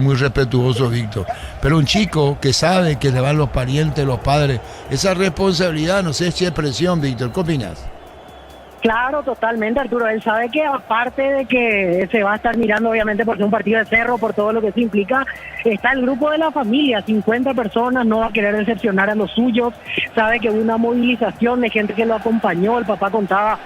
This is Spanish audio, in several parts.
muy respetuoso, Víctor. Pero un chico que sabe que le van los parientes, los padres, esa responsabilidad, no sé si es presión, Víctor, ¿qué opinas? Claro, totalmente, Arturo. Él sabe que aparte de que se va a estar mirando, obviamente, por ser un partido de cerro, por todo lo que eso implica, está el grupo de la familia, 50 personas, no va a querer decepcionar a los suyos. Sabe que hubo una movilización de gente que lo acompañó. El papá contaba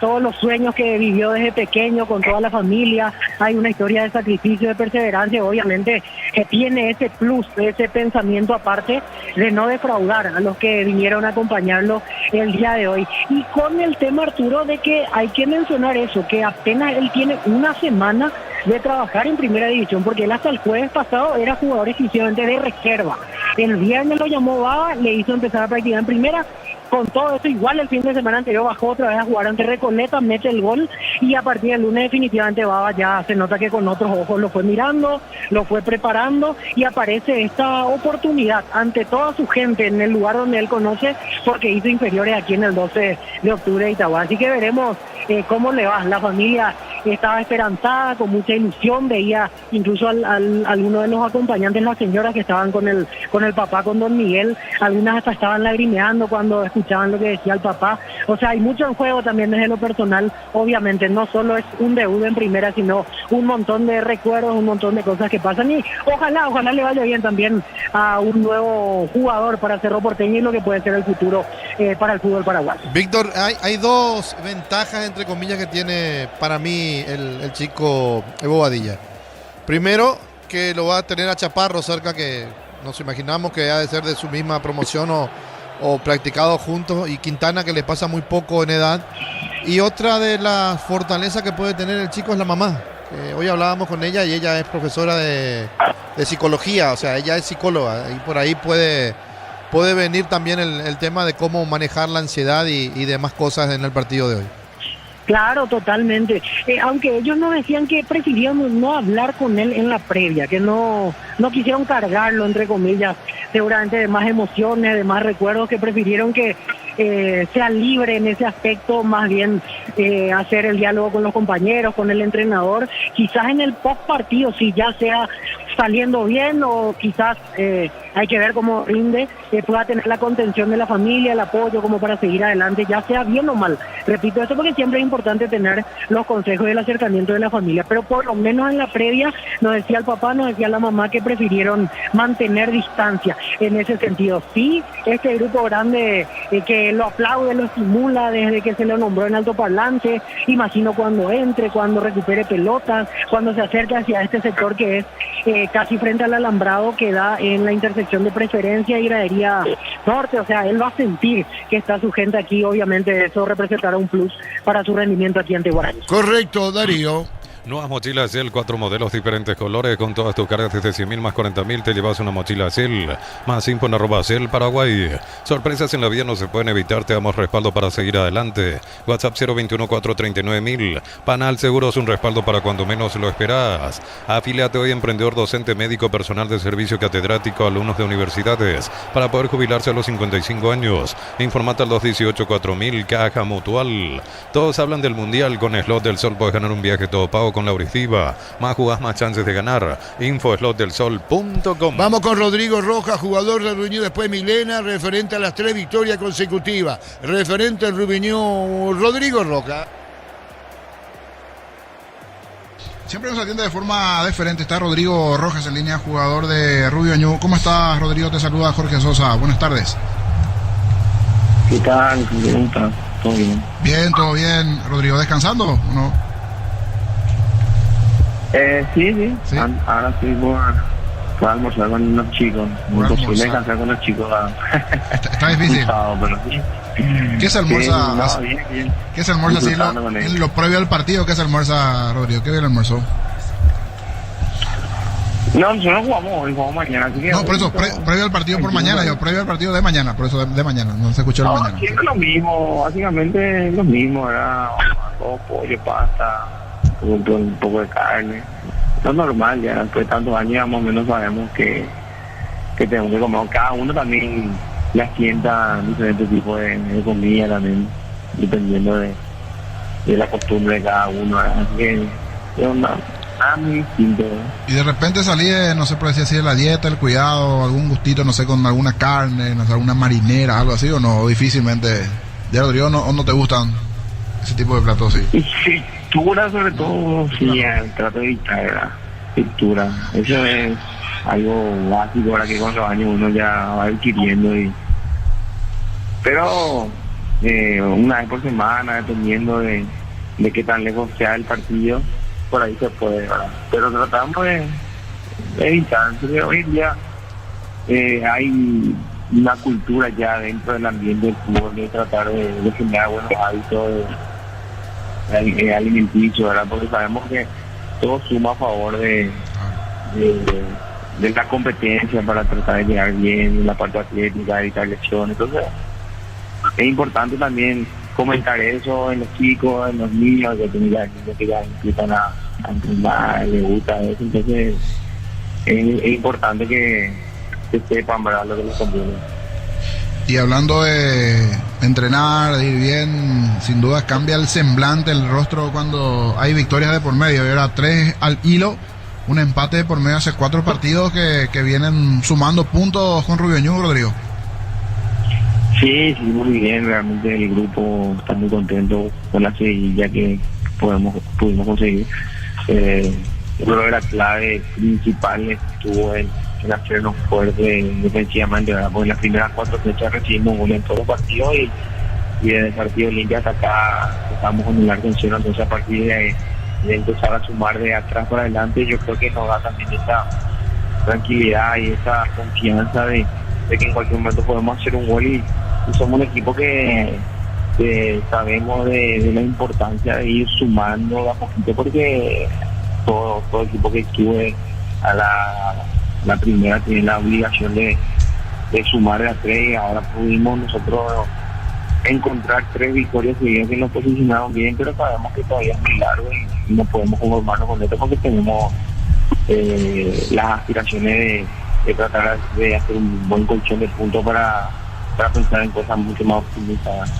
todos los sueños que vivió desde pequeño con toda la familia. Hay una historia de sacrificio, de perseverancia, obviamente, que tiene ese plus, ese pensamiento aparte de no defraudar a los que vinieron a acompañarlo el día de hoy. Y con el tema, Arturo, de que hay que mencionar eso, que apenas él tiene una semana de trabajar en primera división, porque él hasta el jueves pasado era jugador exclusivamente de reserva. El viernes lo llamó Baba, le hizo empezar a practicar en primera. Con todo eso, igual el fin de semana anterior bajó otra vez a jugar ante Recoleta, mete el gol y a partir del lunes definitivamente Baba ya se nota que con otros ojos lo fue mirando, lo fue preparando y aparece esta oportunidad ante toda su gente en el lugar donde él conoce, porque hizo inferiores aquí en el 12 de octubre de Itagua. Así que veremos cómo le va. La familia estaba esperanzada, con mucha ilusión, veía incluso algunos de los acompañantes, las señoras que estaban con el papá, con don Miguel, algunas hasta estaban lagrimeando cuando escuchaban lo que decía el papá. O sea, hay mucho en juego también desde lo personal. Obviamente no solo es un debut en primera, sino un montón de recuerdos, un montón de cosas que pasan y ojalá le vaya bien también a un nuevo jugador para Cerro Porteño y lo que puede ser el futuro para el fútbol paraguayo. Víctor, hay dos ventajas entre comillas que tiene para mí el chico Evo Badilla. Primero, que lo va a tener a Chaparro cerca, que nos imaginamos que ha de ser de su misma promoción o practicado juntos, y Quintana, que le pasa muy poco en edad. Y otra de las fortalezas que puede tener el chico es la mamá. Hoy hablábamos con ella y ella es profesora de psicología, o sea, ella es psicóloga y por ahí puede venir también el tema de cómo manejar la ansiedad y demás cosas en el partido de hoy. Claro, totalmente. Aunque ellos nos decían que preferían no hablar con él en la previa, que no quisieron cargarlo, entre comillas, seguramente de más emociones, de más recuerdos, que prefirieron que sea libre en ese aspecto, más bien hacer el diálogo con los compañeros, con el entrenador, quizás en el post partido, si ya sea saliendo bien o quizás hay que ver cómo rinde, pueda tener la contención de la familia, el apoyo como para seguir adelante, ya sea bien o mal. Repito esto porque siempre es importante tener los consejos y el acercamiento de la familia, pero por lo menos en la previa nos decía el papá, nos decía la mamá que prefirieron mantener distancia en ese sentido. Sí, este grupo grande que lo aplaude, lo estimula desde que se le nombró en altoparlante, imagino cuando entre, cuando recupere pelotas, cuando se acerque hacia este sector que es casi frente al alambrado que da en la intersección de Preferencia y Gradería Norte. O sea, él va a sentir que está su gente aquí, obviamente eso representará un plus para su rendimiento aquí ante Guaraní. Correcto, Darío. Nuevas mochilas Ciel, 4 modelos, diferentes colores, con todas tus cargas desde 100.000 más 40.000, te llevas una mochila Ciel. Más info en @Ciel Paraguay. Sorpresas en la vida no se pueden evitar, te damos respaldo para seguir adelante. WhatsApp 021-439.000. Panal Seguros, un respaldo para cuando menos lo esperas. Afíliate hoy, emprendedor, docente, médico, personal de servicio catedrático, alumnos de universidades, para poder jubilarse a los 55 años. Informate al 218-4000, Caja Mutual. Todos hablan del Mundial, con Slot del Sol puedes ganar un viaje todo pago con la Auristiva. Más jugás, más chances de ganar. Info-slotdelsol.com. Vamos con Rodrigo Rojas, jugador de Rubiñó, después Milena, referente a las 3 victorias consecutivas. Referente en Rubiñó, Rodrigo Rojas. Siempre nos atiende de forma diferente. Está Rodrigo Rojas en línea, jugador de Rubio Ñu. ¿Cómo estás, Rodrigo? Te saluda Jorge Sosa. Buenas tardes. ¿Qué tal? ¿Cómo estás? ¿Todo bien? Bien, todo bien. Rodrigo, ¿descansando o no? Sí. Ahora estoy por almorzar con los chicos. Muy posible descansar con los chicos. Está difícil. Pero sí. ¿Qué se almuerza? Sí, bien. ¿Qué se almuerza así en lo previo al partido? ¿Qué se almuerza, Rodrigo? ¿Qué bien almuerzó? No, nosotros jugamos mañana. Así que no, por eso, previo al partido por mañana, previo al partido de mañana, por eso de mañana, no se escuchó la mañana. Siempre lo mismo, básicamente lo mismo, era pollo, pasta, un poco de carne. Lo normal, ya después de tantos años más o menos sabemos que tenemos que comer. Cada uno también le asienta diferentes tipos de comida también, dependiendo de la costumbre de cada uno. Así que muy distinto. Y de repente salí de, no sé por decir así, de la dieta, el cuidado, algún gustito, no sé, con alguna carne, no sé, alguna marinera, algo así, o no, difícilmente. ¿Ya Rodrigo no te gustan ese tipo de platos así? Y fritura sobre todo, sí, trato de evitar la fritura. Eso es algo básico ahora que con los años uno ya va adquiriendo. Pero una vez por semana, dependiendo de qué tan lejos sea el partido, por ahí se puede, ¿verdad? Pero tratamos de evitar. Entonces, hoy en día hay una cultura ya dentro del ambiente del fútbol de tratar de generar buenos hábitos alimenticios, ¿verdad? Porque sabemos que todo suma a favor de la competencia para tratar de llegar bien en la parte atlética, evitar lesiones. Entonces, es importante también comentar eso en los chicos, en los niños, que ya empiezan a entrenar, les gusta eso. Entonces, es importante que sepan, ¿verdad?, lo que les conviene. Y hablando de entrenar, de ir bien, sin duda cambia el semblante, el rostro cuando hay victorias de por medio. Era 3 al hilo, un empate de por medio hace 4 partidos que vienen sumando puntos con Rubio Ñu, Rodrigo. Sí, muy bien, realmente el grupo está muy contento con la seguidilla que pudimos conseguir. Creo que la clave principal estuvo en hacernos fuertes defensivamente, ¿verdad? Porque en las primeras 4 fechas recibimos gol en todos los partidos y desde el partido Olimpia hasta acá estamos con el arco en cero. Entonces, a partir de empezar a sumar de atrás para adelante, yo creo que nos da también esa tranquilidad y esa confianza de que en cualquier momento podemos hacer un gol y somos un equipo que sabemos de la importancia de ir sumando a poquito, porque todo equipo que sube a la primera tiene la obligación de sumar de a 3, y ahora pudimos nosotros encontrar 3 victorias seguidas que nos posicionaron bien, pero sabemos que todavía es muy largo y no podemos conformarnos con esto porque tenemos las aspiraciones de tratar de hacer un buen colchón de puntos para pensar en cosas mucho más optimizadas.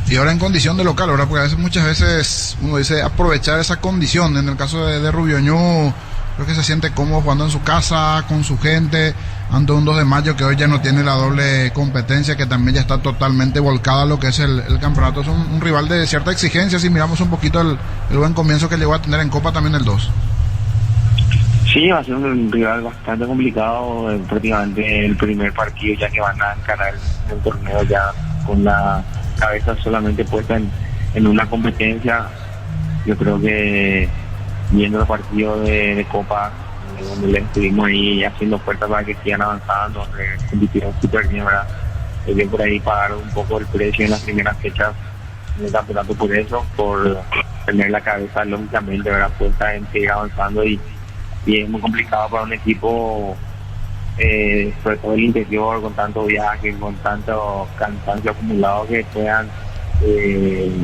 Y ahora en condición de local, ¿verdad? Porque muchas veces uno dice aprovechar esa condición. En el caso de Rubio Ñu, creo que se siente cómodo jugando en su casa, con su gente, ante un 2 de mayo que hoy ya no tiene la doble competencia, que también ya está totalmente volcada a lo que es el campeonato. Es un rival de cierta exigencia, si miramos un poquito el buen comienzo que llegó a tener en Copa también el 2. Sí, va a ser un rival bastante complicado, prácticamente el primer partido ya que van a encarar el torneo ya con la cabeza solamente puesta en una competencia. Yo creo que viendo los partidos de Copa, donde le estuvimos ahí haciendo fuerza para que sigan avanzando, donde compitieron súper bien, ¿verdad? Bien por ahí pagaron un poco el precio en las primeras fechas del campeonato por eso, por tener la cabeza lógicamente, ¿verdad?, puesta en seguir avanzando y es muy complicado para un equipo, sobre todo el interior, con tanto viaje, con tanto cansancio acumulado, que puedan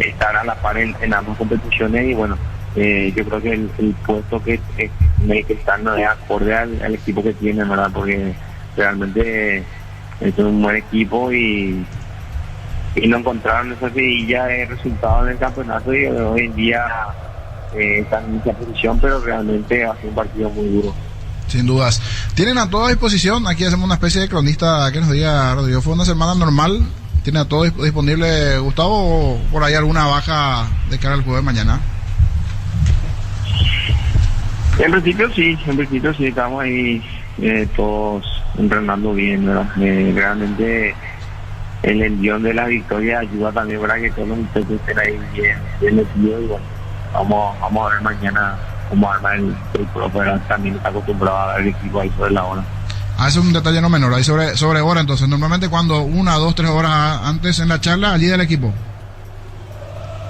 estar a la par en ambas competiciones. Y bueno, yo creo que el puesto en el que están no es acorde al equipo que tienen, ¿verdad? Porque realmente es un buen equipo y no encontraron esa seguidilla de resultados en el campeonato, y hoy en día están en esa posición, pero realmente va a ser un partido muy duro. Sin dudas. Tienen a toda disposición, aquí hacemos una especie de cronista que nos diga, Rodrigo, ¿fue una semana normal? ¿Tiene a todo disponible Gustavo, o por ahí alguna baja de cara al juego de mañana? En principio sí, estamos ahí todos entrenando bien, ¿verdad? Realmente el envión de la victoria ayuda también para que todos los muchachos estén ahí bien metidos, y bueno, vamos a ver mañana cómo arma el profe, ¿verdad? También está acostumbrado a dar el equipo ahí sobre la hora. Es un detalle no menor, ahí sobre hora. Entonces normalmente cuando 1, 2, 3 horas antes en la charla allí del equipo.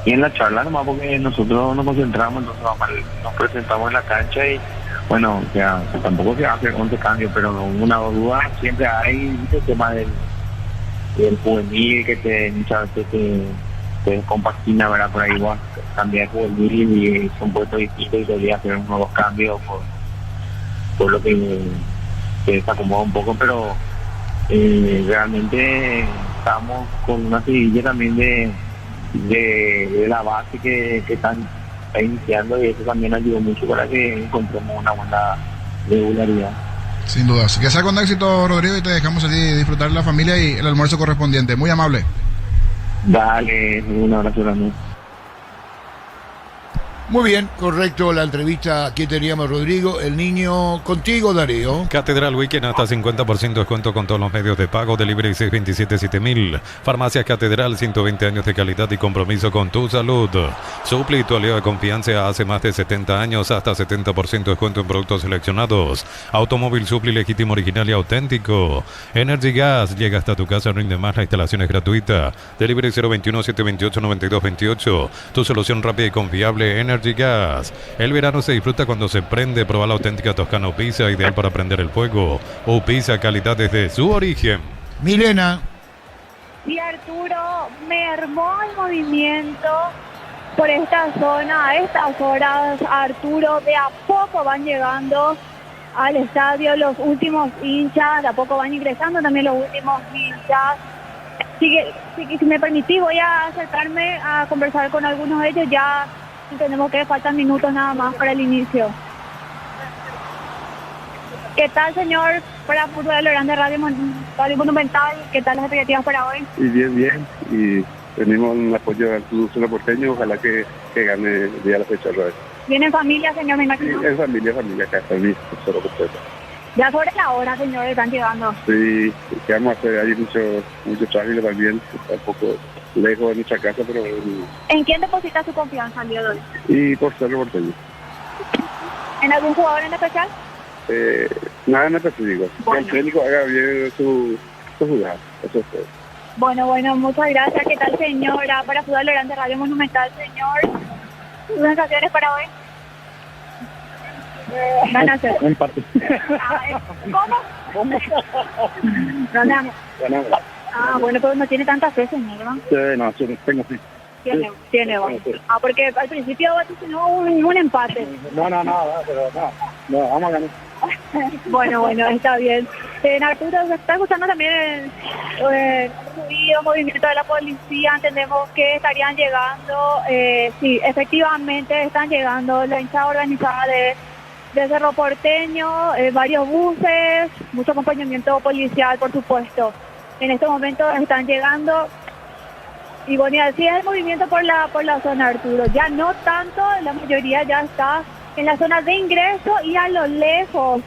Y en la charla nomás, porque nosotros nos concentramos, entonces nos presentamos en la cancha y bueno, o sea, tampoco se va a hacer 11 cambios, pero una o dudas siempre hay. El tema del juvenil que muchas veces te compagina, ¿verdad? Por ahí va a cambiar de juvenil y son puestos distintos y debería hacer unos 2 cambios por lo que se acomoda un poco, pero realmente estamos con una seguidilla también de la base que están está iniciando y eso también ayudó mucho para que encontremos una buena regularidad. Sin duda. Que sea con éxito, Rodrigo, y te dejamos salir disfrutar de la familia y el almuerzo correspondiente. Muy amable. Dale, un abrazo grande. Muy bien, correcto la entrevista que teníamos, Rodrigo. El niño contigo, Darío. Catedral Weekend hasta 50% descuento con todos los medios de pago. Delivery 627-7000. Farmacias Catedral, 120 años de calidad y compromiso con tu salud. Supli, tu aliado de confianza, hace más de 70 años, hasta 70% descuento en productos seleccionados. Automóvil Supli, legítimo, original y auténtico. Energy Gas, llega hasta tu casa, rinde más, la instalación es gratuita. Delivery 021-728-9228. Tu solución rápida y confiable, Energy Gas. El verano se disfruta cuando se prende. Proba la auténtica Toscano Pizza, ideal para prender el fuego. O pizza, calidad desde su origen. Milena. Y Arturo, mermó el movimiento por esta zona. A estas horas, Arturo, de a poco van llegando al estadio los últimos hinchas. De a poco van ingresando también los últimos hinchas. Si me permitís, voy a acercarme a conversar con algunos de ellos. Ya entendemos que faltan minutos nada más para el inicio. ¿Qué tal, señor? Para Fútbol Grande Radio Monumental, ¿qué tal las expectativas para hoy? Y bien, y tenemos un apoyo al Club Cerro Porteño, ojalá que gane el día de la fecha. ¿Viene en familia, señor, me imagino? Sí, es familia, acá está el Cerro Porteño. Ya sobre la hora, señor, están llegando. Sí, ¿qué vamos a hacer? Hay mucho tráfico también, está un poco lejos de nuestra casa, pero... ¿En quién deposita su confianza el día de hoy? Y por Cerro Porteño. ¿En algún jugador en especial? Nada en específico. Bueno. Que el técnico haga bien su jugada, eso es todo. Bueno, muchas gracias. ¿Qué tal, señora? Para Fútbol Grande Radio Monumental, señor. ¿Unas canciones para hoy? Van a hacer. Empate. ¿Cómo? Ganamos. Ganamos. Bueno, pero no tiene tanta fe, señor, ¿no? Sí, no, tengo sí. Tiene. Porque al principio vaticinó un empate. No, pero no, vamos a ganar. Bueno, está bien. Arturo, se está escuchando también el ruido, movimiento de la policía. Entendemos que estarían llegando, sí, efectivamente están llegando la hinchada organizada de Cerro Porteño, varios buses, mucho acompañamiento policial, por supuesto. En estos momentos están llegando. Y bueno, y así es el movimiento por la zona, Arturo. Ya no tanto, la mayoría ya está en la zona de ingreso y a lo lejos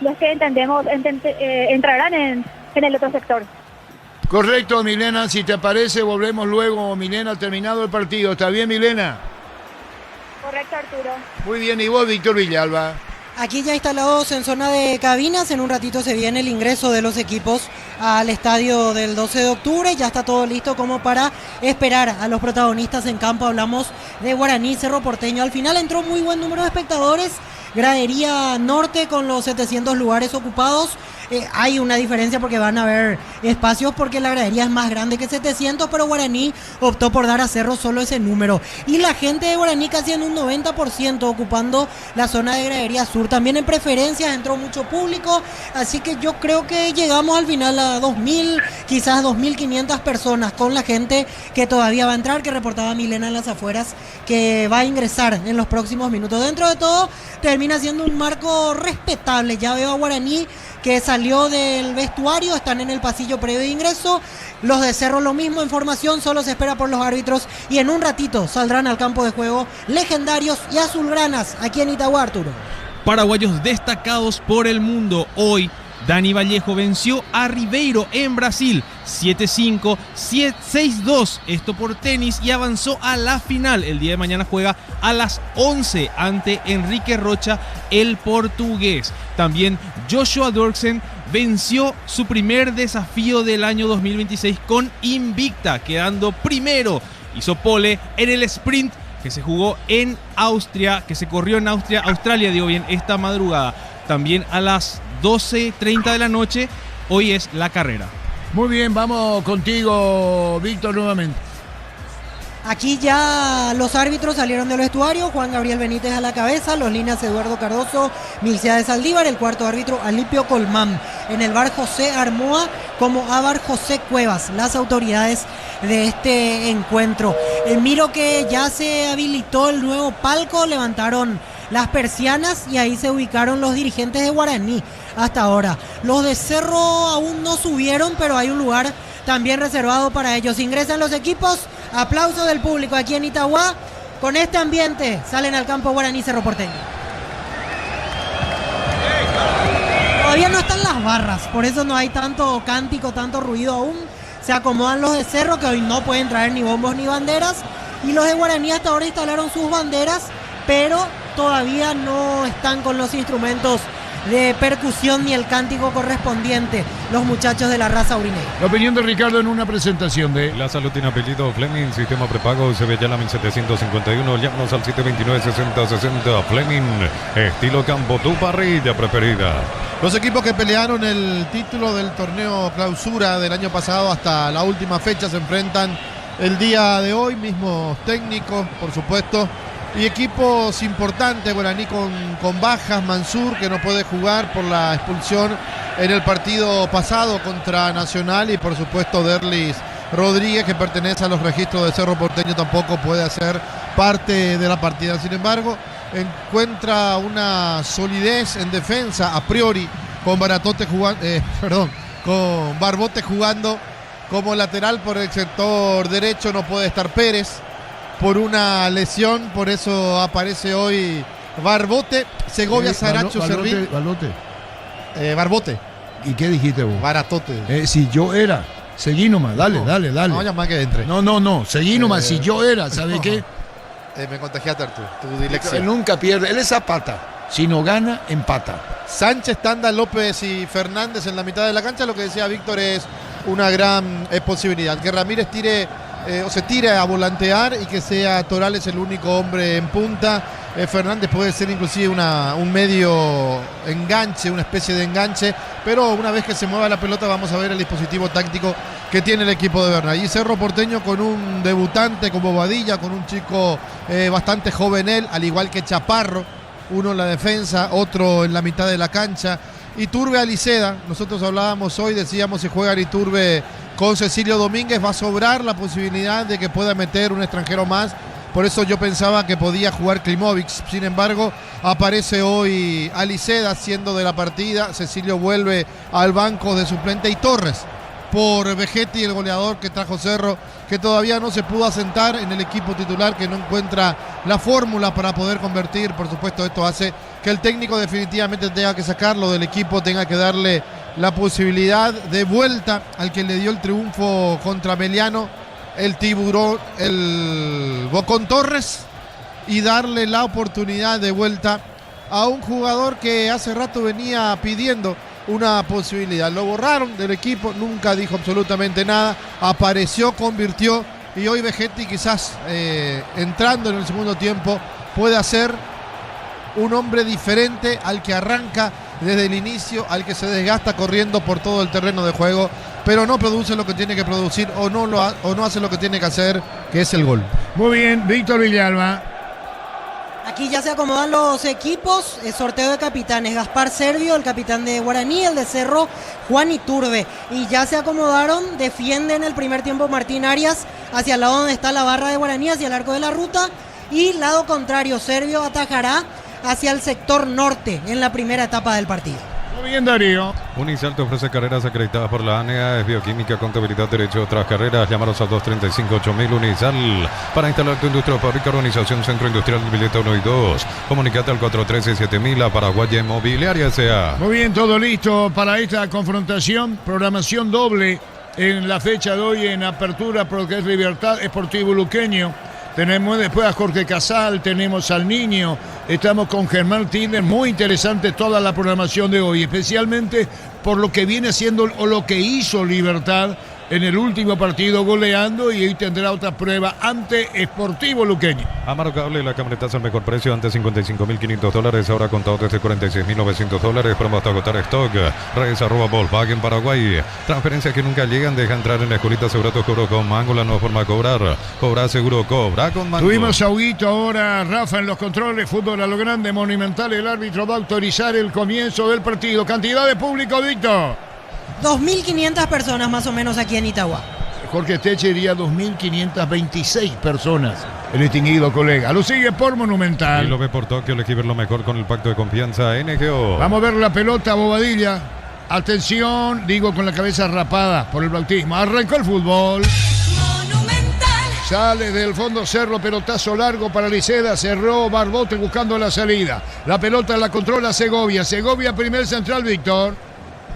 los que entendemos entrarán en el otro sector. Correcto, Milena. Si te parece, volvemos luego, Milena, terminado el partido. ¿Está bien, Milena? Correcto, Arturo. Muy bien. ¿Y vos, Víctor Villalba? Aquí ya instalados en zona de cabinas, en un ratito se viene el ingreso de los equipos al estadio del 12 de octubre, ya está todo listo como para esperar a los protagonistas en campo. Hablamos de Guaraní, Cerro Porteño. Al final entró muy buen número de espectadores, gradería norte con los 700 lugares ocupados. Hay una diferencia porque van a haber espacios porque la gradería es más grande que 700, pero Guaraní optó por dar a Cerro solo ese número. Y la gente de Guaraní casi en un 90% ocupando la zona de gradería sur. También en preferencias entró mucho público, así que yo creo que llegamos al final a 2.000, quizás 2.500 personas con la gente que todavía va a entrar, que reportaba Milena en las afueras, que va a ingresar en los próximos minutos. Dentro de todo, termina siendo un marco respetable. Ya veo a Guaraní que salió del vestuario, están en el pasillo previo de ingreso. Los de Cerro lo mismo en formación, solo se espera por los árbitros y en un ratito saldrán al campo de juego Legendarios y Azulgranas aquí en Itagua, Arturo. Paraguayos destacados por el mundo. Hoy Dani Vallejo venció a Ribeiro en Brasil 7-5, 6-2, esto por tenis, y avanzó a la final. El día de mañana juega a las 11 ante Enrique Rocha, el portugués. También Joshua Dorksen venció su primer desafío del año 2026 con invicta, quedando primero. Hizo pole en el sprint que se jugó en Austria, que se corrió en Australia, digo bien, esta madrugada. También a las 12:30 de la noche, hoy es la carrera. Muy bien, vamos contigo, Víctor, nuevamente. Aquí ya los árbitros salieron del vestuario, Juan Gabriel Benítez a la cabeza, los líneas Eduardo Cardoso, Milciades Saldívar, el cuarto árbitro Alipio Colmán. En el bar José Armoa como Ávar José Cuevas, las autoridades de este encuentro. Miro que ya se habilitó el nuevo palco, levantaron las persianas y ahí se ubicaron los dirigentes de Guaraní hasta ahora. Los de Cerro aún no subieron, pero hay un lugar también reservado para ellos. Ingresan los equipos, aplauso del público aquí en Itagua. Con este ambiente salen al campo Guaraní Cerro Porteño. Todavía no están las barras, por eso no hay tanto cántico, tanto ruido aún. Se acomodan los de Cerro, que hoy no pueden traer ni bombos ni banderas, y los de Guaraní hasta ahora instalaron sus banderas, pero todavía no están con los instrumentos de percusión ni el cántico correspondiente los muchachos de la raza urinegra. La opinión de Ricardo en una presentación de La Salud tiene apellido Fleming, sistema prepago Sevillana 1751, llámanos al 729-6060 Fleming, estilo campo, tu parrilla preferida. Los equipos que pelearon el título del torneo clausura del año pasado hasta la última fecha se enfrentan el día de hoy, mismos técnicos, por supuesto, y equipos importantes. Guaraní con bajas, Mansur, que no puede jugar por la expulsión en el partido pasado contra Nacional, y por supuesto Derlis Rodríguez, que pertenece a los registros de Cerro Porteño, tampoco puede hacer parte de la partida. Sin embargo, encuentra una solidez en defensa a priori con Barbote jugando como lateral por el sector derecho. No puede estar Pérez por una lesión, por eso aparece hoy Barbote. Segovia, Saracho, Servín. Barbote. ¿Y qué dijiste vos? Baratote. Si yo era, seguí nomás, dale. No, ya más que entre. No, seguí nomás, si yo era, ¿sabes qué? Me contagiaste, Arturo, tu dislexia. Él nunca pierde, él es Zapata, si no gana, empata. Sánchez, Tanda, López y Fernández en la mitad de la cancha. Lo que decía Víctor es una gran posibilidad, que Ramírez se tire a volantear y que sea Torales el único hombre en punta. Fernández puede ser inclusive un medio enganche, una especie de enganche, pero una vez que se mueva la pelota vamos a ver el dispositivo táctico que tiene el equipo de Bernal. Y Cerro Porteño con un debutante como Bobadilla, con un chico bastante joven él, al igual que Chaparro, uno en la defensa, otro en la mitad de la cancha. Iturbe, Aliceda, nosotros hablábamos hoy, decíamos si juega Iturbe con Cecilio Domínguez va a sobrar la posibilidad de que pueda meter un extranjero más. Por eso yo pensaba que podía jugar Klimovic. Sin embargo, aparece hoy Aliceda siendo de la partida. Cecilio vuelve al banco de suplente, y Torres por Vegetti, el goleador que trajo Cerro, que todavía no se pudo asentar en el equipo titular, que no encuentra la fórmula para poder convertir. Por supuesto, esto hace que el técnico definitivamente tenga que sacarlo del equipo, tenga que darle la posibilidad de vuelta al que le dio el triunfo contra Meliano, el tiburón, el Bocón Torres, y darle la oportunidad de vuelta a un jugador que hace rato venía pidiendo una posibilidad. Lo borraron del equipo, nunca dijo absolutamente nada, apareció, convirtió, y hoy Vegetti quizás entrando en el segundo tiempo puede ser un hombre diferente al que arranca desde el inicio, al que se desgasta corriendo por todo el terreno de juego, pero no produce lo que tiene que producir o no hace lo que tiene que hacer, que es el gol. Muy bien, Víctor Villalba. Aquí ya se acomodan los equipos, el sorteo de capitanes, Gaspar Servio, el capitán de Guaraní, el de Cerro, Juan Iturbe, y ya se acomodaron, defienden el primer tiempo Martín Arias hacia el lado donde está la barra de Guaraní, hacia el arco de la ruta, y lado contrario, Servio atajará hacia el sector norte en la primera etapa del partido. Muy bien, Darío. Unisal te ofrece carreras acreditadas por la ANEA, es bioquímica, contabilidad, derecho, otras carreras. Llámanos al 235-8000 Unisal para instalar tu industria o fábrica. Organización Centro Industrial Billeta 1 y 2. Comunicate al 413-7000 a Paraguay Inmobiliaria S.A. Muy bien, todo listo para esta confrontación. Programación doble en la fecha de hoy en apertura porque es Libertad Esportivo Luqueño. Tenemos después a Jorge Casal, tenemos al Niño, estamos con Germán Tinder. Muy interesante toda la programación de hoy, especialmente por lo que viene haciendo o lo que hizo Libertad en el último partido goleando, y hoy tendrá otra prueba ante Sportivo Luqueño. Amaro Cable, la camioneta al mejor precio, antes $55.500, ahora contado desde $46.900, promo hasta agotar stock. Redes @Volkswagen Paraguay. Transferencias que nunca llegan, deja entrar en la escuelita Segurato Cobro con Mango, la nueva forma de cobrar. Cobra seguro, cobra con Mango. Tuvimos a Huguito, ahora Rafa en los controles, fútbol a lo grande, Monumental, el árbitro va a autorizar el comienzo del partido. Cantidad de público, Víctor. 2.500 personas más o menos aquí en Itagua. Jorge Teche diría 2.526 personas, el distinguido colega. Lo sigue por Monumental. Y lo ve por Tokio, elegí ver lo mejor con el pacto de confianza NGO. Vamos a ver la pelota, Bobadilla. Atención, digo con la cabeza rapada por el bautismo. Arrancó el fútbol. Sale del fondo Cerro, pelotazo largo para Liceda, cerró Barbote buscando la salida. La pelota la controla Segovia. Segovia, primer central, Víctor.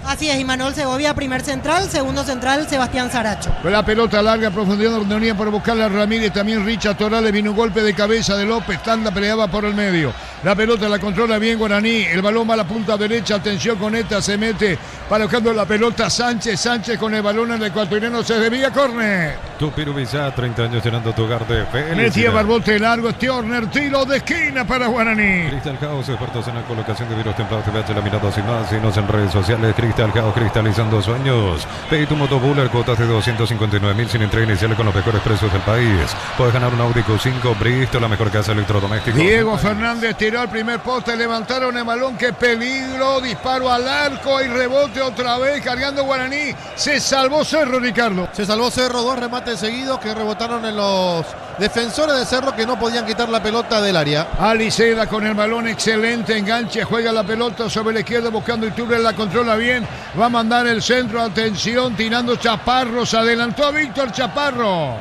Así es, Imanol Segovia, primer central, segundo central, Sebastián Saracho. La pelota larga, profundidad donde unía para buscarle a Ramírez, también Richard Torales, vino un golpe de cabeza de López, Tanda peleaba por el medio. La pelota la controla bien Guaraní, el balón va a la punta derecha, atención con esta, se mete para buscando la pelota Sánchez con el balón en el ecuatoriano, se desvía, córner. Tupirubizá, 30 años llenando tu hogar de felicidad. Metía Barbote largo, Stiorner, tiro de esquina para Guaraní. Cristal Caos, expertos en la colocación de virus templados, TVH, laminados y más, y nos en redes sociales, Cristal Caos, cristalizando sueños. Pedí tu motobuller, cuotas de 259.000 sin entrega inicial con los mejores precios del país. Puedes ganar un Audi Q5 Bristol, la mejor casa electrodoméstico. Diego Fernández tiró al primer poste, levantaron el balón, qué peligro, disparo al arco y rebote otra vez, cargando Guaraní. Se salvó Cerro, Ricardo. Se salvó Cerro, 2 remates seguidos que rebotaron en los defensores de Cerro que no podían quitar la pelota del área. Aliceda con el balón, excelente enganche, juega la pelota sobre la izquierda buscando Iturbe, la controla bien, va a mandar el centro, atención, tirando Chaparro, se adelantó a Víctor Chaparro.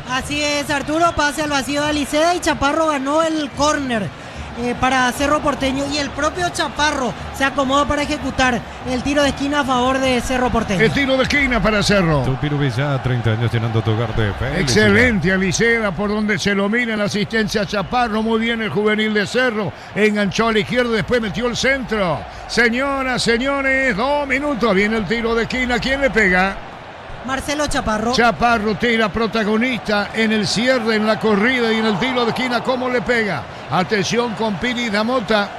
Así es, Arturo, pase al vacío de Aliceda y Chaparro ganó el córner para Cerro Porteño y el propio Chaparro se acomodó para ejecutar el tiro de esquina a favor de Cerro Porteño. El tiro de esquina para Cerro. Tupirubizá, 30 años llenando tu hogar de felicidad. Excelente Aliceda por donde se lo mira la asistencia a Chaparro, muy bien el juvenil de Cerro, enganchó a la izquierda, después metió el centro. Señoras, señores, 2 minutos, viene el tiro de esquina, ¿quién le pega? Marcelo Chaparro. Chaparro tira, protagonista en el cierre, en la corrida y en el tiro de esquina. ¿Cómo le pega? Atención con Piri Damota.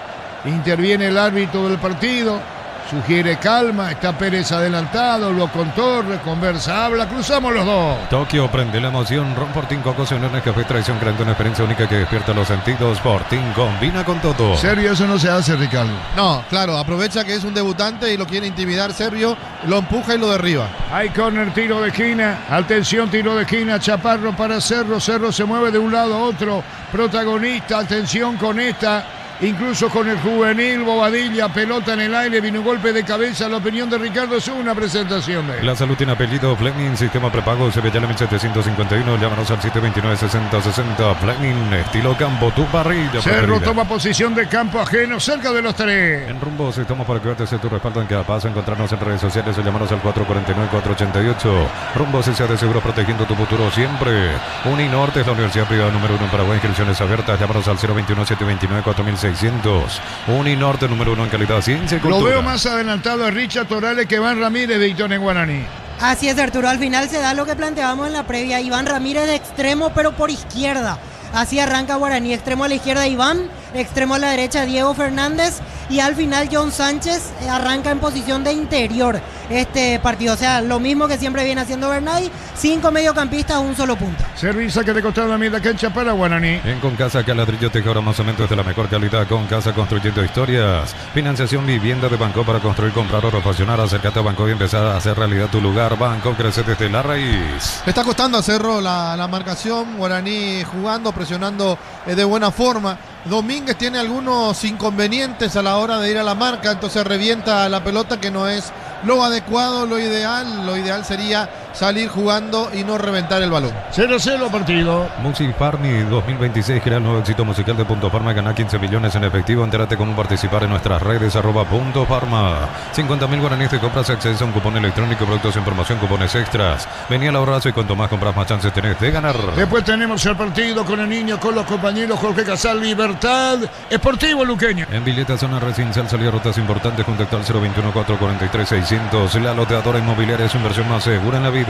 Interviene el árbitro del partido. Sugiere calma, está Pérez adelantado, lo con Torres, conversa, habla, cruzamos los dos. Tokio prende la emoción, Ron Fortín, Cocos, Uniones, Café, Tradición, creando una experiencia única que despierta los sentidos. Fortín combina con todo. Serio, eso no se hace, Ricardo. No, claro, aprovecha que es un debutante y lo quiere intimidar Serbio, lo empuja y lo derriba. Hay córner, tiro de esquina, atención, tiro de esquina, Chaparro para Cerro, Cerro se mueve de un lado a otro, protagonista, atención con esta. Incluso con el juvenil Bobadilla, pelota en el aire, vino un golpe de cabeza. La opinión de Ricardo es una presentación de él. La salud tiene apellido Fleming, sistema prepago, Sevillana 1751, llámanos al 729-6060. Fleming, estilo campo, tu parrilla Cerro preferida. toma posición de campo ajeno, cerca de los 3. En Rumbos estamos para cuidarte de tu respaldo en cada paso. Encontrarnos en redes sociales o llamarnos al 449-488. Rumbos S.A. de Seguro, protegiendo tu futuro siempre. Uninorte es la universidad privada número 1 en Paraguay, inscripciones abiertas. Llámanos al 021-729-4600. Uninorte número 1 en calidad, ciencia y cultura. Lo veo más adelantado a Richard Torales que Iván Ramírez de Itoné Guaraní. Así es, Arturo, al final se da lo que planteábamos en la previa. Iván Ramírez de extremo, pero por izquierda. Así arranca Guaraní, extremo a la izquierda Iván, extremo a la derecha Diego Fernández y al final John Sánchez arranca en posición de interior este partido. O sea, lo mismo que siempre viene haciendo Bernay, 5 mediocampistas, un solo punta. Servicio que te costó a media cancha para Guaraní. En Concasa, que ladrillo te cobra más o menos de la mejor calidad. Concasa, construyendo historias. Financiación vivienda de Banco para construir, comprar o refaccionar. Acércate a Banco y empezar a hacer realidad tu lugar. Banco, crece desde la raíz. Le está costando a Cerro la marcación. Guaraní jugando, presionando de buena forma. Domínguez tiene algunos inconvenientes a la hora de ir a la marca, entonces revienta la pelota, que no es lo adecuado, lo ideal. Lo ideal sería salir jugando y no reventar el balón. 0-0 partido. Music Farmi 2026 crea el nuevo éxito musical de Punto Farma. Gana 15 millones en efectivo. Entérate cómo participar en nuestras redes @Punto Farma. 50.000 guaraníes de compras, acceso a un cupón electrónico, productos de información, cupones extras. Vení al ahorrazo y cuanto más compras, más chances tenés de ganar. Después tenemos el partido con el niño, con los compañeros Jorge Casal, Libertad Esportivo Luqueño. En Villeta, zona residencial, salida rutas importantes. Contacto al 021-443-600. La loteadora inmobiliaria es su inversión más segura en la vida.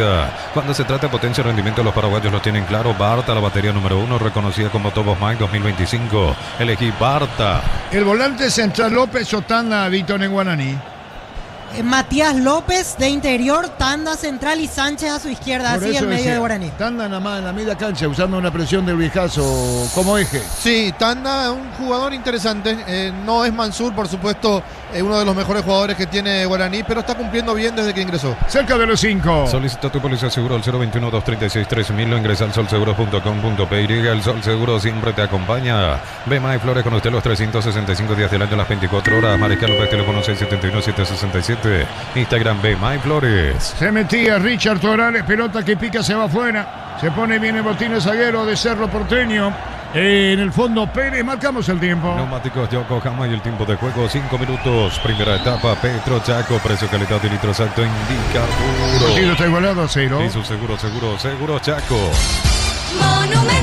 Cuando se trata de potencia y rendimiento, los paraguayos lo tienen claro. Barta, la batería número 1, reconocida como Top of Mind 2025. Elegí Barta. El volante central López o Tanda de Itoné Guaraní. Matías López de interior, Tanda central y Sánchez a su izquierda, Por así eso en medio decía, de Guaraní. Tanda nada más en la media cancha, usando una presión del viejazo como eje. Sí, Tanda es un jugador interesante. No es Mansur, por supuesto, uno de los mejores jugadores que tiene Guaraní, pero está cumpliendo bien desde que ingresó. Cerca de los 5. Solicita tu póliza seguro al 021-236-3000 o ingresa al solseguros.com.py. El Sol Seguro siempre te acompaña. Bema y Flores con usted los 365 días del año, las 24 horas. Mariscal López, teléfono 671-767. Instagram Bema y Flores. Se metía Richard Torales, pelota que pica, se va afuera. Se pone bien el botín zaguero de Cerro Porteño. En el fondo Pérez, marcamos el tiempo. Neumáticos Yokohama y el tiempo de juego 5 minutos. Primera etapa, Petro Chaco, precio, calidad y litros alto indica El duro. partido está igualado a 0. Y su seguro Chaco.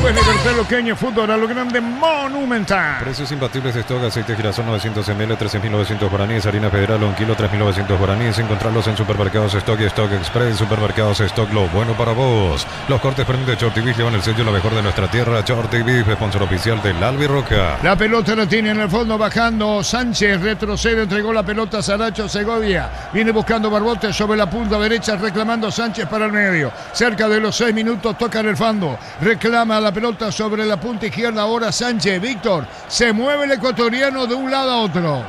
Pues Libertad Luqueño, fútbol a lo grande, monumental. Precios imbatibles de stock, aceite girasol 900 ml, 13.900 guaraníes, harina federal 1 kilo, 3.900 guaraníes. Encontrarlos en Supermercados Stock y Stock Express. Supermercados Stock, lo bueno para vos. Los cortes permite Shorty Beef, llevan el sello lo mejor de nuestra tierra. Shorty Beef, sponsor oficial del Albirroca. La pelota la tiene en el fondo, bajando Sánchez, retrocede, entregó la pelota a Saracho Segovia. Viene buscando Barbote sobre la punta derecha, reclamando Sánchez para el medio. Cerca de los 6 minutos, toca en el fondo. Reclama la pelota sobre la punta izquierda, ahora Sánchez. Víctor, se mueve el ecuatoriano de un lado a otro.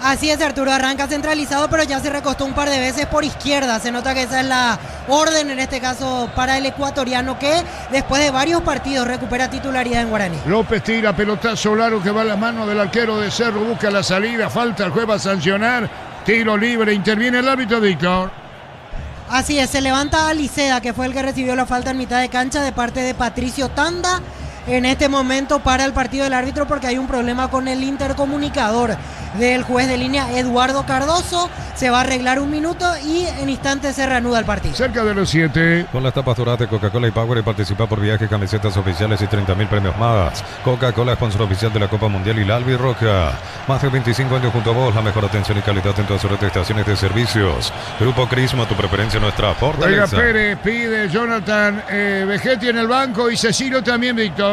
Así es, Arturo, arranca centralizado, pero ya se recostó un par de veces por izquierda. Se nota que esa es la orden, en este caso, para el ecuatoriano, que después de varios partidos recupera titularidad en Guaraní. López tira, pelotazo largo que va a la mano del arquero de Cerro, busca la salida, falta, el juez va a sancionar. Tiro libre, interviene el árbitro, Víctor. Así es, se levanta Aliceda, que fue el que recibió la falta en mitad de cancha de parte de Patricio Tanda. En este momento para el partido del árbitro porque hay un problema con el intercomunicador del juez de línea Eduardo Cardoso. Se va a arreglar un minuto y en instantes se reanuda el partido. Cerca de los 7. Con las tapas doradas de Coca-Cola y Power y participa por viajes, camisetas oficiales y 30.000 premios más. Coca-Cola, sponsor oficial de la Copa Mundial y la Albirroca. Más de 25 años junto a vos, la mejor atención y calidad en todas sus estaciones de servicios. Grupo Crisma, tu preferencia, nuestra fortaleza. Oiga, Pérez pide Jonathan Vegetti en el banco y Cecilio también, Víctor.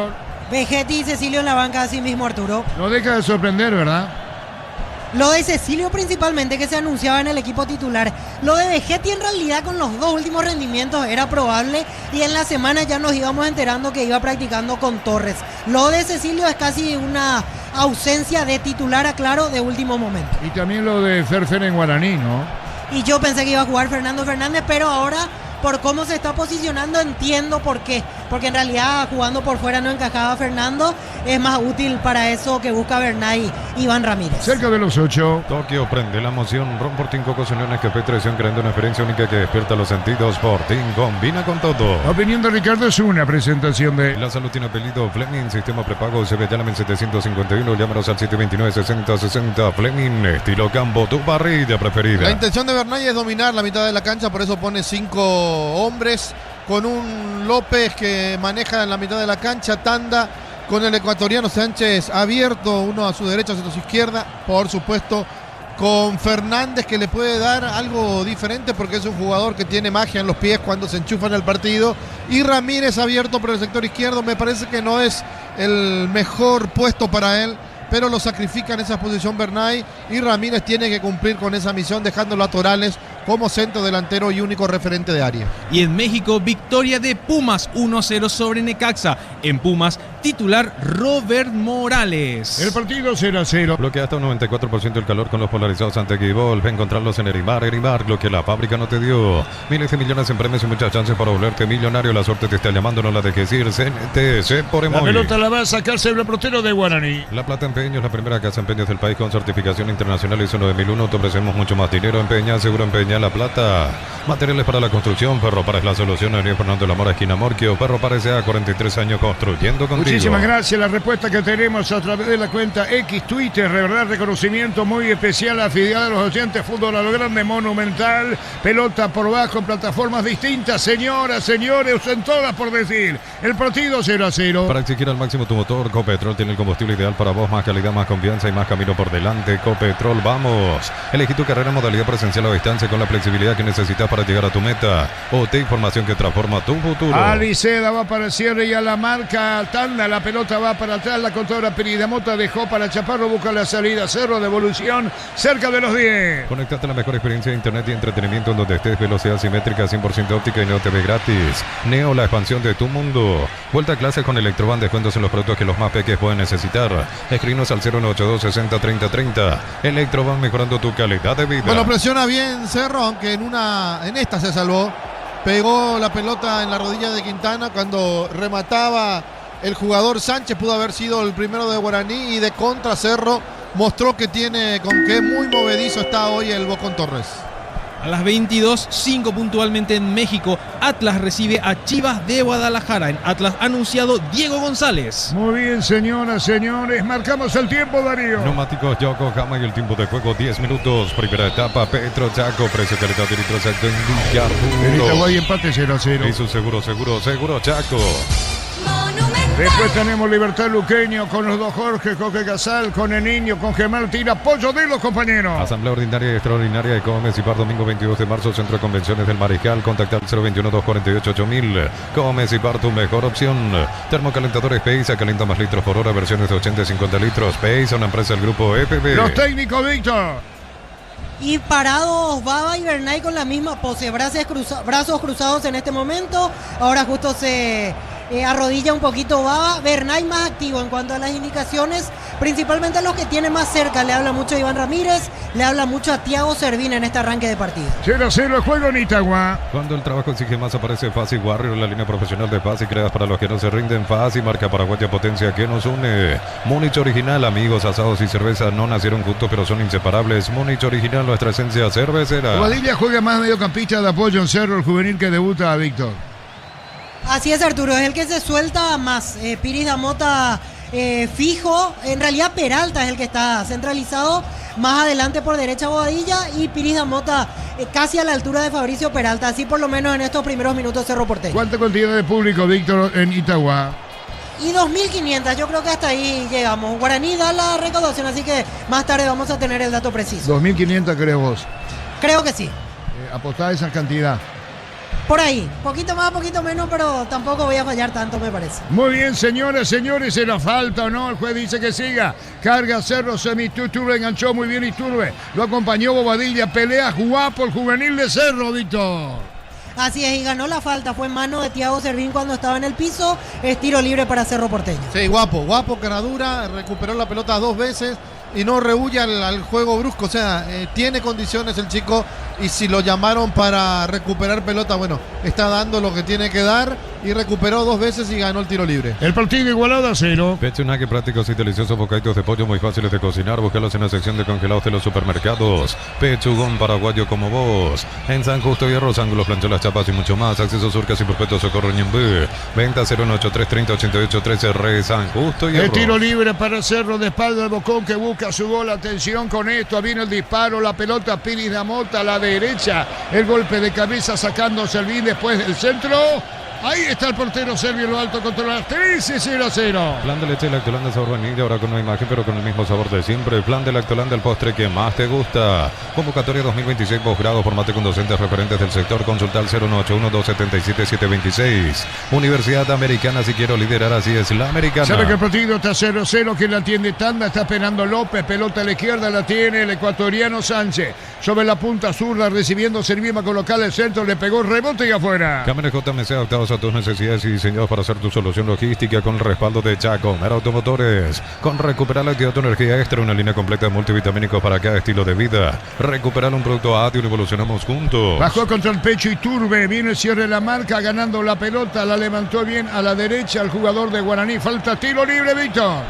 Vegetti y Cecilio en la banca, así mismo, Arturo. No deja de sorprender, ¿verdad? Lo de Cecilio principalmente, que se anunciaba en el equipo titular. Lo de Vegetti en realidad con los dos últimos rendimientos era probable y en la semana ya nos íbamos enterando que iba practicando con Torres. Lo de Cecilio es casi una ausencia de titular, aclaro, de último momento. Y también lo de Ferfer en Guaraní, ¿no? Y yo pensé que iba a jugar Fernando Fernández, pero ahora por cómo se está posicionando entiendo por qué. Porque en realidad jugando por fuera no encajaba Fernando. Es más útil para eso que busca Bernay Iván Ramírez. Cerca de los 8. Tokio prende la emoción. Ron Portín Cocos Uniones Café Tradición, creando una experiencia única que despierta los sentidos. Portín combina con todo. Opinión de Ricardo es una presentación de... La salud tiene apellido Fleming, sistema prepago, se ve llamen 751, llámanos al 729-6060. Fleming, estilo campo, tu parrilla preferida. La intención de Bernay es dominar la mitad de la cancha, por eso pone 5 hombres con un López que maneja en la mitad de la cancha, Tanda con el ecuatoriano Sánchez abierto, uno a su derecha, otro a su izquierda, por supuesto con Fernández, que le puede dar algo diferente porque es un jugador que tiene magia en los pies cuando se enchufa en el partido, y Ramírez abierto por el sector izquierdo. Me parece que no es el mejor puesto para él, pero lo sacrifica en esa posición Bernay, y Ramírez tiene que cumplir con esa misión dejándolo a Torales como centro delantero y único referente de área. Y en México, victoria de Pumas 1-0 sobre Necaxa. En Pumas, titular Robert Morales. El partido 0-0. Bloquea hasta un 94% el calor con los polarizados ante Guibol. Ve a encontrarlos en Erimar, lo que la fábrica no te dio. Miles de millones en premios y muchas chances para volverte millonario. La suerte te está llamando, no la dejes ir. CNTC por La Emoy. pelota la va a sacarse el reportero de Guaraní. La Plata Empeños, la primera casa empeños del país con certificación internacional ISO 9001. Te ofrecemos mucho más dinero. Empeña, seguro empeña La Plata. Materiales para la construcción. Ferro Para es la solución. Avenida Fernando de la Mora, esquina Morquio. Ferro Para S.A. 43 años construyendo contigo. Muchísimas gracias. La respuesta que tenemos a través de la cuenta X Twitter, de verdad, reconocimiento muy especial a fidelidad de los oyentes. Fútbol a lo grande, monumental. Pelota por bajo en plataformas distintas. Señoras, señores, usen todas por decir. El partido 0-0. Para exigir al máximo tu motor, Copetrol tiene el combustible ideal para vos. Más calidad, más confianza y más camino por delante. Copetrol, vamos. Elegí tu carrera, modalidad presencial o a distancia con la flexibilidad que necesitas para para llegar a tu meta. OT, información que transforma tu futuro. Aliceda va para el cierre y a la marca Tanda. La pelota va para atrás. La contadora Piridamota dejó para Chaparro. Busca la salida. Cerro, devolución cerca de los 10. Conectate a la mejor experiencia de internet y entretenimiento en donde estés. Velocidad simétrica, 100% óptica y no TV gratis. Neo, la expansión de tu mundo. Vuelta a clase con Electroban. Descuentos en los productos que los más pequeños pueden necesitar. Escrinos al 082 60 30 30. Electroban, mejorando tu calidad de vida. Bueno, presiona bien Cerro, aunque en esta se salvó. Pegó la pelota en la rodilla de Quintana cuando remataba el jugador Sánchez. Pudo haber sido el primero de Guaraní, y de contra Cerro mostró que tiene, con que muy movedizo está hoy el Bocón Torres. A las 22:05 puntualmente en México, Atlas recibe a Chivas de Guadalajara. En Atlas anunciado Diego González. Muy bien, señoras, señores. Marcamos el tiempo, Darío. Neumáticos Yokohama y el tiempo de juego 10 minutos. Primera etapa, Petro Chaco. Precio, calidad y litros exacto en Villarrudo. Itaguay empate 0-0. Hizo seguro Chaco. Después tenemos Libertad Luqueño con los dos Jorge, Coque Casal, con el niño, con Gemar Tira, Pollo de los compañeros. Asamblea ordinaria y extraordinaria de Gómez y Par, domingo 22 de marzo, Centro de Convenciones del Mariscal. Contacta al 021-248-8000. Gómez y Par, tu mejor opción. Termocalentadores Pace, calienta más litros por hora, versiones de 80 y 50 litros. Pace, una empresa del grupo EPB. Los técnicos, Víctor. Y parados Baba y Bernay con la misma pose, brazos cruzados en este momento. Ahora justo se arrodilla un poquito Baba. Bernay más activo en cuanto a las indicaciones, principalmente a los que tiene más cerca. Le habla mucho a Iván Ramírez, le habla mucho a Thiago Servín en este arranque de partido. 0-0 el juego en Itagua. Cuando el trabajo exige más, aparece Fasi Warrior, la línea profesional de Fasi, creadas para los que no se rinden. Fasi, marca paraguaya, potencia que nos une. Múnich original, amigos, asados y cerveza no nacieron juntos pero son inseparables. Múnich original, nuestra esencia cervecera. Bobadilla juega más mediocampista de apoyo en Cerro, el juvenil que debuta a Víctor. Así es, Arturo, es el que se suelta más. Piris Damota fijo, en realidad Peralta es el que está centralizado más adelante por derecha Bobadilla, y Piris Damota casi a la altura de Fabricio Peralta, así por lo menos en estos primeros minutos Cerro Porteño. ¿Cuánta cantidad de público, Víctor, en Itagua? Y 2.500, yo creo que hasta ahí llegamos. Guaraní da la recaudación, así que más tarde vamos a tener el dato preciso. 2.500, ¿crees vos? Creo que sí. Apostá esa cantidad. Por ahí, poquito más, poquito menos, pero tampoco voy a fallar tanto, me parece. Muy bien, señoras, señores, ¿se nos falta o no? El juez dice que siga. Carga Cerro, Turbe enganchó muy bien Iturbe. Lo acompañó Bobadilla, pelea guapo el juvenil de Cerro, Víctor. Así es, y ganó la falta. Fue en mano de Thiago Servín cuando estaba en el piso. Es tiro libre para Cerro Porteño. Sí, guapo, caradura. Recuperó la pelota 2 veces y no rehuye al juego brusco. O sea, tiene condiciones el chico, y si lo llamaron para recuperar pelota, bueno, está dando lo que tiene que dar, y recuperó 2 veces y ganó el tiro libre. El partido igualado a 0. Pechunaque, prácticos y deliciosos bocaditos de pollo muy fáciles de cocinar. Búscalos en la sección de congelados de los supermercados. Pechugón paraguayo como vos. En San Justo, Hierros, Ángulos, Plancholas, Chapas y mucho más. Acceso Surcas y Perpetuo Socorro Ñembé. Venta 083 30 88 13 Re San Justo, Hierros. El tiro libre para Cerro, de espalda al Bocón, que busca su gol. Atención con esto, viene el disparo, la pelota Piris Damota a la derecha. El golpe de cabeza sacando Servín después del centro. Ahí está el portero serbio, lo alto controla 13-0-0. Plan de leche Lactolanda sabor vainilla, ahora con una imagen pero con el mismo sabor de siempre. Plan de Lactolanda, el postre que más te gusta. Convocatoria 2026 posgrado, formate con docentes referentes del sector. Consulta al 0181-277-726. Universidad Americana, si quiero liderar, así es la Americana. Sabe que el partido está 0-0, que la atiende Tanda, está esperando López, pelota a la izquierda, la tiene el ecuatoriano Sánchez. Sobre la punta zurda, recibiendo Servima, colocar el centro, le pegó rebote y afuera. Cámaras JMC, adaptados a tus necesidades y diseñados para hacer tu solución logística, con el respaldo de Chaco Automotores. Con Recuperar la actividad, tu energía extra, una línea completa de multivitamínicos para cada estilo de vida. Recuperar un producto ATI, evolucionamos juntos. Bajó contra el pecho Iturbe, viene el cierre de la marca, ganando la pelota, la levantó bien a la derecha el jugador de Guaraní. Falta tiro libre, Víctor.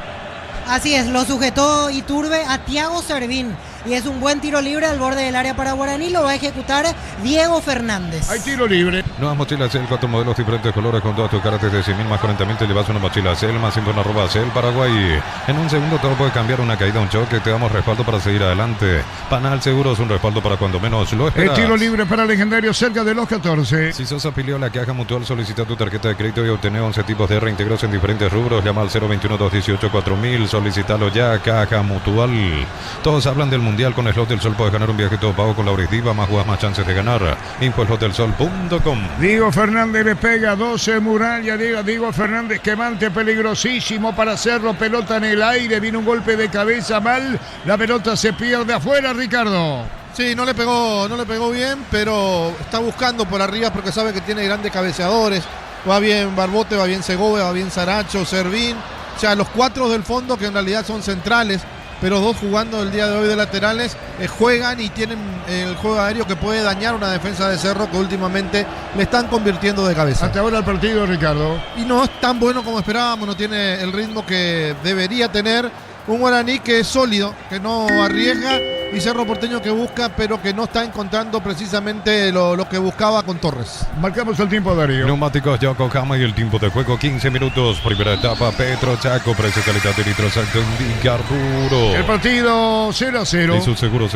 Así es, lo sujetó Iturbe a Thiago Servín. Y es un buen tiro libre al borde del área para Guaraní. Lo va a ejecutar Diego Fernández. Hay tiro libre. Nuevas mochilas Cel, 4 modelos, diferentes colores, con todas tus carácter de 100.000 más 40.000. Te llevas una mochila Cel, más info en @Cel Paraguay. En un segundo todo puede cambiar, una caída, un choque. Te damos respaldo para seguir adelante. Panal Seguros, un respaldo para cuando menos lo esperas. El tiro libre para el legendario cerca de los 14. Si sos afiliado a la Caja Mutual, solicita tu tarjeta de crédito y obtener 11 tipos de reintegros en diferentes rubros. Llama al 021-218-4000. Solicítalo ya, Caja Mutual. Todos hablan del mundial con Slot del Sol. Puedes ganar un viaje todo pago con la Diva, más jugas, más chances de ganar. Infoslotdelsol.com. Diego Fernández le pega 12 muralla. Diego Fernández, quemante peligrosísimo para Cerro. Pelota en el aire. Viene un golpe de cabeza mal. La pelota se pierde afuera, Ricardo. Sí, no le pegó bien, pero está buscando por arriba porque sabe que tiene grandes cabeceadores. Va bien Barbote, va bien Segovia, va bien Saracho, Servín. O sea, los 4 del fondo, que en realidad son centrales, pero 2 jugando el día de hoy de laterales, juegan y tienen el juego aéreo que puede dañar una defensa de Cerro que últimamente le están convirtiendo de cabeza. Hasta ahora el partido, Ricardo. Y no es tan bueno como esperábamos, no tiene el ritmo que debería tener. Un Guaraní que es sólido, que no arriesga, y Cerro Porteño que busca, pero que no está encontrando precisamente lo que buscaba con Torres. Marcamos el tiempo, Darío. Neumáticos Yokohama y el tiempo de juego 15 minutos. Primera etapa, Petro Chaco, precio calidad de litros alto indica Arturo. El partido 0-0. Eso seguro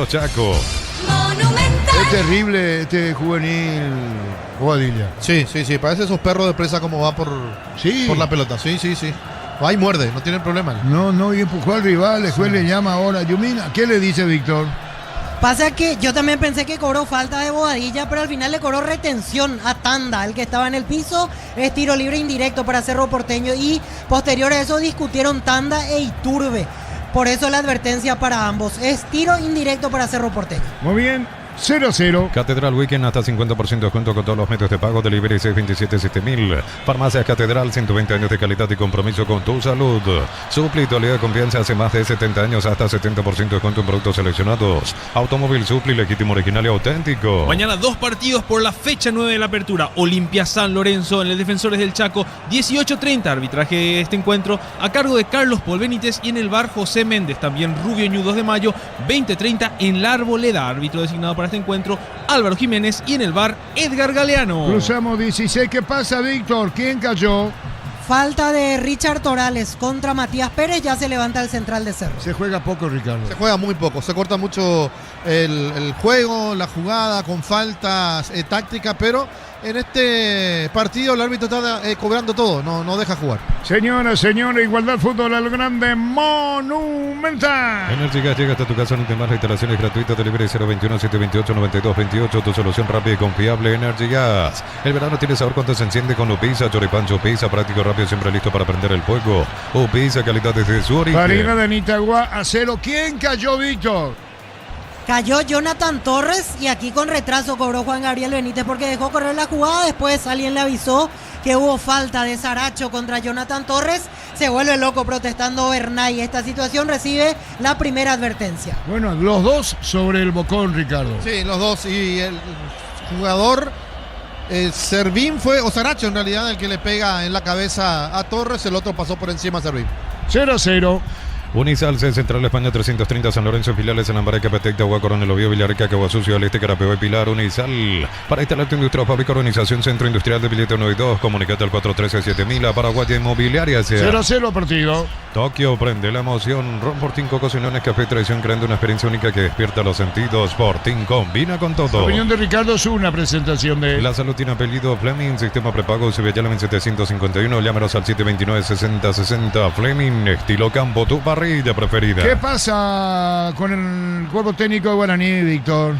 Chaco. Es terrible este juvenil Bobadilla. Sí, parece esos perros de presa como va por la pelota. Sí. Va y muerde, no tiene problema. No, y empujó al rival, el juez le llama ahora. Yumina, ¿qué le dice Víctor? Pasa que yo también pensé que cobró falta de Bobadilla, pero al final le cobró retención a Tanda, el que estaba en el piso. Es tiro libre indirecto para Cerro Porteño y posterior a eso discutieron Tanda e Iturbe. Por eso la advertencia para ambos. Es tiro indirecto para Cerro Porteño. Muy bien. 0-0. Catedral Weekend hasta 50% de descuento con todos los medios de pago. Delivery 627-7000. Farmacias Catedral, 120 años de calidad y compromiso con tu salud. Supli, tu aliado de confianza hace más de 70 años, hasta 70% de descuento en productos seleccionados. Automóvil Supli, legítimo, original y auténtico. Mañana 2 partidos por la fecha 9 de la apertura. Olimpia San Lorenzo en el Defensores del Chaco, 18:30. Arbitraje de este encuentro a cargo de Carlos Paul Benítez, y en el bar José Méndez. También Rubio Ñu, 2 de mayo, 20:30 en La Arboleda. Árbitro designado para este encuentro, Álvaro Jiménez, y en el bar Edgar Galeano. Cruzamos 16. ¿Qué pasa, Víctor? ¿Quién cayó? Falta de Richard Torales contra Matías Pérez. Ya se levanta el central de Cerro. Se juega poco, Ricardo. Se juega muy poco. Se corta mucho el juego, la jugada, con faltas tácticas, pero en este partido el árbitro está cobrando todo. No deja jugar. Señora, igualdad fútbol a lo grande, Monumental. Energy Gas llega hasta tu casa, no te más, la instalación es gratuita. Delivery 021-728-9228. Tu solución rápida y confiable, Energy Gas. El verano tiene sabor cuando se enciende con Upisa, choripancho Upisa, práctico, rápido, siempre listo para prender el fuego. Upisa, calidad desde su origen. Farina de Nitagua a 0. ¿Quién cayó, Víctor? Cayó Jonathan Torres, y aquí con retraso cobró Juan Gabriel Benítez porque dejó correr la jugada. Después alguien le avisó que hubo falta de Saracho contra Jonathan Torres. Se vuelve loco protestando Bernay. Esta situación recibe la primera advertencia. Bueno, los dos sobre el bocón, Ricardo. Sí, los dos. Y el jugador Servín fue, o Saracho en realidad, el que le pega en la cabeza a Torres. El otro pasó por encima a Servín. 0-0. Unisal, Central España 330, San Lorenzo, filiales en Lambaré, Capetec, Agua, Coronel Oviedo, Villarrica, Caguasucio, al este, Carapeo y Pilar. Unisal, para instalar tu industria o fábrica, organización, Centro Industrial de Billete 1 y 2, comunicate al 413-7000, a Paraguay Inmobiliaria. 0-0 partido. Tokio, prende la emoción. Ron Fortín, Cocinones, Café y Tradición, creando una experiencia única que despierta los sentidos. Fortín combina con todo. La opinión de Ricardo es una presentación de... La salud tiene apellido Fleming, sistema prepago, Cibellala 1751, llámenos al 729-6060. Fleming, estilo campo, tu parrilla preferida. ¿Qué pasa con el cuerpo técnico de Guaraní, Víctor?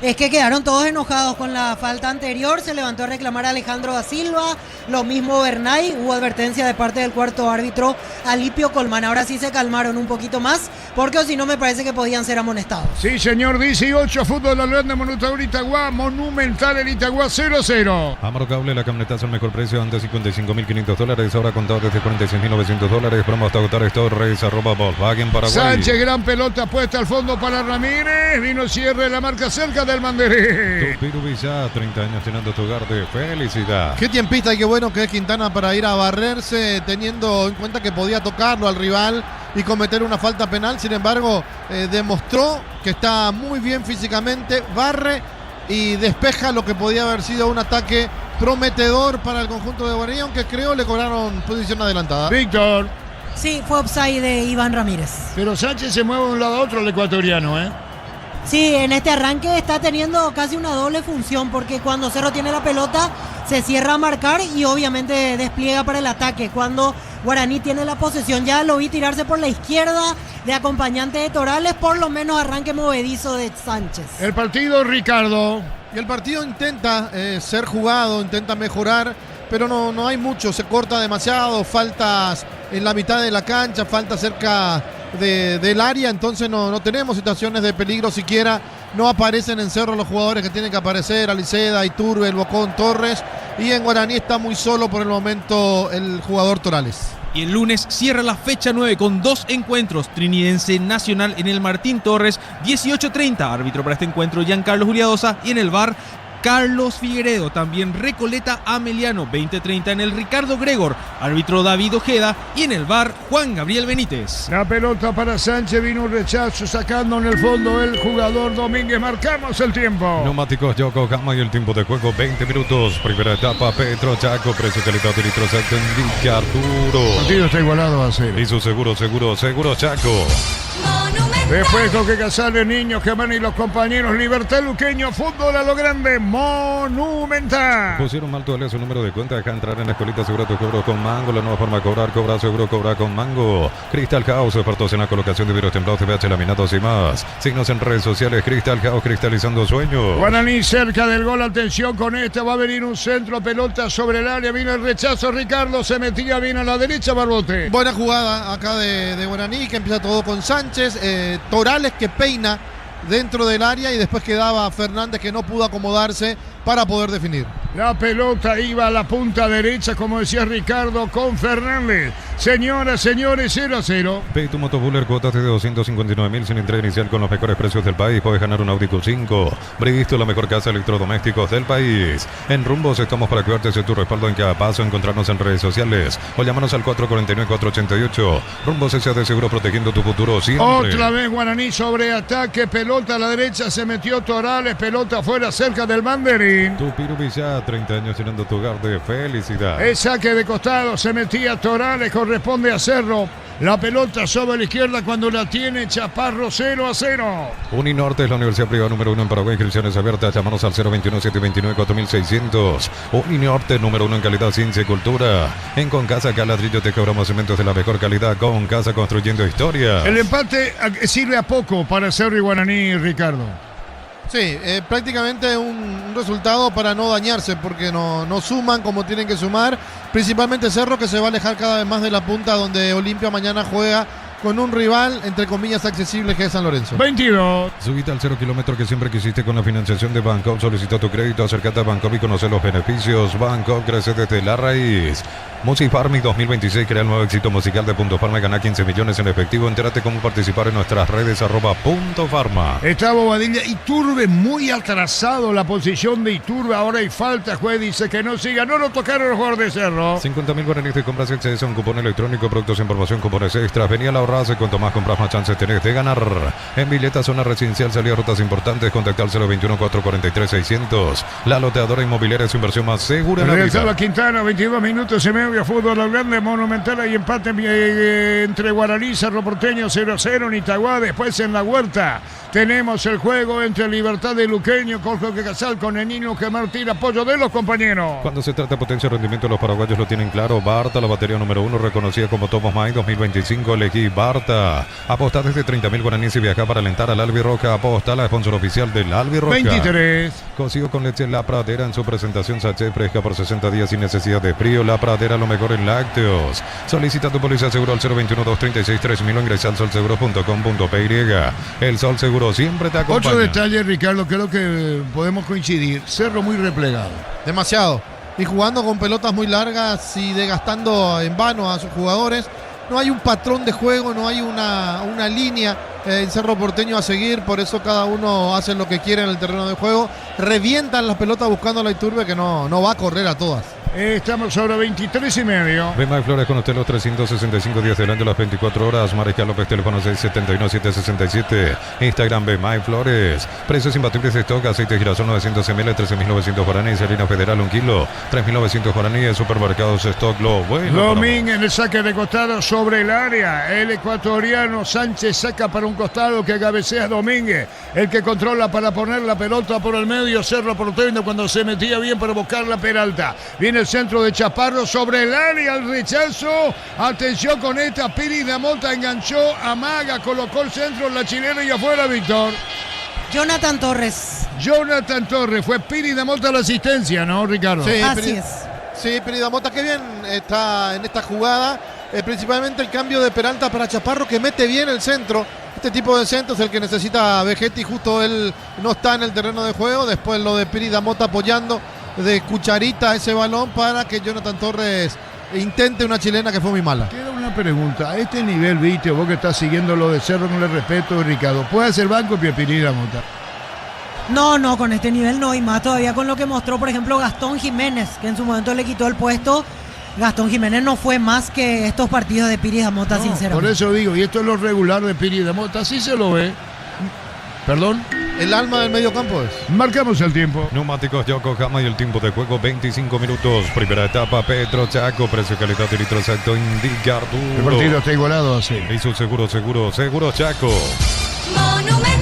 Es que quedaron todos enojados con la falta anterior. Se levantó a reclamar a Alejandro da Silva, lo mismo Bernay. Hubo advertencia de parte del cuarto árbitro Alipio Colman. Ahora sí se calmaron un poquito más, porque o si no me parece que podían ser amonestados. Sí, señor. 18, fútbol al grande, Monumental en Itagua, 0-0. Amaro Cable, la camionetazo al mejor precio, antes $55.500, ahora contado desde $46.900. Promo hasta agotar Torres, @Volkswagen Paraguay. Sánchez, gran pelota puesta al fondo para Ramírez. Vino cierre de la marca cerca del Manderé. Tupiru Villa, 30 años llenando tu hogar de felicidad. Qué tiempista y qué bueno que es Quintana para ir a barrerse, teniendo en cuenta que podía tocarlo al rival y cometer una falta penal. Sin embargo, demostró que está muy bien físicamente, barre y despeja lo que podía haber sido un ataque prometedor para el conjunto de Guaraní, aunque creo le cobraron posición adelantada. Víctor. Sí, fue offside de Iván Ramírez. Pero Sánchez se mueve de un lado a otro, el ecuatoriano, ¿eh? Sí, en este arranque está teniendo casi una doble función, porque cuando Cerro tiene la pelota se cierra a marcar y obviamente despliega para el ataque. Cuando Guaraní tiene la posesión. Ya lo vi tirarse por la izquierda de acompañante de Torales, por lo menos arranque movedizo de Sánchez. El partido, Ricardo. Y el partido intenta ser jugado, intenta mejorar, pero no hay mucho, se corta demasiado, faltas en la mitad de la cancha, falta cerca del área, entonces no tenemos situaciones de peligro siquiera. No aparecen en Cerro los jugadores que tienen que aparecer, Aliceda, Iturbe, El Bocón, Torres, y en Guaraní está muy solo por el momento el jugador Torales. Y el lunes cierra la fecha 9 con 2 encuentros. Trinidense Nacional en el Martín Torres, 18:30. Árbitro para este encuentro, Giancarlo Juliadosa. Y en el VAR, Carlos Figueredo. También Recoleta Ameliano, 20:30 en el Ricardo Gregor. Árbitro David Ojeda. Y en el VAR, Juan Gabriel Benítez. La pelota para Sánchez, vino un rechazo, sacando en el fondo el jugador Domínguez. Marcamos el tiempo. Neumáticos Yokohama y el tiempo de juego 20 minutos. Primera etapa, Petro Chaco, precio calidad de litros indica Arturo. El partido está igualado a 0. Y su seguro Chaco. Después Coque Casales, Niños, Germán y los compañeros. Libertad Luqueño, fútbol a lo grande, Monumental. Pusieron mal todavía su número de cuenta. Deja entrar en la escuelita, seguro tu cobro con Mango. La nueva forma de cobrar, seguro, cobrar con Mango. Crystal House, expertos en la colocación de vidrios templados, TVH, laminados y más. Signos en redes sociales, Crystal House, cristalizando sueños. Guaraní cerca del gol, atención con este, va a venir un centro, pelota sobre el área, vino el rechazo, Ricardo se metía bien a la derecha, Barbote. Buena jugada acá de Guaraní, que empieza todo con Sánchez, Torales que peina dentro del área y después quedaba Fernández que no pudo acomodarse para poder definir. La pelota iba a la punta derecha, como decía Ricardo, con Fernández. Señoras, señores, 0-0. Pay tu Motobuller, cuotas de 259.000 sin entrega inicial con los mejores precios del país. Puedes ganar un Audi Q5. Bristol, la mejor casa de electrodomésticos del país. En Rumbos estamos para cuidarte de tu respaldo en cada paso. Encontrarnos en redes sociales o llámanos al 449-488. Rumbos S.A. de seguro, protegiendo tu futuro siempre. Otra vez Guaraní sobre ataque, pelota a la derecha, se metió Torales, pelota afuera cerca del banderín. Tu Pirubilla, 30 años llenando tu hogar de felicidad. El saque de costado, se metía Torales, corresponde a Cerro. La pelota sobre la izquierda cuando la tiene Chaparro, 0-0. Uninorte es la universidad privada número 1 en Paraguay. Inscripciones abiertas. Llámanos al 021-729-4600. Uninorte, número 1 en calidad, ciencia y cultura. En Concasa, acá ladrillo te cobramos cementos de la mejor calidad. Concasa, construyendo historia. El empate sirve a poco para Cerro y Guaraní, Ricardo. Sí, prácticamente un resultado para no dañarse, porque no suman como tienen que sumar. Principalmente Cerro, que se va a alejar cada vez más de la punta, donde Olimpia mañana juega con un rival, entre comillas, accesible, que es San Lorenzo. 22. Subite al 0 kilómetro que siempre quisiste con la financiación de Bancopp. Solicita tu crédito, acércate a Bancopp y conoce los beneficios. Bancopp crece desde la raíz. Music Farming 2026 crea el nuevo éxito musical de Punto Farma y gana 15 millones en efectivo. Entérate cómo participar en nuestras redes @puntofarma. Está Bobadilla. Iturbe muy atrasado, la posición de Iturbe. Ahora hay falta. Juez dice que no siga. No lo tocaron los jugadores de Cerro. 50.000 guaraníes de compras exceso, un cupón electrónico, productos en promoción, cupones extras. Venía la ahorrarse. Cuanto más compras, más chances tenés de ganar. En Villeta, zona residencial, salida rutas importantes. Contacta al 021-443-600. La loteadora inmobiliaria es su inversión más segura en la vida. Quintana, 22 minutos y medio. Fútbol al grande, Monumental. Hay empate entre Guaraní, Cerro Porteño, 0-0 en Itagua. Después en la Huerta tenemos el juego entre Libertad de Luqueño, Jorge Casal con el niño que Martín, apoyo de los compañeros. Cuando se trata de potencia y rendimiento, los paraguayos lo tienen claro. Barta, la batería número 1, reconocida como Tomos May 2025. Elegí Barta. Aposta desde 30.000 guaraníes y viaja para alentar al Albirroca. Aposta, la sponsor oficial del Albirroca. 23. Cocido con leche La Pradera en su presentación sachet fresca por 60 días sin necesidad de frío. La Pradera, lo mejor en lácteos. Solicita tu póliza seguro al 021-236-3000 o ingresa al solseguro.com.py. El Sol Seguro siempre te acompaña. Otro detalle, Ricardo, creo que podemos coincidir. Cerro muy replegado. Demasiado. Y jugando con pelotas muy largas y desgastando en vano a sus jugadores. No hay un patrón de juego, no hay una línea en Cerro Porteño a seguir, por eso cada uno hace lo que quiere en el terreno de juego. Revientan las pelotas buscando a la Iturbe, que no va a correr a todas. Estamos ahora 23 y medio. Bemay Flores con usted los 365 días del año, las 24 horas. Mariscal López, teléfono 671-767. Instagram Bemay Flores. Precios imbatibles de stock. Aceite de girasol 900 ml, 13.900 guaraníes. Harina federal 1 kilo, 3.900 guaraníes. Supermercados stock lo bueno. Domínguez en el saque de costado sobre el área. El ecuatoriano Sánchez saca para un costado que cabecea Domínguez. El que controla para poner la pelota por el medio. Cerro Porteño cuando se metía bien para buscar la Peralta. Viene Viene el centro de Chaparro sobre el área, el rechazo. Atención con esta. Piri de Mota enganchó, amaga, colocó el centro, la chilena y afuera, Víctor. Jonathan Torres. Fue Piri de Mota la asistencia, ¿no, Ricardo? Sí, Así es. Sí, Piri de Mota, que bien está en esta jugada. Principalmente el cambio de Peralta para Chaparro, que mete bien el centro. Este tipo de centro es el que necesita Vegetti, justo él no está en el terreno de juego. Después lo de Piri de Mota apoyando de cucharita ese balón para que Jonathan Torres intente una chilena que fue muy mala. Queda una pregunta. A este nivel, viste, vos que estás siguiendo lo de Cerro con el respeto, Ricardo, ¿puede hacer banco Piri de Mota? No, con este nivel no, y más todavía con lo que mostró, por ejemplo, Gastón Jiménez, que en su momento le quitó el puesto. Gastón Jiménez no fue más que estos partidos de Piri de Mota, sinceramente. Por eso digo, y esto es lo regular de Piri de Mota, así se lo ve. Perdón. El alma del medio campo es. Marcamos el tiempo. Neumáticos Yokohama y el tiempo de juego 25 minutos. Primera etapa, Petro Chaco, precio, calidad y litro exacto indica Arturo. El partido está igualado así. Y su seguro Chaco.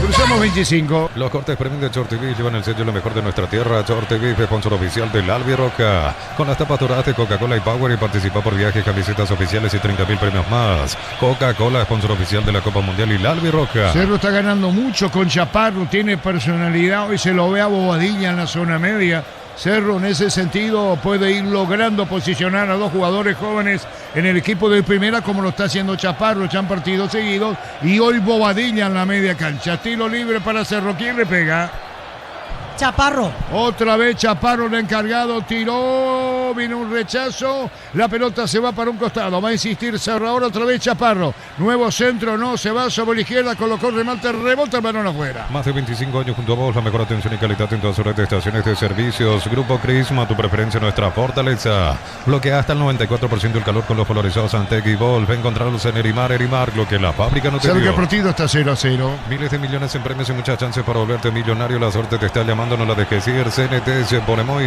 Cruzamos 25. Los cortes premium de Short TV llevan el sello lo mejor de nuestra tierra. Short TV, sponsor oficial del Albirroca. Con las tapas doradas de Coca-Cola y Power, y participa por viajes, camisetas oficiales y 30.000 premios más. Coca-Cola, sponsor oficial de la Copa Mundial y la Albirroca. Cerro está ganando mucho con Chaparro, tiene personalidad. Hoy se lo ve a Bobadilla en la zona media. Cerro en ese sentido puede ir logrando posicionar a dos jugadores jóvenes en el equipo de primera, como lo está haciendo Chaparro. Ya han partidos seguidos y hoy Bobadilla en la media cancha. Tiro libre para Cerro. ¿Quién le pega? Chaparro. Otra vez Chaparro, el encargado, tiró, vino un rechazo, la pelota se va para un costado, va a insistir Cerro, ahora otra vez Chaparro, nuevo centro, no, se va sobre la izquierda, colocó remate, rebota el balón afuera. Más de 25 años junto a vos, la mejor atención y calidad en todas sus redes de estaciones de servicios. Grupo Crisma, tu preferencia, nuestra fortaleza. Bloquea hasta el 94% el calor con los polarizados Antec y Volve. Encontrarlos en Erimar, lo que la fábrica no te dio. El partido está 0-0. Miles de millones en premios y muchas chances para volverte millonario. La suerte te está llamando, no la dejes ir. CNT se pone muy.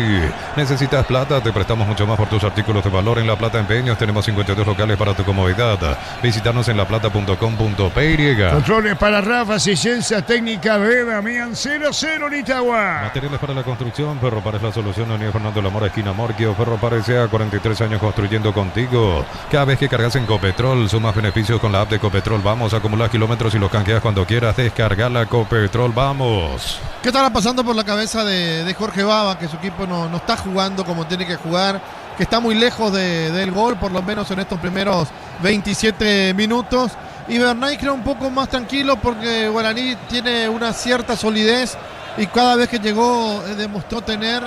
¿Necesitas plata? Te prestamos mucho más por tus artículos de valor. En La Plata Empeños tenemos 52 locales para tu comodidad. Visitarnos en laplata.com.py. Controles para Rafa, asistencia técnica de Damián. 0-0 en Itagua. Materiales para la construcción. Ferropar es la solución. Avenida Fernando Lamora, esquina Morquio. Ferropar S.A. 43 años construyendo contigo. Cada vez que cargas en Copetrol, sumas beneficios con la app de Copetrol. Vamos a acumular kilómetros y los canjeas cuando quieras. Descargar la Copetrol. Vamos. ¿Qué estará pasando por la cabeza de Jorge Baba? Que su equipo no está jugando como tiene que jugar, que está muy lejos del gol, por lo menos en estos primeros 27 minutos. Y Bernay creo un poco más tranquilo porque Guaraní tiene una cierta solidez y cada vez que llegó demostró tener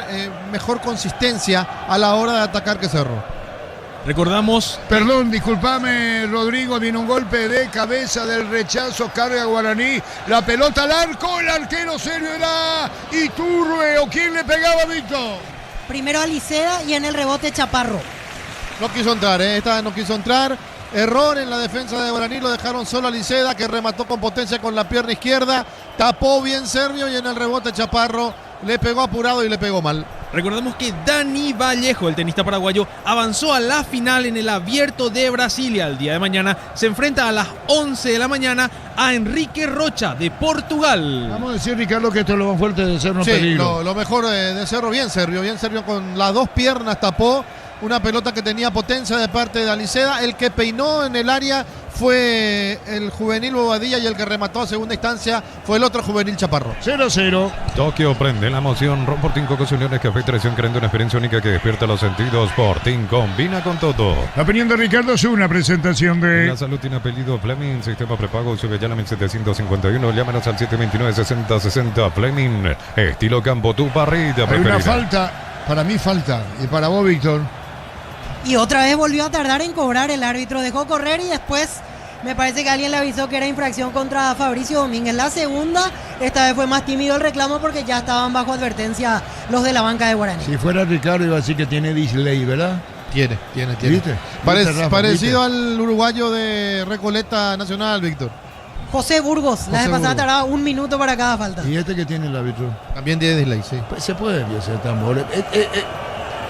mejor consistencia a la hora de atacar que Cerro. Recordamos. Perdón, discúlpame, Rodrigo, viene un golpe de cabeza del rechazo, carga Guaraní, la pelota al arco, el arquero serio era Iturbe, o quién le pegaba, Víctor. Primero Aliceda y en el rebote Chaparro. No quiso entrar, esta no quiso entrar. Error en la defensa de Guaraní, lo dejaron solo a Aliceda, que remató con potencia con la pierna izquierda, tapó bien Servio y en el rebote Chaparro le pegó apurado y le pegó mal. Recordemos que Dani Vallejo, el tenista paraguayo, avanzó a la final en el Abierto de Brasilia. El día de mañana se enfrenta a las 11 de la mañana a Enrique Rocha de Portugal. Vamos a decir, Ricardo, que esto es lo más fuerte de Cerro. Sí, peligro. Lo mejor de Cerro, bien Servio con las dos piernas tapó una pelota que tenía potencia de parte de Aliceda. El que peinó en el área fue el juvenil Bobadilla y el que remató a segunda instancia fue el otro juvenil Chaparro. 0-0. Tokio prende la emoción. Sporting Cocos Uniones Café Traición, creando una experiencia única que despierta los sentidos. Sporting combina con todo. La opinión de Ricardo es una presentación de... La salud tiene apellido Fleming, sistema prepago, sube ya la 1751. Llámanos al 729-6060. Fleming, estilo campo, tu parrilla preferida. Hay una falta, para mí falta, y para vos, Víctor. Y otra vez volvió a tardar en cobrar, el árbitro dejó correr y después me parece que alguien le avisó que era infracción contra Fabricio Domínguez. La segunda, esta vez fue más tímido el reclamo porque ya estaban bajo advertencia los de la banca de Guaraní. Si fuera Ricardo iba a decir que tiene disley, ¿verdad? Tiene. ¿Viste? Parecido al uruguayo de Recoleta Nacional, Víctor. José Burgos, la vez pasada tardaba 1 minuto para cada falta. ¿Y este que tiene el árbitro? También tiene disley, sí. Pues se puede hacer tambor.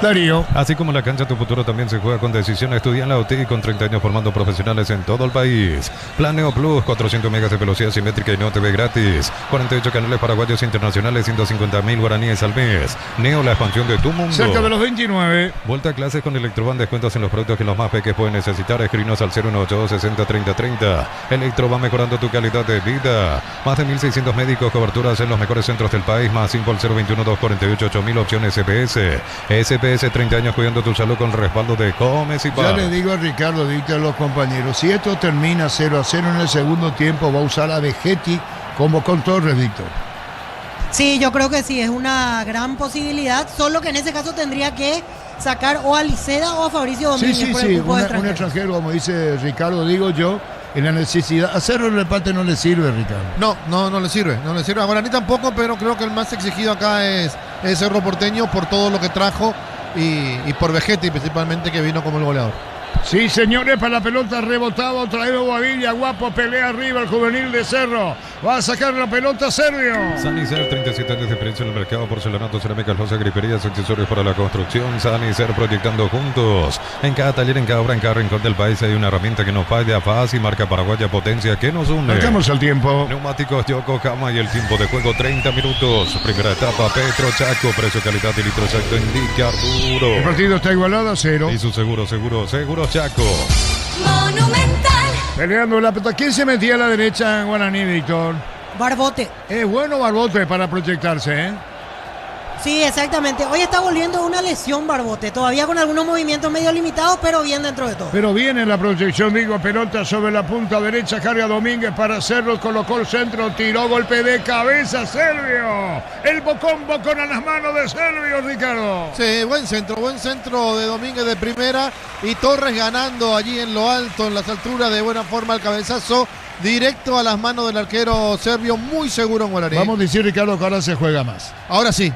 Darío. Así como en la cancha, tu futuro también se juega con decisión. Estudia en la UTI con 30 años formando profesionales en todo el país. Plan Neo Plus, 400 megas de velocidad simétrica y no TV gratis. 48 canales paraguayos internacionales, 150.000 guaraníes al mes. Neo, la expansión de tu mundo. Cerca de los 29. Vuelta a clases con Electroban, descuentos en los productos que los más pequeños pueden necesitar. Escribinos al 018 60 30 30. Electroban, mejorando tu calidad de vida. Más de 1.600 médicos, coberturas en los mejores centros del país. Más info al 021 248 8000. Opciones SPS. SPS, 30 años cuidando tu salud con respaldo de Comes y Par. Ya le digo a Ricardo, dicta a los compañeros, si esto termina 0-0 en el segundo tiempo, va a usar a Vegetti como con Torres, Víctor. Sí, yo creo que sí, es una gran posibilidad, solo que en ese caso tendría que sacar o a Liceda o a Fabricio Domínguez. Sí, un extranjero, como dice Ricardo, digo yo, en la necesidad. Hacerlo en el empate no le sirve, Ricardo. No le sirve. A Guaraní tampoco, pero creo que el más exigido acá es Cerro Porteño por todo lo que trajo y por Vegetti principalmente, que vino como el goleador. Sí, señores, para la pelota rebotaba otra vez Bobadilla, guapo, pelea arriba el juvenil de Cerro. Va a sacar la pelota Servio. Sanicer, 37 años de experiencia en el mercado, porcelanato, cerámica, loza, griperías, accesorios para la construcción. Sanicer, proyectando juntos. En cada taller, en cada obra, en cada rincón del país hay una herramienta que nos falla, fácil, marca paraguaya, potencia que nos une. Marcamos el tiempo. Neumáticos Yokohama y el tiempo de juego 30 minutos. Primera etapa, Petro Chaco, precio, calidad y litro exacto indica Arturo. El partido está igualado a 0. Y su seguro Chaco. Monumental. Peleando la pelota. ¿Quién se metía a la derecha en Guaraní, Víctor? Barbote. Es bueno Barbote para proyectarse, ¿eh? Sí, exactamente. Hoy está volviendo una lesión Barbote, todavía con algunos movimientos medio limitados, pero bien dentro de todo. Pero viene la proyección, digo, pelota sobre la punta derecha, carga Domínguez para Cerro, colocó el centro, tiró, golpe de cabeza, Servio. El bocón a las manos de Servio, Ricardo. Sí, buen centro de Domínguez de primera y Torres ganando allí en lo alto, en las alturas, de buena forma el cabezazo. Directo a las manos del arquero serbio, muy seguro en Guaraní. Vamos a decir, Ricardo, que ahora se juega más. Ahora sí,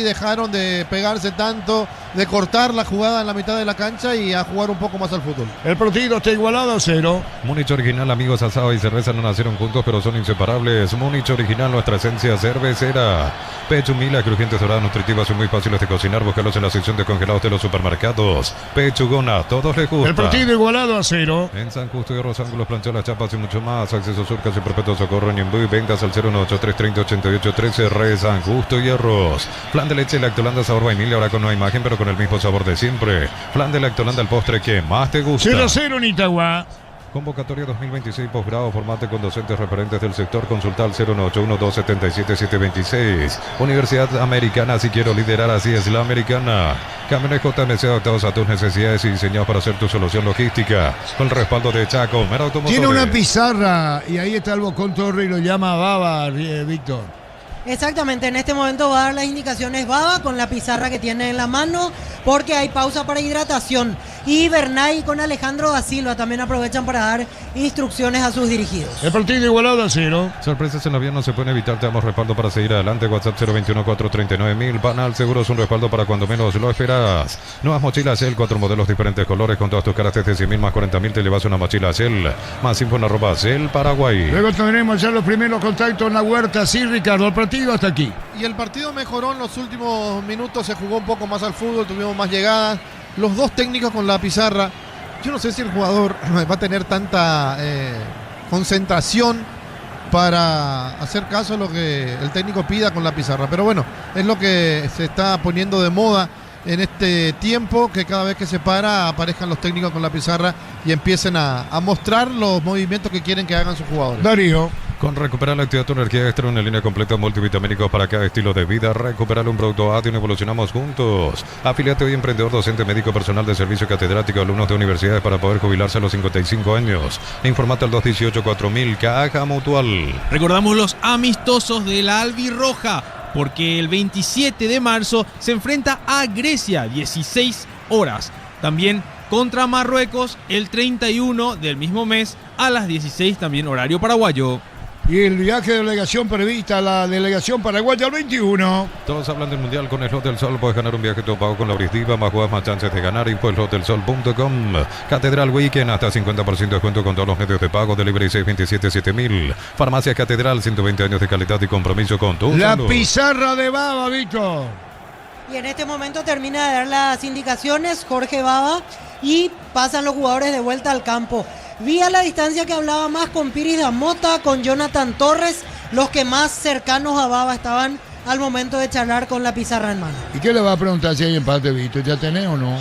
dejaron de pegarse tanto, de cortar la jugada en la mitad de la cancha y a jugar un poco más al fútbol. El partido está igualado a 0. Múnich Original, amigos, asado y cerveza no nacieron juntos, pero son inseparables. Múnich Original, nuestra esencia cervecera. Pecho Mila, crujientes, doradas, nutritivas y muy fáciles de cocinar. Búscalos en la sección de congelados de los supermercados. Pechugona, todos les gusta. El partido igualado a 0. En San Justo y Arroz Ángulos, planchas, las chapas y mucho más. Acceso Surcas y Perpetuo Socorro en Ñembuy. Ventas al 018-330-8813. Re San Justo y Arroz. Flan de leche Lactolanda sabor vainilla, ahora con nueva imagen, pero con el mismo sabor de siempre. Flan de Lactolanda, el postre que más te gusta. 0-0 en Itagua. Convocatoria 2026 posgrado, formate con docentes referentes del sector. Consulta al 091-277-726. Universidad Americana, si quiero liderar, así es la americana. Camiones JMC adaptados a tus necesidades y diseñados para ser tu solución logística. Con el respaldo de Chaco, Mera Automotores. Tiene una pizarra y ahí está el bocón Torre y lo llama Baba, Víctor. Exactamente, en este momento va a dar las indicaciones Baba con la pizarra que tiene en la mano, porque hay pausa para hidratación. Y Bernay con Alejandro da Silva también aprovechan para dar instrucciones a sus dirigidos. El partido igualado a 0. Sorpresas en la vía no se pueden evitar, te damos respaldo para seguir adelante. WhatsApp 021-439-1000. Banal Seguros, un respaldo para cuando menos lo esperas. Nuevas mochilas Shell, 4 modelos, diferentes colores, con todas tus caras desde 100.000 más 40.000 te llevas una mochila Shell. Más info en @Shell Paraguay. Luego tendremos ya los primeros contactos en la huerta. Sí, Ricardo, el partido hasta aquí. Y el partido mejoró en los últimos minutos, se jugó un poco más al fútbol, tuvimos más llegadas. Los dos técnicos con la pizarra. Yo no sé si el jugador va a tener tanta concentración para hacer caso a lo que el técnico pida con la pizarra. Pero bueno, es lo que se está poniendo de moda en este tiempo, que cada vez que se para aparezcan los técnicos con la pizarra y empiecen a mostrar los movimientos que quieren que hagan sus jugadores. Darío. Con Recuperar la Actividad, tu energía extra, una línea completa multivitamínicos para cada estilo de vida. Recuperar un producto ADN, evolucionamos juntos. Afiliate hoy, emprendedor, docente, médico, personal de servicio, catedrático, alumnos de universidades para poder jubilarse a los 55 años. Informate al 218-4000, Caja Mutual. Recordamos los amistosos de la Albirroja, porque el 27 de marzo se enfrenta a Grecia, 16 horas. También contra Marruecos el 31 del mismo mes a las 16, también horario paraguayo. Y el viaje de delegación prevista, la delegación paraguaya al 21. Todos hablan del Mundial con Slot del Sol. Puedes ganar un viaje todo pago con la Brisdiva. Más jugadas, más chances de ganar. Info slotdelsol.com. Catedral Weekend, hasta 50% de descuento con todos los medios de pago. Delivery 627-7000. Farmacia Catedral, 120 años de calidad y compromiso con tu La salud. pizarra de Baba, Víctor. Y en este momento termina de dar las indicaciones Jorge Baba y pasan los jugadores de vuelta al campo. Vi a la distancia que hablaba más con Piris Damota, con Jonathan Torres, los que más cercanos a Baba estaban al momento de charlar con la pizarra en mano. ¿Y qué le va a preguntar si hay empate, Vito? ¿Ya tenés o no?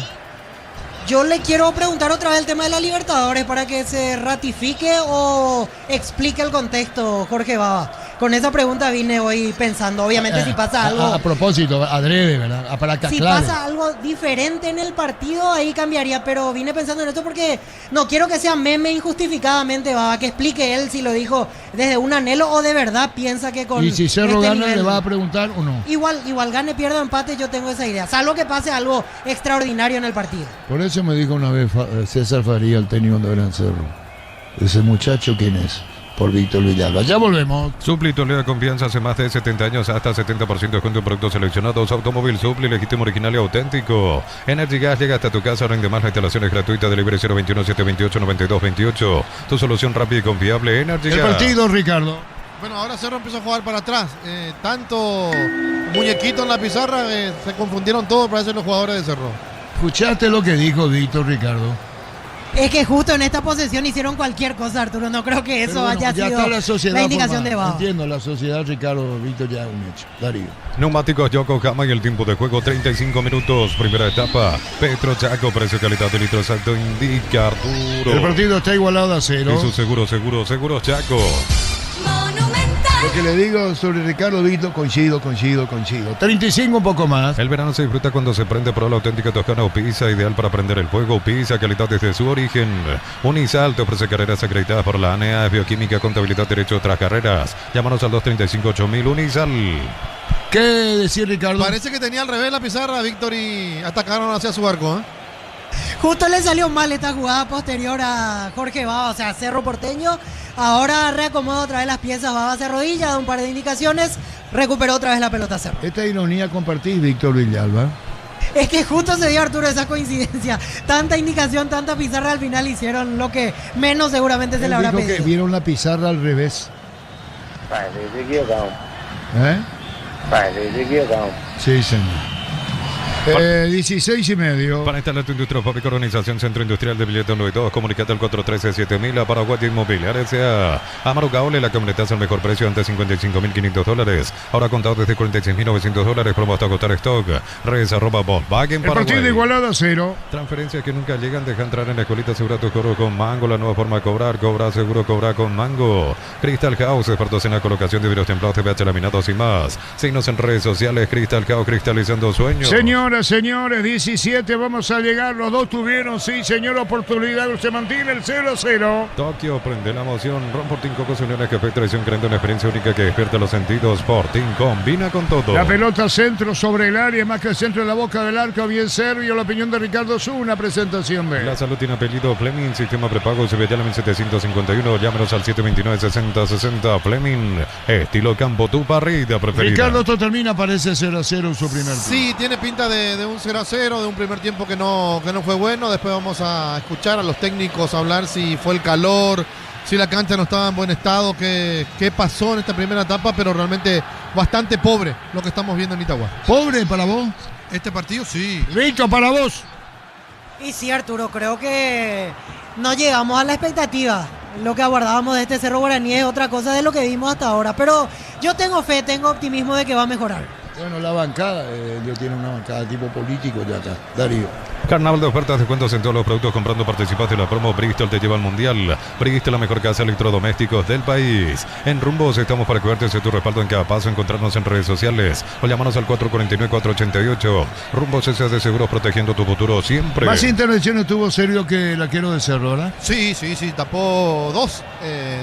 Yo le quiero preguntar otra vez el tema de la Libertadores para que se ratifique o explique el contexto, Jorge Baba. Con esa pregunta vine hoy pensando, obviamente si pasa algo... A propósito, adrede, ¿verdad? Para que si aclare. pasa algo diferente en el partido, ahí cambiaría, pero vine pensando en esto porque no quiero que sea meme injustificadamente, Baba, que explique él si lo dijo desde un anhelo o de verdad piensa que con... Y si Cerro este gana, nivel, ¿le va a preguntar o no? Igual gane, pierda o empate, yo tengo esa idea, salvo que pase algo extraordinario en el partido. Por eso me dijo una vez César Faría, el técnico de Gran Cerro. Ese muchacho, ¿quién es? Por Víctor Villalba. Ya volvemos. Supli le da confianza hace más de 70 años, hasta 70% de descuento en productos seleccionados. Automóvil Supli, legítimo, original y auténtico. Energy Gas llega hasta tu casa, rinde más, la instalación es gratuita. Delivery 021-728-9228. Tu solución rápida y confiable, Energy Gas. El partido, Ricardo. Bueno, ahora Cerro empieza a jugar para atrás. Tanto muñequito en la pizarra, se confundieron todos, parecen los jugadores de Cerro. ¿Escuchaste lo que dijo Víctor, Ricardo? Es que justo en esta posesión hicieron cualquier cosa, Arturo. No creo que eso haya sido la indicación de Baba. Entiendo, la sociedad, Ricardo, Víctor, ya es un hecho. Darío. Neumáticos Yokohama y el tiempo de juego 35 minutos. Primera etapa. Petro Chaco, precio, calidad de litro exacto indica Arturo. El partido está igualado a 0. Y su seguro Chaco. Lo que le digo sobre Ricardo Vito, coincido. 35 un poco más. El verano se disfruta cuando se prende por la auténtica Toscana Upisa, ideal para prender el fuego. Upisa, calidad desde su origen. Unisal te ofrece carreras acreditadas por la ANEA, bioquímica, contabilidad, derecho, otras carreras. Llámanos al 235-8000 Unisal. ¿Qué decir, Ricardo? Parece que tenía al revés la pizarra, Víctor, y atacaron hacia su arco, Justo le salió mal esta jugada posterior a Jorge Baba, o sea, Cerro Porteño. Ahora reacomoda otra vez las piezas, Baba se arrodilla, da un par de indicaciones, recuperó otra vez la pelota Cerro. Esta ironía compartís, Víctor Villalba. Es que justo se dio, Arturo, esa coincidencia. Tanta indicación, tanta pizarra, al final hicieron lo que menos seguramente se le habrá pedido. Que vieron la pizarra al revés. Parece equivocado. Parece equivocado. Sí, señor. 16:30. Para instalar tu industria fábrica, organización Centro Industrial de Billetes 92, comunicate al 413-7000 a Paraguay Inmobiliaria S.A. Amaro Gaole, la camioneta al mejor precio, antes $55.500. Ahora contado desde $46.900, promo hasta agotar stock. Redes @Volkswagen Paraguay. El partido igualado a 0. Transferencias que nunca llegan, deja entrar en la escuelita, asegura tu cobro con Mango, la nueva forma de cobrar. Cobra seguro, cobra con Mango. Crystal House, expertos en la colocación de vidrios templados, TVH laminados y más. Síguenos en redes sociales, Crystal House, cristalizando sueños. Señores, 17, vamos a llegar. Los dos tuvieron, sí, señor, oportunidad. Se mantiene el 0-0. Tokio, prende la emoción. Ron Fortín, Cocos Uniones, Café Tradición, creando una experiencia única que despierta los sentidos. Fortín combina con todo. La pelota centro sobre el área, más que el centro de la boca del arco. Bien Servio, la opinión de Ricardo Su, una presentación B. La salud tiene apellido Fleming, sistema prepago, CBT 1751. Llámenos al 729-6060. Fleming, estilo campo, tu parrilla preferida. Ricardo, esto termina, parece 0-0 en su primer tiempo. Sí, tiene pinta de un 0-0, de un primer tiempo que no fue bueno. Después vamos a escuchar a los técnicos hablar si fue el calor, si la cancha no estaba en buen estado, qué pasó en esta primera etapa, pero realmente bastante pobre lo que estamos viendo en Itagua. ¿Pobre para vos? Este partido sí. Rico, para vos. Y sí, Arturo, creo que no llegamos a la expectativa. Lo que aguardábamos de este Cerro Guaraní es otra cosa de lo que vimos hasta ahora, pero yo tengo fe, tengo optimismo de que va a mejorar. Bueno, la bancada, ellos tienen una bancada tipo político ya acá. Darío. Carnaval de ofertas, descuentos en todos los productos. Comprando participaste en la promo. Bristol te lleva al mundial. Bristol, la mejor casa de electrodomésticos del país. En Rumbos estamos para cuidarte de tu respaldo en cada paso. Encontrarnos en redes sociales o llamarnos al 449-488. Rumbos S.A. de Seguros, protegiendo tu futuro siempre. Más intervenciones tuvo Servio que la quiero de Cerro, ¿verdad? Sí, tapó 2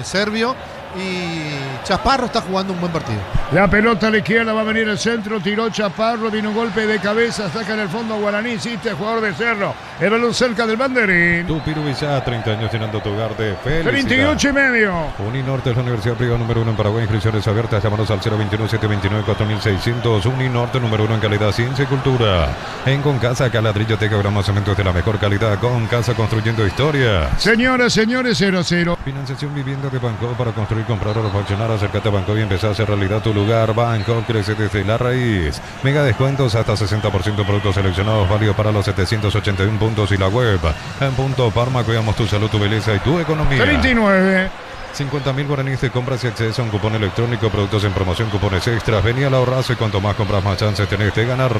Servio. Y Chaparro está jugando un buen partido. La pelota a la izquierda, va a venir el centro, tiró Chaparro, vino un golpe de cabeza, saca en el fondo Guaraní, insiste, jugador de Cerro, el balón cerca del banderín. Tu Pirubizá, 30 años llenando tu hogar de felicidad. 38,5. Uninorte es la universidad privada número 1 en Paraguay, inscripciones abiertas, llámanos al 021-729-4600. Uninorte, número 1 en calidad, ciencia y cultura. En Concasa, Caladrillo, Teca, Grama, Cementos de la mejor calidad. Concasa, construyendo historia. Señoras, señores, 0-0. Financiación vivienda de Banco para construir construir, comprar o refaccionar, acércate a Banco y empezá a hacer realidad tu lugar. Banco crece desde la raíz. Mega descuentos hasta 60% en productos seleccionados, válido para los 781 puntos y la web. En Punto Parma cuidamos tu salud, tu belleza y tu economía. 39. 50.000 guaraníes de compras y acceso a un cupón electrónico, productos en promoción, cupones extras. Vení al ahorrazo y cuanto más compras, más chances tenés de ganar.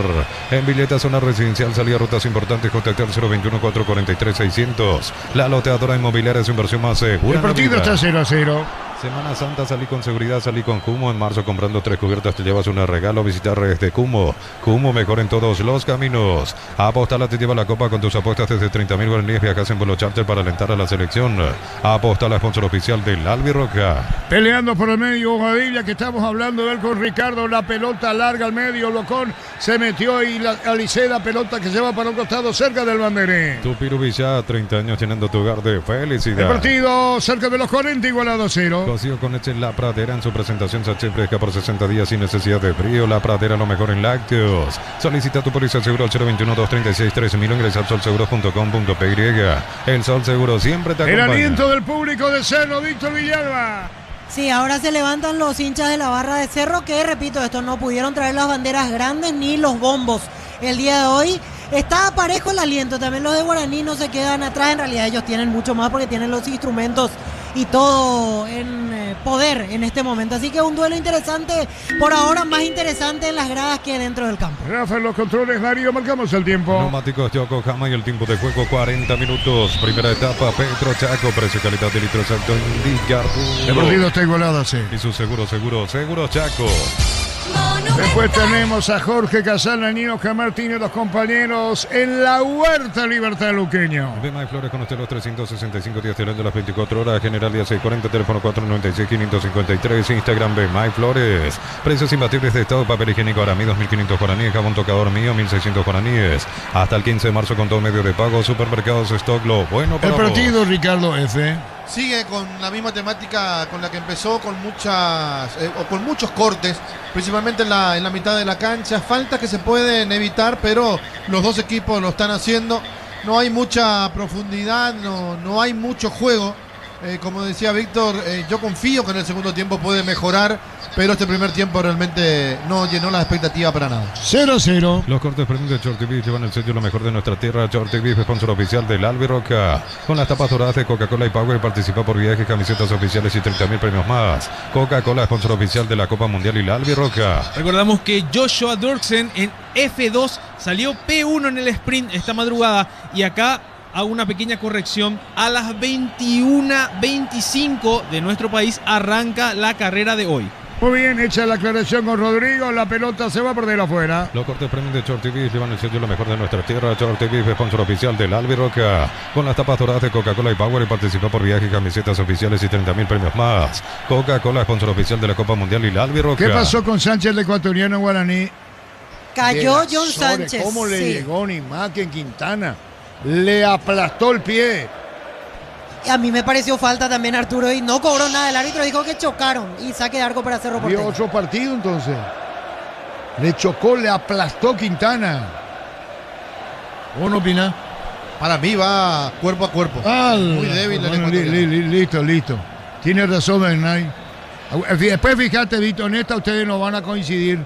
En billetas, zona residencial, salida a rutas importantes, contactar 021-443-600. La loteadora inmobiliaria es su inversión más segura. El partido está 0-0. Semana Santa, salí con seguridad, salí con Cumo. En marzo, comprando 3 cubiertas, te llevas un regalo. Visitar redes de Cumo. Cumo, mejor en todos los caminos. Apostala te lleva la copa con tus apuestas desde 30.000 guaraníes. Viajas en vuelo charter para alentar a la selección. Apostala, sponsor oficial del Albirroca. Peleando por el medio, Bobadilla, que estamos hablando de él con Ricardo. La pelota larga al medio, Locón se metió y Aliceda, pelota que se va para un costado cerca del banderín. Tu Pirubilla, 30 años llenando tu hogar de felicidad. El partido cerca de los 40, igualado a 0. Cocido con leche La Pradera en su presentación sachet fresca por 60 días sin necesidad de frío. La Pradera, lo mejor en lácteos. Solicita tu póliza seguro al 021-236-3000 o ingresa al solseguros.com.py. El Sol Seguro siempre te acompaña. El aliento del público de Cerro, Víctor Villalba. Sí, ahora se levantan los hinchas de la barra de Cerro que, repito, estos no pudieron traer las banderas grandes ni los bombos el día de hoy. Está parejo el aliento, también los de Guaraní no se quedan atrás, en realidad ellos tienen mucho más porque tienen los instrumentos y todo en poder en este momento. Así que un duelo interesante, por ahora más interesante en las gradas que dentro del campo. Rafa, en los controles, Darío, marcamos el tiempo. Neumáticos Yokohama y el tiempo de juego 40 minutos. Primera etapa, Petro Chaco, precio y calidad de litro exacto indica Arturo. El partido está igualado, sí. Y su seguro Chaco. Después tenemos a Jorge Casal, Nino Camartino y los compañeros en la Huerta Libertad Luqueño. Bema y Flores con usted los 365 días de las 24 horas. General día 640, teléfono 496-553. Instagram Bema y Flores. Precios imbatibles de estado, papel higiénico Aramí 2.500 guaraníes. Jabón tocador mío 1.600 guaraníes. Hasta el 15 de marzo con todo medio de pago. Supermercados Stock, lo bueno para el partido, vos. Ricardo F. Sigue con la misma temática con la que empezó, con muchos cortes, principalmente en la mitad de la cancha. Faltas que se pueden evitar, pero los dos equipos lo están haciendo. No hay mucha profundidad, no hay mucho juego. Como decía Víctor, yo confío que en el segundo tiempo puede mejorar, pero este primer tiempo realmente no llenó las expectativas para nada. 0-0. Los cortes premium de Shorty Beef llevan el sello lo mejor de nuestra tierra. Shorty Beef, sponsor oficial del Albirroca. Con las tapas doradas de Coca-Cola y Power, participa por viajes, camisetas oficiales y 30.000 premios más. Coca-Cola, sponsor oficial de la Copa Mundial y la Albirroca. Recordamos que Joshua Dorksen en F2 salió P1 en el sprint esta madrugada y acá hago una pequeña corrección. A las 21:25 de nuestro país arranca la carrera de hoy. Muy bien, hecha la aclaración con Rodrigo. La pelota se va a perder afuera. Los cortes premium de Shorty Beef llevan el sello lo mejor de nuestra tierra. Shorty Beef, sponsor oficial del Albirroca. Con las tapas doradas de Coca-Cola y Power, y participa por viajes, camisetas oficiales y 30.000 premios más. Coca-Cola, sponsor oficial de la Copa Mundial y la Albirroca. ¿Qué pasó con Sánchez, el ecuatoriano en Guaraní? Cayó John Sánchez. ¿Cómo le llegó ni más que en Quintana? Le aplastó el pie. A mí me pareció falta también, Arturo, y no cobró nada. El árbitro dijo que chocaron y saque de arco para Cerro Porteño. Vio otro partido entonces. Le chocó, le aplastó Quintana. ¿Vos no opinás? Para mí va cuerpo a cuerpo. Muy débil. Bueno, listo. Tiene razón, Bernay. Después fíjate, Vito, en esta ustedes no van a coincidir.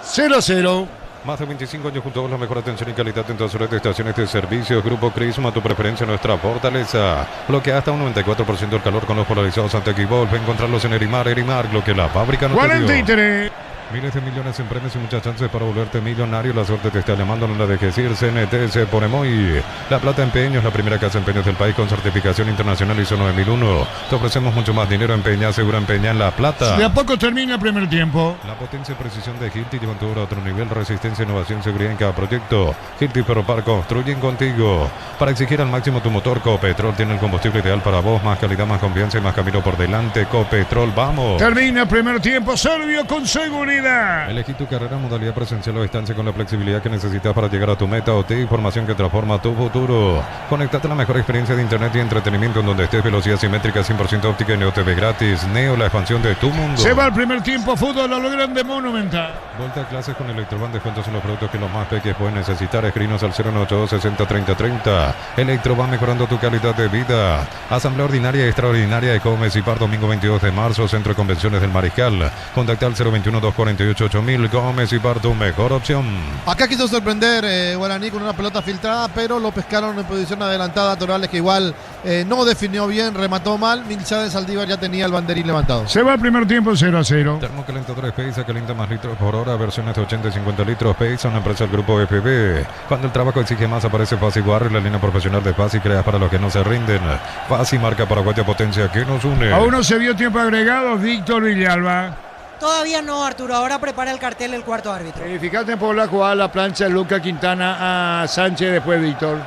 0-0. Más de 25 años junto a vos, la mejor atención y calidad en todas sus estaciones de servicios. Grupo Crisma, tu preferencia, nuestra fortaleza. Bloquea hasta un 94% del calor con los polarizados Antequibol. Encontrarlos en Erimar, lo que la fábrica no 43. te dio. Miles de millones en premios y muchas chances para volverte millonario. La suerte te está llamando, no la dejes ir. CNT se pone muy. La Plata Empeños, la primera casa de empeños del país con certificación internacional ISO 9001. Te ofrecemos mucho más dinero. Empeña, segura empeña en La Plata. De a poco termina el primer tiempo. La potencia y precisión de Hilti llevan tu obra a otro nivel. Resistencia, innovación, seguridad en cada proyecto. Hilti Ferropar construyen contigo. Para exigir al máximo tu motor, Copetrol tiene el combustible ideal para vos. Más calidad, más confianza y más camino por delante. Copetrol, vamos. Termina el primer tiempo. Servio con seguridad. vida. Elegí tu carrera, modalidad presencial o distancia con la flexibilidad que necesitas para llegar a tu meta. OT, información que transforma tu futuro. Conectate a la mejor experiencia de internet y entretenimiento en donde estés. Velocidad simétrica, 100% óptica y Neo TV gratis. Neo, la expansión de tu mundo. Se va el primer tiempo, fútbol a lo grande, Monumental. Vuelta a clases con Electroban, descuentos en los productos que los más pequeños pueden necesitar. Escrinos al 092 60 30 30. Electroban, mejorando tu calidad de vida. Asamblea ordinaria y extraordinaria de Gómez y Par, domingo 22 de marzo, Centro de Convenciones del Mariscal. Contacta al 021 248 8000. Gómez y Par, tu mejor opción. Acá quiso sorprender Guaraní con una pelota filtrada, pero lo pescaron en posición adelantada. Torales, que igual no definió bien, remató mal. Milchades Saldívar ya tenía el banderín levantado. Se va el primer tiempo 0-0. Termocalentadores Paisa, calienta más litros por hora, versiones de 80 y 50 litros. Paisa, una empresa del grupo FB. Cuando el trabajo exige más, aparece Fasi Guarri, la línea profesional de Fasi, creas para los que no se rinden. Fasi, marca paraguaya, potencia que nos une. Aún no se vio tiempo agregado, Víctor Villalba. Todavía no, Arturo. Ahora prepara el cartel el cuarto árbitro. Fíjate por la jugada, la plancha de Luca Quintana a Sánchez después, Víctor.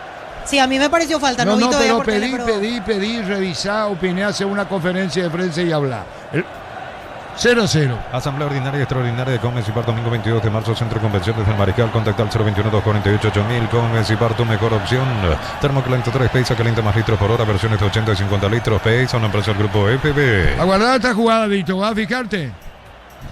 Sí, a mí me pareció falta. No, vi todavía pero por tele, pedí, revisá, opiné, hacer una conferencia de prensa y hablar. 0-0. Asamblea ordinaria y extraordinaria de Gómez y Par, domingo 22 de marzo, Centro de Convenciones del Mariscal. Contacta al 021 248 8000. Gómez y Par, tu mejor opción. Termocalentadores Paisa, calienta más litros por hora, versiones de 80 y 50 litros. Paisa, una empresa del grupo FB. Aguardá esta jugada, Víctor, ¿vas a fijarte?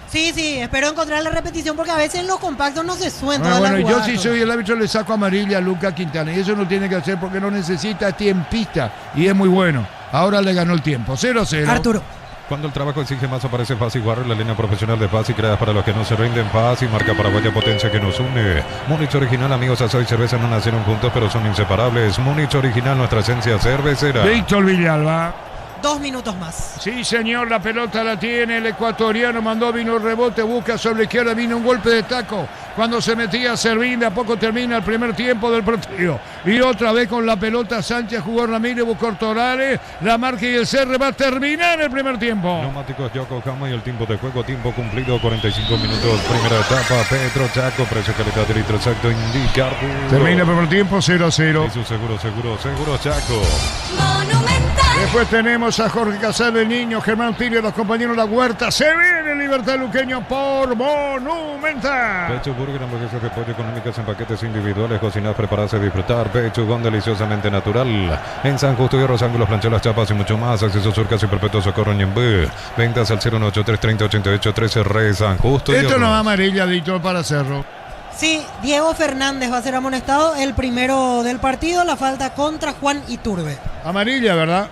Sí, espero encontrar la repetición porque a veces en los compactos no se suelta. Bueno, yo si soy el árbitro le saco amarilla a Luca Quintana y eso no tiene que hacer porque no necesita tiempista y es muy bueno. Ahora le ganó el tiempo. 0-0. Arturo. Cuando el trabajo exige más, aparece Fasi Guarri, la línea profesional de Fasi, creada para los que no se rinden. Fasi, marca paraguaya, potencia que nos une. Múnich Original, amigos, asado y cerveza no nacieron juntos, pero son inseparables. Múnich Original, nuestra esencia cervecera. Víctor Villalba. 2 minutos más. Sí, señor, la pelota la tiene el ecuatoriano, mandó, vino el rebote, busca sobre la izquierda, vino un golpe de taco. Cuando se metía Servín, de a poco termina el primer tiempo del partido. Y otra vez con la pelota Sánchez, jugó Ramírez, buscó Torales, la marca y el cierre va a terminar el primer tiempo. Neumáticos Yokohama y el tiempo de juego, tiempo cumplido, 45 minutos, primera etapa, Petro Chaco, precio calidad de litro exacto, indica. Termina el primer tiempo, 0-0. Y su seguro Chaco. Monumental. Después tenemos a Jorge Casal, el niño, Germán Tilio, los compañeros de la Huerta. Se viene Libertad Luqueño por Monumental. Pecho Burger, hamburguesas de pollo económicas en paquetes individuales, cocinadas, preparadas y disfrutar. Pechugón deliciosamente natural. En San Justo y Rosángulos, planchelas, chapas y mucho más. Acceso Surcas y Perpetuo Socorro Ñembé. Ventas al 018 30 88 13 Re San Justo. Esto no va amarilla, Víctor, para Cerro. Sí, Diego Fernández va a ser amonestado, el primero del partido, la falta contra Juan Iturbe. Amarilla, ¿verdad?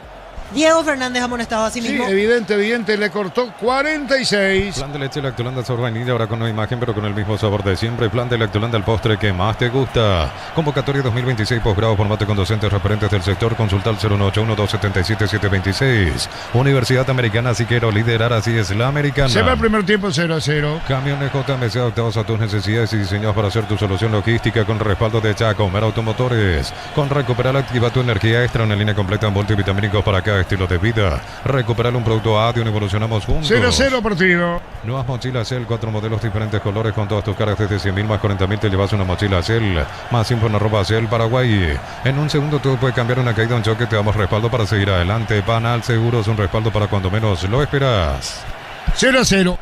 Diego Fernández amonestado a sí mismo. Sí, evidente, le cortó 46. Plan de leche Lactolanda sabor vainilla, ahora con nueva imagen, pero con el mismo sabor de siempre. Plan de Lactolanda, el postre que más te gusta. Convocatoria 2026, posgrado, formato con docentes referentes del sector. Consulta al 091-277-726. Universidad Americana, si quiero liderar, así es la americana. Se va el primer tiempo 0-0. Camiones JMC adaptados a tus necesidades y diseñados para hacer tu solución logística con respaldo de Chacomer Automotores. Con Recuperar, activa tu energía extra, una línea completa en multivitamínicos para cada estilo de vida. Recuperar un producto Adion, evolucionamos juntos. 0-0 partido. Nuevas mochilas Cell, 4 modelos diferentes colores con todas tus cargas desde 100.000 más 40.000 te llevas una mochila Cell. Más info en @Cell Paraguay. En un segundo todo puede cambiar, una caída, un choque, te damos respaldo para seguir adelante. Panal Seguros, un respaldo para cuando menos lo esperas. 0-0.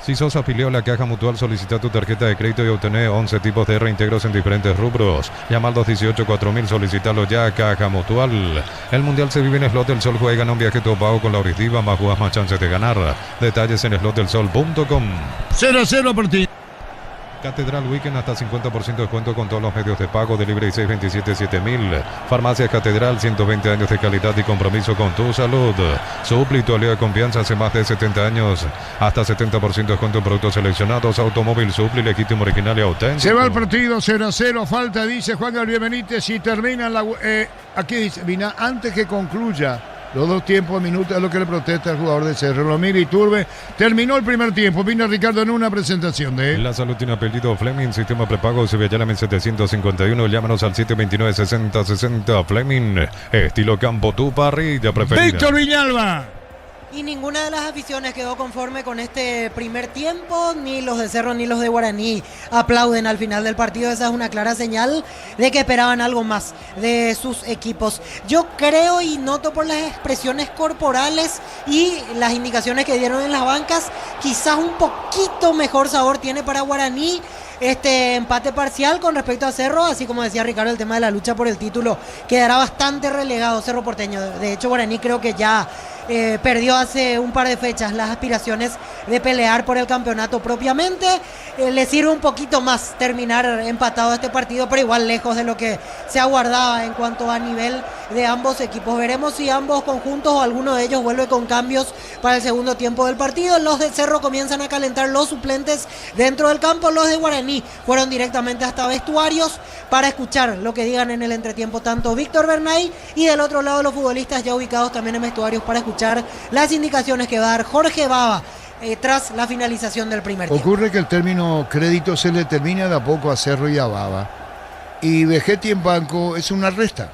Si sos afiliado a la Caja Mutual, solicita tu tarjeta de crédito y obtener 11 tipos de reintegros en diferentes rubros. Llama al 218-4000, solicítalo ya, Caja Mutual. El Mundial se vive en Slot del Sol, juega en un viaje todo pago con la Auritiva, más jugas, más chances de ganar. Detalles en slotdelsol.com. 0-0 partido. Catedral Weekend, hasta 50% de descuento con todos los medios de pago, delivery 627-7000. Farmacias Catedral, 120 años de calidad y compromiso con tu salud. Supli, tu aliado de confianza, hace más de 70 años. Hasta 70% de descuento en productos seleccionados. Automóvil Supli, legítimo, original y auténtico. Se va el partido 0-0, falta, dice Juan Gabriel Benítez, y termina aquí dice, Vina, antes que concluya los 2 tiempos, minutos, es lo que le protesta al jugador de Cerro. Lo mira Iturbe. Terminó el primer tiempo. Vino Ricardo en una presentación de él. La Salud tiene apellido Fleming. Sistema prepago Sevillálame 751. Llámanos al 729-6060. Fleming. Estilo campo, tu parrilla preferida. Víctor Villalba. Y ninguna de las aficiones quedó conforme con este primer tiempo, ni los de Cerro ni los de Guaraní aplauden al final del partido. Esa es una clara señal de que esperaban algo más de sus equipos. Yo creo y noto por las expresiones corporales y las indicaciones que dieron en las bancas, quizás un poquito mejor sabor tiene para Guaraní este empate parcial con respecto a Cerro, así como decía Ricardo, el tema de la lucha por el título quedará bastante relegado Cerro Porteño. De hecho, Guaraní creo que ya perdió hace un par de fechas las aspiraciones de pelear por el campeonato propiamente. Le sirve un poquito más terminar empatado este partido, pero igual lejos de lo que se aguardaba en cuanto a nivel de ambos equipos. Veremos si ambos conjuntos o alguno de ellos vuelve con cambios para el segundo tiempo del partido. Los de Cerro comienzan a calentar los suplentes dentro del campo. Los de Guaraní fueron directamente hasta vestuarios para escuchar lo que digan en el entretiempo tanto Víctor Bernay y del otro lado los futbolistas ya ubicados también en vestuarios para escuchar las indicaciones que va a dar Jorge Baba tras la finalización del primer tiempo. Ocurre que el término crédito se le termina de a poco a Cerro y a Baba, y Vegetti en banco es una resta.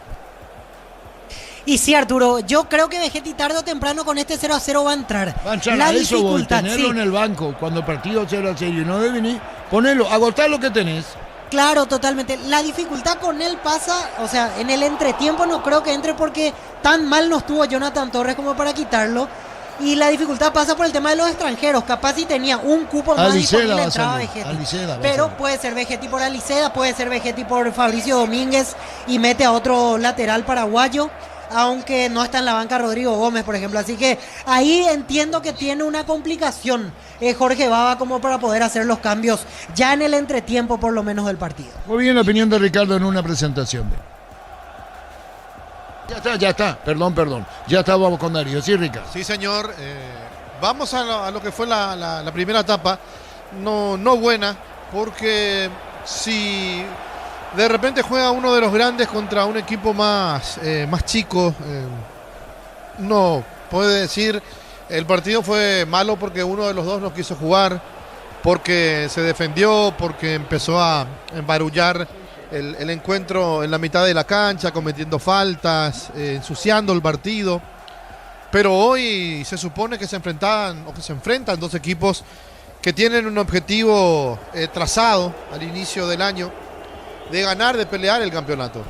Y sí, Arturo, yo creo que Vegetti tarde o temprano con este 0-0 va a entrar. Va a entrar, la a eso voy, dificultad, tenerlo sí. en el banco cuando el partido 0-0 y no debe venir, ponelo, agotar lo que tenés. Claro, totalmente. La dificultad con él pasa, o sea, en el entretiempo no creo que entre porque tan mal no estuvo Jonathan Torres como para quitarlo. Y la dificultad pasa por el tema de los extranjeros. Capaz si tenía un cupo más disponible entraba Vegetti. Pero puede ser Vegetti por Aliceda, puede ser Vegetti por Fabricio Domínguez y mete a otro lateral paraguayo, aunque no está en la banca Rodrigo Gómez, por ejemplo. Así que ahí entiendo que tiene una complicación Jorge Baba como para poder hacer los cambios ya en el entretiempo por lo menos del partido. Muy bien la opinión de Ricardo en una presentación. Ya está, perdón. Ya estábamos con Darío, sí, Ricardo. Sí, señor. Vamos a lo que fue la primera etapa. No buena, porque si de repente juega uno de los grandes contra un equipo más chico, no puede decir el partido fue malo porque uno de los dos no quiso jugar, porque se defendió, porque empezó a embarullar el encuentro en la mitad de la cancha, cometiendo faltas, ensuciando el partido. Pero hoy se supone que se enfrentan dos equipos que tienen un objetivo trazado al inicio del año, de ganar, de pelear el campeonato.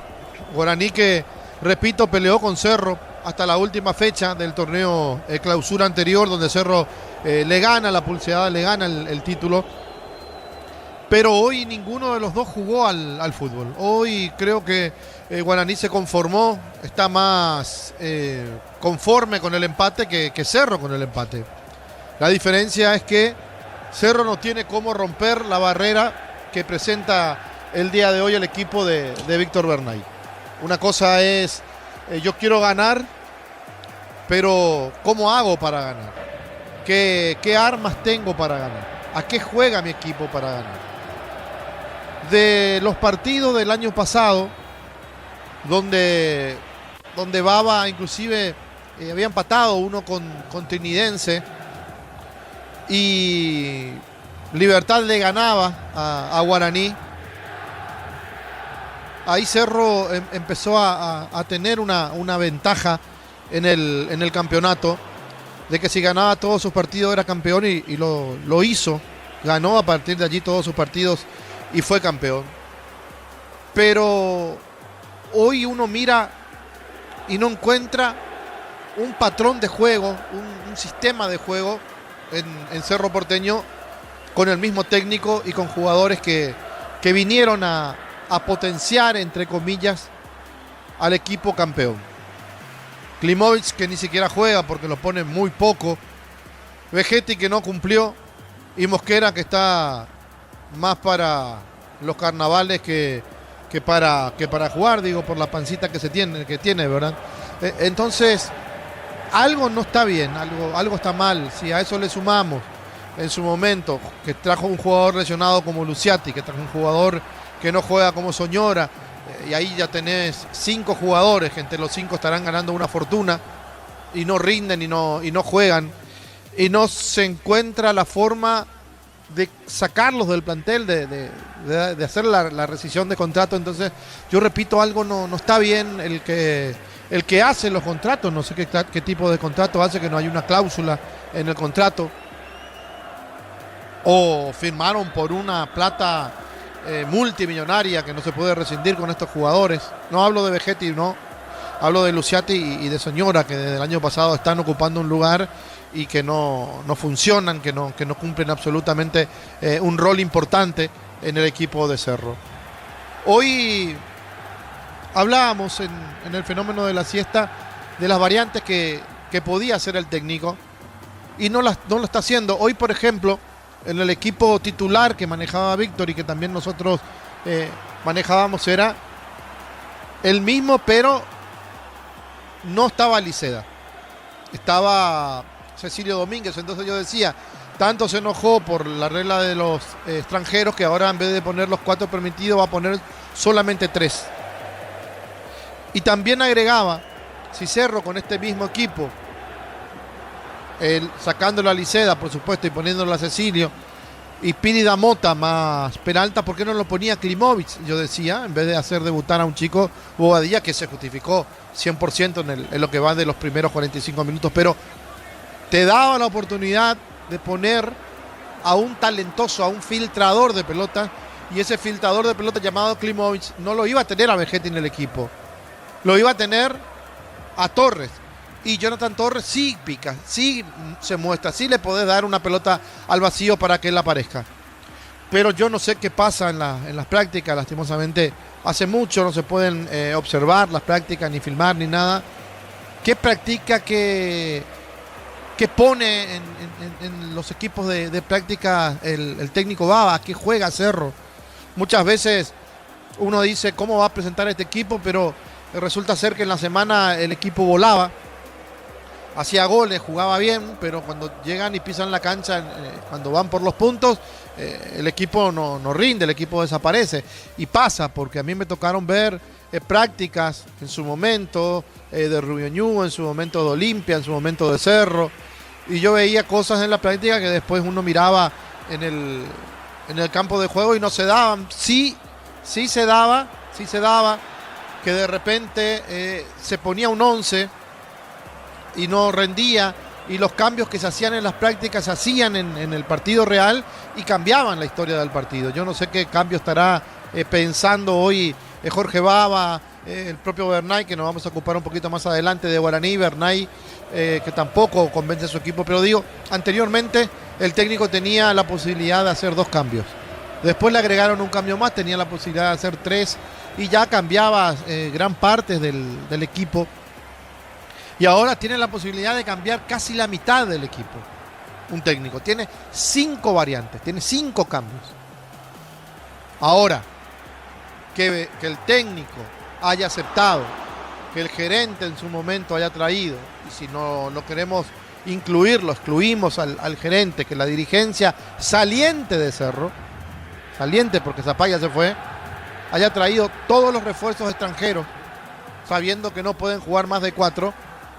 Guaraní que, repito, peleó con Cerro hasta la última fecha del torneo clausura anterior, donde Cerro le gana la pulseada, le gana el título. Pero hoy ninguno de los dos jugó al fútbol. Hoy creo que Guaraní se conformó, está más conforme con el empate que Cerro con el empate. La diferencia es que Cerro no tiene cómo romper la barrera que presenta el día de hoy el equipo de Víctor Bernay. Una cosa es, yo quiero ganar, pero ¿cómo hago para ganar? ¿Qué armas tengo para ganar? ¿A qué juega mi equipo para ganar? De los partidos del año pasado, donde Baba inclusive había empatado uno con Trinidense y Libertad le ganaba a Guaraní, ahí Cerro empezó a tener una ventaja en el campeonato, de que si ganaba todos sus partidos era campeón y lo hizo, ganó a partir de allí todos sus partidos y fue campeón. Pero hoy uno mira y no encuentra un patrón de juego, un sistema de juego en Cerro Porteño, con el mismo técnico y con jugadores que vinieron a potenciar, entre comillas, al equipo campeón. Klimovic, que ni siquiera juega porque lo pone muy poco, Vegetti, que no cumplió, y Mosquera, que está más para los carnavales que para jugar, digo, por la pancita que tiene, ¿verdad? Entonces, algo no está bien, algo está mal. Si a eso le sumamos en su momento que trajo un jugador lesionado como Luciati, que trajo un jugador que no juega como Soñora, y ahí ya tenés 5 jugadores que entre los 5 estarán ganando una fortuna y no rinden y no juegan, y no se encuentra la forma de sacarlos del plantel, de hacer la rescisión de contrato. Entonces yo repito, algo no está bien. El que el que hace los contratos, no sé qué tipo de contrato hace, que no hay una cláusula en el contrato, o firmaron por una plata multimillonaria que no se puede rescindir con estos jugadores. No hablo de Vegetti, no, hablo de Luciati y de Señora, que desde el año pasado están ocupando un lugar y que no funcionan, que no cumplen absolutamente un rol importante en el equipo de Cerro. Hoy hablábamos en el fenómeno de la siesta de las variantes que podía hacer el técnico y no lo está haciendo. Hoy, por ejemplo, en el equipo titular que manejaba Víctor y que también nosotros manejábamos, era el mismo, pero no estaba Liceda, estaba Cecilio Domínguez. Entonces yo decía, tanto se enojó por la regla de los extranjeros que ahora en vez de poner los 4 permitidos va a poner solamente 3. Y también agregaba, si Cerro con este mismo equipo, sacándolo a Liceda, por supuesto, y poniéndolo a Cecilio, y Pini Damota más Peralta, ¿por qué no lo ponía Klimovic? Yo decía, en vez de hacer debutar a un chico Bobadilla, que se justificó 100% en lo que va de los primeros 45 minutos, pero te daba la oportunidad de poner a un talentoso, a un filtrador de pelota, y ese filtrador de pelota llamado Klimovic no lo iba a tener a Vegetti en el equipo, lo iba a tener a Torres. Y Jonathan Torres sí pica, sí se muestra, sí le podés dar una pelota al vacío para que él aparezca. Pero yo no sé qué pasa en las prácticas, lastimosamente hace mucho no se pueden observar las prácticas, ni filmar, ni nada. ¿Qué practica, qué pone en los equipos de práctica el técnico Bava? ¿Qué juega Cerro? Muchas veces uno dice cómo va a presentar este equipo, pero resulta ser que en la semana el equipo volaba, hacía goles, jugaba bien, pero cuando llegan y pisan la cancha, cuando van por los puntos, el equipo no rinde, el equipo desaparece. Y pasa, porque a mí me tocaron ver prácticas en su momento de Rubio Ñu, en su momento de Olimpia, en su momento de Cerro, y yo veía cosas en la práctica que después uno miraba en el campo de juego y no se daban. Sí se daba, que de repente se ponía un 11 y no rendía, y los cambios que se hacían en las prácticas se hacían en el partido real y cambiaban la historia del partido. Yo no sé qué cambio estará pensando hoy Jorge Bava, el propio Bernay, que nos vamos a ocupar un poquito más adelante de Guaraní. Bernay, que tampoco convence a su equipo, pero digo, anteriormente el técnico tenía la posibilidad de hacer 2 cambios. Después le agregaron un cambio más, tenía la posibilidad de hacer 3 y ya cambiaba gran parte del equipo. Y ahora tiene la posibilidad de cambiar casi la mitad del equipo. Un técnico tiene 5 variantes, tiene 5 cambios. Ahora, que el técnico haya aceptado, que el gerente en su momento haya traído, y si no queremos incluirlo, excluimos al gerente, que la dirigencia saliente de Cerro, saliente porque Zapaya se fue, haya traído todos los refuerzos extranjeros, sabiendo que no pueden jugar más de 4,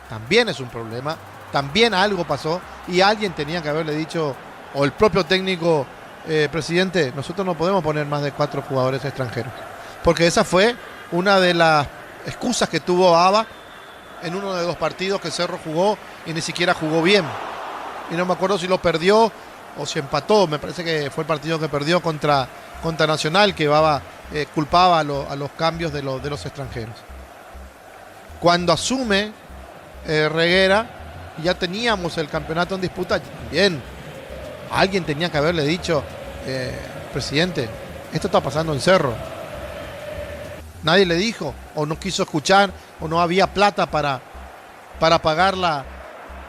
también es un problema, también algo pasó, y alguien tenía que haberle dicho, o el propio técnico, presidente, nosotros no podemos poner más de 4 jugadores extranjeros, porque esa fue una de las excusas que tuvo Bava en uno de los partidos que Cerro jugó y ni siquiera jugó bien, y no me acuerdo si lo perdió o si empató. Me parece que fue el partido que perdió contra Nacional, que Bava culpaba a los cambios de los extranjeros. Cuando asume Reguera, y ya teníamos el campeonato en disputa, bien, alguien tenía que haberle dicho, presidente, esto está pasando en Cerro. Nadie le dijo, o no quiso escuchar, o no había plata para pagar la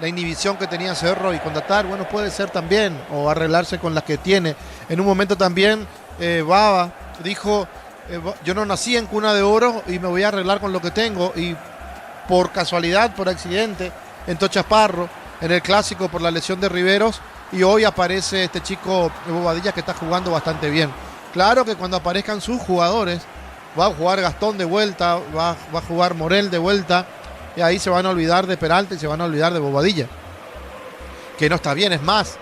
inhibición que tenía Cerro y contratar. Bueno, puede ser también, o arreglarse con las que tiene. En un momento también Bava dijo, yo no nací en cuna de oro y me voy a arreglar con lo que tengo, y por casualidad, por accidente, entró Chaparro en el clásico por la lesión de Riveros, y hoy aparece este chico Bobadilla que está jugando bastante bien. Claro que cuando aparezcan sus jugadores, va a jugar Gastón de vuelta, va a jugar Morel de vuelta, y ahí se van a olvidar de Peralta y se van a olvidar de Bobadilla, que no está bien. Es más,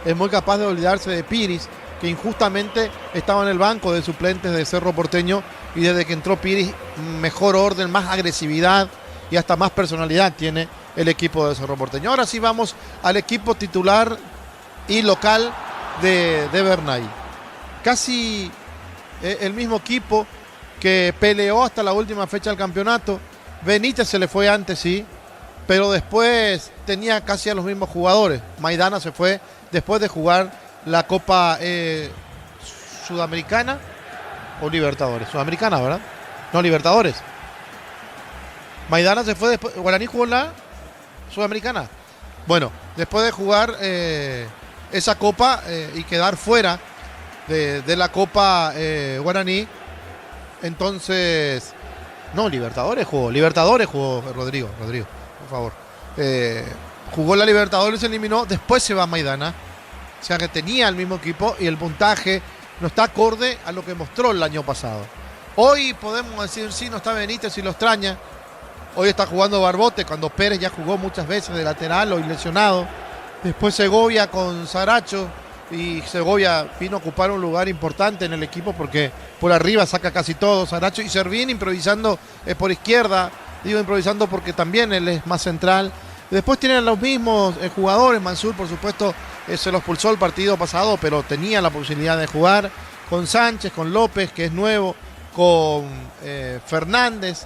es muy capaz de olvidarse de Piris, que injustamente estaba en el banco de suplentes de Cerro Porteño, y desde que entró Piris, mejor orden, más agresividad, y hasta más personalidad tiene el equipo de Cerro Porteño. Ahora sí vamos al equipo titular y local de Bernay. Casi el mismo equipo que peleó hasta la última fecha del campeonato. Benítez se le fue antes, sí, pero después tenía casi a los mismos jugadores. Maidana se fue después de jugar la Copa Sudamericana o Libertadores. Sudamericana, ¿verdad? No, Libertadores. Maidana se fue después. Guaraní jugó en la Sudamericana. Bueno, después de jugar esa Copa y quedar fuera de la Copa Guaraní, entonces... No, Libertadores jugó Rodrigo, por favor. Jugó la Libertadores, se eliminó, después se va a Maidana. O sea que tenía el mismo equipo y el puntaje no está acorde a lo que mostró el año pasado. Hoy podemos decir, sí, no está Benítez y lo extraña. Hoy está jugando Barbote, cuando Pérez ya jugó muchas veces de lateral o lesionado. Después Segovia con Saracho. Y Segovia vino a ocupar un lugar importante en el equipo porque por arriba saca casi todo Saracho, y Servín improvisando por izquierda, digo improvisando porque también él es más central. Después tienen los mismos jugadores. Mansur, por supuesto, se los pulsó el partido pasado, pero tenía la posibilidad de jugar con Sánchez, con López, que es nuevo, con Fernández,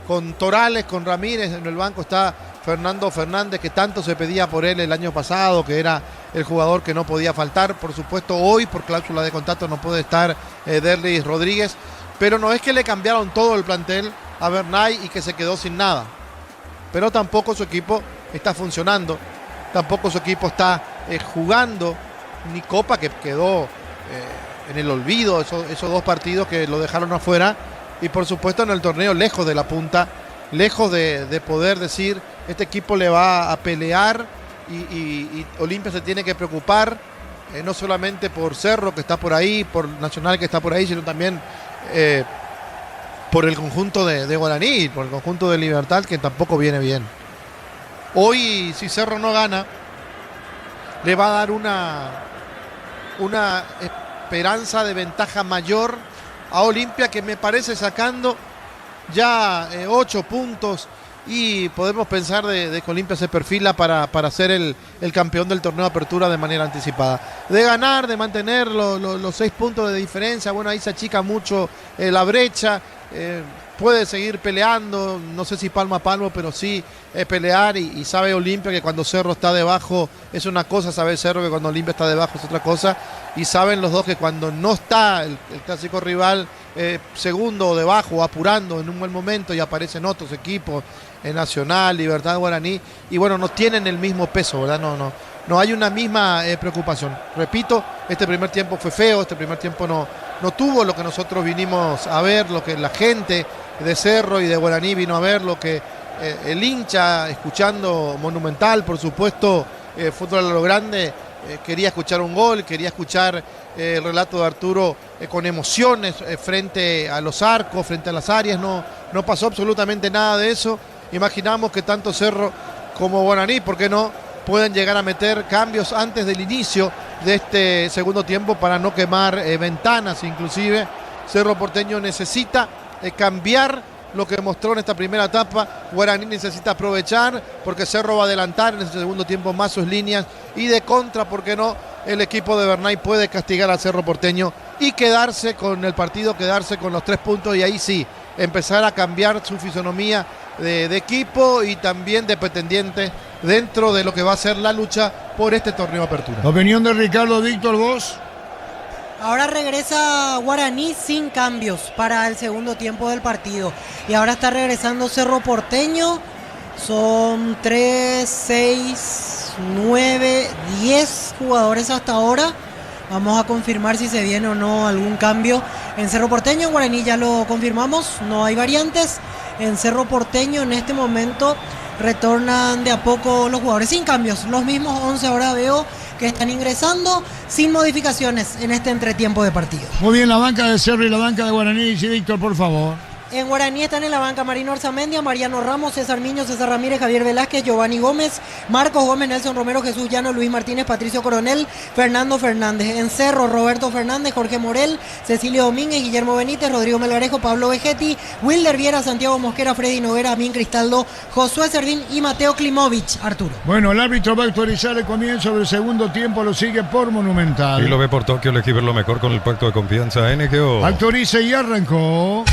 con Torales, con Ramírez. En el banco está Fernando Fernández, que tanto se pedía por él el año pasado, que era el jugador que no podía faltar. Por supuesto, hoy por cláusula de contrato no puede estar Derlis Rodríguez, pero no es que le cambiaron todo el plantel a Bernay y que se quedó sin nada, pero tampoco su equipo está funcionando, tampoco su equipo está jugando ni Copa, que quedó en el olvido esos dos partidos que lo dejaron afuera, y por supuesto en el torneo lejos de la punta, lejos de poder decir este equipo le va a pelear. Y Olimpia se tiene que preocupar no solamente por Cerro, que está por ahí, por Nacional, que está por ahí, sino también por el conjunto de Guaraní, por el conjunto de Libertad, que tampoco viene bien. Hoy, si Cerro no gana, le va a dar una esperanza de ventaja mayor a Olimpia, que me parece sacando ya 8 puntos. Y podemos pensar de que Olimpia se perfila para ser el campeón del torneo de apertura de manera anticipada. De ganar, de mantener los 6 puntos de diferencia, bueno, ahí se achica mucho la brecha. Puede seguir peleando, no sé si palmo a palmo, pero sí pelear, y sabe Olimpia que cuando Cerro está debajo es una cosa, sabe Cerro que cuando Olimpia está debajo es otra cosa, y saben los dos que cuando no está el clásico rival segundo o debajo, apurando en un buen momento, y aparecen otros equipos, Nacional, Libertad, Guaraní, y bueno, no tienen el mismo peso, ¿verdad? No hay una misma preocupación. Repito, este primer tiempo fue feo, este primer tiempo no tuvo lo que nosotros vinimos a ver, lo que la gente de Cerro y de Guaraní vino a ver, lo que el hincha, escuchando Monumental, por supuesto, fútbol a lo grande, quería escuchar un gol, quería escuchar el relato de Arturo con emociones frente a los arcos, frente a las áreas. No pasó absolutamente nada de eso. Imaginamos que tanto Cerro como Guaraní, ¿por qué no?, pueden llegar a meter cambios antes del inicio de este segundo tiempo para no quemar ventanas. Inclusive Cerro Porteño necesita cambiar lo que mostró en esta primera etapa. Guaraní necesita aprovechar, porque Cerro va a adelantar en ese segundo tiempo más sus líneas, y de contra, ¿por qué no?, el equipo de Bernay puede castigar a Cerro Porteño y quedarse con el partido, quedarse con los 3 puntos, y ahí sí empezar a cambiar su fisonomía de equipo y también de pretendiente dentro de lo que va a ser la lucha por este torneo de apertura. Opinión de Ricardo Víctor, vos. Ahora regresa Guaraní sin cambios para el segundo tiempo del partido, y ahora está regresando Cerro Porteño. Son 3, 6, 9, 10 jugadores hasta ahora. Vamos a confirmar si se viene o no algún cambio en Cerro Porteño. En Guaraní ya lo confirmamos, no hay variantes. En Cerro Porteño en este momento retornan de a poco los jugadores sin cambios. Los mismos 11 ahora veo que están ingresando sin modificaciones en este entretiempo de partido. Muy bien, la banca de Cerro y la banca de Guaraní. Sí, Víctor, por favor. En Guaraní están en la banca Marino Arzamendia, Mariano Ramos, César Miño, César Ramírez, Javier Velázquez, Giovanni Gómez, Marcos Gómez, Nelson Romero, Jesús Llano, Luis Martínez, Patricio Coronel, Fernando Fernández. En Cerro, Roberto Fernández, Jorge Morel, Cecilio Domínguez, Guillermo Benítez, Rodrigo Melgarejo, Pablo Vegetti, Wilder Viera, Santiago Mosquera, Freddy Noguera, Amín Cristaldo, Josué Servín y Mateo Klimovich. Arturo. Bueno, el árbitro va a autorizar el comienzo del segundo tiempo, lo sigue por Monumental. Y lo ve por Tokio, elegí ver lo mejor con el pacto de confianza NGO. Autoriza y arrancó.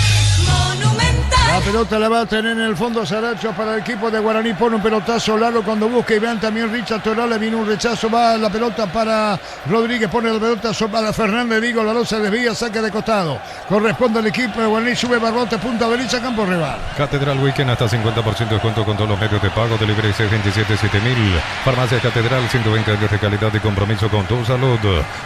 Monumental. La pelota la va a tener en el fondo Saracho para el equipo de Guaraní. Pone un pelotazo largo cuando busca y vean también Richard Torales. Viene un rechazo, va la pelota para Rodríguez. Pone la pelota para Fernández. Digo, la losa desvía, saque de costado. Corresponde al equipo de Guaraní. Sube Barbote, punta derecha, campo rival. Catedral Weekend hasta 50% de descuento con todos los medios de pago. Delivery 627-7000. Farmacia Catedral, 120 años de calidad y compromiso con tu salud.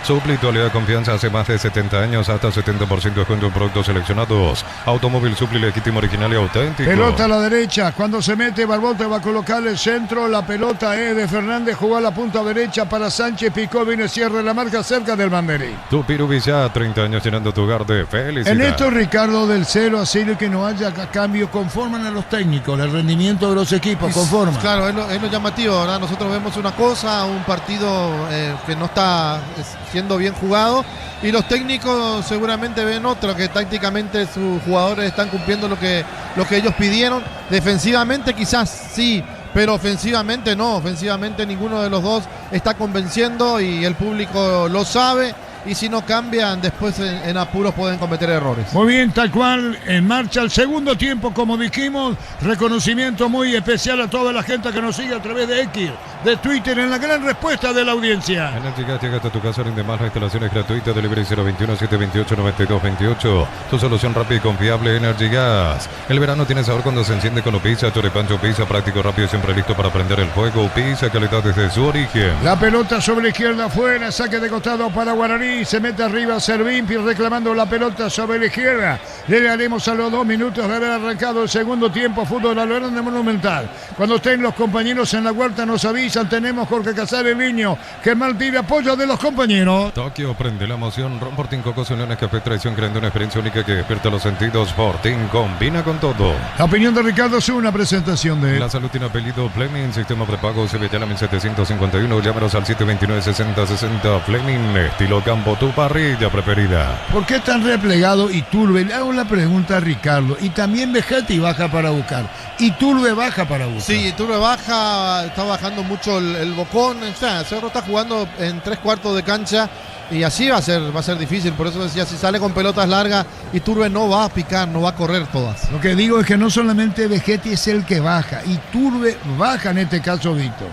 Supli, de confianza hace más de 70 años. Hasta 70% de descuento en productos seleccionados. Automóvil Supli legítimo, original y auténtico. Pelota a la derecha. Cuando se mete Barbote va a colocar el centro. La pelota es de Fernández. Jugó a la punta derecha para Sánchez. Picó, viene cierre la marca cerca del banderín. Tupirubi ya 30 años llenando tu hogar de felicidad. En esto, Ricardo, del 0 a 0 que no haya cambio, conforman a los técnicos, el rendimiento de los equipos, conforman. Claro, es lo llamativo, ¿verdad? Nosotros vemos una cosa, un partido que no está siendo bien jugado, y los técnicos seguramente ven otra, que tácticamente sus jugadores están cumpliendo lo que ellos pidieron. Defensivamente quizás sí, pero ofensivamente no. Ofensivamente ninguno de los dos está convenciendo y el público lo sabe. Y si no cambian, después en apuros pueden cometer errores. Muy bien, tal cual, en marcha el segundo tiempo, como dijimos. Reconocimiento muy especial a toda la gente que nos sigue a través de X, de Twitter, en la gran respuesta de la audiencia. Energy Gas llega hasta tu casa, rinde más, instalaciones gratuitas, delivery 021-728-9228. Tu solución rápida y confiable, Energy Gas. El verano tiene sabor cuando se enciende con Upisa, Choripancho Pizza, práctico, rápido, siempre listo para prender el fuego. Upisa, calidad desde su origen. La pelota sobre la izquierda afuera, saque de costado para Guaraní. Se mete arriba Servín reclamando la pelota sobre la izquierda. Le daremos a los 2 minutos de haber arrancado el segundo tiempo. Fútbol a lo grande Monumental. Cuando estén los compañeros en la huerta nos avisan. Tenemos Jorge Casares Niño que mal tira apoyo de los compañeros. Tokio prende la emoción. Ron Fortín, Cocos, Uniones, Café, Traición, creando una experiencia única que despierta los sentidos. Fortín combina con todo. La opinión de Ricardo es una presentación de La Salud tiene apellido Fleming. Sistema prepago Sevillana 1751. Llámenos al 729-6060. Fleming, estilo campo, tu parrilla preferida. ¿Por qué tan replegado Iturbe? Le hago la pregunta a Ricardo. Y también Vegetti baja para buscar. Iturbe baja para buscar. Sí, Iturbe baja, está bajando mucho el bocón. O sea, Cerro está jugando en 3/4 de cancha y así va a ser difícil. Por eso decía, si sale con pelotas largas, Iturbe no va a picar, no va a correr todas. Lo que digo es que no solamente Vegetti es el que baja, Iturbe baja en este caso, Víctor.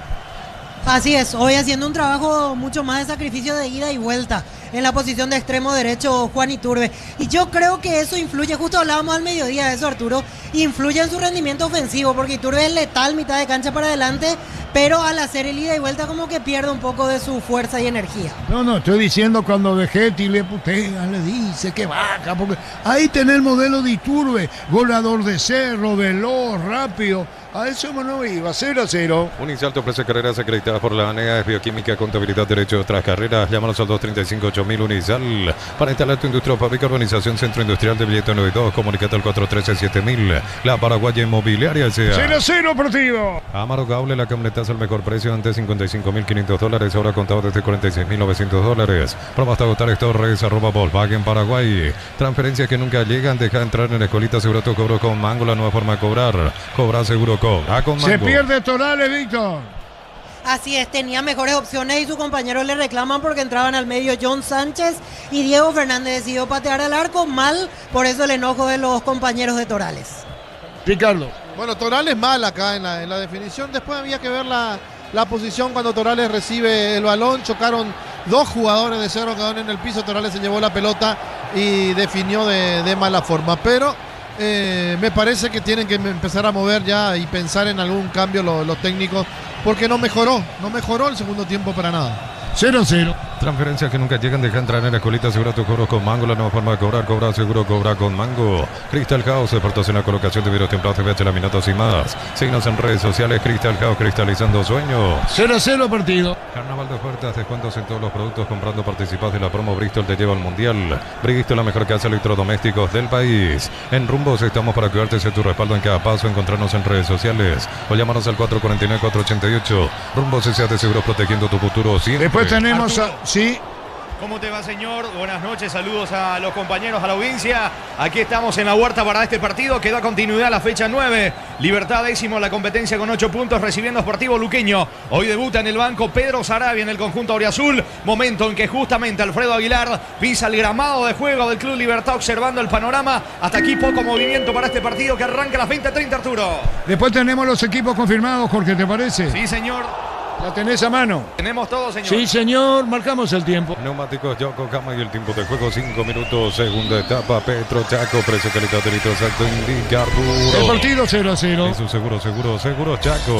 Así es, hoy haciendo un trabajo mucho más de sacrificio de ida y vuelta en la posición de extremo derecho Juan Iturbe. Y yo creo que eso influye, justo hablábamos al mediodía de eso, Arturo, influye en su rendimiento ofensivo, porque Iturbe es letal mitad de cancha para adelante, pero al hacer el ida y vuelta como que pierde un poco de su fuerza y energía. No, estoy diciendo cuando Vegetti le putea, le dice que baja, porque ahí tenés el modelo de Iturbe, goleador de Cerro, veloz, rápido. A eso no iba, 0-0. Unicel te ofrece carreras acreditadas por la ANEA, es bioquímica, contabilidad, derecho, otras carreras. Llámanos al 235-8000 Unicel. Para instalar tu industria o fábrica, organización Centro Industrial de Billete 92, comunicate al 413-7000. La Paraguaya Inmobiliaria S.A. 0-0 partido. Amaro Gable, la camioneta es el mejor precio, antes $55.500, ahora contado desde $46.900. Prueba hasta agotar Torres, @Volkswagen Paraguay. Transferencias que nunca llegan, deja entrar en la escolita, seguro tu cobro con Mango, la nueva forma de cobrar. Cobra seguro. Se pierde Torales, Víctor. Así es, tenía mejores opciones y sus compañeros le reclaman porque entraban al medio John Sánchez y Diego Fernández decidió patear al arco mal, por eso el enojo de los compañeros de Torales. Ricardo. Bueno, Torales mal acá en la definición. Después había que ver la posición cuando Torales recibe el balón. Chocaron 2 jugadores de Cerro, quedaron en el piso. Torales se llevó la pelota y definió de mala forma, pero me parece que tienen que empezar a mover ya y pensar en algún cambio los técnicos, porque no mejoró el segundo tiempo para nada. 0-0. Transferencias que nunca llegan, deja entrar en la escuelita, asegura tu cobro con Mango, la nueva forma de cobrar, cobra seguro, cobra con Mango. Crystal House, expertos en la colocación de vidrios templados, TVH, laminatos y más. Síguenos en redes sociales, Crystal House, cristalizando sueños. 0-0 partido. Carnaval de ofertas, descuentos en todos los productos, comprando participas de la promo Bristol te lleva al Mundial. Bristol, la mejor casa de electrodomésticos del país. En Rumbos estamos para cuidarte de tu respaldo en cada paso, encontrarnos en redes sociales o llámanos al 449-488. Rumbos S.A. de Seguros, protegiendo tu futuro siempre. Después tenemos sí. ¿Cómo te va, señor? Buenas noches, saludos a los compañeros, a la audiencia. Aquí estamos en la huerta para este partido que da continuidad a la fecha 9. Libertad décimo en la competencia con 8 puntos, recibiendo Sportivo Luqueño. Hoy debuta en el banco Pedro Sarabia en el conjunto auriazul. Momento en que justamente Alfredo Aguilar pisa el gramado de juego del Club Libertad, observando el panorama. Hasta aquí poco movimiento para este partido que arranca a las 20:30, Arturo. Después tenemos los equipos confirmados, Jorge, ¿te parece? Sí, señor. ¿La tenés a mano? Tenemos todo, señor. Sí, señor. Marcamos el tiempo. Neumáticos Yokohama y el tiempo de juego 5 minutos. Segunda etapa, Petro Chaco. Precio, calidad de litro exacto indica Arturo. El partido 0-0. Es un seguro Chaco.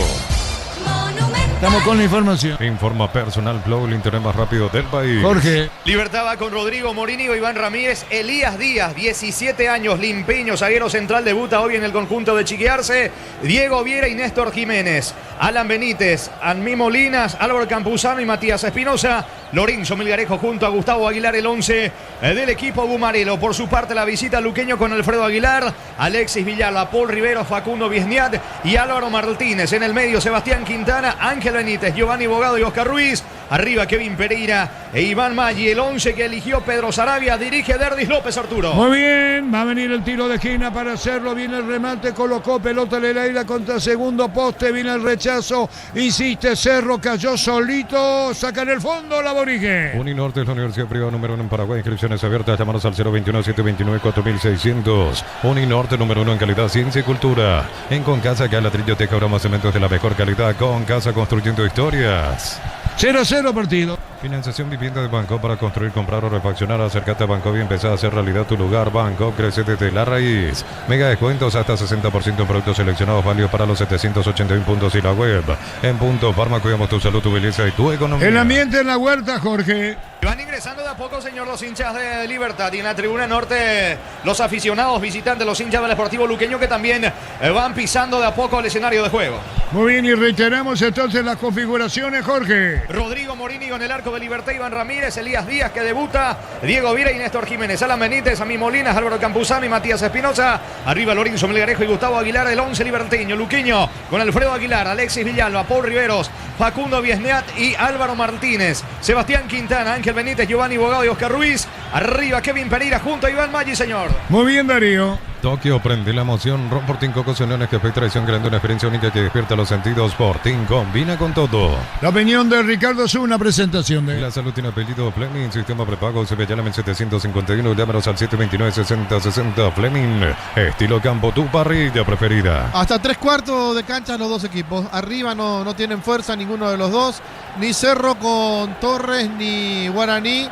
Estamos con la información. Informa Personal Flow, el internet más rápido del país. Jorge. Libertad va con Rodrigo Morínigo, Iván Ramírez, Elías Díaz, 17 años, limpiño, zaguero central, debuta hoy en el conjunto de Chiquiarse. Diego Viera y Néstor Jiménez. Alan Benítez, Anmí Molinas, Álvaro Campuzano y Matías Espinosa. Lorenzo Melgarejo junto a Gustavo Aguilar, el 11 del equipo Bumarelo. Por su parte, la visita al luqueño con Alfredo Aguilar, Alexis Villalba, Paul Rivero, Facundo Viesniat y Álvaro Martínez. En el medio, Sebastián Quintana, Ángel Benítez, Giovanni Bogado y Oscar Ruiz. Arriba, Kevin Pereira e Iván Maggi. El 11 que eligió Pedro Sarabia. Dirige Derdis López, Arturo. Muy bien, va a venir el tiro de esquina para hacerlo. Viene el remate, colocó pelota en el aire contra segundo poste. Viene el rechazo, insiste Cerro, cayó solito. Saca en el fondo la Borique. Uninorte es la universidad privada número 1 en Paraguay. Inscripciones abiertas. Llamanos al 021-729-4600. Uninorte número 1 en calidad, ciencia y cultura. En Concasa, que al ladrillo te cabramos cementos de la mejor calidad. Concasa, construyendo historias. 0-0 partido. Financiación vivienda de Banco para construir, comprar o refaccionar. Acércate a Banco y empezar a hacer realidad tu lugar. Banco crece desde la raíz. Mega descuentos hasta 60% en productos seleccionados, válidos para los 781 puntos y la web. En Punto Farma cuidamos tu salud, tu belleza y tu economía. El ambiente en la huerta, Jorge. Van ingresando de a poco, señor, los hinchas de Libertad. Y en la tribuna norte, los aficionados visitantes, los hinchas del Sportivo Luqueño, que también van pisando de a poco el escenario de juego. Muy bien, y reiteramos entonces las configuraciones, Jorge. Rodrigo Morínigo en el arco de Libertad, Iván Ramírez, Elías Díaz que debuta, Diego Viera y Néstor Jiménez, Alan Benítez, Anmí Molinas, Álvaro Campuzano y Matías Espinosa. Arriba Lorenzo Melgarejo y Gustavo Aguilar, el 11 liberteño, Luqueño, con Alfredo Aguilar, Alexis Villalba, Paul Riveros, Facundo Viesneat y Álvaro Martínez. Sebastián Quintana, Ángel Benítez, Giovanni Bogado y Oscar Ruiz. Arriba Kevin Pereira junto a Iván Maggi, señor. Muy bien, Darío. Tokio, prende la emoción. Ron Fortín Cocos Uniones, que traición grande, una experiencia única que despierta los sentidos. Fortín combina con todo. La opinión de Ricardo es una presentación de... La salud tiene apellido Fleming, sistema prepago, se ve ya en 751, llámanos al 729-6060. Fleming, estilo campo, tu parrilla preferida. Hasta 3/4 de cancha los dos equipos. Arriba no tienen fuerza ninguno de los dos. Ni Cerro con Torres, ni Guaraní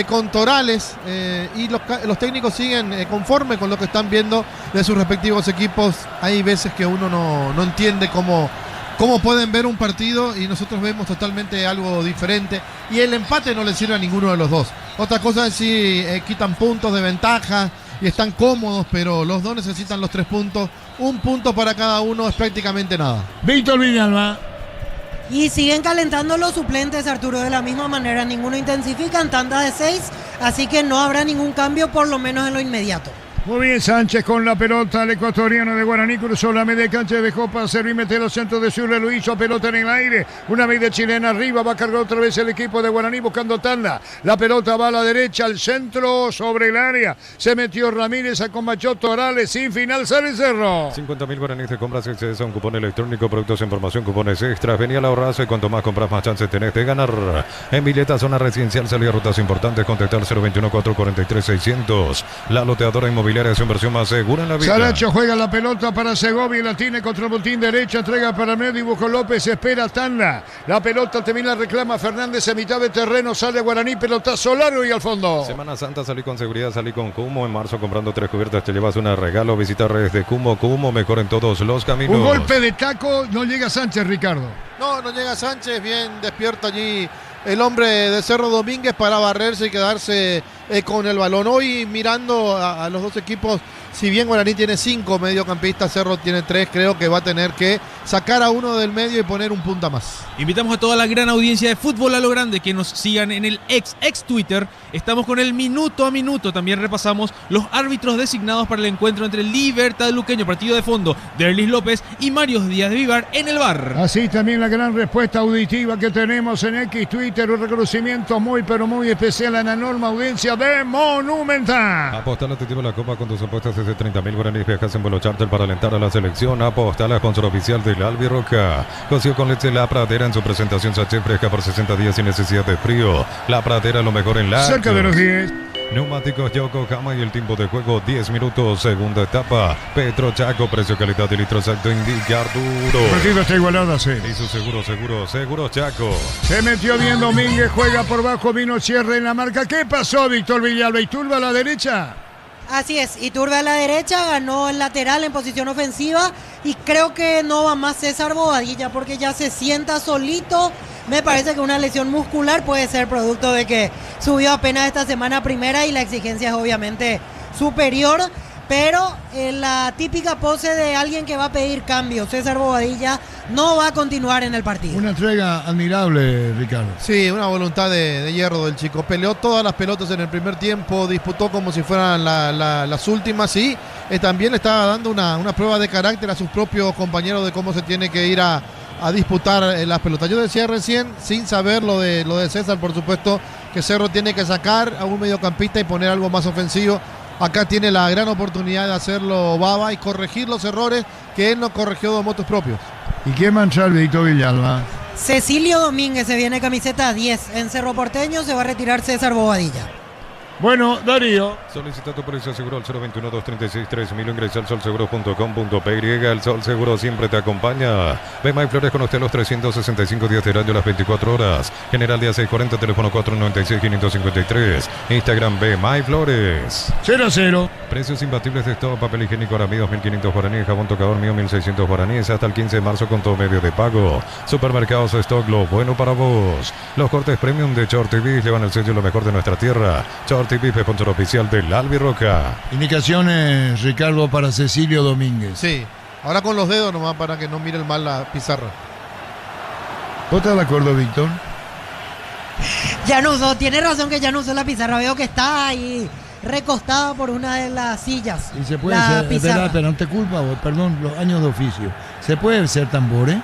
con Torales, y los técnicos siguen conforme con lo que están viendo de sus respectivos equipos. Hay veces que uno no entiende cómo pueden ver un partido y nosotros vemos totalmente algo diferente, y el empate no le sirve a ninguno de los dos. Otra cosa es si quitan puntos de ventaja y están cómodos, pero los dos necesitan los 3 puntos. Un punto para cada uno es prácticamente nada. Víctor Villalba. Y siguen calentando los suplentes, Arturo, de la misma manera. Ninguno intensifica en tanda de 6, así que no habrá ningún cambio, por lo menos en lo inmediato. Muy bien, Sánchez con la pelota, el ecuatoriano de Guaraní cruzó la media cancha, dejó para servir, meter al centro de Surre, lo hizo, pelota en el aire, una media chilena arriba, va a cargar otra vez el equipo de Guaraní buscando tanda, la pelota va a la derecha, al centro, sobre el área, se metió Ramírez, acombachó Torales, sin final sale Cerro. 50.000 guaraníes de compras, accedes a un cupón electrónico, productos en formación, cupones extras, venía la ahorrazo y cuanto más compras, más chances tenés de ganar. En Vileta, zona residencial, salida rutas importantes, contactar 021-443-600, la loteadora inmobiliaria es una versión más segura en la vida. Saracho juega la pelota para Segovia, la tiene contra el botín derecha, entrega para medio, Dibujo López, espera tanda. La pelota termina, reclama Fernández a mitad de terreno, sale Guaraní, pelotazo largo y al fondo. Semana Santa, salí con seguridad, salí con Cumo. En marzo comprando 3 cubiertas te llevas una regalo. Visita redes de Cumo, mejor en todos los caminos. Un golpe de taco, no llega Sánchez, Ricardo. No llega Sánchez, bien despierto allí el hombre de Cerro Domínguez para barrerse y quedarse con el balón. Hoy mirando a los dos equipos, si bien Guaraní tiene 5 mediocampistas, Cerro tiene 3, creo que va a tener que sacar a uno del medio y poner un punta más. Invitamos a toda la gran audiencia de Fútbol a lo Grande que nos sigan en el ex Twitter. Estamos con el minuto a minuto. También repasamos los árbitros designados para el encuentro entre Libertad Luqueño, partido de fondo, Derlis López y Mario Díaz de Vivar en el VAR. Así también la gran respuesta auditiva que tenemos en X Twitter. Un reconocimiento muy pero muy especial a la enorme audiencia de Monumental. Apostar a la Copa con tus apuestas desde 30.000 guaraníes. Viajas en vuelo charter para alentar a la selección. Apostar a sponsor oficial del Albirroca. Consigo con leche La Pradera en su presentación sachet fresca por 60 días sin necesidad de frío. La Pradera, lo mejor en la... Cerca de los 10. Neumáticos Yokohama y el tiempo de juego 10 minutos, segunda etapa. Petro Chaco, precio calidad de litro exacto indicar duro. El partido está igualado así. Y su seguro Chaco. Se metió bien Domínguez, juega por bajo, vino cierre en la marca. ¿Qué pasó, Víctor Villalba? ¿Iturbe a la derecha? Así es, Iturbe a la derecha, ganó el lateral en posición ofensiva y creo que no va más César Bobadilla porque ya se sienta solito. Me parece que una lesión muscular puede ser producto de que subió apenas esta semana primera y la exigencia es obviamente superior, pero en la típica pose de alguien que va a pedir cambio, César Bobadilla no va a continuar en el partido. Una entrega admirable, Ricardo. Sí, una voluntad de hierro del chico. Peleó todas las pelotas en el primer tiempo, disputó como si fueran las últimas y también le estaba dando una prueba de carácter a sus propios compañeros de cómo se tiene que ir a disputar las pelotas. Yo decía recién, sin saber lo de César, por supuesto, que Cerro tiene que sacar a un mediocampista y poner algo más ofensivo. Acá tiene la gran oportunidad de hacerlo Baba y corregir los errores que él no corrigió de motos propios. ¿Y quién va a entrar, Víctor Villalba? Cecilio Domínguez se viene camiseta 10 en Cerro Porteño, se va a retirar César Bobadilla. Bueno, Darío. Solicita tu póliza seguro al 021-236-3000. Ingresa al solseguro.com.py. El Sol Seguro siempre te acompaña. Ve Flores con usted los 365 días del año, las 24 horas. General Día 640, teléfono 496-553. Instagram Ve Flores. 0-0. Precios imbatibles de todo. Papel higiénico Aramí 2.500 guaraníes. Jabón tocador mío 1.600 guaraníes. Hasta el 15 de marzo con todo medio de pago. Supermercados Stock, lo bueno para vos. Los cortes premium de Short TV llevan el sello lo mejor de nuestra tierra. Short TV, sponsor oficial del Albirroca. Indicaciones, Ricardo, para Cecilio Domínguez. Sí, ahora con los dedos nomás para que no mire el mal la pizarra. ¿Vos estás de acuerdo, Víctor? Ya no usó, tiene razón que ya no usó la pizarra. Veo que está ahí recostada por una de las sillas. Y se puede ser, verdad, pero no te culpa, perdón, los años de oficio. ¿Se puede ser tambor, eh?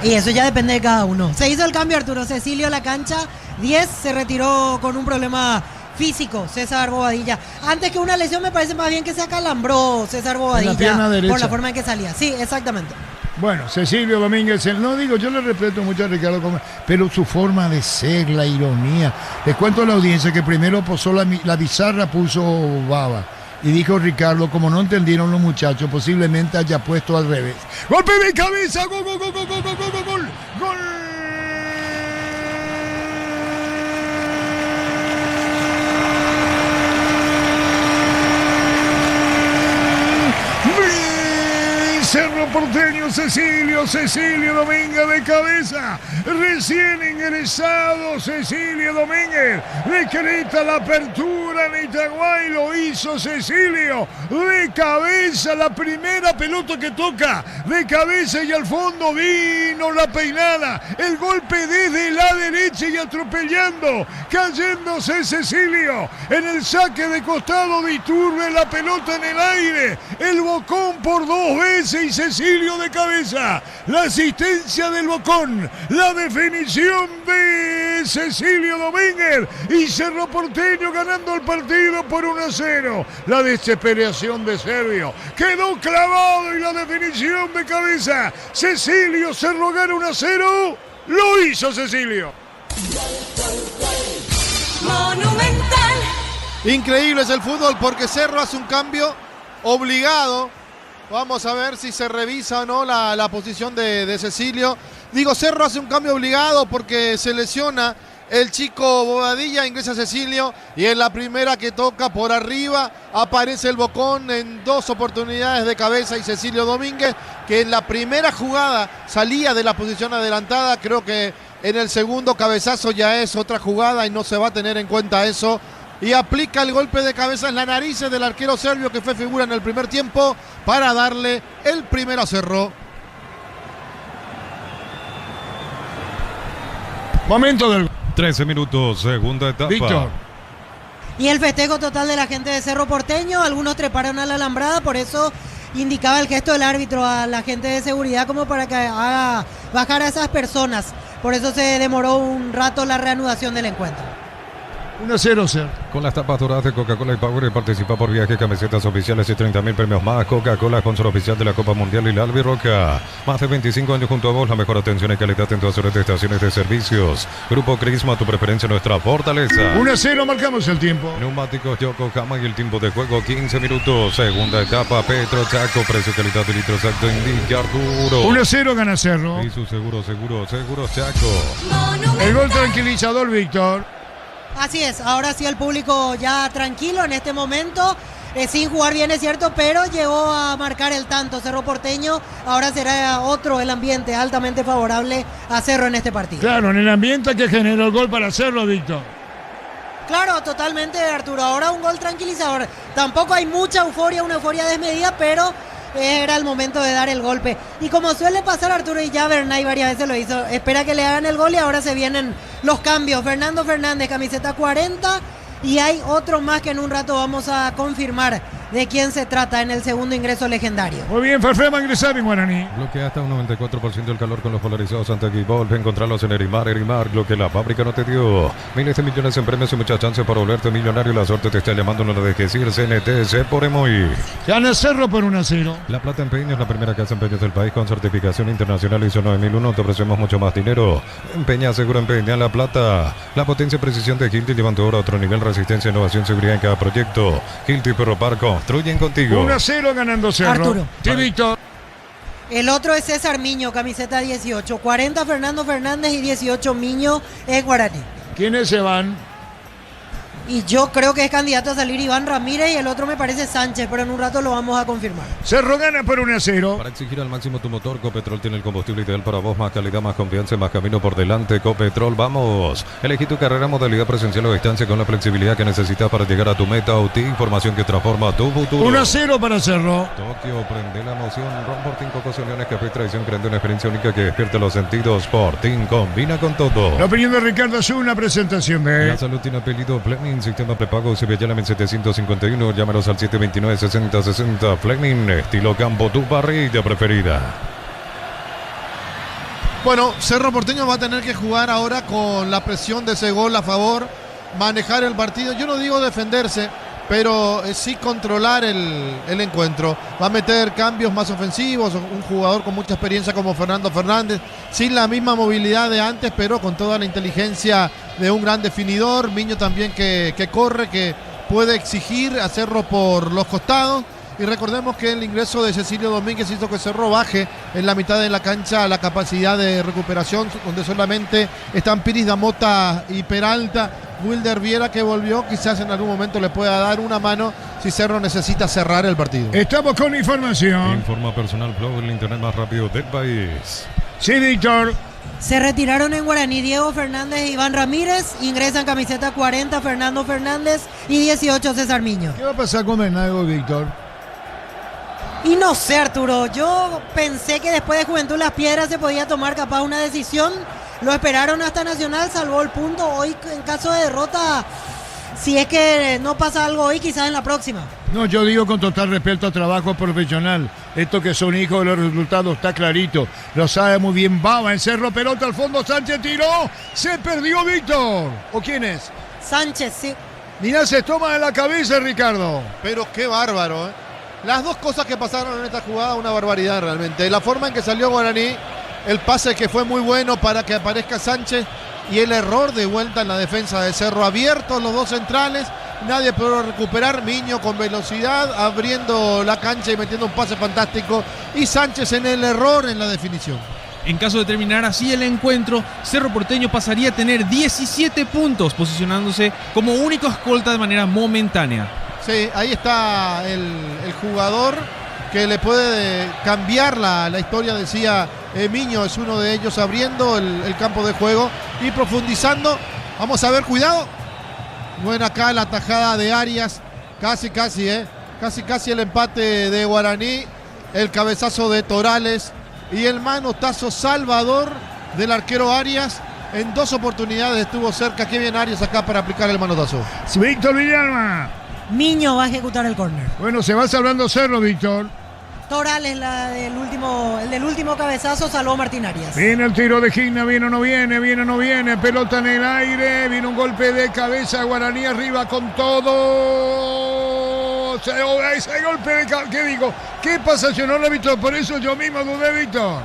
Y eso ya depende de cada uno. Se hizo el cambio, Arturo Cecilio a la cancha 10, se retiró con un problema físico César Bobadilla. Antes que una lesión me parece más bien que se acalambró César Bobadilla por la forma en que salía. Sí, exactamente. Bueno, Cecilio Domínguez, no digo, yo le respeto mucho a Ricardo, pero su forma de ser, la ironía. Les cuento a la audiencia que primero posó la bizarra, puso Baba. Y dijo Ricardo, como no entendieron los muchachos, posiblemente haya puesto al revés. ¡Golpe de cabeza! ¡Gol, gol, gol, gol, gol, gol, gol, gol! ¡Gol! Cerro Porteño, Cecilio Domínguez de cabeza, recién ingresado Cecilio Domínguez, decreta la apertura en Itaguay, lo hizo Cecilio, de cabeza, la primera pelota que toca, de cabeza y al fondo vino la peinada, el golpe desde la derecha y atropellando, cayéndose Cecilio, en el saque de costado de Iturbe, la pelota en el aire, el Bocón por 2 veces, y Cecilio de cabeza, la asistencia del Bocón, la definición de Cecilio Domínguez y Cerro Porteño ganando el partido por 1-0. La desesperación de Servio quedó clavado y la definición de cabeza. Cecilio Cerro gana 1-0. Lo hizo Cecilio. Monumental. Increíble es el fútbol porque Cerro hace un cambio obligado. Vamos a ver si se revisa o no la posición de Cecilio. Digo, Cerro hace un cambio obligado porque se lesiona el chico Bobadilla, ingresa Cecilio y en la primera que toca por arriba aparece el Bocón en 2 oportunidades de cabeza y Cecilio Domínguez, que en la primera jugada salía de la posición adelantada. Creo que En el segundo cabezazo ya es otra jugada y no se va a tener en cuenta eso. Y aplica el golpe de cabeza en la narices del arquero serbio que fue figura en el primer tiempo para darle el primero a Cerro. Momento del 13 minutos, segunda etapa. Víctor. Y el festejo total de la gente de Cerro Porteño, algunos treparon a la alambrada, por eso indicaba el gesto del árbitro a la gente de seguridad como para que haga bajar a esas personas. Por eso se demoró un rato la reanudación del encuentro. 1-0, Ser. Con las tapas doradas de Coca-Cola y Power participa por viaje, camisetas oficiales y 30.000 premios más. Coca-Cola, sponsor oficial de la Copa Mundial y la Albirroca. Más de 25 años junto a vos, la mejor atención y calidad en todas las estaciones de servicios. Grupo Crisma, tu preferencia, nuestra fortaleza. 1-0, marcamos el tiempo. Neumáticos Yokohama y el tiempo de juego 15 minutos. Segunda etapa, Petro Chaco, precio calidad de litro exacto, indica Arturo. 1-0 gana Cerro. Y su seguro Chaco. El gol tranquilizador, Víctor. Así es, ahora sí el público ya tranquilo en este momento, sin jugar bien es cierto, pero llegó a marcar el tanto Cerro Porteño, ahora será otro el ambiente altamente favorable a Cerro en este partido. Claro, en el ambiente que generó el gol para hacerlo, Víctor. Claro, totalmente, Arturo, ahora un gol tranquilizador, tampoco hay mucha euforia, una euforia desmedida, pero era el momento de dar el golpe. Y como suele pasar, Arturo, y ya Bernay varias veces lo hizo, espera que le hagan el gol y ahora se vienen los cambios. Fernando Fernández, camiseta 40, y hay otro más que en un rato vamos a confirmar de quién se trata en el segundo ingreso legendario. Muy bien, Farfán va a ingresar en Guaraní. Bloquea hasta un 94% el calor con los polarizados Antaguibol. Encontrarlos en Erimar, lo que la fábrica no te dio. Miles de millones en premios y muchas chances para volverte millonario. La suerte te está llamando, no lo dejes ir. CNTC por Emoy. Gana Cerro por 1-0. La Plata Empeño es la primera casa de empeños del país con certificación internacional ISO 9001. Te ofrecemos mucho más dinero. Empeña, seguro empeña La Plata. La potencia y precisión de Hilti llevan tu obra a otro nivel. Resistencia, innovación, seguridad en cada proyecto. Hilti Perro Parco. Construyen contigo. 1-0 ganando Cerro. Arturo. Sí, Víctor. El otro es César Miño, camiseta 18. 40 Fernando Fernández y 18 Miño en Guaraní. ¿Quiénes se van? Y yo creo que es candidato a salir Iván Ramírez y el otro me parece Sánchez, pero en un rato lo vamos a confirmar. Cerro gana por 1-0. Para exigir al máximo tu motor, Copetrol tiene el combustible ideal para vos. Más calidad, más confianza y más camino por delante. Copetrol, vamos. Elegí tu carrera, modalidad presencial o distancia con la flexibilidad que necesitas para llegar a tu meta. Autí, información que transforma tu futuro. 1-0 para Cerro. Tokio, prende la emoción. Ron Fortín, Cocos Uniones, Café Tradición, creando una experiencia única que despierte los sentidos. Fortín, combina con todo. La opinión de Ricardo Azul, una presentación de... La salud tiene apellido Fleming, sistema prepago Sevillana 1751, llámanos al 729-6060. Fleming, estilo campo, tu parrilla preferida. Bueno, Cerro Porteño va a tener que jugar ahora con la presión de ese gol a favor, manejar el partido. Yo no digo defenderse, pero sí controlar el encuentro. Va a meter cambios más ofensivos, un jugador con mucha experiencia como Fernando Fernández, sin la misma movilidad de antes, pero con toda la inteligencia de un gran definidor. Miño también que corre, que puede exigir a Cerro por los costados. Y recordemos que el ingreso de Cecilio Domínguez hizo que Cerro baje en la mitad de la cancha la capacidad de recuperación, donde solamente están Piris Damota y Peralta. Wilder Viera, que volvió, quizás en algún momento le pueda dar una mano si Cerro necesita cerrar el partido. Estamos con información. Informa Personal Flow, el internet más rápido del país. Sí, Víctor. Se retiraron en Guaraní Diego Fernández e Iván Ramírez. Ingresan camiseta 40 Fernando Fernández y 18 César Miño. ¿Qué va a pasar con Bernardo, Víctor? Y no sé, Arturo, yo pensé que después de Juventud Las Piedras se podía tomar capaz una decisión. Lo esperaron hasta Nacional, salvó el punto. Hoy, en caso de derrota, si es que no pasa algo hoy, quizás en la próxima. No, yo digo con total respeto a trabajo profesional. Estos que son hijos de los resultados está clarito. Lo sabe muy bien Baba. En Cerro, pelota al fondo, Sánchez tiró. Se perdió Víctor. ¿O quién es? Sánchez, sí. Mirá, se toma de la cabeza, Ricardo. Pero qué bárbaro, ¿eh? Las dos cosas que pasaron en esta jugada, una barbaridad realmente. La forma en que salió Guaraní, el pase que fue muy bueno para que aparezca Sánchez y el error de vuelta en la defensa de Cerro. Abiertos los dos centrales, nadie pudo recuperar. Miño con velocidad, abriendo la cancha y metiendo un pase fantástico. Y Sánchez en el error en la definición. En caso de terminar así el encuentro, Cerro Porteño pasaría a tener 17 puntos, posicionándose como único escolta de manera momentánea. Sí, ahí está el jugador que le puede cambiar la historia, decía Miño es uno de ellos abriendo el campo de juego y profundizando. Vamos a ver, cuidado. Buena acá la tajada de Arias. Casi el empate de Guaraní. El cabezazo de Torales y el manotazo salvador del arquero Arias. En 2 oportunidades estuvo cerca. Qué bien Arias acá para aplicar el manotazo. Víctor Villalma. Miño va a ejecutar el córner. Bueno, se va salvando Cerro, Víctor. Torales, el del último cabezazo, salvó Martín Arias. Viene el tiro de Gigna, viene o no viene, pelota en el aire, viene un golpe de cabeza, Guaraní arriba con todo. Ese golpe de cabeza, ¿qué digo? ¿Qué pasa si no lo he visto? Por eso yo mismo dudé, Víctor.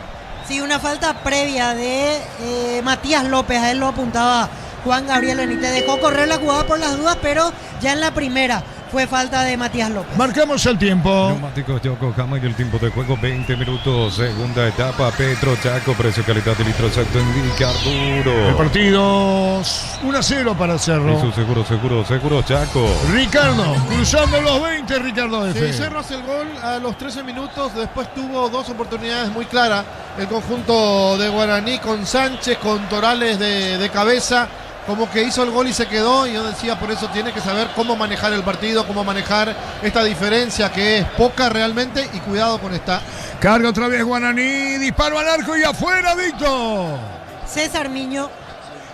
Sí, una falta previa de Matías López, a él lo apuntaba Juan Gabriel Benítez. Dejó correr la jugada por las dudas, pero ya en la primera fue falta de Matías López. Marcamos el tiempo. Neumáticos Yokohama y el tiempo de juego 20 minutos. Segunda etapa, Petro Chaco, precio, calidad y litro exacto indica Arturo. El partido 1-0 para Cerro. Y su seguro Chaco. Ricardo, cruzando los 20, Ricardo F. Sí, Cerro hace el gol a los 13 minutos. Después tuvo 2 oportunidades muy claras. El conjunto de Guaraní con Sánchez, con Torales de cabeza. Como que hizo el gol y se quedó, y yo decía, por eso tiene que saber cómo manejar el partido, cómo manejar esta diferencia que es poca realmente, y cuidado con esta. Carga otra vez Guaraní, disparo al arco y afuera, Víctor. César Miño.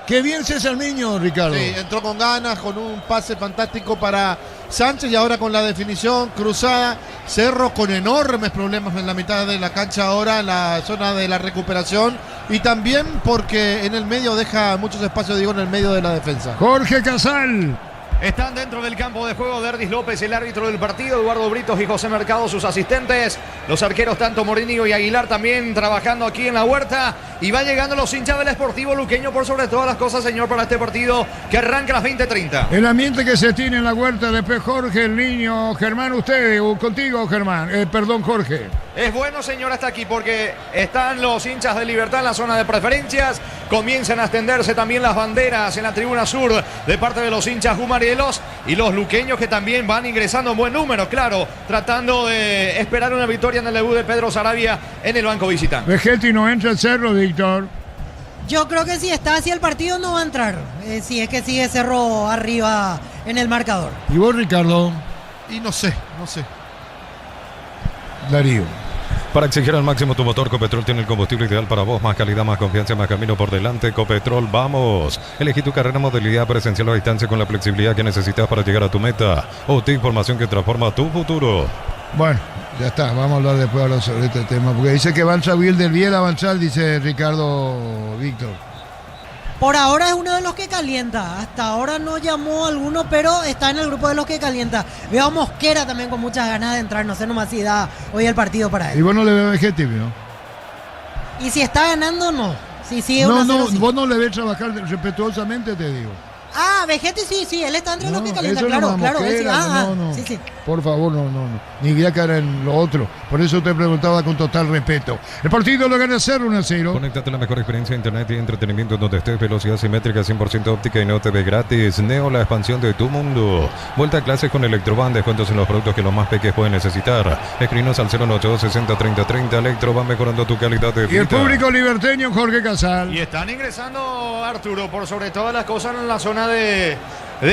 Qué bien César Miño, Ricardo. Sí, entró con ganas, con un pase fantástico para Sánchez y ahora con la definición cruzada. Cerro con enormes problemas en la mitad de la cancha ahora, en la zona de la recuperación. Y también porque en el medio deja muchos espacios, digo, en el medio de la defensa. Jorge Casal. Están dentro del campo de juego Derdis López, el árbitro del partido, Eduardo Britos y José Mercado, sus asistentes. Los arqueros, tanto Morínigo y Aguilar, también trabajando aquí en la huerta. Y va llegando los hinchas del Sportivo Luqueño por sobre todas las cosas, señor, para este partido que arranca a las 20:30. El ambiente que se tiene en la huerta, después Jorge, el niño, Germán, usted, contigo, Germán. Perdón, Jorge. Es bueno, señor, hasta aquí porque están los hinchas de Libertad en la zona de preferencias. Comienzan a extenderse también las banderas en la tribuna sur de parte de los hinchas gumarielos y los luqueños que también van ingresando en buen número, claro, tratando de esperar una victoria en el debut de Pedro Saravia en el banco visitante. Vegetti no entra al Cerro, Víctor. Yo creo que si está así el partido no va a entrar, si es que sigue Cerro arriba en el marcador. ¿Y vos, Ricardo? Y no sé. Darío. Para exigir al máximo tu motor, Copetrol tiene el combustible ideal para vos. Más calidad, más confianza, más camino por delante. Copetrol, vamos. Elegí tu carrera, modalidad presencial o a distancia con la flexibilidad que necesitas para llegar a tu meta. OT, información que transforma tu futuro. Bueno, ya está. Vamos a hablar después sobre este tema. Porque dice que avanza Wilder, bien avanzar, dice Ricardo Víctor. Por ahora es uno de los que calienta. Hasta ahora no llamó a alguno, pero está en el grupo de los que calienta. Veo a Mosquera también con muchas ganas de entrar. No sé nomás si da hoy el partido para él. Y vos no le ves Vegetti, ¿no? Y si está ganando, no. Si sigue no, 1-0, sí. Vos no le ves trabajar respetuosamente, te digo. Ah, Vegetti sí, él está entre los que calienta, claro. No. Sí. Por favor, no. Ni voy a caer en lo otro. Por eso te preguntaba con total respeto. El partido lo gana Cerro 1-0. Conéctate a la mejor experiencia de internet y entretenimiento donde estés. Velocidad simétrica, 100% óptica y no TV gratis. Neo, la expansión de tu mundo. Vuelta a clases con Electroban. Descuentos en los productos que los más pequeños pueden necesitar. Escribinos al 092 60 30 30. Electroban, mejorando tu calidad de vida. Y el público liberteño, Jorge Casal. Y están ingresando, Arturo, por sobre todas las cosas en la zona de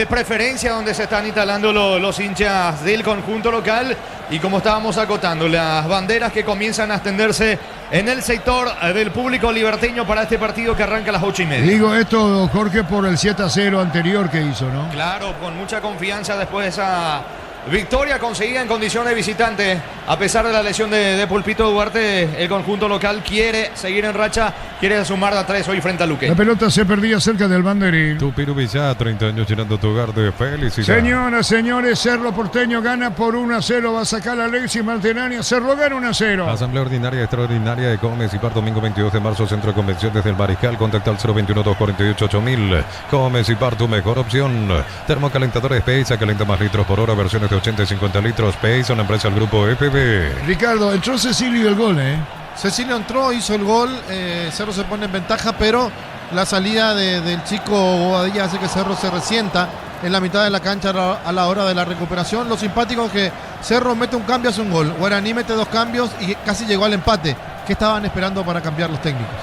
preferencia donde se están instalando los hinchas del conjunto local. Y como estábamos acotando, las banderas que comienzan a extenderse en el sector del público liberteño para este partido que arranca a las 8:30. Digo esto, Jorge, por el 7-0 anterior que hizo, ¿no? Claro, con mucha confianza después de esa victoria conseguida en condición de visitante. A pesar de la lesión de Pulpito Duarte, el conjunto local quiere seguir en racha, quiere sumar a 3 hoy frente a Luque. La pelota se perdía cerca del banderín. Tupiru Villá, 30 años llenando tu hogar de felicidad. Señoras, señores, Cerro Porteño gana por 1-0. Va a sacar a Alexis Martinania. Cerro gana 1-0. Asamblea ordinaria extraordinaria de Gómez y Par, domingo 22 de marzo, Centro de Convención desde el Mariscal. Contacta al 021-248-8000. Gómez y Par, tu mejor opción. Termocalentadores Pace, calienta más litros por hora, versiones de 80 y 50 litros. Pace, una empresa del grupo FB. Ricardo, entró Cecilio el gol, Cecilio entró, hizo el gol. Cerro se pone en ventaja, pero la salida del chico Bobadilla hace que Cerro se resienta en la mitad de la cancha a la hora de la recuperación. Lo simpático es que Cerro mete un cambio, hace un gol. Guaraní mete 2 cambios y casi llegó al empate. ¿Qué estaban esperando para cambiar los técnicos?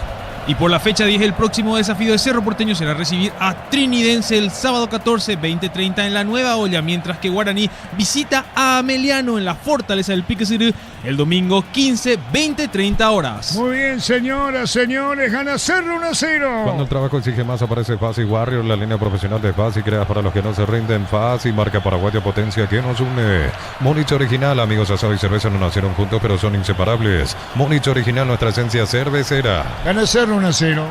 Y por la fecha 10, el próximo desafío de Cerro Porteño será recibir a Trinidense el sábado 14, 20:30 en la Nueva Olla, mientras que Guaraní visita a Ameliano en la Fortaleza del Pique Cirú el domingo 15, 20:30 horas. Muy bien, señoras, señores, gana Cerro 1-0. Cuando el trabajo exige más, aparece Fasi Warrior, la línea profesional de Fasi, crea para los que no se rinden. Fasi, marca paraguaya, potencia que nos une. Múnich original, amigos, asado y cerveza no nacieron juntos, pero son inseparables. Múnich original, nuestra esencia cervecera. Gana Cerro 1-0.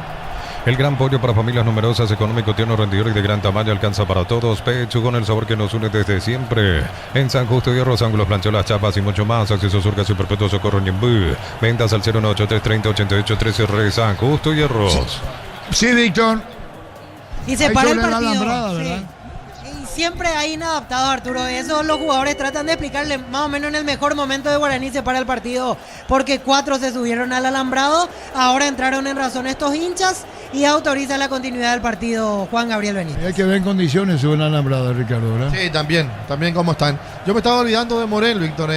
El gran pollo para familias numerosas, económico, tierno, rendidor y de gran tamaño, alcanza para todos. Pecho con el sabor que nos une desde siempre. En San Justo Hierro, ángulos, plancholas, chapas y mucho más. Acceso Surca, su perpetuo socorro Ñembú. Ventas al 018-330-8813, San Justo Hierro. Sí, Víctor. Y se para el partido. Alambrada, sí. ¿verdad? Y siempre hay inadaptados, Arturo. Eso los jugadores tratan de explicarle más o menos en el mejor momento de Guaraní. Se para el partido porque 4 se subieron al alambrado. Ahora entraron en razón estos hinchas y autoriza la continuidad del partido Juan Gabriel Benítez. Hay que ver en condiciones suben alambrada, Ricardo, ¿verdad? Sí, también cómo están. Yo me estaba olvidando de Morel, Víctor.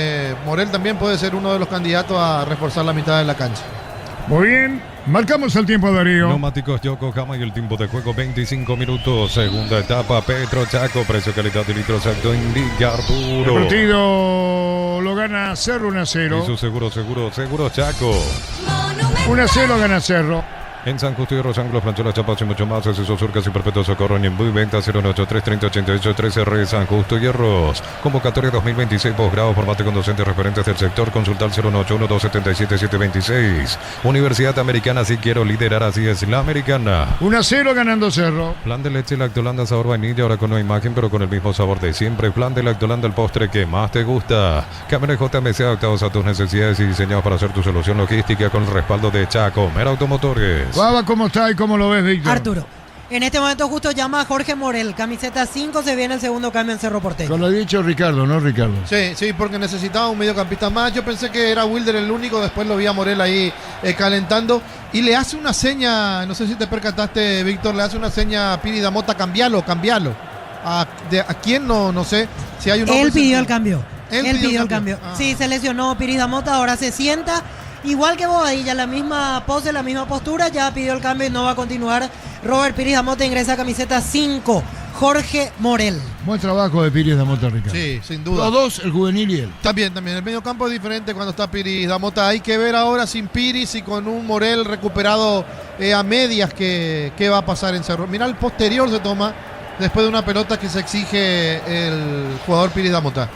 Morel también puede ser uno de los candidatos a reforzar la mitad de la cancha. Muy bien, marcamos el tiempo, Darío. Neumáticos Yokohama y el tiempo de juego 25 minutos. Segunda etapa, Petro Chaco, precio, calidad y litro exacto, indica Arturo. El partido lo gana Cerro 1-0. Y su seguro Chaco. 1-0 gana Cerro. En San Justo Hierro, ángulos, plancholas, chapas y mucho más. Acceso Surcas y perpetuo socorro Ñembú. Venta 093-3088-13 Re San Justo Convocatoria 2026 posgrado. Formate con docentes referentes del sector. Consulta al 091-277-726. Universidad Americana, si quiero liderar, así es la americana. 1-0 ganando Cerro. Plan de leche Lactolanda sabor vainilla, ahora con nueva imagen, pero con el mismo sabor de siempre. Plan de Lactolanda, el postre que más te gusta. Camiones JMC adaptados a tus necesidades y diseñados para hacer tu solución logística con el respaldo de Chaco Mer Automotores. Baba, ¿cómo está y cómo lo ves, Víctor? Arturo, en este momento justo llama a Jorge Morel, camiseta 5, se viene el segundo cambio en Cerro Porteño. Con lo ha dicho Ricardo, ¿no, Ricardo? Sí, porque necesitaba un mediocampista más. Yo pensé que era Wilder el único, después lo vi a Morel ahí calentando. Y le hace una seña, no sé si te percataste, Víctor, le hace una seña a Piri Damota, cambialo. ¿A quién? No sé. Si hay un Él pidió el cambio. Él pidió el cambio. Sí, se lesionó Piri Damota, ahora se sienta. Igual que Bobadilla, la misma pose, la misma postura, ya pidió el cambio y no va a continuar. Robert Piri Damota ingresa a camiseta 5, Jorge Morel. Buen trabajo de Piri Damota, Ricardo. Sí, sin duda. Los dos, el juvenil y él. También. El medio campo es diferente cuando está Piri Damota. Hay que ver ahora sin Piris y con un Morel recuperado a medias qué va a pasar en Cerro. Mirá, el posterior se toma después de una pelota que se exige el jugador Piri Damota.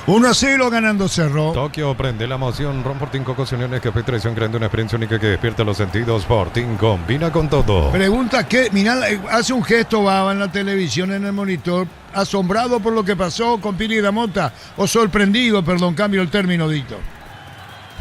1-0 ganando Cerro. Tokio prende la emoción. Ron Fortín Cocos Uniones Café Traición, creando una experiencia única que despierta los sentidos. Fortín combina con todo. Pregunta que, mirá, hace un gesto Baba en la televisión, en el monitor, asombrado por lo que pasó con Piri Damota, o sorprendido, cambio el término, Víctor.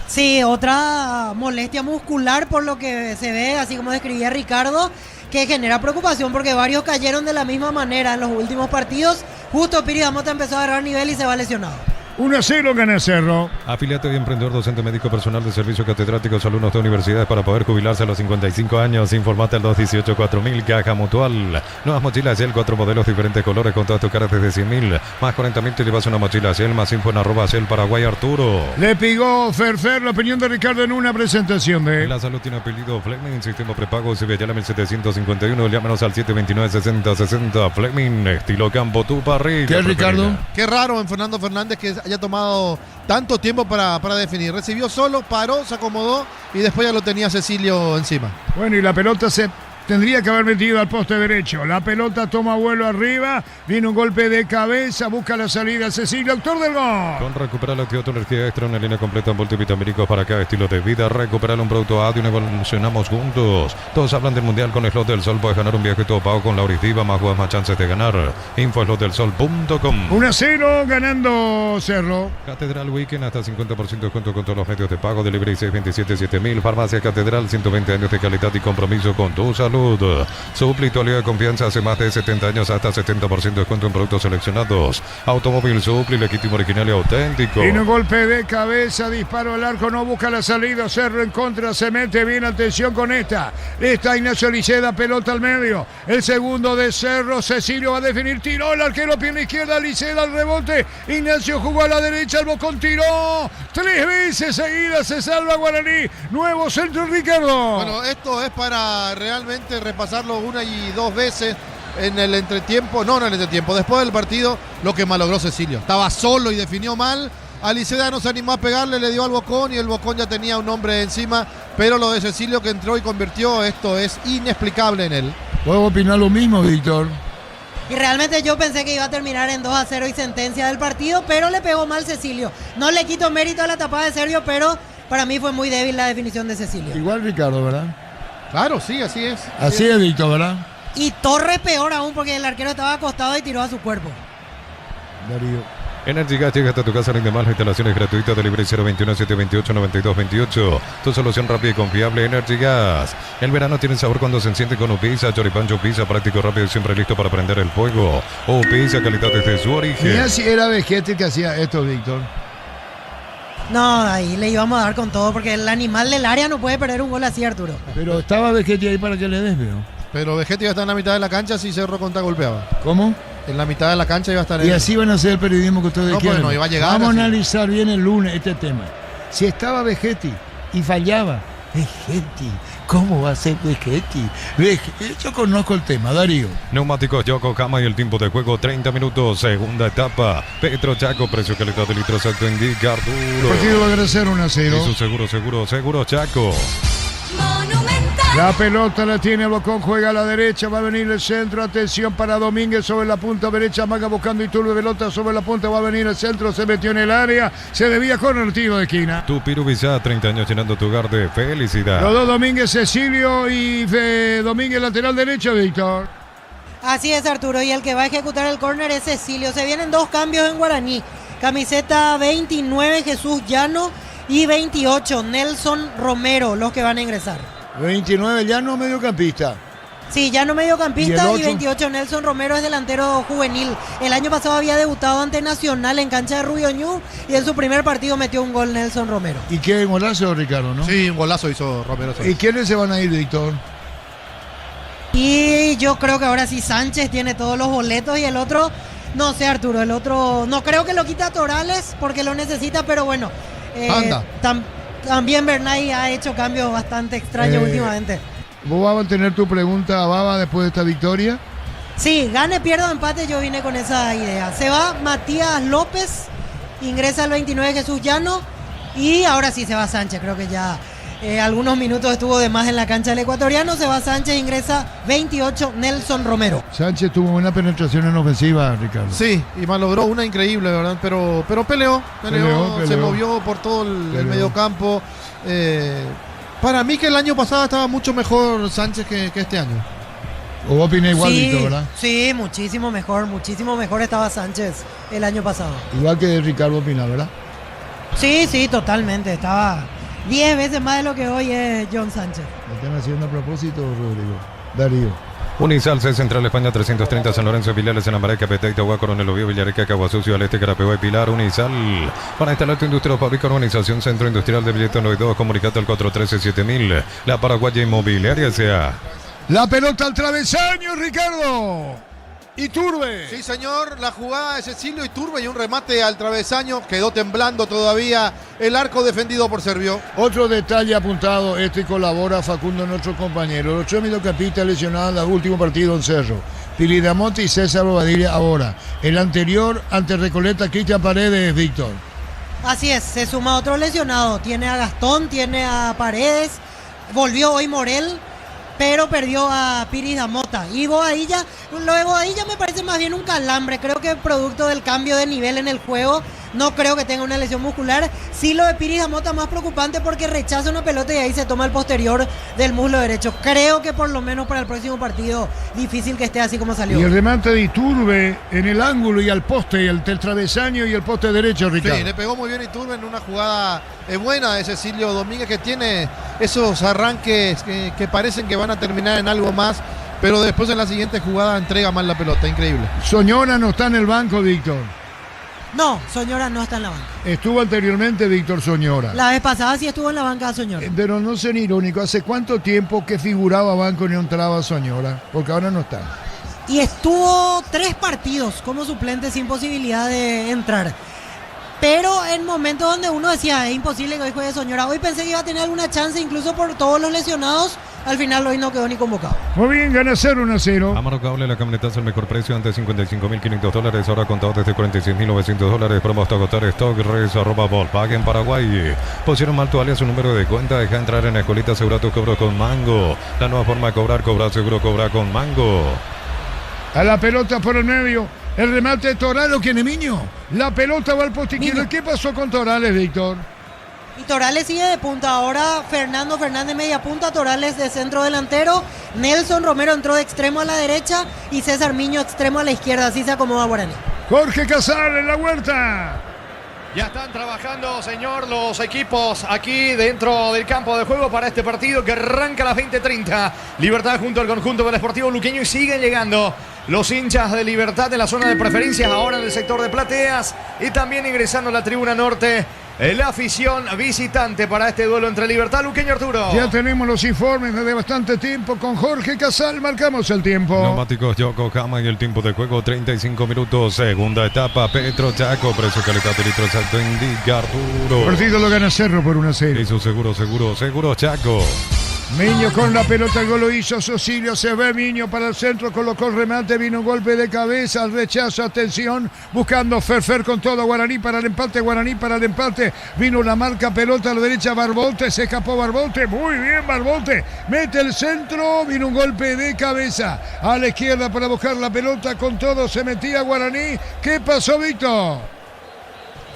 Sí, otra molestia muscular por lo que se ve, así como describía Ricardo, que genera preocupación porque varios cayeron de la misma manera en los últimos partidos. Justo Piri Damota empezó a agarrar nivel y se va lesionado. 1-0 gana Cerro. Afiliado y emprendedor, docente médico, personal de servicio, catedráticos, alumnos de universidades para poder jubilarse a los 55 años. Informate al 218-4000, Caja Mutual. Nuevas mochilas Shell, 4 modelos, diferentes colores, con todas tus caras desde 100.000. Más 40.000 te llevas una mochila Shell. Más info en @Shell Paraguay, Arturo. Le pegó Ferfer, la opinión de Ricardo en una presentación de... La salud tiene apellido Fleming, sistema prepago, Sevilla 1751, llámanos al 729-6060. Fleming, estilo campo, tu parrilla. ¿Qué, Ricardo? Qué raro en Fernando Fernández que haya tomado tanto tiempo para definir. Recibió solo, paró, se acomodó y después ya lo tenía Cecilio encima. Bueno, y la pelota se tendría que haber metido al poste derecho. La pelota toma vuelo arriba, viene un golpe de cabeza, busca la salida Cecilio, autor del gol. Con Recuperar Activa tu energía extra, una línea completa en multivitamínicos para cada estilo de vida. Recuperar un producto A de una evolucionamos juntos. Todos hablan del Mundial con Slot del Sol. Puedes ganar un viaje todo pago con la Diva, más juegas, más chances de ganar. Info slotdelsol.com. 1-0 ganando Cerro. Catedral Weekend, hasta 50% de descuento con todos los medios de pago. Delivery 627-7000. Farmacia Catedral, 120 años de calidad y compromiso con tu salud. salud. Supli, tu aliado de confianza hace más de 70 años, hasta 70% de descuento en productos seleccionados. Automóvil Supli, legítimo, original y auténtico. Tiene un golpe de cabeza, disparo al arco, no busca la salida, Cerro en contra, se mete bien, atención con esta. Está Ignacio Liceda, pelota al medio. El segundo de Cerro, Cecilio va a definir, tiró el arquero, pierna izquierda, Liceda al rebote. Ignacio jugó a la derecha, el Bocón tiró. 3 veces seguidas se salva Guaraní. Nuevo centro, Ricardo. Bueno, esto es para realmente repasarlo una y dos veces en el entretiempo. No en el entretiempo, después del partido, lo que malogró Cecilio. Estaba solo y definió mal. Aliceda no se animó a pegarle, le dio al Bocón y el Bocón ya tenía un hombre encima. Pero lo de Cecilio que entró y convirtió, esto es inexplicable en él. ¿Puedo opinar lo mismo, Víctor? Y realmente yo pensé que iba a terminar en 2-0 y sentencia del partido, pero le pegó mal Cecilio. No le quito mérito a la tapada de Sergio, pero para mí fue muy débil la definición de Cecilio. Igual Ricardo, ¿verdad? Claro, sí, así es. Así es, Víctor, ¿verdad? Y Torres peor aún porque el arquero estaba acostado y tiró a su cuerpo. Darío. Energy Gas llega hasta tu casa, rinde más, instalaciones gratuitas, delivery 021-728-9228. Tu solución rápida y confiable, Energy Gas. El verano tiene sabor cuando se enciende con Upisa, Choripancho Upisa, práctico, rápido y siempre listo para prender el fuego. Upisa, calidad desde su origen. Mira si era Vegete que hacía esto, Víctor. No, ahí le íbamos a dar con todo porque el animal del área no puede perder un gol así, Arturo. Pero estaba Vegete ahí para que le des, veo. Pero Vegetti iba a estar en la mitad de la cancha si Cerro contragolpeaba. ¿Cómo? En la mitad de la cancha iba a estar Y así van a hacer el periodismo que ustedes quieren. No, iba a llegar. Vamos así. a analizar bien el lunes este tema. Si estaba Vegetti y fallaba, Vegetti, ¿cómo va a ser Vegetti? Yo conozco el tema, Darío. Neumáticos Yokohama y el tiempo de juego 30 minutos, segunda etapa. Petro Chaco, precio calidad de litro exacto indica Arturo. El partido va a crecer 1-0. Y su seguro Chaco. La pelota la tiene el Bocón, juega a la derecha, va a venir el centro, atención para Domínguez sobre la punta derecha, Maga buscando Iturbe, pelota sobre la punta, va a venir el centro, se metió en el área, se debía con el tiro de esquina. Tu Pirubizá, 30 años llenando tu hogar de felicidad. Los dos Domínguez, Cecilio y Domínguez lateral derecho, Víctor. Así es, Arturo, y el que va a ejecutar el córner es Cecilio. Se vienen 2 cambios en Guaraní. Camiseta 29, Jesús Llano, y 28, Nelson Romero, los que van a ingresar. 29, Llano, mediocampista. Sí, Llano mediocampista ¿Y y, el 28 Nelson Romero es delantero juvenil. El año pasado había debutado ante Nacional en cancha de Rubio Ñu y en su primer partido metió un gol Nelson Romero. ¿Y qué golazo, Ricardo, no? Sí, un golazo hizo Romero. ¿Y quiénes se van a ir, Víctor? Y yo creo que ahora sí Sánchez tiene todos los boletos y el otro, no sé, Arturo, el otro no creo que lo quita Torales porque lo necesita, pero bueno. Anda. También Bernay ha hecho cambios bastante extraños últimamente. ¿Vos vas a mantener tu pregunta a Baba después de esta victoria? Sí, gane, pierda o empate, yo vine con esa idea. Se va Matías López, ingresa el 29 Jesús Llano y ahora sí se va Sánchez. Creo que ya algunos minutos estuvo de más en la cancha del ecuatoriano. Se va Sánchez, ingresa 28 Nelson Romero. Sánchez tuvo buena penetración en ofensiva, Ricardo. Sí, y malogró una increíble, ¿verdad? Pero peleó, se movió por todo el mediocampo. Para mí que el año pasado estaba mucho mejor Sánchez que este año. ¿O vos opinás igual, Sí, Víctor, verdad? Sí, muchísimo mejor estaba Sánchez el año pasado. Igual que Ricardo opina, ¿verdad? Sí, totalmente. Estaba 10 veces más de lo que hoy es John Sánchez. ¿Lo están haciendo a propósito, Rodrigo? Darío. Unisal, C Central España 330, San Lorenzo, Pilares, en Amaraca, Petén, Itagua, Coronel Oviedo, Villareca, Caguasucio, al este, Carapehuá y Pilar. Unisal, para instalar tu industria o fábrica, urbanización, Centro Industrial de Billetes 92, comunicate al 413-7000. La Paraguaya Inmobiliaria S.A. La pelota al travesaño, Ricardo. Iturbe. Sí, señor, la jugada de Cecilio Iturbe y un remate al travesaño. Quedó temblando todavía el arco defendido por Servio. Otro detalle apuntado, y colabora Facundo, nuestro compañero. Los 8 mediocampistas lesionados en el último partido en Cerro. Pilidamonte y César Bobadilla ahora. El anterior ante Recoleta, Cristian Paredes, Víctor. Así es, se suma otro lesionado. Tiene a Gastón, tiene a Paredes. Volvió hoy Morel, pero perdió a Piris Damota. Y Bobadilla, lo de Bobadilla me parece más bien un calambre. Creo que producto del cambio de nivel en el juego, No creo que tenga una lesión muscular. Sí, lo de Piris Damota más preocupante porque rechaza una pelota y ahí se toma el posterior del muslo derecho. Creo que por lo menos para el próximo partido difícil que esté así como salió. Y el remate de Iturbe en el ángulo y al poste, el travesaño y el poste derecho, Ricardo. Sí, le pegó muy bien Iturbe en una jugada buena de Cecilio Domínguez, que tiene esos arranques que parecen que van a terminar en algo más, pero después en la siguiente jugada entrega mal la pelota, increíble. Soñora no está en el banco, Víctor. No, Soñora no está en la banca. Estuvo anteriormente Víctor Soñora. La vez pasada sí estuvo en la banca Soñora. Pero no sean irónico, ¿hace cuánto tiempo que figuraba banco y no entraba Soñora? Porque ahora no está. Y estuvo 3 partidos como suplente sin posibilidad de entrar. Pero en momentos donde uno decía, es imposible que hoy juegue Soñora. Hoy pensé que iba a tener alguna chance, incluso por todos los lesionados. Al final hoy no quedó ni convocado. Muy bien, gana 0-1-0. Amaro Cable, la camionetazo al mejor precio, antes $55.500, ahora contado desde $46.900. Promo hasta agotar stock, res, arroba Volkswagen Paraguay. Pusieron mal tu alias, su número de cuenta, deja entrar en la escuelita, asegura tu cobro con Mango. La nueva forma de cobrar seguro, cobrar con Mango. A la pelota por el medio. El remate de Torales, ¿quién es Miño? La pelota va al postiquero. ¿Qué pasó con Torales, Víctor? Y Torales sigue de punta. Ahora Fernando Fernández media punta, Torales de centro delantero. Nelson Romero entró de extremo a la derecha y César Miño extremo a la izquierda. Así se acomoda Guaraní. Jorge Casal en la huerta. Ya están trabajando, señor, los equipos aquí dentro del campo de juego para este partido que arranca a las 20:30. Libertad junto al conjunto del Sportivo Luqueño y siguen llegando los hinchas de Libertad en la zona de preferencias, ahora en el sector de plateas y también ingresando a la tribuna norte. La afición visitante para este duelo entre Libertad Luqueño, Arturo. Ya tenemos los informes desde bastante tiempo con Jorge Casal. Marcamos el tiempo. Neumáticos Yokohama y el tiempo de juego 35 minutos. Segunda etapa, Petro Chaco. Precio, calidad de litro exacto indica Arturo. El partido lo gana Cerro por 1-0. Hizo seguro Chaco. Miño con la pelota, el gol lo hizo Socilio, se ve Miño para el centro, colocó el remate, vino un golpe de cabeza, el rechazo, atención, buscando Ferfer con todo, Guaraní para el empate, vino la marca, pelota a la derecha, Barbolte, se escapó Barbolte, muy bien Barbolte, mete el centro, vino un golpe de cabeza, a la izquierda para buscar la pelota, con todo se metía Guaraní. ¿Qué pasó, Víctor?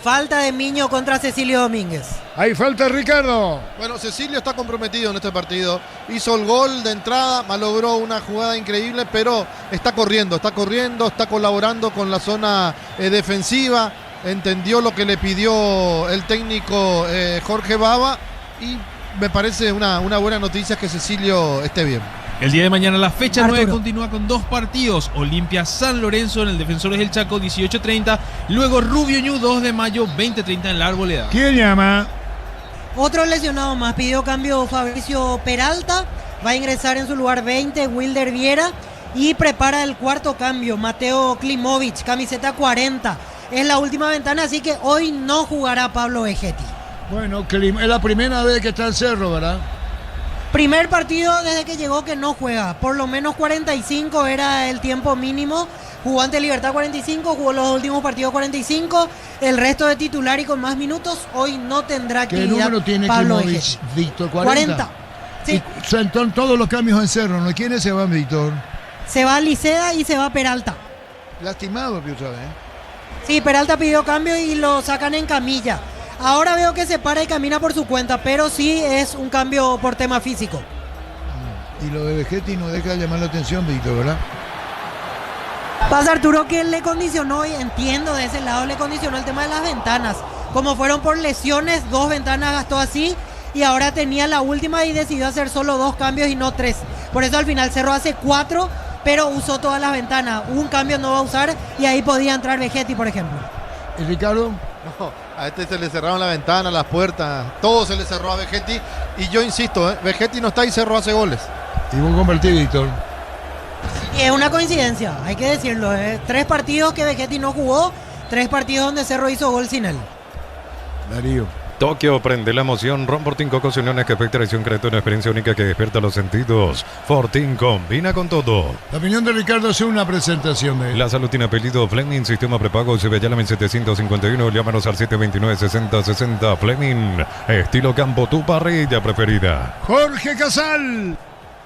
Falta de Miño contra Cecilio Domínguez. Hay falta, Ricardo. Bueno, Cecilio está comprometido en este partido. Hizo el gol de entrada, malogró una jugada increíble, pero está corriendo, está colaborando con la zona defensiva. Entendió lo que le pidió el técnico Jorge Baba y me parece una buena noticia que Cecilio esté bien. El día de mañana la fecha 9 continúa con 2 partidos. Olimpia San Lorenzo en el Defensores del Chaco 18:30. Luego Rubio Ñu 2 de mayo 20:30 en la Arboleda. ¿Quién llama? Otro lesionado más. Pidió cambio Fabricio Peralta. Va a ingresar en su lugar 20 Wilder Viera. Y prepara el cuarto cambio Mateo Klimovic, camiseta 40. Es la última ventana, así que hoy no jugará Pablo Vegetti. Bueno, es la primera vez que está en Cerro, ¿verdad? Primer partido desde que llegó que no juega. Por lo menos 45 era el tiempo mínimo. Jugó ante Libertad 45, jugó los últimos partidos 45. El resto de titular y con más minutos. Hoy no tendrá actividad. ¿Qué número tiene Pablo Klimovic, Víctor? 40. Sí. Son todos los cambios en Cerro, ¿no? ¿Quiénes se van, Víctor? Se va Liceda y se va Peralta. Lastimado, Piusa, Sí, Peralta pidió cambio y lo sacan en camilla. Ahora veo que se para y camina por su cuenta, pero sí es un cambio por tema físico. Y lo de Vegetti no deja de llamar la atención, Víctor, ¿verdad? Pasa Arturo que le condicionó, y entiendo de ese lado, le condicionó el tema de las ventanas. Como fueron por lesiones, 2 ventanas gastó así y ahora tenía la última y decidió hacer solo 2 cambios y no 3. Por eso al final Cerro hace 4, pero usó todas las ventanas. Un cambio no va a usar y ahí podía entrar Vegetti, por ejemplo. ¿Y Ricardo? No, a este se le cerraron la ventana, las puertas, todo se le cerró a Vegetti. Y yo insisto, Vegetti no está y Cerro hace goles. Y vos convertí, Víctor. Y es una coincidencia, hay que decirlo. 3 partidos que Vegetti no jugó, 3 partidos donde Cerro hizo gol sin él. Darío. Tokio prende la emoción. Ron Fortín Cocos Uniones que efectúa un creto, una experiencia única que despierta los sentidos. Fortín combina con todo. La opinión de Ricardo es una presentación de él. La salud tiene apellido Fleming, sistema prepago, se ve ya la 1751, llámanos al 729-6060. Fleming, estilo campo, tu parrilla preferida. Jorge Casal.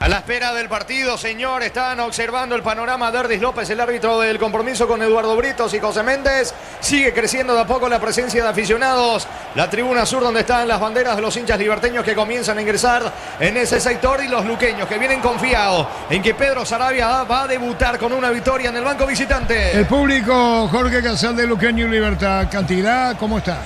A la espera del partido, señor, están observando el panorama de Erdis López, el árbitro del compromiso con Eduardo Britos y José Méndez. Sigue creciendo de a poco la presencia de aficionados. La tribuna sur donde están las banderas de los hinchas liberteños que comienzan a ingresar en ese sector y los luqueños que vienen confiados en que Pedro Sarabia va a debutar con una victoria en el banco visitante. El público, Jorge Casal de Luqueño y Libertad, cantidad, ¿cómo está?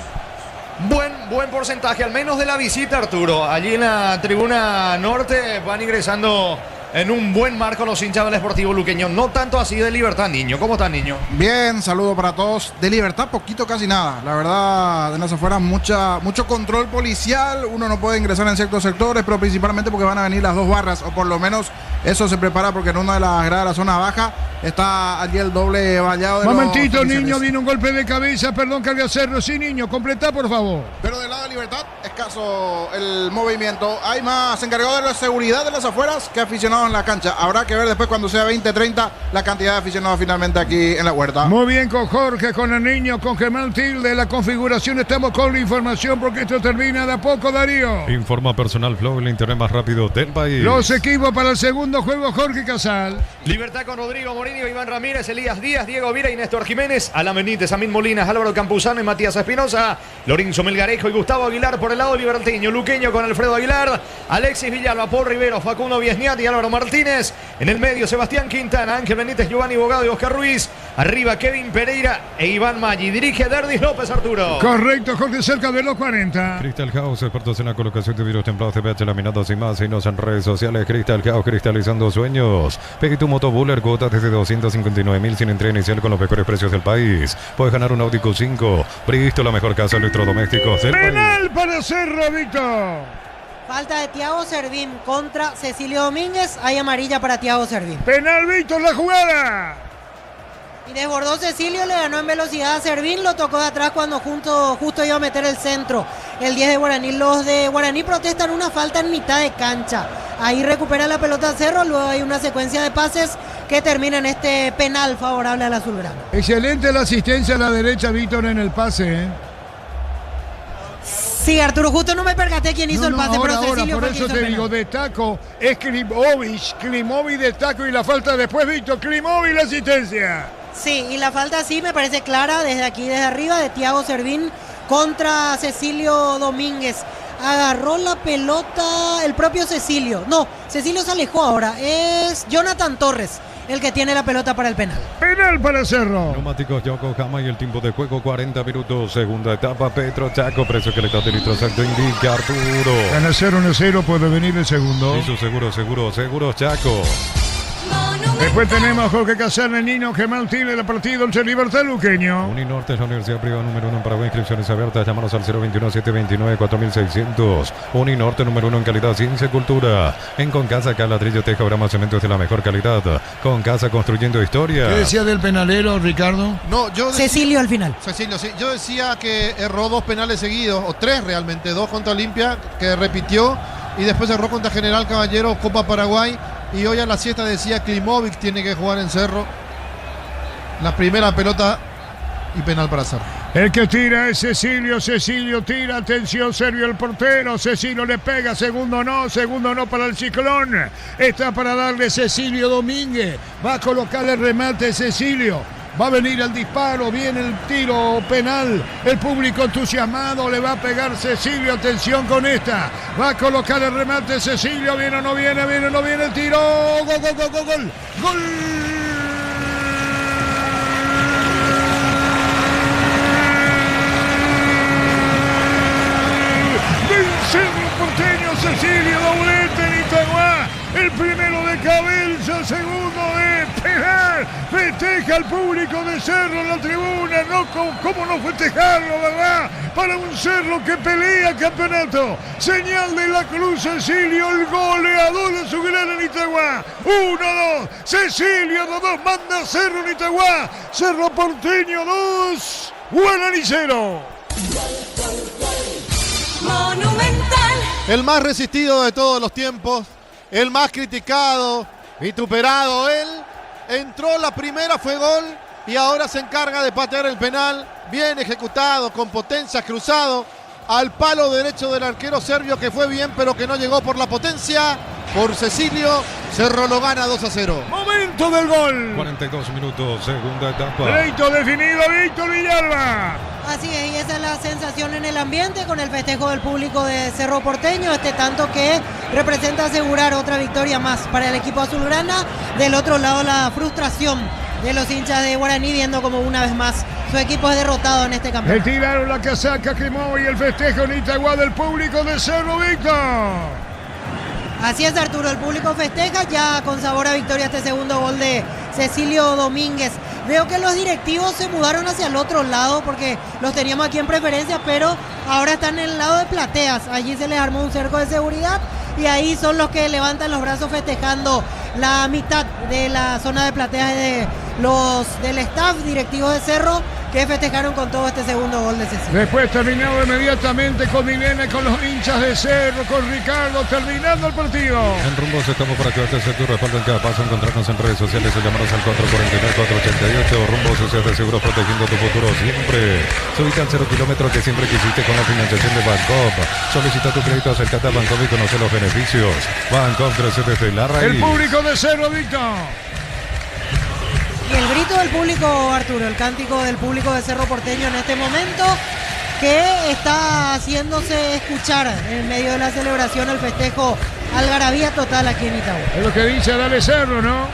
Buen porcentaje, al menos de la visita, Arturo. Allí en la tribuna norte van ingresando en un buen marco los hinchas del Sportivo Luqueño. No tanto así de Libertad, Niño. ¿Cómo está, Niño? Bien, saludo para todos. De Libertad, poquito, casi nada. La verdad, en las afueras, mucho control policial. Uno no puede ingresar en ciertos sectores, pero principalmente porque van a venir las dos barras, o por lo menos eso se prepara, porque en una de las gradas de la zona baja está allí el doble vallado de Momentito, Niño, viene un golpe de cabeza. Perdón, Carlos Cerro. Sí, Niño, completa, por favor. Pero del lado de Libertad, escaso el movimiento. Hay más encargados de la seguridad de las afueras que aficionados en la cancha. Habrá que ver después cuando sea 20-30 la cantidad de aficionados finalmente aquí en la huerta. Muy bien con Jorge, con el Niño, con Germán Tilde. La configuración, estamos con la información porque esto termina de a poco, Darío. Informa Personal Flow, el internet más rápido del país. Los equipos para el segundo juego, Jorge Casal. Libertad con Rodrigo Morini, Iván Ramírez, Elías Díaz, Diego Vira y Néstor Jiménez. Alan Benítez, Amín Molinas, Álvaro Campuzano y Matías Espinosa. Lorenzo Melgarejo y Gustavo Aguilar por el lado liberteño. Luqueño con Alfredo Aguilar, Alexis Villalba, Paul Rivero, Facundo Viesniat y Álvaro Martínez. En el medio, Sebastián Quintana, Ángel Benítez, Giovanni Bogado y Oscar Ruiz. Arriba, Kevin Pereira e Iván Maggi. Dirige Erdis López, Arturo. Correcto, Jorge, cerca de los 40. Crystal House, expertos en la colocación de vidrios templados, CPH, laminados y más. Síguenos en redes sociales. Crystal House, cristalizando sueños. Pegue tu moto Buller, cuotas desde 259.000 sin entrega inicial con los mejores precios del país. Puedes ganar un Audi Q5. Bristo, la mejor casa de electrodomésticos del país. Penal para Cerro, Víctor. Falta de Thiago Servín contra Cecilio Domínguez. Hay amarilla para Thiago Servín. Penal, Víctor, la jugada. Y desbordó Cecilio, le ganó en velocidad a Servín, lo tocó de atrás cuando justo iba a meter el centro. El 10 de Guaraní. Los de Guaraní protestan una falta en mitad de cancha. Ahí recupera la pelota Cerro, luego hay una secuencia de pases que termina en este penal favorable al azulgrana. Excelente la asistencia a la derecha, Víctor, en el pase, ¿eh? Sí, Arturo, justo no me percaté quién hizo el pase, pero Cecilio por eso te digo, destaco, es Klimovic destaco y la falta después, Víctor, Klimovic la asistencia. Sí, y la falta sí me parece clara desde aquí, desde arriba, de Thiago Servín contra Cecilio Domínguez. Agarró la pelota el propio Cecilio. No, Cecilio se alejó ahora. Es Jonathan Torres el que tiene la pelota para el penal. Penal para Cerro. Neumáticos Yokohama y el tiempo de juego 40 minutos. Segunda etapa, Petro Chaco. Precio que le está de litro exacto indica Arturo. Gana 0-1-0, puede venir el segundo. Hizo seguro Chaco. Después tenemos Jorge Casal, Nino, Germán Tilde, la partida entre Libertad Luqueño. Uninorte es la universidad privada número 1 en Paraguay. Inscripciones abiertas. Llámanos al 021-729-4600. Uninorte número 1 en calidad, ciencia y cultura. En Concasa, Ladrillo, Teja, Brama, Cementos de la mejor calidad. Concasa, construyendo historia. ¿Qué decía del penalero, Ricardo? No, Cecilio al final. Cecilio, sí. Yo decía que erró 2 penales seguidos, o 3 realmente. 2 contra Olimpia, que repitió. Y después erró contra General Caballero, Copa Paraguay. Y hoy a la siesta decía Klimovic tiene que jugar en Cerro. La primera pelota y penal para Cerro. El que tira es Cecilio tira, atención, Sergio el portero, Cecilio le pega, segundo no para el Ciclón. Está para darle Cecilio Domínguez, va a colocar el remate Cecilio. Va a venir el disparo, viene el tiro penal, el público entusiasmado, le va a pegar Cecilio, atención con esta, va a colocar el remate Cecilio, viene o no viene el tiro, gol. Vence el porteño Cecilio, doblete en Itagüá, el primero de cabeza, el segundo de penal, festeja al público de Cerro en la tribuna, ¿cómo no festejarlo, verdad? Para un Cerro que pelea campeonato, señal de la Cruz Cecilio, el goleador de su gran en Itagüá, 1-2, Cecilio 2, manda Cerro en Itagüá, Cerro Porteño 2, Guaraní 0. Monumental. El más resistido de todos los tiempos, el más criticado, vituperado, él entró la primera, fue gol y ahora se encarga de patear el penal, bien ejecutado, con potencia, cruzado al palo derecho del arquero serbio, que fue bien pero que no llegó por la potencia. por Cecilio. Cerro lo gana 2-0. Momento del gol. 42 minutos, segunda etapa. Pleito definido, Víctor Villalba. Así es, y esa es la sensación en el ambiente con el festejo del público de Cerro Porteño, tanto que representa asegurar otra victoria más para el equipo azulgrana. Del otro lado, la frustración de los hinchas de Guaraní viendo como una vez más su equipo es derrotado en este campeonato. Retiraron la casaca quemó y el festejo en Itagua del público de Cerro, Víctor. Así es, Arturo, el público festeja ya con sabor a victoria este segundo gol de Cecilio Domínguez. Veo que los directivos se mudaron hacia el otro lado porque los teníamos aquí en preferencia, pero ahora están en el lado de plateas. Allí se les armó un cerco de seguridad y ahí son los que levantan los brazos festejando la mitad de la zona de plateas de los del staff directivo de Cerro, que festejaron con todo este segundo gol de Cecilio. Después terminado inmediatamente con Milena, con los hinchas de Cerro, con Ricardo, terminando el partido. En Rumbos estamos para que usted se tu respaldo en cada paso. Encontrarnos en redes sociales o llamarnos al 449-488. Rumbos Sociedad de Seguros, protegiendo tu futuro siempre. Subite al 0 kilómetro que siempre quisiste con la financiación de Bancop. Solicita tu crédito, acércate a Bancop y conoce los beneficios. Bancop crece desde la raíz. El público de Cerro, Víctor. Y el grito del público, Arturo, el cántico del público de Cerro Porteño en este momento, que está haciéndose escuchar en medio de la celebración, el festejo, algarabía total aquí en Itagua. Es lo que dice Dale Cerro, ¿no?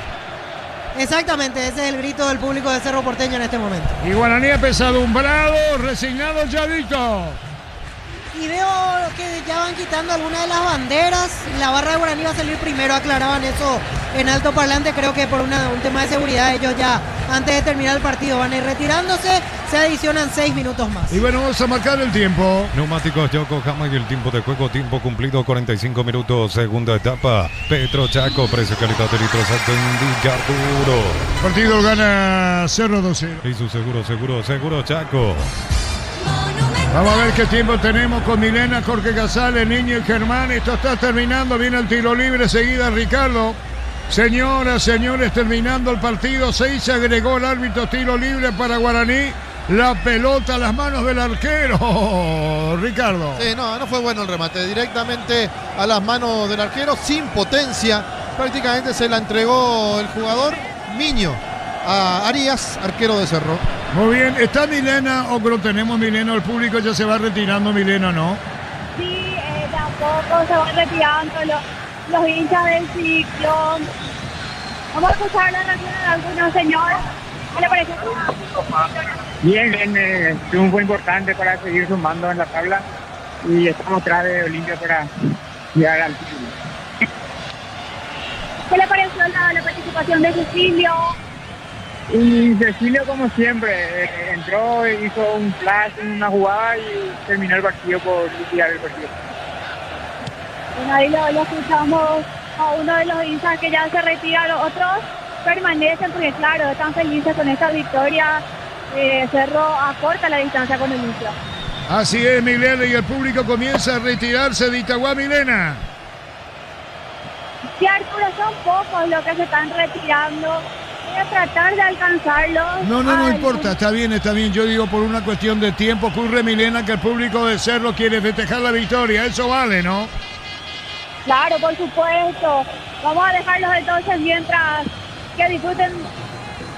Exactamente, ese es el grito del público de Cerro Porteño en este momento. Y Guaraní apesadumbrado, resignado ya, Víctor. Y veo que ya van quitando algunas de las banderas. La barra de Guaraní va a salir primero, aclaraban eso en alto parlante. Creo que por un tema de seguridad ellos ya antes de terminar el partido van a ir retirándose. Se adicionan 6 minutos más. Y bueno, vamos a marcar el tiempo. Neumáticos Yokohama y el tiempo de juego, tiempo cumplido 45 minutos, segunda etapa. Petro Chaco, precio calidad de litro exacto indica Arturo. Partido lo gana Cerro 2-0. Y su seguro Chaco. Vamos a ver qué tiempo tenemos con Milena, Jorge Casales, Niño y Germán. Esto está terminando, viene el tiro libre, seguida Ricardo. Señoras, señores, terminando el partido, se agregó el árbitro, tiro libre para Guaraní. La pelota a las manos del arquero, Ricardo. Sí, no fue bueno el remate, directamente a las manos del arquero, sin potencia. Prácticamente se la entregó el jugador Miño a Arias, arquero de Cerro. Muy bien, ¿está Milena o no tenemos Milena? El público ya se va retirando, Milena, ¿no? Sí, tampoco se van retirando los hinchas del ciclón. Vamos a escuchar la reacción de algunos señores. ¿Qué le parece? Bien, triunfo importante para seguir sumando en la tabla y estamos atrás de Olimpia para llegar al título. ¿Qué le pareció la participación de Cecilio? Y Cecilio, como siempre, entró, hizo un flash en una jugada y terminó el partido por liquidar el partido. Bueno, ahí lo escuchamos a uno de los hinchas que ya se retira, los otros permanecen porque claro, están felices con esta victoria. Cerro acorta la distancia con el inicio. Así es, Milena, y el público comienza a retirarse de Itagua, Milena. Sí, Arturo, son pocos los que se están retirando. Voy a tratar de alcanzarlos. No importa, está bien. Yo digo por una cuestión de tiempo. Ocurre, Milena, que el público de Cerro quiere festejar la victoria. Eso vale, ¿no? Claro, por supuesto. Vamos a dejarlos entonces mientras que disfruten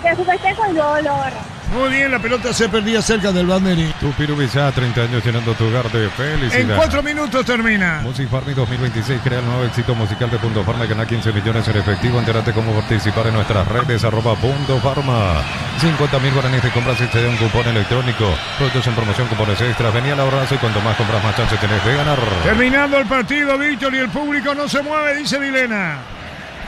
de su festejo y luego lo agarran. Muy bien, la pelota se perdía cerca del banderín. Tu Pirubizá, 30 años llenando tu hogar de felicidad. En 4 minutos termina. Music Farmy 2026 crea el nuevo éxito musical de Punto Farma, gana 15 millones en efectivo. Entérate cómo participar en nuestras redes, @Punto Farma. 50.000 guaraníes te compras y te da un cupón electrónico. Productos en promoción, cupones extras. Vení al ahorrazo y cuanto más compras, más chances tenés de ganar. Terminando el partido, Víctor, y el público no se mueve, dice Milena.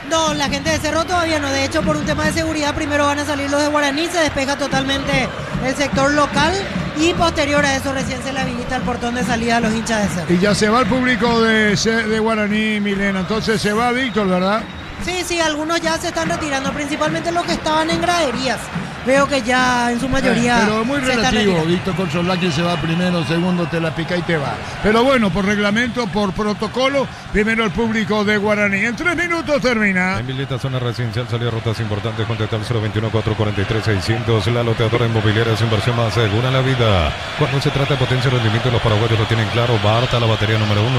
No, la gente de Cerro todavía no. De hecho, por un tema de seguridad, primero van a salir los de Guaraní, se despeja totalmente el sector local y posterior a eso recién se le habilita el portón de salida a los hinchas de Cerro. Y ya se va el público de Guaraní, Milena. Entonces se va Víctor, ¿verdad? Sí, algunos ya se están retirando, principalmente los que estaban en graderías. veo que ya en su mayoría pero muy se está relativo, retirando. Víctor Consolaki se va primero, segundo te la pica y te va. Pero bueno, por reglamento, por protocolo, primero el público de Guaraní. En 3 minutos termina. En Villeta, zona residencial, salida rutas importantes, contactar al 021-443-600. La loteadora inmobiliaria es inversión más segura en la vida. Cuando se trata de potencia y rendimiento, los paraguayos lo tienen claro. Barta, la batería número 1,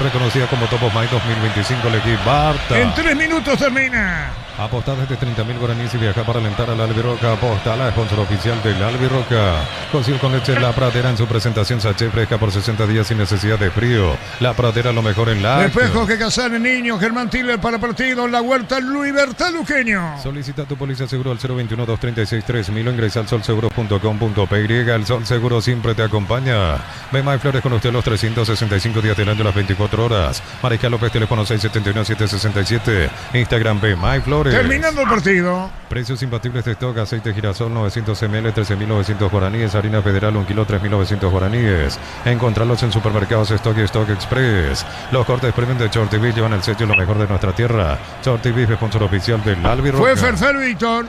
reconocida como Top of Mind 2025, elegí Barta. En 3 minutos termina. Apostar desde 30.000 guaraníes y viajar para alentar al Albiroca. Aposta, la sponsor oficial del Albiroca. Cocido con leche La Pradera en su presentación sachet fresca por 60 días sin necesidad de frío. La Pradera, lo mejor en la. Después Jorge Casares, niño, Germán Tiller para partido, La Huerta, Libertad Luqueño. Solicita tu póliza seguro al 021-236-3000 o ingresa al solseguro.com.py. El Sol Seguro siempre te acompaña. Bema y Flores con usted los 365 días del año, las 24 horas. Mariscal López, teléfono 671-767. Instagram Bema y Flores. Terminando el partido. Precios imbatibles de stock: aceite girasol 900 ml, 13.900 guaraníes. Harina Federal 1 kilo, 3.900 guaraníes. Encontrarlos en supermercados Stock y Stock Express. Los cortes premium de Shorty Beef llevan el sello lo mejor de nuestra tierra. Shorty Beef, sponsor oficial del Albiroca. Fue Ferfer, Víctor.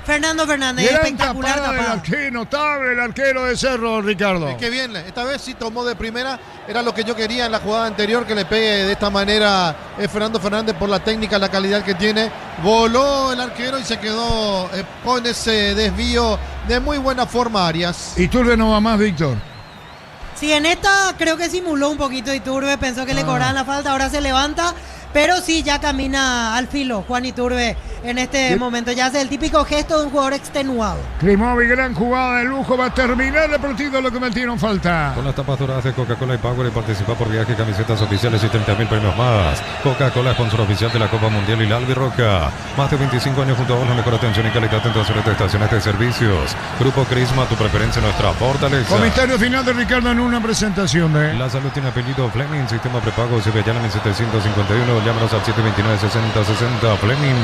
Fernando Fernández, Gran espectacular tapada del tapada. arquero, notable el arquero de Cerro, Ricardo. Qué bien, esta vez sí tomó de primera, era lo que yo quería en la jugada anterior, que le pegue de esta manera Fernando Fernández por la técnica, la calidad que tiene. Voló el arquero y se quedó con ese desvío de muy buena forma Arias. Y Turbe no va más, Víctor. Sí, en esta creo que simuló un poquito Iturbe, pensó que le cobraban la falta, ahora se levanta, pero sí, ya camina al filo Juan Iturbe en este momento, ya hace el típico gesto de un jugador extenuado. Klimovic, gran jugada de lujo, va a terminar el partido, lo que metieron falta. Con las tapas doradas de Coca-Cola y Power y participa por viaje, camisetas oficiales y 30.000 premios más. Coca-Cola, sponsor oficial de la Copa Mundial y la Albiroca. Más de 25 años junto a vos, la mejor atención y calidad en todas las estaciones de servicios. Grupo Crisma, tu preferencia, nuestra fortaleza. Comentario final de Ricardo en una presentación de... La salud tiene apellido Fleming, sistema prepago, Cebellana 1751, llámanos al 729-6060, Fleming,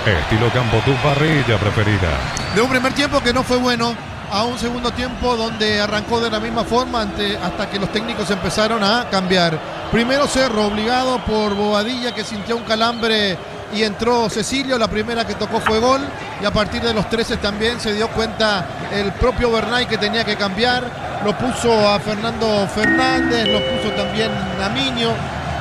estilo campo, tu parrilla preferida. De un primer tiempo que no fue bueno a un segundo tiempo donde arrancó de la misma forma hasta que los técnicos empezaron a cambiar. Primero Cerro, obligado por Bobadilla, que sintió un calambre y entró Cecilio, la primera que tocó fue gol, y a partir de los 13 también se dio cuenta el propio Bernay que tenía que cambiar, lo puso a Fernando Fernández, lo puso también a Miño,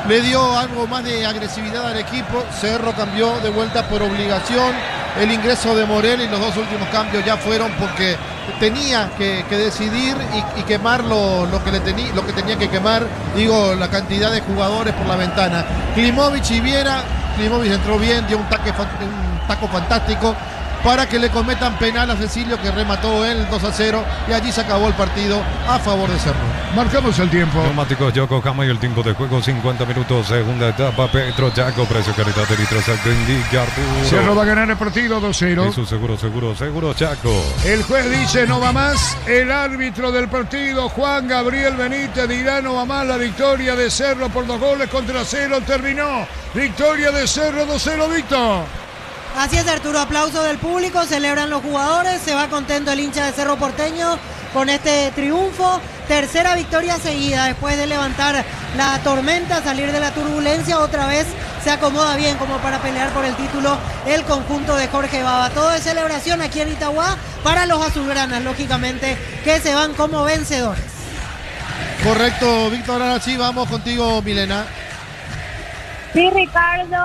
le dio algo más de agresividad al equipo. Cerro cambió de vuelta por obligación, el ingreso de Morel y los dos últimos cambios ya fueron porque tenía que decidir y quemar lo que tenía que quemar, digo, la cantidad de jugadores por la ventana. Klimovic y Viera, Klimovic entró bien, dio un taco fantástico para que le cometan penal a Cecilio, que remató él 2-0, y allí se acabó el partido a favor de Cerro. Marcamos el tiempo. Neumáticos Yokohama y el tiempo de juego 50 minutos, segunda etapa. Petro Jaco, precio calidad de litros exacto indica Arturo. Cerro va a ganar el partido 2-0. Y su seguro Chaco. El juez dice no va más. El árbitro del partido, Juan Gabriel Benítez, dirá no va más. La victoria de Cerro por 2-0 terminó. Victoria de Cerro 2-0, Víctor. Así es, Arturo, aplauso del público, celebran los jugadores, se va contento el hincha de Cerro Porteño con este triunfo. Tercera victoria seguida después de levantar la tormenta, salir de la turbulencia, otra vez se acomoda bien como para pelear por el título el conjunto de Jorge Baba. Todo de celebración aquí en Itagua para los azulgranas, lógicamente, que se van como vencedores. Correcto, Víctor, ahora sí vamos contigo, Milena. Sí, Ricardo,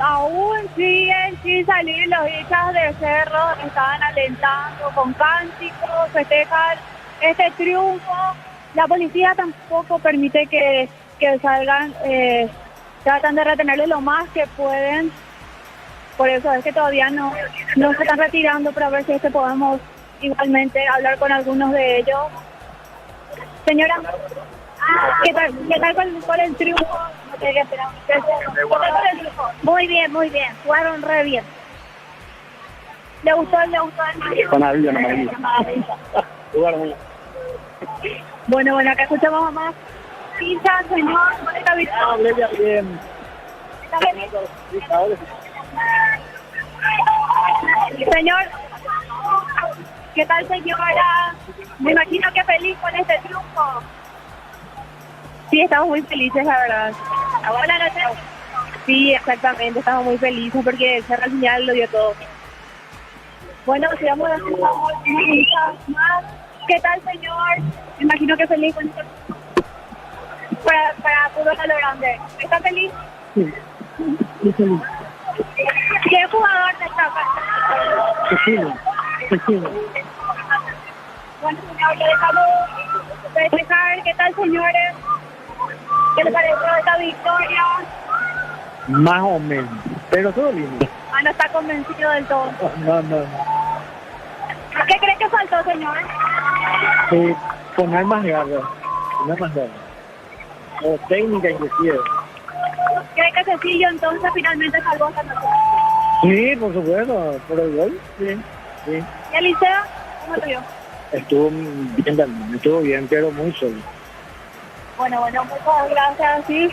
aún siguen sin salir los hinchas de Cerro, estaban alentando con cánticos, festejar este triunfo. La policía tampoco permite que salgan, tratan de retenerle lo más que pueden. Por eso es que todavía no se están retirando, para ver si es que podemos igualmente hablar con algunos de ellos. Señora, ¿qué tal con el triunfo? Muy bien, jugaron re bien. ¿Le gustó el Con la vida, no me jugaron bien. Bueno, acá escuchamos a más hinchas, señor, con esta victoria. Bien. Señor, ¿qué tal, señora? Me imagino que feliz con este triunfo. Sí, estamos muy felices, la verdad. Buenas noches. Sí, exactamente, estamos muy felices porque el Cerro al final lo dio todo. Bueno, si vamos a hacer una hincha más. ¿Qué tal, señor? Me imagino que feliz con esto. Para Puro a lo grande. ¿Está feliz? Sí, sí, feliz. ¿Qué jugador destaca? Cecilia. Bueno, señor, le dejamos festejar. ¿Qué tal, señores? ¿Qué le pareció esta victoria? Más o menos, pero todo lindo. No está convencido del todo. No. ¿Qué cree que faltó, señor? Poner más garra. O técnica inclusive. ¿Cree que Cecilio entonces finalmente salvó esta noche? Sí, por supuesto, por el gol, sí. ¿Y Eliseo? ¿Cómo lo vio? Estuvo bien también, pero muy solo. Bueno, muchas gracias. Sí,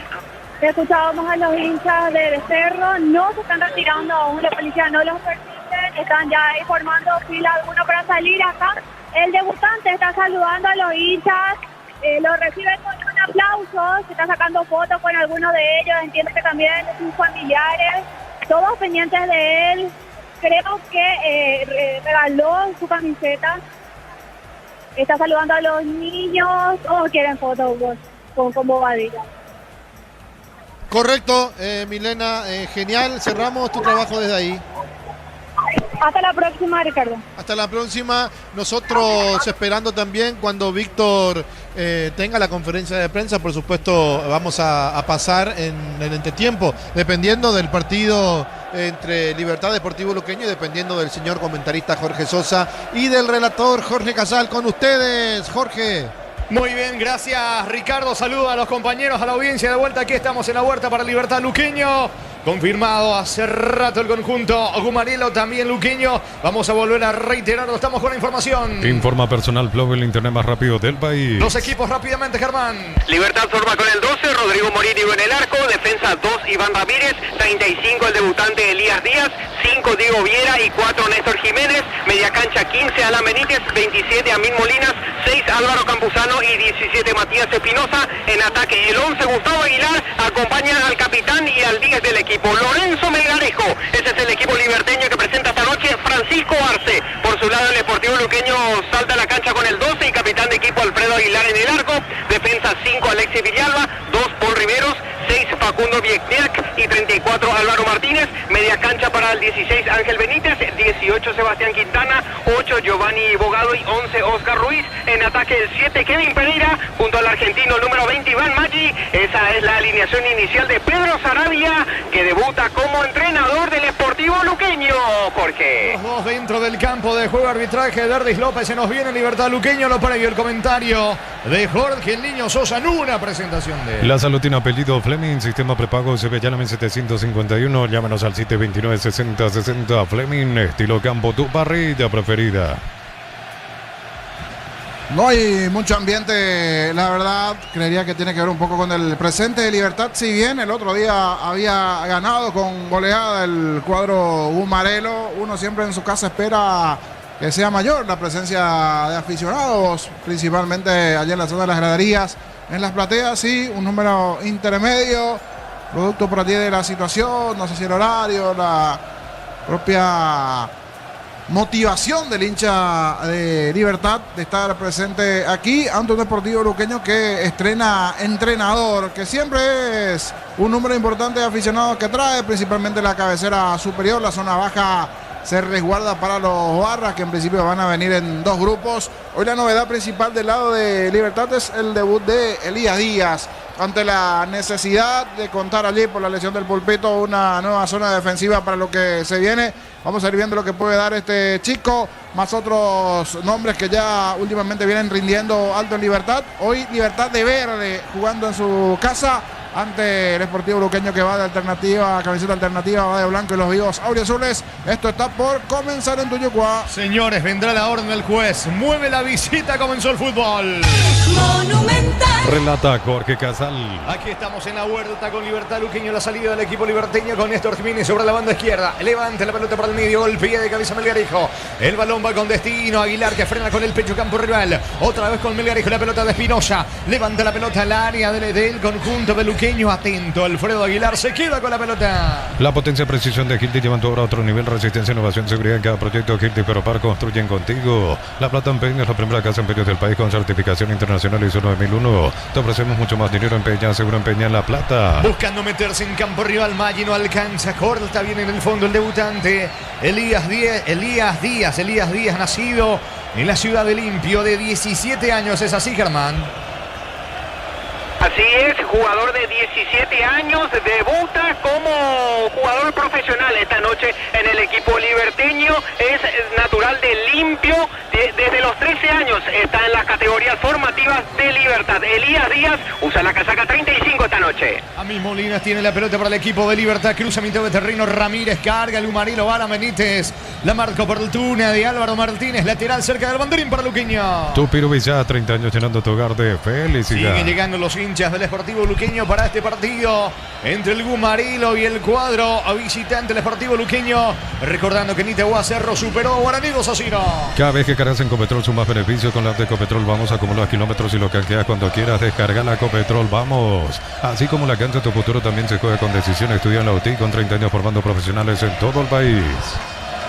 escuchábamos a los hinchas de Becerro, no se están retirando aún, la policía no los permite, están ya ahí formando fila algunos para salir acá. El debutante está saludando a los hinchas, lo reciben con un aplauso, se está sacando fotos con algunos de ellos, entiendo que también sus familiares, todos pendientes de él. Creo que regaló su camiseta. Está saludando a los niños. Todos quieren fotos con Bobadilla. Correcto, Milena, genial. Cerramos tu trabajo desde ahí. Hasta la próxima, Ricardo. Hasta la próxima. Nosotros esperando también cuando Víctor tenga la conferencia de prensa, por supuesto, vamos a pasar en el entretiempo, dependiendo del partido entre Libertad Deportivo Luqueño y dependiendo del señor comentarista Jorge Sosa y del relator Jorge Casal. Con ustedes, Jorge. Muy bien, gracias Ricardo. Saludos a los compañeros, a la audiencia de vuelta. Aquí estamos en la huerta para Libertad Luqueño. Confirmado hace rato el conjunto Gumarelo, también luqueño. Vamos a volver a reiterarlo, estamos con la información. Informa Personal Flow, el internet más rápido del país. Los equipos rápidamente, Germán. Libertad forma con el 12, Rodrigo Morínigo en el arco. Defensa 2, Iván Ramírez. 35, el debutante Elías Díaz. 5, Diego Viera y 4, Néstor Jiménez. Media cancha 15, Alan Benítez. 27, Amin Molinas. 6, Álvaro Campuzano y 17, Matías Espinosa. En ataque el 11, Gustavo Aguilar. Acompaña al capitán y al 10 del equipo, Lorenzo Melgarejo. Ese es el equipo liberteño que presenta esta noche Francisco Arce. Por su lado el Deportivo Luqueño salta a la cancha con el 12 y capitán de equipo Alfredo Aguilar en el arco. Defensa 5, Alexis Villalba. 2, Paul Riveros. 6, Facundo Viecniak y 34, Álvaro Martínez. Media cancha para el 16, Ángel Benítez. 18, Sebastián Quintana. 8, Giovanni Bogado y 11, Oscar Ruiz. En ataque el 7, Kevin Pereira, junto al argentino número 20, Iván Maggi. Esa es la alineación inicial de Pedro Sarabia, que debuta como entrenador del Sportivo Luqueño, Jorge. Los dos dentro del campo de juego, arbitraje de Derdis López. Se nos viene Libertad Luqueño, lo previo el comentario de Jorge el Niño Sosa en una presentación de La Salutina apellido Fleming, sistema prepago CB Llame 751, llámanos al 729-6060 Fleming, estilo campo, tu parrilla preferida. No hay mucho ambiente, la verdad, creería que tiene que ver un poco con el presente de Libertad, si bien el otro día había ganado con goleada el cuadro Gumarelo, uno siempre en su casa espera que sea mayor la presencia de aficionados, principalmente allá en la zona de las graderías, en las plateas, sí, un número intermedio, producto por allí de la situación, no sé si el horario, la propia motivación del hincha de Libertad de estar presente aquí ante un Deportivo Luqueño que estrena entrenador, que siempre es un número importante de aficionados que trae, principalmente la cabecera superior, la zona baja se resguarda para los barras, que en principio van a venir en dos grupos. Hoy la novedad principal del lado de Libertad es el debut de Elías Díaz, ante la necesidad de contar allí por la lesión del Pulpito una nueva zona defensiva para lo que se viene. Vamos a ir viendo lo que puede dar este chico, más otros nombres que ya últimamente vienen rindiendo alto en Libertad. Hoy Libertad de verde jugando en su casa ante el Sportivo Luqueño, que va de alternativa, camiseta alternativa, va de blanco y los vivos auriazules. Esto está por comenzar en Tuyucuá. Señores, vendrá la orden del juez. Mueve la visita, comenzó el fútbol. Monumental. Relata Jorge Casal. Aquí estamos en la huerta con Libertad Luqueño, la salida del equipo liberteño con Néstor Jiménez sobre la banda izquierda. Levanta la pelota para el medio, golpea de cabeza Melgarejo. El balón va con destino. Aguilar, que frena con el pecho campo rival. Otra vez con Melgarejo, la pelota de Espinosa. Levanta la pelota al área del conjunto de Luqueño. luqueño. Atento, Alfredo Aguilar se queda con la pelota. La potencia y precisión de Hilti llevan tu obra a otro nivel. Resistencia, innovación, seguridad en cada proyecto. Hilti Peropar construyen contigo. La Plata Empeño es la primera casa empeño del país con certificación internacional ISO 9001. Te ofrecemos mucho más dinero. Empeña, seguro empeña en La Plata. Buscando meterse en campo rival, Maggi no alcanza. Corta bien en el fondo el debutante. Elías Díaz, nacido en la ciudad de Limpio, de 17 años. ¿Es así, Germán? Así es, jugador de 17 años, debuta como jugador profesional esta noche en el equipo liberteño, es natural de Limpio, desde los 13 años está en las categorías formativas de Libertad. Elías Díaz usa la casaca 35 esta noche. A mí Molinas tiene la pelota para el equipo de Libertad, cruza mitad de terreno, Ramírez carga, Lumarilo va a Benítez, la marca oportuna de Álvaro Martínez, lateral cerca del banderín para Luqueño. Tupiru Villa, 30 años llenando tu hogar de felicidad. Siguen llegando los hinchas del Sportivo Luqueño para este partido entre el Gumarilo y el cuadro visitante del Sportivo Luqueño. Recordando que Nitehuá Cerro superó a Guaraní 2-0. Cada vez que cargas en Copetrol sumas beneficios. Con la app de Copetrol Vamos, acumulas kilómetros y lo canjeas cuando quieras. Descarga la Copetrol Vamos. Así como la cancha, tu futuro también se juega con decisión. Estudia en la UTI con 30 años formando profesionales en todo el país.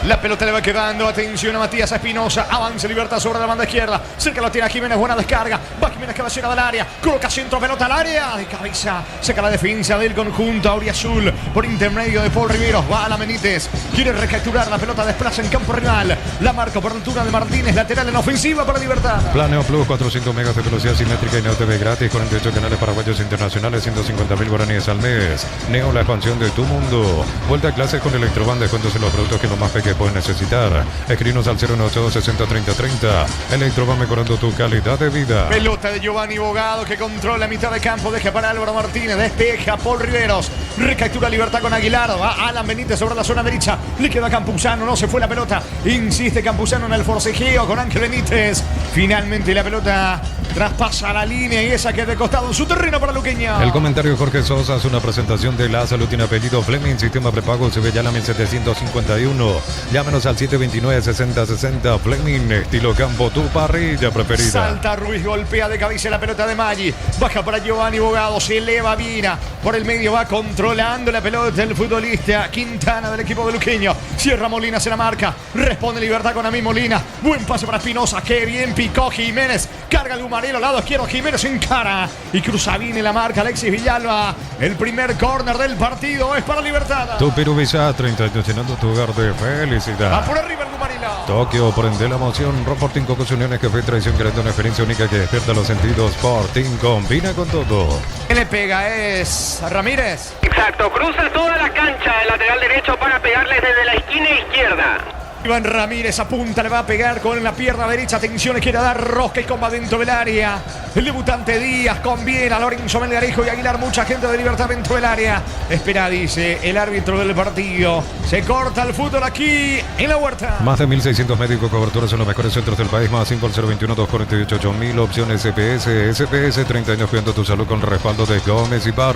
La pelota le va quedando, atención a Matías Espinosa, avanza Libertad sobre la banda izquierda, cerca lo tiene Jiménez, buena descarga, va Jiménez cabecera del área, coloca centro, pelota al área, de cabeza, saca la defensa del conjunto auriazul, por intermedio de Paul Riveros, va a la Benítez, quiere recapturar la pelota, desplaza en campo rival, la marca por altura de Martínez, lateral en ofensiva para Libertad. Planeo Plus, 400 megas de velocidad simétrica y Neo TV gratis, 48 canales paraguayos internacionales, 150.000 guaraníes al mes. Neo, la expansión de tu mundo. Vuelta a clases con Electroban, descuentos en los productos que lo más pequeños pueden necesitar. Escrinos al 092 60 30 30. Electroban, mejorando tu calidad de vida. Pelota de Giovanni Bogado que controla mitad de campo, deja para Álvaro Martínez, despeja Paul Riveros, recaptura Libertad con Aguilar, va Alan Benítez sobre la zona derecha, le queda Campuzano, no se fue la pelota, insiste Campuzano en el forcejeo con Ángel Benítez, finalmente la pelota traspasa la línea y esa que de costado en su terreno para Luqueño. El comentario de Jorge Sosa es una presentación de La Salud, tiene apellido Fleming, sistema prepago Sevillana 1751. Llámenos al 729-6060. Fleming, estilo campo, tu parrilla preferida. Salta Ruiz, golpea de cabeza la pelota de Maggi, baja para Giovanni Bogado, se eleva Vina, por el medio va controlando la pelota el futbolista Quintana del equipo de Luqueño, cierra Molina, se la marca, responde Libertad con Amí Molina, buen pase para Espinosa, que bien picó Jiménez, carga el Humarelo, lado izquierdo, Jiménez encara y cruza bien la marca Alexis Villalba, el primer córner del partido es para Libertad. Tupiru Villa, 30 años llenando tu hogar de felicidad. Va por arriba el Humarelo. Tokio, prende la emoción. Roporting Cocos Uniones, que fue traición, creando una experiencia única que despierta los sentidos. Sporting combina con todo. ¿Quién le pega? Es Ramírez. Exacto, cruza toda la cancha, el lateral derecho para pegarle desde la esquina izquierda. Iván Ramírez apunta, le va a pegar con la pierna derecha, atención, le quiere dar rosca y comba dentro del área. El debutante Díaz conviene a Lorenzo Melgarejo y Aguilar, mucha gente de Libertad dentro del área. Espera, dice el árbitro del partido. Se corta el fútbol aquí en la Huerta. Más de 1.600 médicos, coberturas en los mejores centros del país. Más info al 021-248-8000. Opciones SPS, 30 años cuidando tu salud con respaldo de Gómez y Par.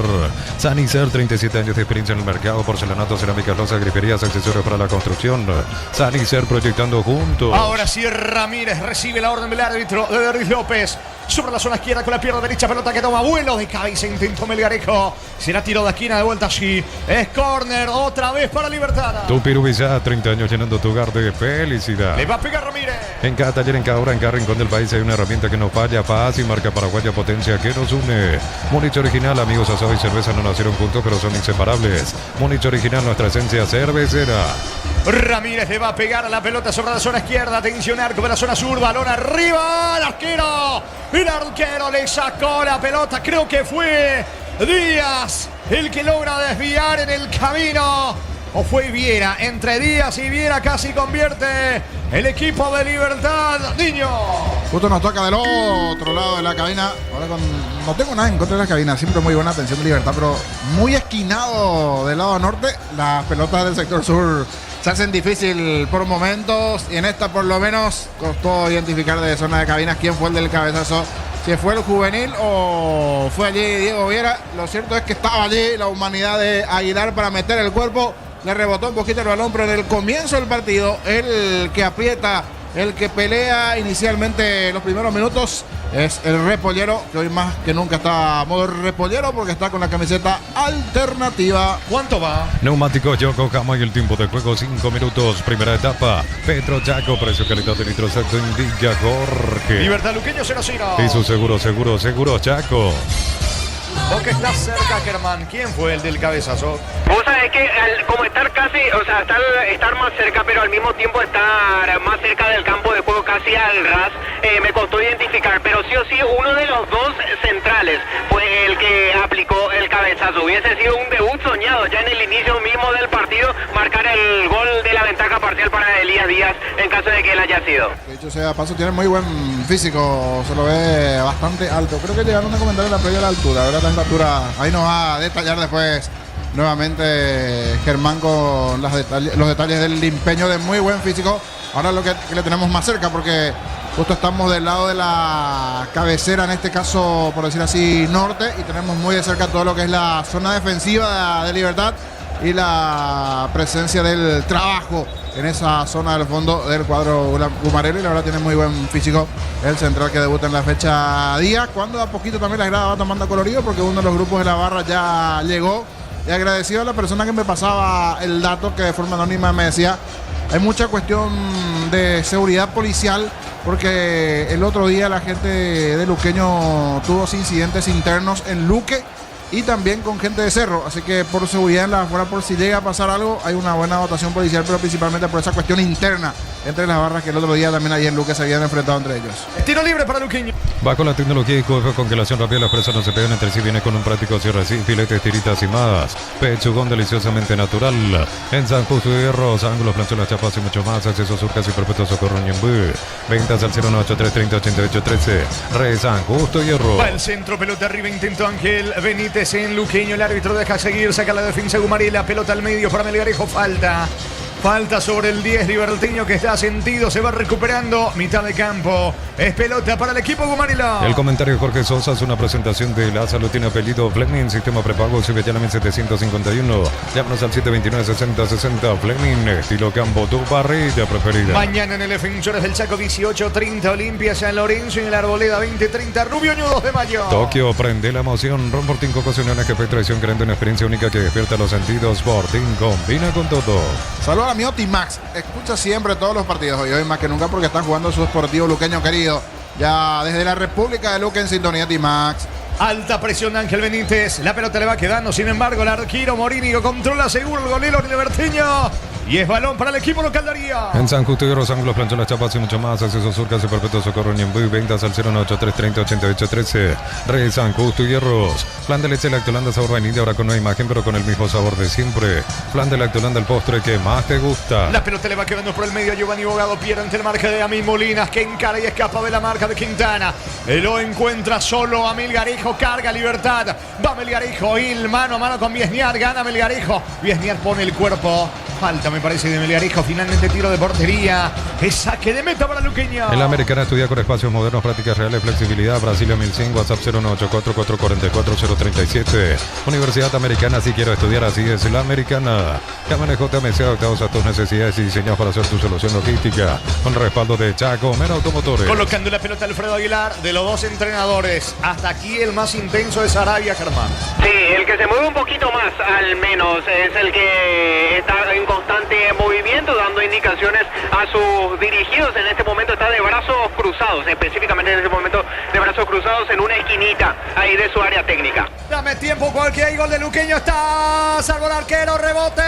Sanicer, 37 años de experiencia en el mercado. Porcelanato, cerámicas, losas, griferías, accesorios para la construcción. Sanicer, proyectando juntos. Ahora sí, Ramírez recibe la orden del árbitro de Ruiz López. Sobre la zona izquierda con la pierna derecha, pelota que toma vuelo de cabeza, intentó Melgarejo. Será tiro de esquina de vuelta así. Es córner otra vez para Libertad. Tupiru Villa, 30 años llenando tu hogar de felicidad. Le va a pegar Ramírez. En cada taller, en cada hora, en cada rincón del país hay una herramienta que no falla. Paz y marca paraguaya, potencia que nos une. Múnich Original, amigos, asado y cerveza no nacieron juntos, pero son inseparables. Múnich Original, nuestra esencia cervecera. Ramírez le va a pegar a la pelota sobre la zona izquierda. Atención, arco de la zona sur, balón arriba. El arquero le sacó la pelota. Creo que fue Díaz el que logra desviar en el camino. O fue Viera. Entre Díaz y Viera casi convierte el equipo de Libertad. Niño. Justo nos toca del otro lado de la cabina. Ahora no tengo nada en contra de la cabina. Siempre muy buena atención de Libertad, pero muy esquinado del lado norte. Las pelotas del sector sur se hacen difícil por momentos. Y en esta por lo menos costó identificar de zona de cabinas quién fue el del cabezazo. Si fue el juvenil o fue allí Diego Viera. Lo cierto es que estaba allí la humanidad de Aguilar para meter el cuerpo. Le rebotó un poquito el balón, pero en el comienzo del partido, el que aprieta El que pelea inicialmente los primeros minutos es el Repollero, que hoy más que nunca está a modo repollero porque está con la camiseta alternativa. ¿Cuánto va? Neumáticos Yokohama y el tiempo de juego 5 minutos. Primera etapa. Petro Chaco, precio calidad de litro exacto indica Jorge. Libertad Luqueño 0-0. Y su seguro Chaco. Vos que estás cerca, Germán, ¿quién fue el del cabezazo? Vos sabés que como estar casi, o sea, estar más cerca, pero al mismo tiempo estar más cerca del campo de juego, casi al ras, me costó identificar, pero sí o sí, uno de los dos centrales fue el que aplicó el cabezazo. Hubiese sido un debut soñado ya en el inicio mismo del partido, marcar el gol de la ventaja parcial para Elías Díaz, en caso de que él haya sido. De hecho, sea paso, tiene muy buen físico, se lo ve bastante alto. Creo que llegaron a comentar en la previa de la altura, ¿verdad? La altura, ahí nos va a detallar después nuevamente Germán con los detalles del limpeño de muy buen físico. Ahora lo que le tenemos más cerca porque justo estamos del lado de la cabecera, en este caso por decir así norte, y tenemos muy de cerca todo lo que es la zona defensiva de Libertad y la presencia del trabajo en esa zona del fondo del cuadro gumarero, y la verdad tiene muy buen físico el central que debuta en la fecha día, cuando a poquito también la grada va tomando colorido porque uno de los grupos de la barra ya llegó. Y agradecido a la persona que me pasaba el dato, que de forma anónima me decía, hay mucha cuestión de seguridad policial porque el otro día la gente de Luqueño tuvo incidentes internos en Luque y también con gente de Cerro, así que por seguridad en la afuera, por si llega a pasar algo, hay una buena dotación policial, pero principalmente por esa cuestión interna entre las barras que el otro día también ahí en Luque se habían enfrentado entre ellos. Tiro libre para Luqueño. Va con la tecnología y congelación rápida, las presas no se pegan entre sí, viene con un práctico cierre así, filetes, tiritas y más. Pechugón deliciosamente natural. En San Justo de Hierros, ángulos, planchuelas, chapas y mucho más. Acceso Surcas y Perpetuo Socorro Ñembú. Ventas al 093308813. Re San Justo de Hierros. Va el centro, pelota arriba, intento Ángel Benítez en Luqueño. El árbitro deja seguir, saca la defensa Gumarí, la pelota al medio para Melgarejo, Falta sobre el 10 liberteño que está sentido, se va recuperando, mitad de campo. Es pelota para el equipo Gumarila. El comentario de Jorge Sosa es una presentación de La Salud, tiene apellido Fleming, sistema prepago, Cibellamen 751. Llámanos al 729-6060. Fleming, estilo campo, tu parrilla preferida. Mañana en el Defensores del Chaco 18:30, Olimpia San Lorenzo, en el Arboleda 20:30, Rubio Ñu 2 de mayo. Tokio, prende la emoción. Ron Fortín ocasiones que fue traición, creando una experiencia única que despierta los sentidos. Fortín combina con todo. Saludos a mi Otimax, escucha siempre todos los partidos hoy más que nunca porque están jugando su Sportivo Luqueño querido. Ya desde la República de Luque en sintonía Timax. Alta presión de Ángel Benítez, la pelota le va quedando, sin embargo el arquero Morínigo controla seguro el golero liberteño. Y es balón para el equipo local Daría. En San Justo de Hierros, ángulos, plancholas, chapas y mucho más. Acceso Surcas y Perpetuo Socorro Ñembú. Ventas al 093308813. Rey San Justo de Hierros. Flan de leche Lactolanda sabor vainilla, ahora con nueva imagen pero con el mismo sabor de siempre. Flan de Lactolanda, el postre que más te gusta. La pelota le va quedando por el medio a Giovanni Bogado, pierde ante el marca de Amil Molinas, que encara y escapa de la marca de Quintana. Lo encuentra solo a Melgarejo, carga Libertad. Va Melgarejo, il mano a mano con Viesniar, gana Melgarejo. Viesniar pone el cuerpo. Falta, me parece, de Melgarejo. Finalmente tiro de portería. Es saque de meta para Luqueño. En la Americana estudia con espacios modernos, prácticas reales, flexibilidad. Brasilia 1005, WhatsApp 0984-444-037. Universidad Americana, si quiero estudiar, así es la Americana. Cámaras JMC adaptados a tus necesidades y diseñados para hacer tu solución logística. Con respaldo de Chaco, Mera Automotores. Colocando la pelota Alfredo Aguilar, de los dos entrenadores. Hasta aquí el más intenso es Arabia, Germán. Sí, el que se mueve un poquito más, al menos, es el que está en constante movimiento, dando indicaciones a sus dirigidos. En este momento está de brazos cruzados, específicamente en este momento de brazos cruzados en una esquinita ahí de su área técnica. Dame tiempo, cualquier gol de Luqueño está, salvo el arquero, rebote,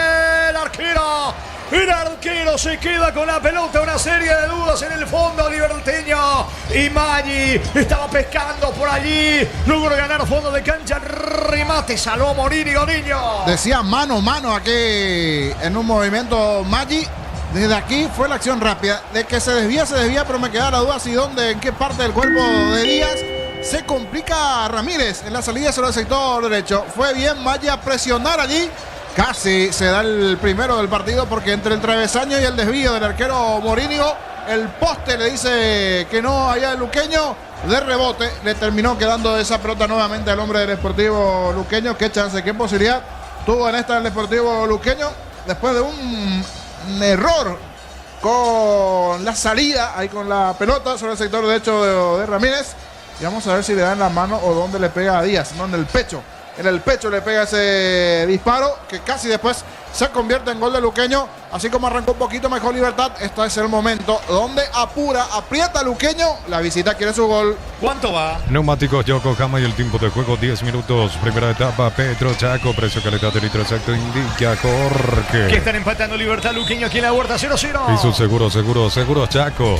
el arquero. El arquero se queda con la pelota, una serie de dudas en el fondo liberteño. Y Maggi estaba pescando por allí, logró ganar fondo de cancha, remate, salvó Morínigo, niño. Decía mano a mano aquí en un movimiento Maggi. Desde aquí fue la acción rápida, de que se desvía, pero me queda la duda si dónde, en qué parte del cuerpo de Díaz. Se complica Ramírez en la salida sobre el sector derecho. Fue bien Maggi a presionar allí. Casi se da el primero del partido porque entre el travesaño y el desvío del arquero Morínigo, el poste le dice que no allá el Luqueño. De rebote le terminó quedando esa pelota nuevamente al hombre del Sportivo Luqueño. Qué chance, qué posibilidad tuvo en esta el Sportivo Luqueño después de un error con la salida, ahí con la pelota sobre el sector derecho de Ramírez. Y vamos a ver si le da en la mano o dónde le pega a Díaz, no en el pecho. En el pecho le pega ese disparo que casi después se convierte en gol de Luqueño. Así como arrancó un poquito mejor Libertad, este es el momento donde aprieta Luqueño. La visita quiere su gol. ¿Cuánto va? Neumáticos Yokohama y el tiempo de juego 10 minutos. Primera etapa, Petro Chaco, precio calidad de litro exacto indica Jorge. Que están empatando Libertad, Luqueño aquí en la huerta 0-0. Y su seguro Chaco.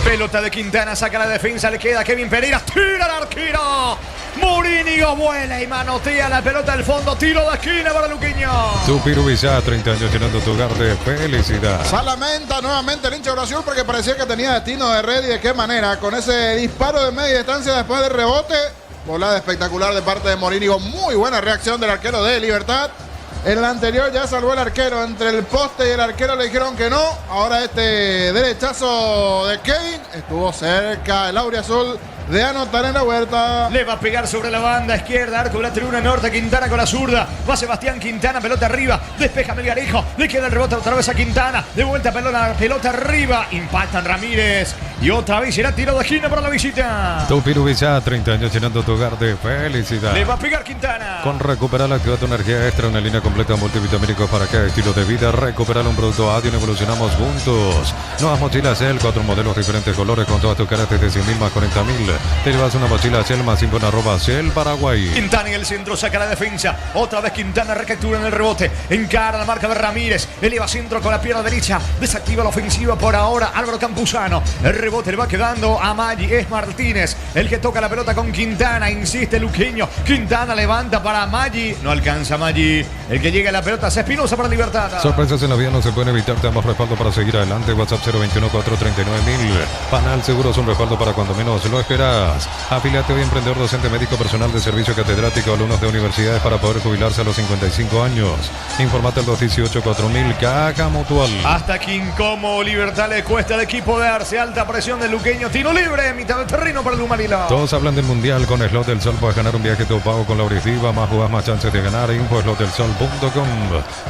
Pelota de Quintana, saca la defensa, le queda Kevin Pereira, tira al arquero. Morínigo vuela y manotea la pelota al fondo, tiro de esquina para Luqueño. Tupiru Vizá, 30 años llenando tu hogar de felicidad. Se lamenta nuevamente el hincha Brasil porque parecía que tenía destino de red y de qué manera. Con ese disparo de media distancia después del rebote, volada espectacular de parte de Morínigo. Muy buena reacción del arquero de Libertad. En la anterior ya salvó el arquero entre el poste y el arquero le dijeron que no. Ahora este derechazo de Kevin estuvo cerca el Auriazul de anotar en la huerta. Le va a pegar sobre la banda izquierda, arco de la tribuna norte, Quintana con la zurda. Va Sebastián Quintana, pelota arriba, despeja Melgarejo, le queda el rebote otra vez a Quintana. De vuelta pelota arriba, impactan Ramírez. Y otra vez será tiro de esquina para la visita. Tupiru Vizá, 30 años llenando tu hogar de felicidad. Le va a pegar Quintana. Con Recuperal activa tu energía extra, una línea completa multivitamínicos para cada estilo de vida. Recuperal un producto Adion, evolucionamos juntos. Nuevas mochilas Shell, 4 modelos diferentes colores con todas tus caras desde 100.000 más 40.000. Te llevas una mochila Shell más info en @Shell Paraguay. Quintana en el centro, saca la defensa. Otra vez Quintana recaptura en el rebote. Encara la marca de Ramírez. Eleva centro con la pierna derecha. Desactiva la ofensiva por ahora. Álvaro Campuzano. El rebote le va quedando a Maggi. Es Martínez el que toca la pelota con Quintana. Insiste Luqueño. Quintana levanta para Maggi. No alcanza Maggi. El que llega a la pelota es Espinosa para Libertad. Sorpresas en la vida no se pueden evitar. Te damos respaldo para seguir adelante. WhatsApp 021 439 1000. Panal Seguros, un respaldo para cuando menos lo esperas. Afíliate hoy, emprendedor, docente, médico, personal de servicio, catedrático, alumnos de universidades para poder jubilarse a los 55 años. Informate al 218-4000, Caja Mutual. Hasta aquí incómodo, Libertad le cuesta al equipo de Arce. Alta presión del Luqueño, tiro libre, mitad del terreno para el Dumarilo. Todos hablan del Mundial. Con Slot del Sol puedes ganar un viaje todo pago con la Viva. Más jugás, más chances de ganar. Info.slotdelsol.com.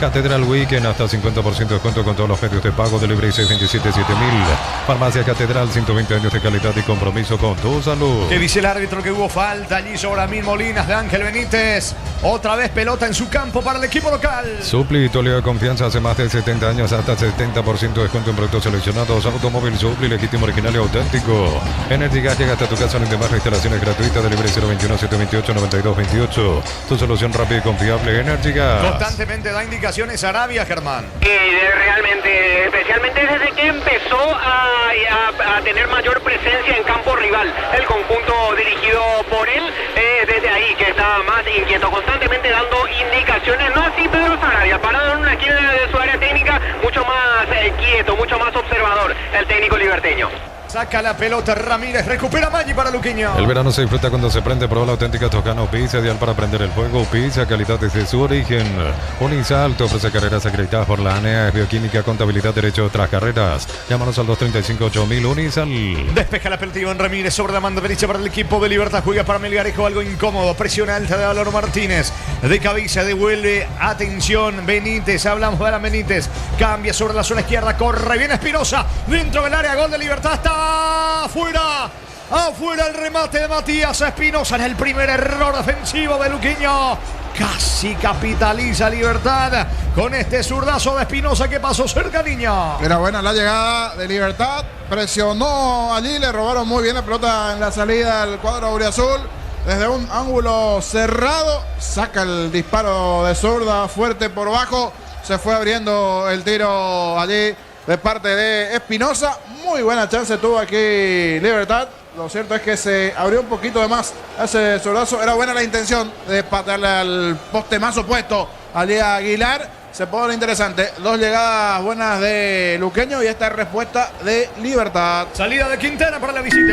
Catedral Weekend, hasta 50% de descuento con todos los medios de pago. Delivery 627-7000. Farmacia Catedral, 120 años de calidad y compromiso con tu salud. Que dice el árbitro que hubo falta allí sobre Amir Molinas de Ángel Benítez. Otra vez pelota en su campo para el equipo local. Supli, tu lío de confianza hace más de 70 años, hasta 70% de descuento en productos seleccionados. Automóvil Supli, legítimo, original y auténtico. Energy Gas llega hasta tu casa en demás instalaciones gratuitas. Delivery 021-728-9228. Tu solución rápida y confiable, Energy Gas. Constantemente da indicaciones a Arabia, Germán. Realmente, especialmente desde que empezó a tener mayor presencia en campo rival. El conjunto dirigido por él, desde ahí que estaba más inquieto, constantemente dando indicaciones. No así Pedro Sarabia, parado en una esquina de su área técnica, mucho más quieto, mucho más observador el técnico liberteño. Saca la pelota Ramírez, recupera Maggi para Luqueño. El verano se disfruta cuando se prende. Prueba la auténtica Toscano Pizza, ideal para prender el fuego. Pizza, calidad desde su origen. Unisal te ofrece carreras acreditadas por la ANEA, es bioquímica, contabilidad, derecho de otras carreras. Llámanos al 235-8000 Unisal. Despeja la pelota Iván Ramírez sobre la mano derecha para el equipo de Libertad. Juega para Melgarejo, algo incómodo. Presión alta de Álvaro Martínez. De cabeza devuelve. Atención, Benítez. Hablamos de Alan Benítez. Cambia sobre la zona izquierda. Corre bien Espinosa. Dentro del área. Gol de Libertad. Está afuera el remate de Matías Espinosa en el primer error defensivo de Luqueño. Casi capitaliza Libertad con este zurdazo de Espinosa que pasó cerca, niño. Era buena la llegada de Libertad, presionó allí, le robaron muy bien la pelota en la salida al cuadro auriazul. Desde un ángulo cerrado, saca el disparo de zurda fuerte por bajo. Se fue abriendo el tiro allí de parte de Espinosa. Muy buena chance tuvo aquí Libertad. Lo cierto es que se abrió un poquito de más ese zurdazo. Era buena la intención de patearle al poste más opuesto allí a Aguilar. Se pone interesante. Dos llegadas buenas de Luqueño y esta respuesta de Libertad. Salida de Quintana para la visita.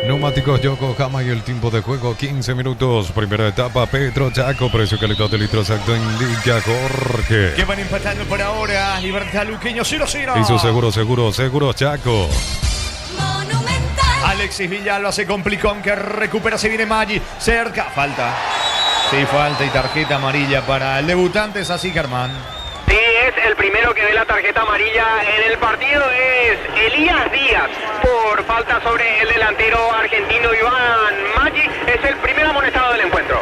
Neumáticos Yokohama y el tiempo de juego 15 minutos. Primera etapa, Petro Chaco. Precio calidad de litro exacto indica Jorge. Que van empatando por ahora. Libertad Luqueño 0-0. Y su seguro Chaco. Alexis Villalba se complicó, aunque recupera, se viene Maggi. Cerca, falta. Sí, falta y tarjeta amarilla para el debutante, es así, Germán. Sí, es el primero que ve la tarjeta amarilla en el partido, es Elías Díaz por falta sobre el delantero argentino Iván Maggi. Es el primer amonestado del encuentro.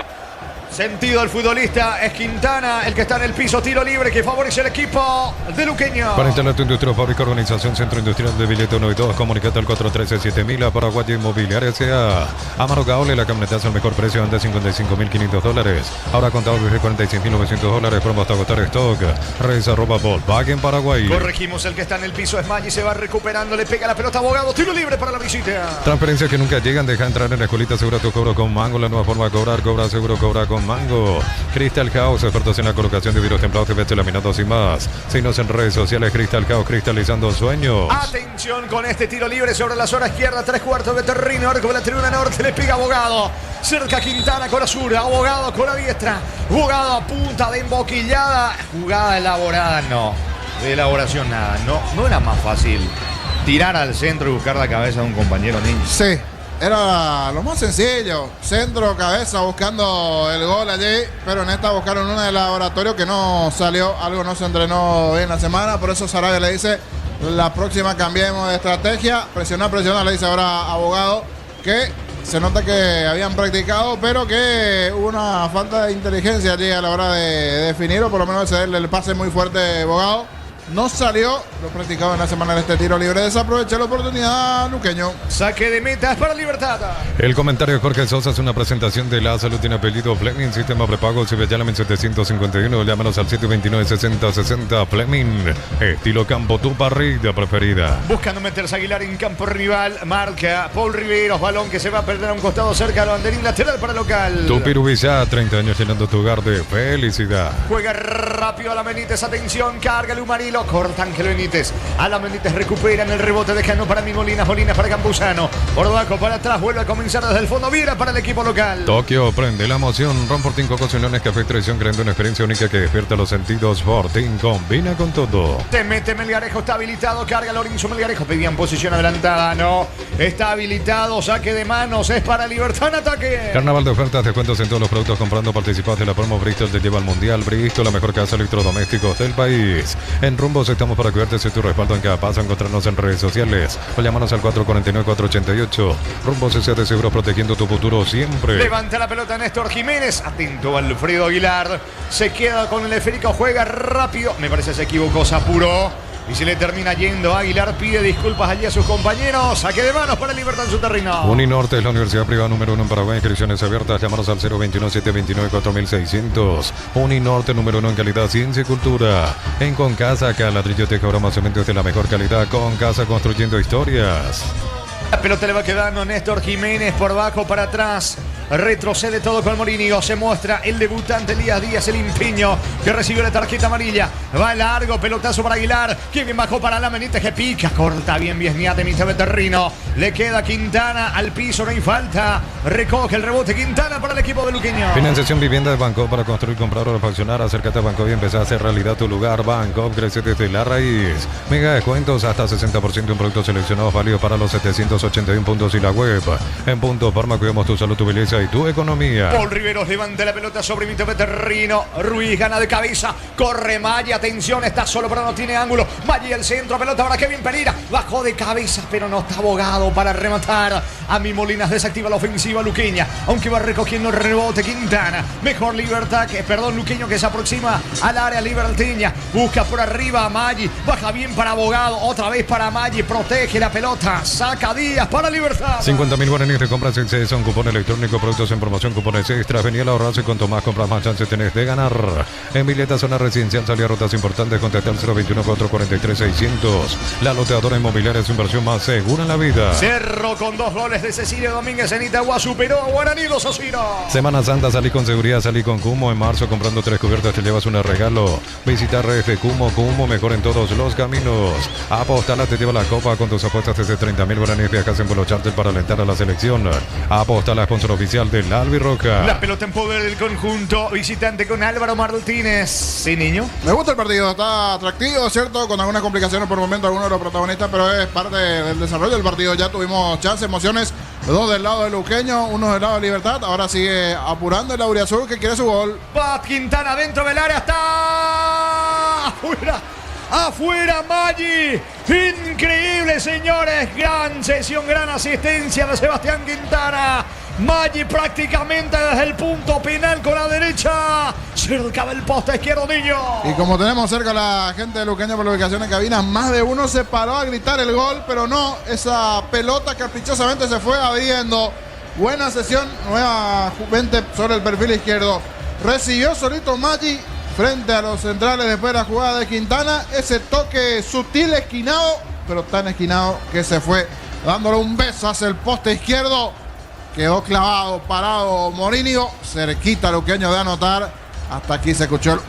Sentido del futbolista, es Quintana el que está en el piso, tiro libre que favorece el equipo de Luqueño. Para instalar tu industria fábrica, organización Centro Industrial de Billete 1 y 2, comunicate al 413-7000 a Paraguay Inmobiliaria S.A. Amaro Gaole, la camionetazo al mejor precio, anda $55.500. Ahora contado desde $46.900, promo hasta agotar stock. Redes @ Volkswagen Paraguay. Corregimos, el que está en el piso es Maggi, se va recuperando, le pega la pelota Abogado, tiro libre para la visita. Transferencias que nunca llegan, deja entrar en la escuelita, asegura tu cobro con Mango, la nueva forma de cobrar, cobra seguro, cobra con Mango. Crystal House, expertos en la colocación de vidrios templados, TVC laminados y más. Síguenos en redes sociales, Crystal House, cristalizando sueños. Atención con este tiro libre sobre la zona izquierda, 3/4 de terreno, arco de la tribuna norte, le pega Abogado. Cerca Quintana con la sur, Abogado con la diestra. Abogado a punta de emboquillada. Jugada elaborada, no. De elaboración nada, no era más fácil tirar al centro y buscar la cabeza de un compañero niño. Sí. Era lo más sencillo, centro, cabeza, buscando el gol allí, pero en esta buscaron una de laboratorio que no salió, algo no se entrenó bien la semana, por eso Sarabia le dice, la próxima cambiemos de estrategia, presionar, le dice ahora Abogado, que se nota que habían practicado, pero que hubo una falta de inteligencia allí a la hora de definir, o por lo menos el pase muy fuerte de Abogado. No salió, lo practicado en la semana de este tiro libre. Desaproveché la oportunidad, Luqueño. Saque de metas para Libertad. El comentario de Jorge Sosa es una presentación de La Salud. Tiene apellido Fleming, sistema prepago. Si llaman 751, llámanos al 729-6060. Fleming, estilo campo, tu parrilla preferida. Buscando meterse Aguilar en campo rival. Marca Paul Riveros, balón que se va a perder a un costado cerca del banderín lateral para local. Tu Pirubizá, 30 años llenando tu hogar de felicidad. Juega rápido a la Benítez, atención, carga Lumarino. Cortan que lo Benítez. A la Benítez recuperan el rebote de Cano para Molinas para Campuzano. Por debajo para atrás, vuelve a comenzar desde el fondo. Viera para el equipo local. Tokio prende la emoción. Ron Fortín, Cocos y Leones, Café Tradición, creando una experiencia única que despierta los sentidos. Fortín combina con todo. Te mete Melgarejo, está habilitado. Carga Lorenzo Melgarejo. Pedían posición adelantada. No, está habilitado. Saque de manos. Es para Libertad en ataque. Carnaval de ofertas, descuentos en todos los productos. Comprando participantes de la promo Bristol te lleva al mundial. Bristol, la mejor casa de electrodomésticos del país. En Rumbos estamos para cuidarte de tu respaldo en cada paso. Encontrarnos en redes sociales o llámanos al 449-488. Rumbos S.A. Seguro, protegiendo tu futuro siempre. Levanta la pelota Néstor Jiménez. Atento Alfredo Aguilar. Se queda con el esférico. Juega rápido. Me parece se equivocó, se apuró. Y se le termina yendo. Aguilar pide disculpas allí a sus compañeros. Saque de manos para Libertad en su terreno. Uninorte es la universidad privada número 1 en Paraguay. Inscripciones abiertas. Llámanos al 021-729-4600. Uninorte número 1 en calidad, ciencia y cultura. En Concasa, acá ladrillo, teja, broma, cementos de la mejor calidad. Concasa, construyendo historias. La pelota le va quedando Néstor Jiménez por abajo para atrás. Retrocede todo con Morínigo. Se muestra el debutante Elías Díaz, el impiño que recibió la tarjeta amarilla. Va largo, pelotazo para Aguilar. Que bien bajó para la Benítez, que pica. Corta bien Biesniate, mitad de terrino. Le queda Quintana al piso, no hay falta. Recoge el rebote Quintana para el equipo de Luqueño. Financiación vivienda de Banco para construir, comprar o refaccionar. Acércate a Banco y empezar a hacer realidad tu lugar. Banco crece desde la raíz. Mega descuentos hasta 60% en productos seleccionados válidos para los 781 puntos y la web. En Punto Farma cuidamos tu salud, tu belleza y tu economía. Paul Riveros levanta la pelota sobre mitad de terreno. Ruiz gana de cabeza. Corre Maggi. Atención, está solo pero no tiene ángulo. Maggi el centro, pelota para Kevin Pereira. Bajó de cabeza pero no está Abogado para rematar. A mi Molinas desactiva la ofensiva luqueña. Aunque va recogiendo el rebote Quintana. Mejor Libertad Luqueño que se aproxima al área liberteña. Busca por arriba a Maggi. Baja bien para Abogado. Otra vez para Maggi. Protege la pelota. Saca Díaz para Libertad. 50.000 guaraníes de compras en CS, un cupón electrónico, productos en promoción, cupones extras. Venía a ahorrarse, cuanto más compras, más chances tenés de ganar. En Vileta, zona residencial, salía rutas importantes. Contacta al 021-443-600. La loteadora inmobiliaria es su inversión más segura en la vida. Cerro con 2 goles de Cecilio Domínguez en Itagua. Superó a Guaraní 2-0. Semana Santa, salí con seguridad, salí con Cumo. En marzo, comprando 3 cubiertas, te llevas un regalo. Visita redes de Cumo. Cumo, mejor en todos los caminos. Apostala, te lleva la copa con tus apuestas desde 30.000 guaraníes. Viajas en vuelo charter para alentar a la selección. Apostala, sponsor oficial del Albirroja. La pelota en poder del conjunto visitante con Álvaro Martínez. Sí, niño. Me gusta el partido, está atractivo, ¿cierto? Con algunas complicaciones por el momento algunos de los protagonistas, pero es parte del desarrollo del partido. Ya tuvimos chance, emociones, 2 del lado de Luqueño, 1 del lado de Libertad. Ahora sigue apurando el Auriazul que quiere su gol. Va Quintana dentro del área, está afuera. Afuera Maggi, increíble señores, gran sesión, gran asistencia de Sebastián Quintana. Maggi prácticamente desde el punto penal con la derecha, cerca del poste izquierdo, Niño. Y como tenemos cerca a la gente de Luqueño por la ubicación en cabinas, más de uno se paró a gritar el gol, pero no, esa pelota caprichosamente se fue abriendo. Buena sesión, nuevamente sobre el perfil izquierdo. Recibió solito Maggi frente a los centrales después de la jugada de Quintana. Ese toque sutil, esquinado, pero tan esquinado que se fue dándole un beso hacia el poste izquierdo. Quedó clavado, parado Morínigo, cerquita Luqueño de anotar. Hasta aquí se escuchó el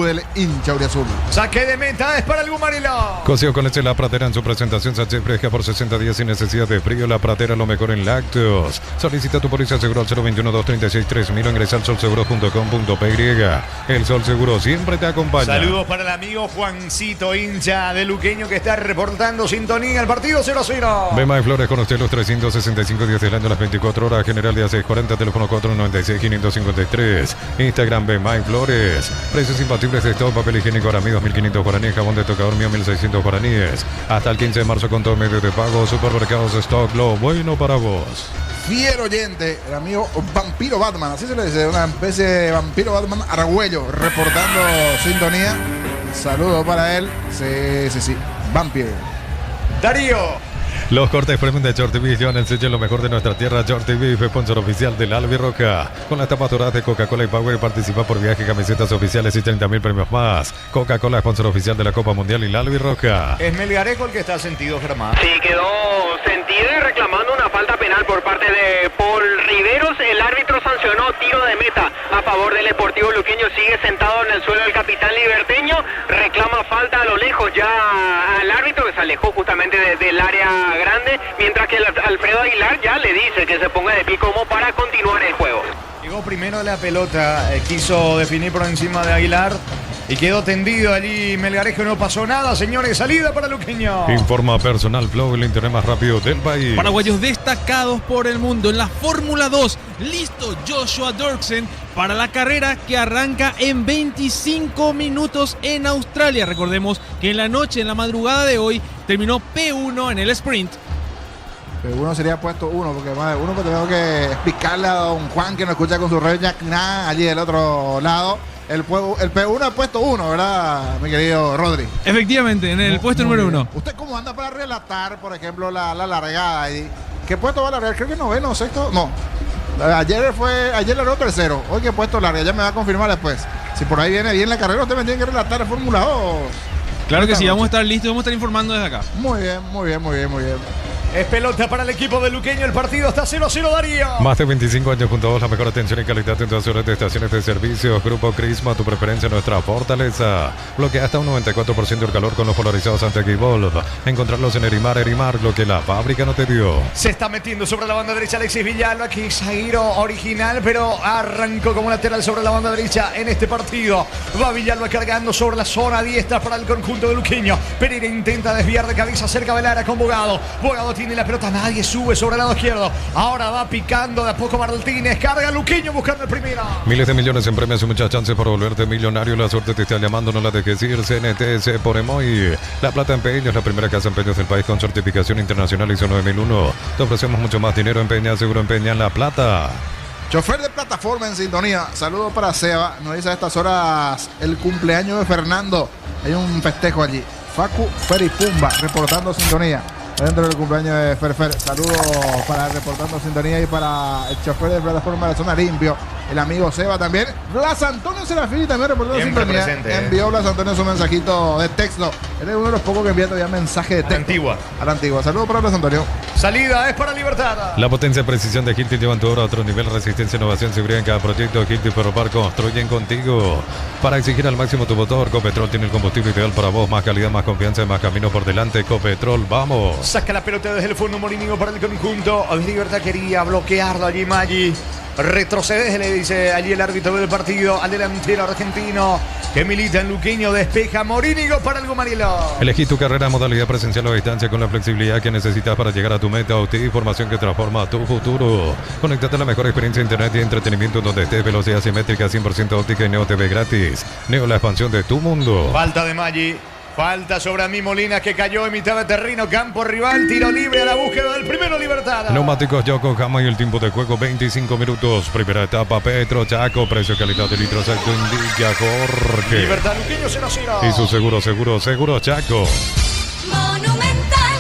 del hincha auriazul. Saque de meta es para el Gumarilo. Cocido con leche La Pratera en su presentación Sánchez fresca por 60 días sin necesidad de frío. La Pratera lo mejor en lácteos. Solicita tu póliza seguro al 021-236-3000 o ingresa al solseguro.com.py. El Sol Seguro siempre te acompaña. Saludos para el amigo Juancito, hincha de Luqueño, que está reportando sintonía. El partido 0-0. Bema y Flores con usted los 365 días del año, las 24 horas. General de 640, teléfono 496-553. Instagram Bema y Flores. Precios imbatibles de todo papel higiénico ahora 2.500 guaraníes, jabón de tocador mío 1.600 guaraníes. Hasta el 15 de marzo con todo medio de pago. Supermercados Stock, lo bueno para vos. Fiel oyente, el amigo Vampiro Batman, así se le dice, una especie de Vampiro Batman Argüello, reportando sintonía. Saludos para él. Sí, Vampiro. Darío. Los cortes premium de Short TV llevan el sello de lo mejor de nuestra tierra. Short TV fue sponsor oficial del Albirroca. Con las tapas doradas de Coca-Cola y Power participa por viaje, camisetas oficiales y 30.000 premios más. Coca-Cola, sponsor oficial de la Copa Mundial y la Albirroca. Es Melgarejo el que está sentido, Germán. Sí, quedó sentido y reclamando una falta penal por parte de Paul Riveros. El árbitro sancionó tiro de meta a favor del Sportivo Luqueño. Sigue sentado en el suelo el capitán liberteño. Reclama falta a lo lejos ya al árbitro, que se alejó justamente del área grande, mientras que Alfredo Aguilar ya le dice que se ponga de pie como para continuar el juego. Llegó primero la pelota, quiso definir por encima de Aguilar y quedó tendido allí Melgarejo. No pasó nada, señores. Salida para Luqueño. Informa Personal Flow, el internet más rápido del país. Paraguayos destacados por el mundo en la Fórmula 2. Listo Joshua Dirksen para la carrera que arranca en 25 minutos en Australia. Recordemos que en la noche, en la madrugada de hoy, terminó P1 en el sprint. P1 sería puesto 1, porque más de uno que tengo que explicarle a don Juan, que nos escucha con su reña allí del otro lado. El P1 es puesto 1, ¿verdad, mi querido Rodri? Efectivamente, en el puesto número 1. ¿Usted cómo anda para relatar, por ejemplo, la largada? ¿Qué puesto va a largar? Creo que noveno, sexto, no. Ayer largó tercero. Hoy qué puesto larga, ya me va a confirmar después. Si por ahí viene bien la carrera, usted me tiene que relatar el Fórmula 2. Claro que sí, vamos a estar listos, vamos a estar informando desde acá. Muy bien. Es pelota para el equipo de Luqueño. El partido está 0-0, Darío. Más de 25 años junto a vos, la mejor atención y calidad en todas sus de estaciones de servicio. Grupo Crisma, tu preferencia, nuestra fortaleza. Bloquea hasta un 94% el calor con los polarizados anti-Evolve. Encontrarlos en Erimar, lo que la fábrica no te dio. Se está metiendo sobre la banda derecha Alexis Villalba, que es zaguero original, pero arrancó como lateral sobre la banda derecha en este partido. Va Villalba cargando sobre la zona diestra para el conjunto de Luqueño. Pereira intenta desviar de cabeza cerca del área con Bogado. Bogado tiene la pelota, nadie sube sobre el lado izquierdo. Ahora va picando de a poco Martínez. Carga Luqueño buscando el primero. Miles de millones en premios y muchas chances por volverte millonario. La suerte te está llamando, no la dejes ir. CNTS por Emoy. La Plata Empeños, la primera casa de empeños del país con certificación internacional ISO 9001. Te ofrecemos mucho más dinero. Empeña, seguro empeña en La Plata. Chofer de plataforma en sintonía. Saludos para Seba. Nos dice a estas horas el cumpleaños de Fernando. Hay un festejo allí. Facu Feripumba reportando sintonía dentro del cumpleaños de Ferfer. Saludos para reportando sintonía y para el chofer de plataforma de la zona limpio, el amigo Seba también. Blas Antonio Serafini también reportando sintonía. Presente, envió Blas Antonio su mensajito de texto. Él es uno de los pocos que envía todavía mensaje de texto. A la antigua. Saludos para Blas Antonio. Salida es para Libertad. La potencia y precisión de Hilti llevan tu obra a otro nivel. Resistencia, innovación, seguridad en cada proyecto. Hilti Ferropar construyen contigo. Para exigir al máximo tu motor, Copetrol tiene el combustible ideal para vos. Más calidad, más confianza y más camino por delante. Copetrol, vamos. Saca la pelota desde el fondo Morínigo para el conjunto. Libertad quería bloquearlo allí Maggi. Retrocedes, le dice allí el árbitro del partido al delantero argentino que milita en Luqueño. Despeja Morínigo para el Gumarielo. Elegí tu carrera, modalidad presencial o a distancia con la flexibilidad que necesitas para llegar a tu meta. OTI, información que transforma tu futuro. Conéctate a la mejor experiencia de internet y entretenimiento donde estés. Velocidad simétrica, 100% óptica y Neo TV gratis. Neo, la expansión de tu mundo. Falta de Maggi. Falta sobre Amí Molina, que cayó en mitad de terreno, campo rival, tiro libre a la búsqueda del primero, Libertad. Neumáticos Yokohama y el tiempo de juego 25 minutos. Primera etapa, Petro Chaco, precio calidad de litro exacto indica Jorge. Libertad Luqueño 0-0. Y su seguro Chaco.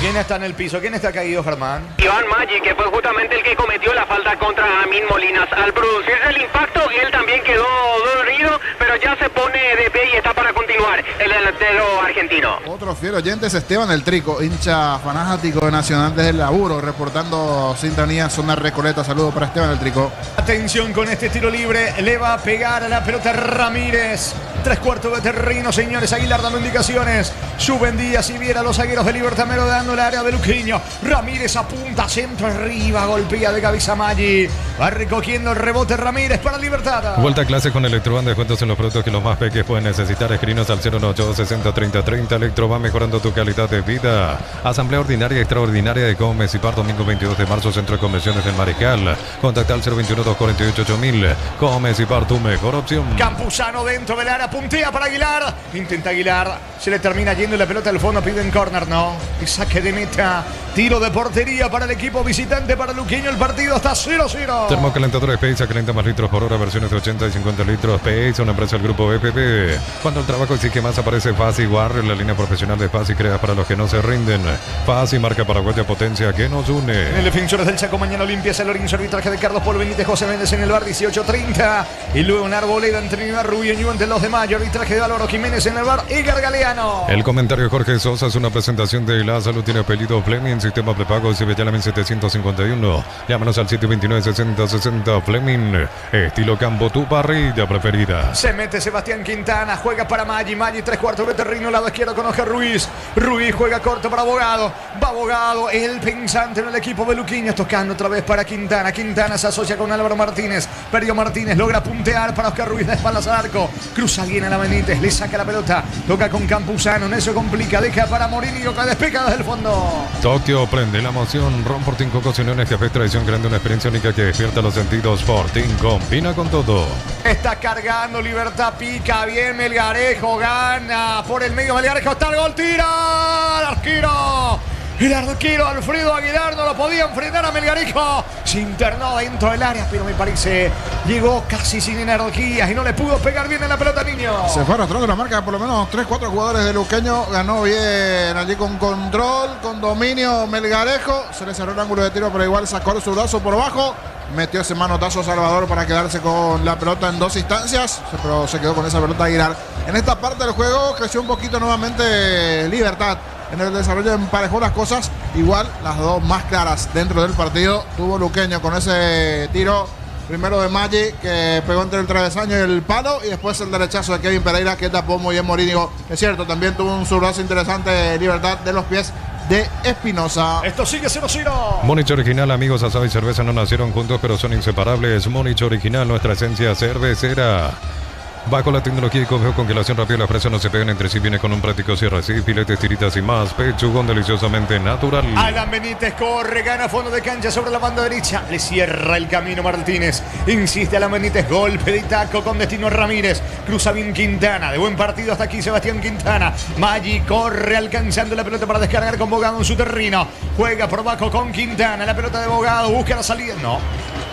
¿Quién está en el piso? ¿Quién está caído, Germán? Iván Maggi, que fue justamente el que cometió la falta contra Amín Molinas. Al producirse el impacto, él también quedó dolorido, pero ya se pone de pie y está para continuar el delantero argentino. Otro fiel oyente es Esteban el Trico, hincha fanático de Nacional desde el laburo, reportando sintonía zona Recoleta. Saludos para Esteban el Trico. Atención con este tiro libre, le va a pegar a la pelota Ramírez. 3/4 de terreno, señores. Aguilar dando indicaciones. Suben Díaz y Viera, los zagueros de Libertad merodeando el área de Luqueño. Ramírez apunta, centro arriba, golpea de cabeza Maggi. Va recogiendo el rebote Ramírez para Libertad. Vuelta a clase con Electroban, descuentos en los productos que los más pequeños pueden necesitar. Escrinos al 098 60 30 30. Electroban, mejorando tu calidad de vida. Asamblea ordinaria extraordinaria de Gómez y Par, domingo 22 de marzo, Centro de Convenciones del Mariscal. Contacta al 021 248 8000. Gómez y Par, tu mejor opción. Campuzano dentro del área, puntea para Aguilar. Intenta Aguilar, se le termina yendo la pelota al fondo, piden córner, no. Y saque de meta. Tiro de portería para el equipo visitante, para Luqueño. El partido está 0-0. Termocalentadores Pace, calienta más litros por hora, versiones de 80 y 50 litros. Pace, una empresa del grupo BPP. Cuando el trabajo exige más, aparece Fasi Warrior, la línea profesional de Fasi, crea para los que no se rinden. Fasi, marca paraguaya, potencia que nos une. En el Defensores del Chaco, mañana Olimpia, San Lorenzo, arbitraje de Carlos Polo Benítez, José Méndez en el bar, 18:30. Y luego en Arboleda, en Trinidad Rubio, ante el 2 de mayo, arbitraje de Álvaro Jiménez en el bar, Edgar Galeano. El comentario de Jorge Sosa es una presentación de La Salud, tiene apellido Fleming, sistema prepago, Cibellalamin 751. Llámanos al 729-6060 Fleming, estilo campo, tu parrilla preferida. Se mete Sebastián Quintana, juega para Maggi, 3/4 de terreno, lado izquierdo con Oscar Ruiz. Ruiz juega corto para Abogado, va Abogado, el pensante en el equipo de Luqueño, tocando otra vez para Quintana. Quintana se asocia con Álvaro Martínez, Perio Martínez logra puntear para Oscar Ruiz de espaldas al arco, cruza bien a la Benítez, le saca la pelota, toca con Campuzano, en eso complica, deja para Morínigo que despega desde el fondo. Tokio prende la emoción, Ron Fortín Cocos Uniones, Café Tradición, creando una experiencia única que despierta los sentidos. Fortín combina con todo. Está cargando Libertad, pica bien Melgarejo, gana por el medio Melgarejo, está el gol, tira al arquero. El arquero Alfredo Aguilar no lo podía enfrentar a Melgarejo. Se internó dentro del área, pero me parece llegó casi sin energías y no le pudo pegar bien en la pelota, niño. Se fue arrastrando la marca de por lo menos 3-4 jugadores de Luqueño. Ganó bien allí con control, con dominio Melgarejo. Se le cerró el ángulo de tiro, pero igual sacó el zurdazo por abajo. Metió ese manotazo Salvador para quedarse con la pelota en 2 instancias, pero se quedó con esa pelota Aguilar. En esta parte del juego creció un poquito nuevamente Libertad. En el desarrollo emparejó las cosas. Igual las dos más claras dentro del partido tuvo Luqueño con ese tiro primero de Maggi que pegó entre el travesaño y el palo, y después el derechazo de Kevin Pereira que tapó muy bien Morínigo. Es cierto, también tuvo un zurdazo interesante Libertad de los pies de Espinosa. Esto sigue 0-0. Monich Original, amigos, asado y cerveza no nacieron juntos, pero son inseparables. Monich Original, nuestra esencia cervecera. Bajo la tecnología y congelación rápida, las fresas no se pegan entre sí. Viene con un práctico cierre así, filetes, tiritas y más. Pechugón deliciosamente natural. Alan Benítez corre, gana fondo de cancha sobre la banda derecha. Le cierra el camino Martínez. Insiste Alan Benítez, golpe de taco con destino a Ramírez. Cruza bien Quintana. De buen partido hasta aquí Sebastián Quintana. Maggi corre alcanzando la pelota para descargar con Bogado en su terreno. Juega por abajo con Quintana. La pelota de Bogado, busca la salida. No,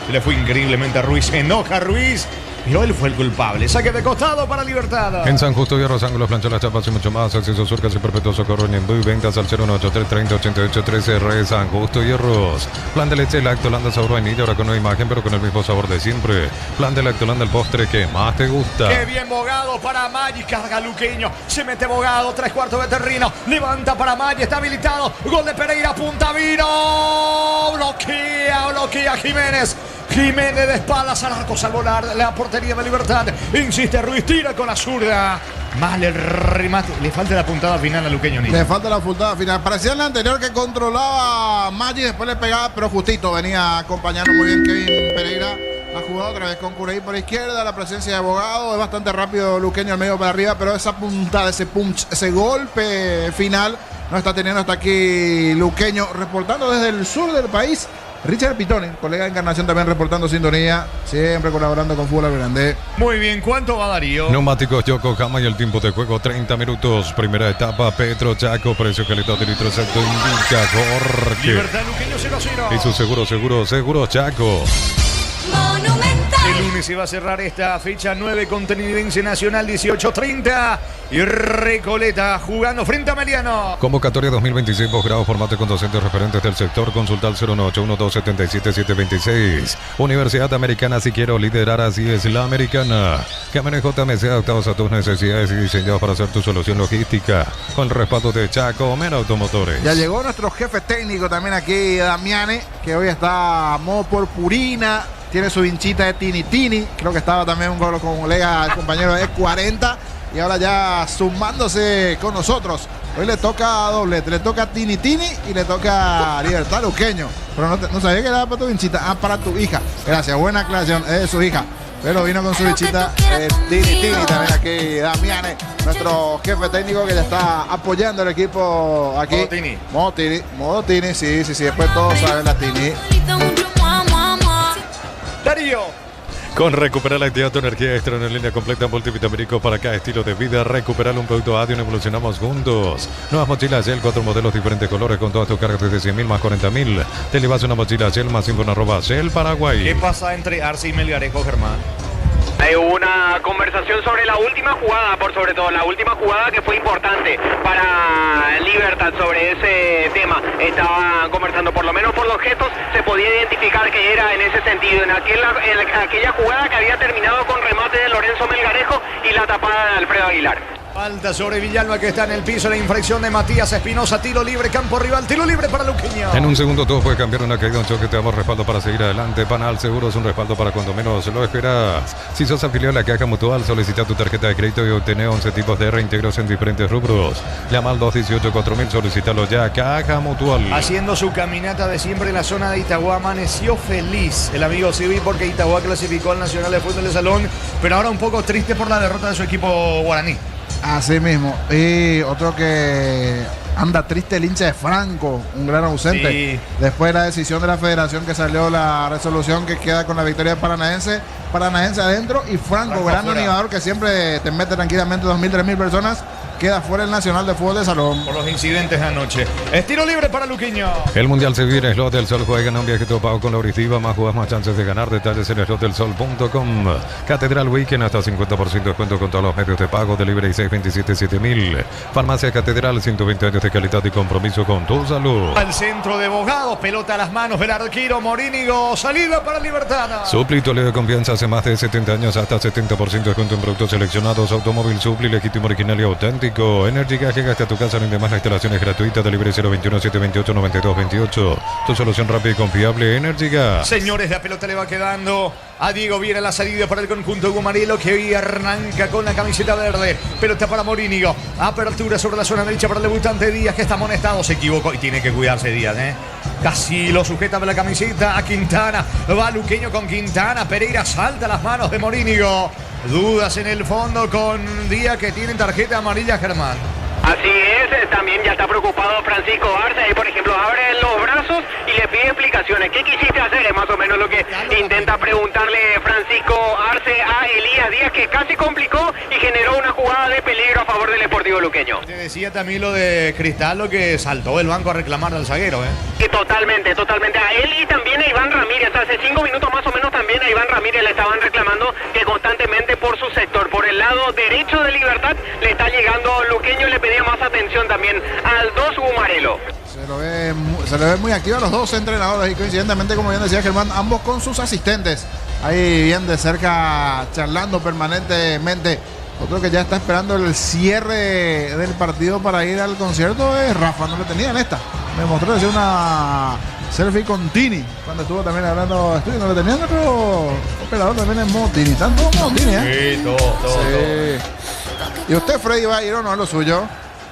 le fue increíblemente a Ruiz. Se enoja Ruiz. Pero él fue el culpable. Saque de costado para Libertad. En San Justo, Hierros, ángulos, planchas, las chapas y mucho más. Acceso, surcas y perpetuo socorro en envío y ventas al 018 30 88 13 R. San Justo, Hierros. Plan de leche Lactolanda sabor vainilla, ahora con nueva imagen, pero con el mismo sabor de siempre. Plan de Lactolanda, el postre que más te gusta. Qué bien Bogado para Maggi. Carga Luqueño. Se mete Bogado. 3/4 de terreno. Levanta para Maggi. Está habilitado. Gol de Pereira. Punta Vino. Bloquea Jiménez. Jiménez de espaldas al arco, salvó la portería de Libertad. Insiste Ruiz, tira con la zurda. Mal el remate. Le falta la puntada final a Luqueño. Le falta la puntada final. Parecía en la anterior que controlaba Maggi, después le pegaba, pero justito venía acompañando muy bien Kevin Pereira. La jugada otra vez con Curey por izquierda, la presencia de Abogado, es bastante rápido Luqueño al medio para arriba, pero esa puntada, ese punch, ese golpe final no está teniendo hasta aquí Luqueño, reportando desde el sur del país. Richard Pitoni, colega de Encarnación, también reportando sintonía, siempre colaborando con Fútbol Grande. Muy bien, ¿cuánto va Darío? Neumáticos Yokohama y el tiempo de juego 30 minutos. Primera etapa, Petro Chaco, precio calidad de litro exacto indica Jorge. Libertad Luqueño 0-0. Y su seguro Chaco. El lunes se va a cerrar esta fecha 9 con Tenidense Nacional 18:30 y Recoleta jugando frente a Mariano. Convocatoria 2026 posgrado formate con docentes referentes del sector. Consulta al 09812777726. Universidad Americana, si quiero liderar, así es la americana. Camiones JMC adaptados a tus necesidades y diseñados para hacer tu solución logística. Con el respaldo de Chaco Men Automotores. Ya llegó nuestro jefe técnico también aquí, Damiane, que hoy está a modo purpurina. Tiene su hinchita de Tini. Creo que estaba también un colega, el compañero de 40. Y ahora ya sumándose con nosotros. Hoy le toca doblete. Le toca Tini y le toca Libertad Luqueño. Pero no sabía que era para tu hinchita. Ah, para tu hija. Gracias. Buena aclaración. Es de su hija. Pero vino con su hinchita Tini también aquí. Damiane, nuestro jefe técnico que ya está apoyando el equipo aquí. Modo Tini. Sí. Después todos saben la Tini. Darío. Con Recupera la actividad tu energía extra en línea completa multivitamínico para cada estilo de vida. Recuperar un producto Adion, evolucionamos juntos. Nuevas mochilas Shell, 4 modelos, diferentes colores con todas tus cargas desde 100.000 más 40.000. Te llevas una mochila Shell más info en @Shell Paraguay. ¿Qué pasa entre Arce y Melgarejo, Germán? Hay una conversación sobre la última jugada, por sobre todo la última jugada que fue importante para Libertad. Sobre ese tema estaban conversando, por lo menos por los gestos se podía identificar que era en ese sentido, en aquella jugada que había terminado con remate de Lorenzo Melgarejo y la tapada de Alfredo Aguilar. Falta sobre Villalba que está en el piso, la infracción de Matías Espinosa, tiro libre, campo rival, tiro libre para Luqueño. En un segundo todo puede cambiar, una caída, un choque, te damos respaldo para seguir adelante. Panal Seguros, un respaldo para cuando menos lo esperas. Si sos afiliado a la Caja Mutual, solicita tu tarjeta de crédito y obtener 11 tipos de reintegros en diferentes rubros. Llama al 218-4000, solicítalo ya, Caja Mutual. Haciendo su caminata de siempre en la zona de Itagua, amaneció feliz el amigo Civi porque Itagua clasificó al Nacional de Fútbol de Salón, pero ahora un poco triste por la derrota de su equipo guaraní. Así mismo. Y otro que anda triste, el hincha de Franco, un gran ausente. Sí. Después de la decisión de la federación que salió la resolución que queda con la victoria de Paranaense adentro y Franco gran afuera. animador que siempre te mete tranquilamente 2.000, 3.000 personas. Queda fuera el Nacional de Fútbol de Salón. Por los incidentes de anoche. Es tiro libre para Luqueño. El Mundial se vive en Slot del Sol. Juega en un viaje todo pago con la Auritiva. Más jugas, más chances de ganar. Detalles en slotdelsol.com. Catedral Weekend hasta 50% de descuento con todos los medios de pago. Delivery 627-7000. Farmacia Catedral, 120 años de calidad y compromiso con tu salud. Al centro de Bogado, pelota a las manos del arquero Morínigo. Salida para Libertad. Supli, tu leo de confianza hace más de 70 años. Hasta 70% de descuento en productos seleccionados. Automóvil Supli, legítimo, original y auténtico. Energy Gas, llegaste a tu casa, no demás, la instalación es gratuita. Delivery 021-728-9228. Tu solución rápida y confiable, Energy Gas. Señores, la pelota le va quedando a Diego Viera, la salida para el conjunto gumarelo que hoy arranca con la camiseta verde. Pelota para Morínigo. Apertura sobre la zona derecha para el debutante Díaz, que está amonestado. Se equivocó y tiene que cuidarse Díaz, Casi lo sujeta de la camiseta a Quintana. Va Luqueño con Quintana. Pereira salta las manos de Morínigo. Dudas en el fondo con Díaz, que tiene tarjeta amarilla, Germán. Así es, también ya está preocupado Francisco Arce, ahí por ejemplo abre los brazos y le pide explicaciones. ¿Qué quisiste hacer? Es más o menos lo que intenta preguntarle Francisco Arce a Elías Díaz, que casi complicó y generó una jugada de peligro a favor del Sportivo Luqueño. Te decía también lo de Cristaldo, que saltó del banco a reclamar al zaguero, Y totalmente. A él y también a Iván Ramírez, hace 5 minutos más o menos también a Iván Ramírez le estaban reclamando que constantemente por su sector, por el lado derecho de Libertad, le está llegando Luqueño, le pedía más atención también al 2 Gumarelo. Se lo ve muy activo a los dos entrenadores y coincidentemente, como bien decía Germán, ambos con sus asistentes ahí bien de cerca charlando permanentemente. Otro que ya está esperando el cierre del partido para ir al concierto es Rafa, no le tenía en esta. Me mostró decir una selfie con Tini cuando estuvo también hablando estudio, no le tenían otro operador también en modo Tini, están todos modo Tini, Sí, todo. ¿Y usted, Freddy, va a ir o no es lo suyo?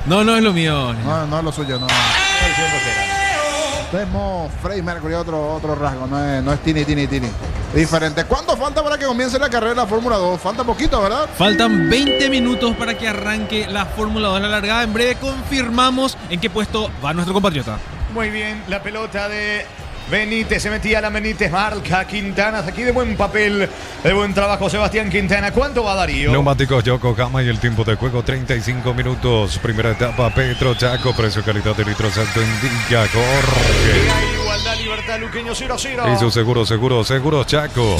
No es lo mío. No es lo suyo, no. Usted es modo Freddy Mercury, otro rasgo, no es Tini. diferente. ¿Cuánto falta para que comience la carrera de la Fórmula 2? Falta poquito, ¿verdad? Faltan 20 minutos para que arranque la Fórmula 2 la largada. En breve confirmamos en qué puesto va nuestro compatriota. Muy bien, la pelota de Benítez, se metía la Benítez, marca Quintana, hasta aquí de buen papel, de buen trabajo Sebastián Quintana. ¿Cuánto va Darío? Neumáticos Yokohama y el tiempo de juego 35 minutos. Primera etapa Petro Chaco, precio calidad de litro Santo indica Jorge. Hay igualdad, libertad, Luqueño 0-0. Y su seguro Chaco.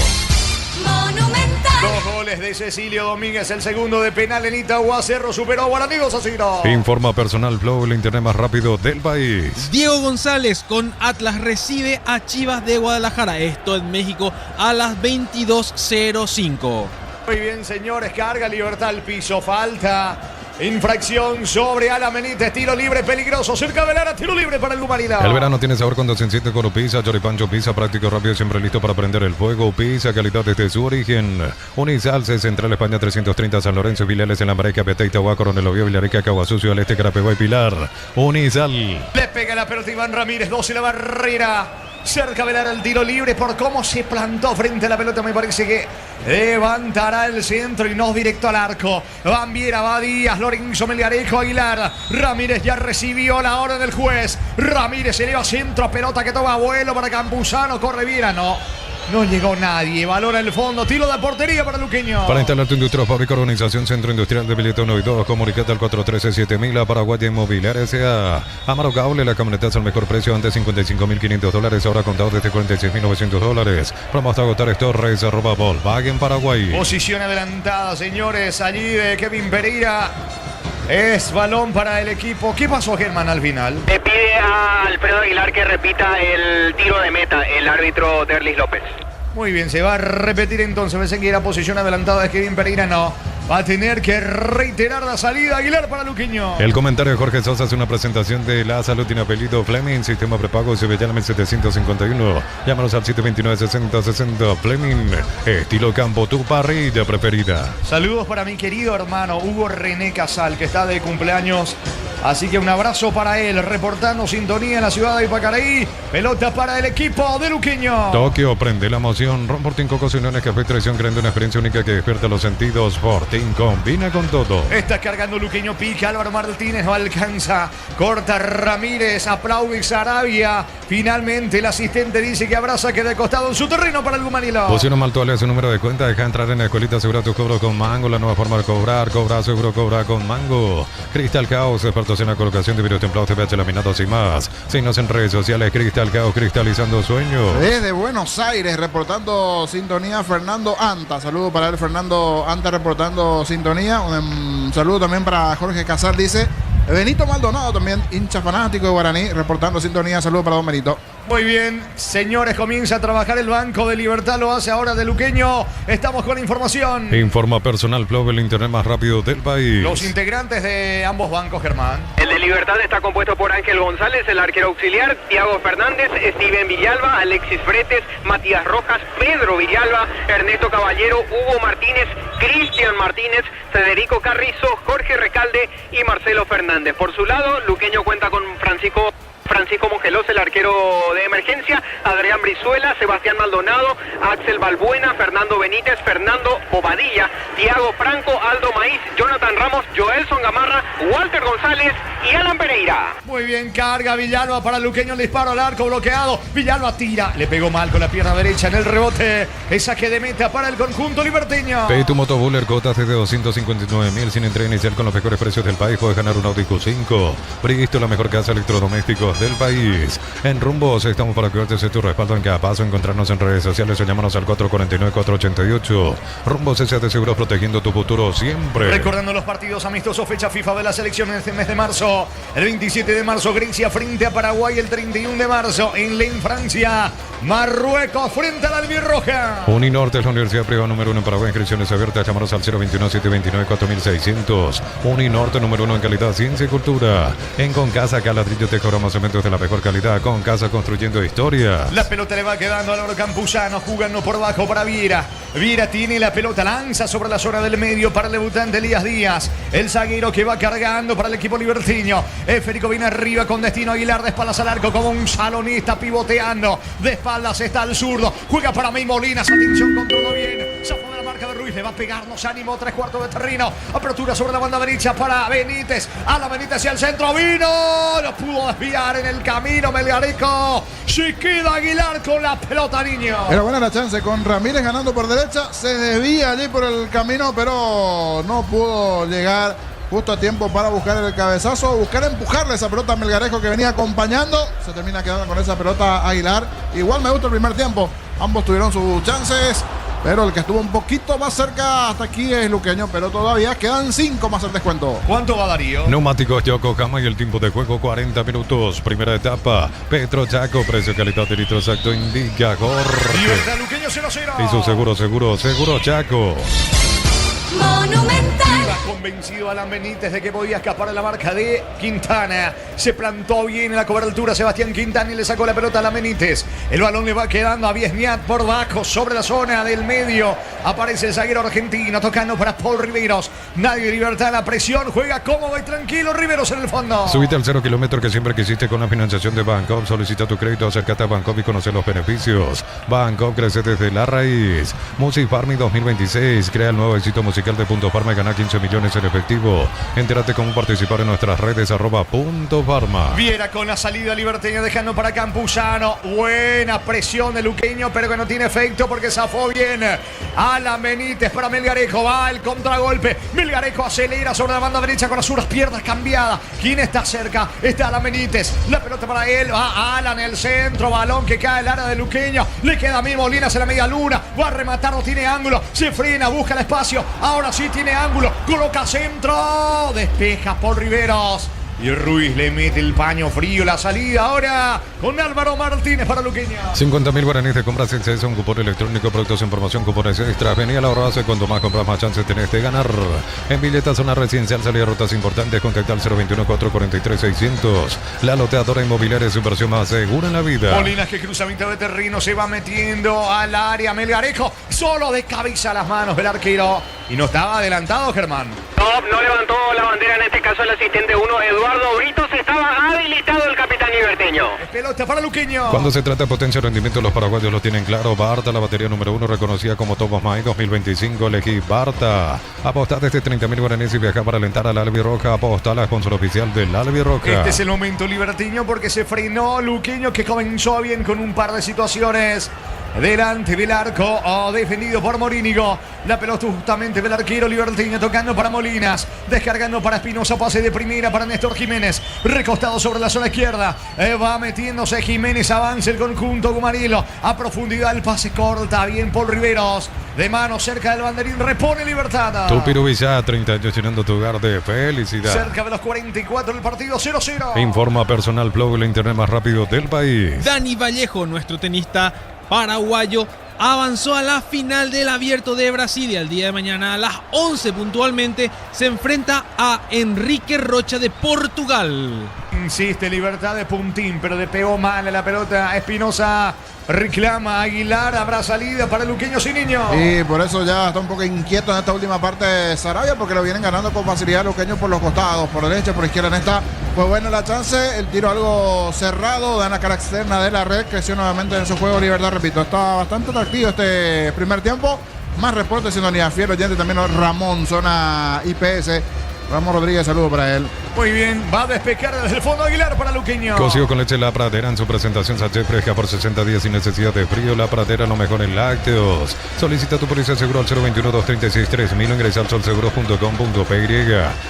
Dos goles de Cecilio Domínguez, el segundo de penal en Itagua. Cerro superó a Guaraní 2-0. Informa Personal Flow, el internet más rápido del país. Diego González con Atlas recibe a Chivas de Guadalajara. Esto en México a las 22:05. Muy bien, señores, carga Libertad al piso, falta. Infracción sobre Alan Benítez, tiro libre peligroso, cerca de Lara, tiro libre para el Gumarina. El verano tiene sabor cuando se enciende con Upisa, Choripancho Pizza, práctico, rápido, siempre listo para prender el fuego. Pizza, calidad desde su origen. Unisalce, Central España 330, San Lorenzo, Vileles en la Mareca, Piatá, Itagua, Coronel Oviedo, Villarrica, Caguasucio, al este, Carapeguá y Pilar. Unisal. Le pega la pelota Iván Ramírez, 12 la barrera. Cerca de Lara el tiro libre por cómo se plantó frente a la pelota. Me parece que levantará el centro y no directo al arco. Van Viera, va Díaz, Lorenzo Melgarejo, Aguilar. Ramírez ya recibió la orden del juez. Ramírez se eleva centro, pelota que toma vuelo para Campuzano. Corre Viera, no llegó nadie. Valora el fondo. Tiro de portería para Luqueño. Para instalar tu industria fábrica, organización Centro Industrial de Billete 1 y 2. Comunicate al 413-7000 a Paraguay Inmobiliaria S.A. Amaro Cable, la camioneta al mejor precio. Antes $55.500. Ahora contado desde $46.900. Vamos hasta agotar Torres, Volkswagen Paraguay. Posición adelantada, señores. Allí de Kevin Pereira. Es balón para el equipo. ¿Qué pasó, Germán, al final? Le pide a Alfredo Aguilar que repita el tiro de meta, el árbitro Derlis López. Muy bien, se va a repetir entonces. Pensé que era posición adelantada de Kevin Pereira, no. Va a tener que reiterar la salida Aguilar para Luqueño. El comentario de Jorge Sosa es una presentación de La Salud tiene apellido Fleming, sistema prepago Sevillana 751. Llámanos al 729-6060. Fleming, estilo campo, tu parrilla preferida. Saludos para mi querido hermano Hugo René Casal, que está de cumpleaños. Así que un abrazo para él, reportando sintonía en la ciudad de Ipacaraí. Pelota para el equipo de Luqueño. Tokio, prende la emoción. Ron Fortín, Cocos Uniones, Café Traición, creando una experiencia única que despierta los sentidos. Fortín combina con todo. Está cargando Luqueño, pica Álvaro Martínez, no alcanza. Corta Ramírez, aplaude Sarabia. Finalmente el asistente dice que habrá saque de costado en su terreno para el Gumanilo. Pusieron mal toalla su número de cuenta, deja entrar en la escuelita, asegura tu cobro con Mango, la nueva forma de cobrar, cobra seguro, cobra con Mango. Cristal Caos, expertos en la colocación de vidrios templados, TPH laminados y más. Síguenos en redes sociales, Cristal Caos, cristalizando sueños. Desde Buenos Aires, reportando sintonía, Fernando Anta. Saludo para él, Fernando Anta, reportando sintonía. Un saludo también para Jorge Casal, dice Benito Maldonado, también hincha fanático de Guaraní, reportando sintonía. Saludo para don Benito. Muy bien, señores, comienza a trabajar el Banco de Libertad, lo hace ahora de Luqueño. Estamos con información. Informa Personal Flow, el internet más rápido del país. Los integrantes de ambos bancos, Germán. El de Libertad está compuesto por Ángel González, el arquero auxiliar, Thiago Fernández, Steven Villalba, Alexis Bretes, Matías Rojas, Pedro Villalba, Ernesto Caballero, Hugo Martínez, Cristian Martínez, Federico Carrizo, Jorge Recalde y Marcelo Fernández. Por su lado, Luqueño cuenta con Francisco Mongelos, el arquero de emergencia, Adrián Brizuela, Sebastián Maldonado, Axel Balbuena, Fernando Benítez, Fernando Bobadilla, Thiago Franco, Aldo Maíz, Jonathan Ramos, Joelson Gamarra, Walter González y Alan Pereira. Muy bien, carga Villalba para Luqueño, el disparo al arco bloqueado. Villalba tira, le pegó mal con la pierna derecha en el rebote. El saque de meta para el conjunto liberteño. Pay tu Motobuller, cotas desde 259.000 sin entrega inicial con los mejores precios del país. Puedes ganar un Audi Q5. Bristo, la mejor casa de electrodomésticos del país. En Rumbos estamos para cuidarte de tu respaldo en cada paso. Encontrarnos en redes sociales o llámanos al 449-488. Rumbos S.A. Seguros, protegiendo tu futuro siempre. Recordando los partidos amistosos, fecha FIFA de la selección en este mes de marzo. El 27 de marzo, Grecia frente a Paraguay. El 31 de marzo, en Lens, Francia, Marruecos frente a la albirroja. Uninorte es la universidad privada número 1 en Paraguay. Inscripciones abiertas. Llámanos al 021-729-4600. Uninorte número 1 en calidad, ciencia y cultura. En Concasa, Caladrillo te cobramos cementos de la mejor calidad. Concasa, construyendo historias. La pelota le va quedando a Álvaro Campuzano, jugando por bajo para Viera. Viera tiene la pelota, lanza sobre la zona del medio para el debutante Elías Díaz. El zaguero que va cargando para el equipo libertiño. Federico viene arriba con destino Aguilar, de espaldas al arco como un salonista pivoteando. De espaldas está el zurdo. Juega para mí Molinas. Atención, controló bien. Se fue de la marca de Ruiz. Le va a pegarnos ánimo. 3/4 de terreno. Apertura sobre la banda derecha para Benítez. A la Benítez hacia el centro. Vino. Lo pudo desviar en el camino Melgarejo. Se queda Aguilar con la pelota, niño. Era buena la chance con Ramírez ganando por derecha. Se desvía allí por el camino, pero no pudo llegar justo a tiempo para buscar el cabezazo, buscar empujarle esa pelota a Melgarejo que venía acompañando. Se termina quedando con esa pelota Aguilar. Igual me gusta el primer tiempo. Ambos tuvieron sus chances, pero el que estuvo un poquito más cerca hasta aquí es Luqueño, pero todavía quedan 5 más el descuento. ¿Cuánto va Darío? Neumáticos Yokohama y el tiempo de juego 40 minutos. Primera etapa. Petro Chaco, precio, calidad y litro exacto indica Jorge. Libertad Luqueño 0-0. Y su seguro Chaco. Monumental. Iba convencido Alan Benítez de que podía escapar de la marca de Quintana. Se plantó bien en la cobertura Sebastián Quintana y le sacó la pelota a Alan Benítez. El balón le va quedando a Viesniat por bajo sobre la zona del medio. Aparece el zaguero argentino tocando para Paul Riveros. Nadie Libertad, la presión. Juega cómodo y tranquilo Riveros en el fondo. Subite al 0 kilómetro que siempre quisiste con la financiación de Bancopp. Solicita tu crédito, acércate a Bancopp y conoce los beneficios. Bancopp crece desde la raíz. Music Farming 2026. Crea el nuevo éxito musical de Punto Farma y gana 15 millones en efectivo. Entérate cómo participar en nuestras redes @Punto Farma. Viera con la salida liberteña dejando para Campuzano. Buena presión de Luqueño, pero que no tiene efecto porque zafó bien. Alan Benítez para Melgarejo. Va el contragolpe. Melgarejo acelera sobre la banda derecha con las unas piernas cambiadas. ¿Quién está cerca? Está Alan Benítez. La pelota para él. Va Alan en el centro. Balón que cae al área de Luqueño. Le queda a mí Molinas en la media luna. Va a rematar, no tiene ángulo. Se frena, busca el espacio. Ahora sí tiene ángulo. Coloca centro. Despeja por Riveros. Y Ruiz le mete el paño frío. La salida ahora con Álvaro Martínez para Luqueño. 50.000 guaraníes de compras exceso, un cupón electrónico, productos en promoción, cupones extras. Venía la ahorrarse, cuanto más compras, más chances tenés de ganar. En Villeta, zona residencial, salida rutas importantes. Contacta al 021-443-600. La loteadora inmobiliaria es su inversión más segura en la vida. Molinas que cruza mitad de terreno, se va metiendo al área. Melgarejo solo de cabeza las manos del arquero. Y no estaba adelantado, Germán. No levantó la bandera, en este caso el asistente 1, Eduardo Britos. Estaba habilitado el capitán liberteño. Es pelota para Luqueño. Cuando se trata de potencia y rendimiento, los paraguayos lo tienen claro. Barta, la batería número 1, reconocida como Top of Mind 2025. Elegí Barta. Apostá desde 30.000 guaraníes y viaja para alentar al Albirroja. Apostá a la sponsor oficial del Albirroja. Este es el momento liberteño porque se frenó Luqueño, que comenzó bien con un par de situaciones. Delante del arco, defendido por Morínigo. La pelota justamente del arquero liberteño, tocando para Molinas, descargando para Espinosa, pase de primera para Néstor Jiménez, recostado sobre la zona izquierda. Va metiéndose Jiménez, avanza el conjunto Gumarilo. A profundidad el pase corta, bien por Riveros. De mano cerca del banderín, repone Libertad. Tupiru Villa, 30 años llenando tu hogar de felicidad. Cerca de los 44 del partido, 0-0. Informa Personal Plug, el internet más rápido del país. Dani Vallejo, nuestro tenista paraguayo, avanzó a la final del Abierto de Brasil y al día de mañana a las 11 puntualmente se enfrenta a Enrique Rocha de Portugal. Insiste Libertad de puntín, pero le pegó mal a la pelota. Espinosa reclama a Aguilar, habrá salida para Luqueño sin niño. Y por eso ya está un poco inquieto en esta última parte de Sarabia, porque lo vienen ganando con facilidad Luqueño por los costados, por derecha, por izquierda. En esta fue buena la chance, el tiro algo cerrado, da en la cara externa de la red, creció nuevamente en su juego Libertad, repito, está bastante atractivo este primer tiempo. Más reportes siendo Nia Fiero, oyente también Ramón, zona IPS. Ramón Rodríguez, saludo para él. Muy bien, va a despejar desde el fondo Aguilar para Luqueño. Cocido con leche La Pradera en su presentación sachet fresca por 60 días sin necesidad de frío. La Pradera, lo mejor en lácteos. Solicita tu póliza de seguro al 021-236-3000 o ingresa al solseguro.com.py.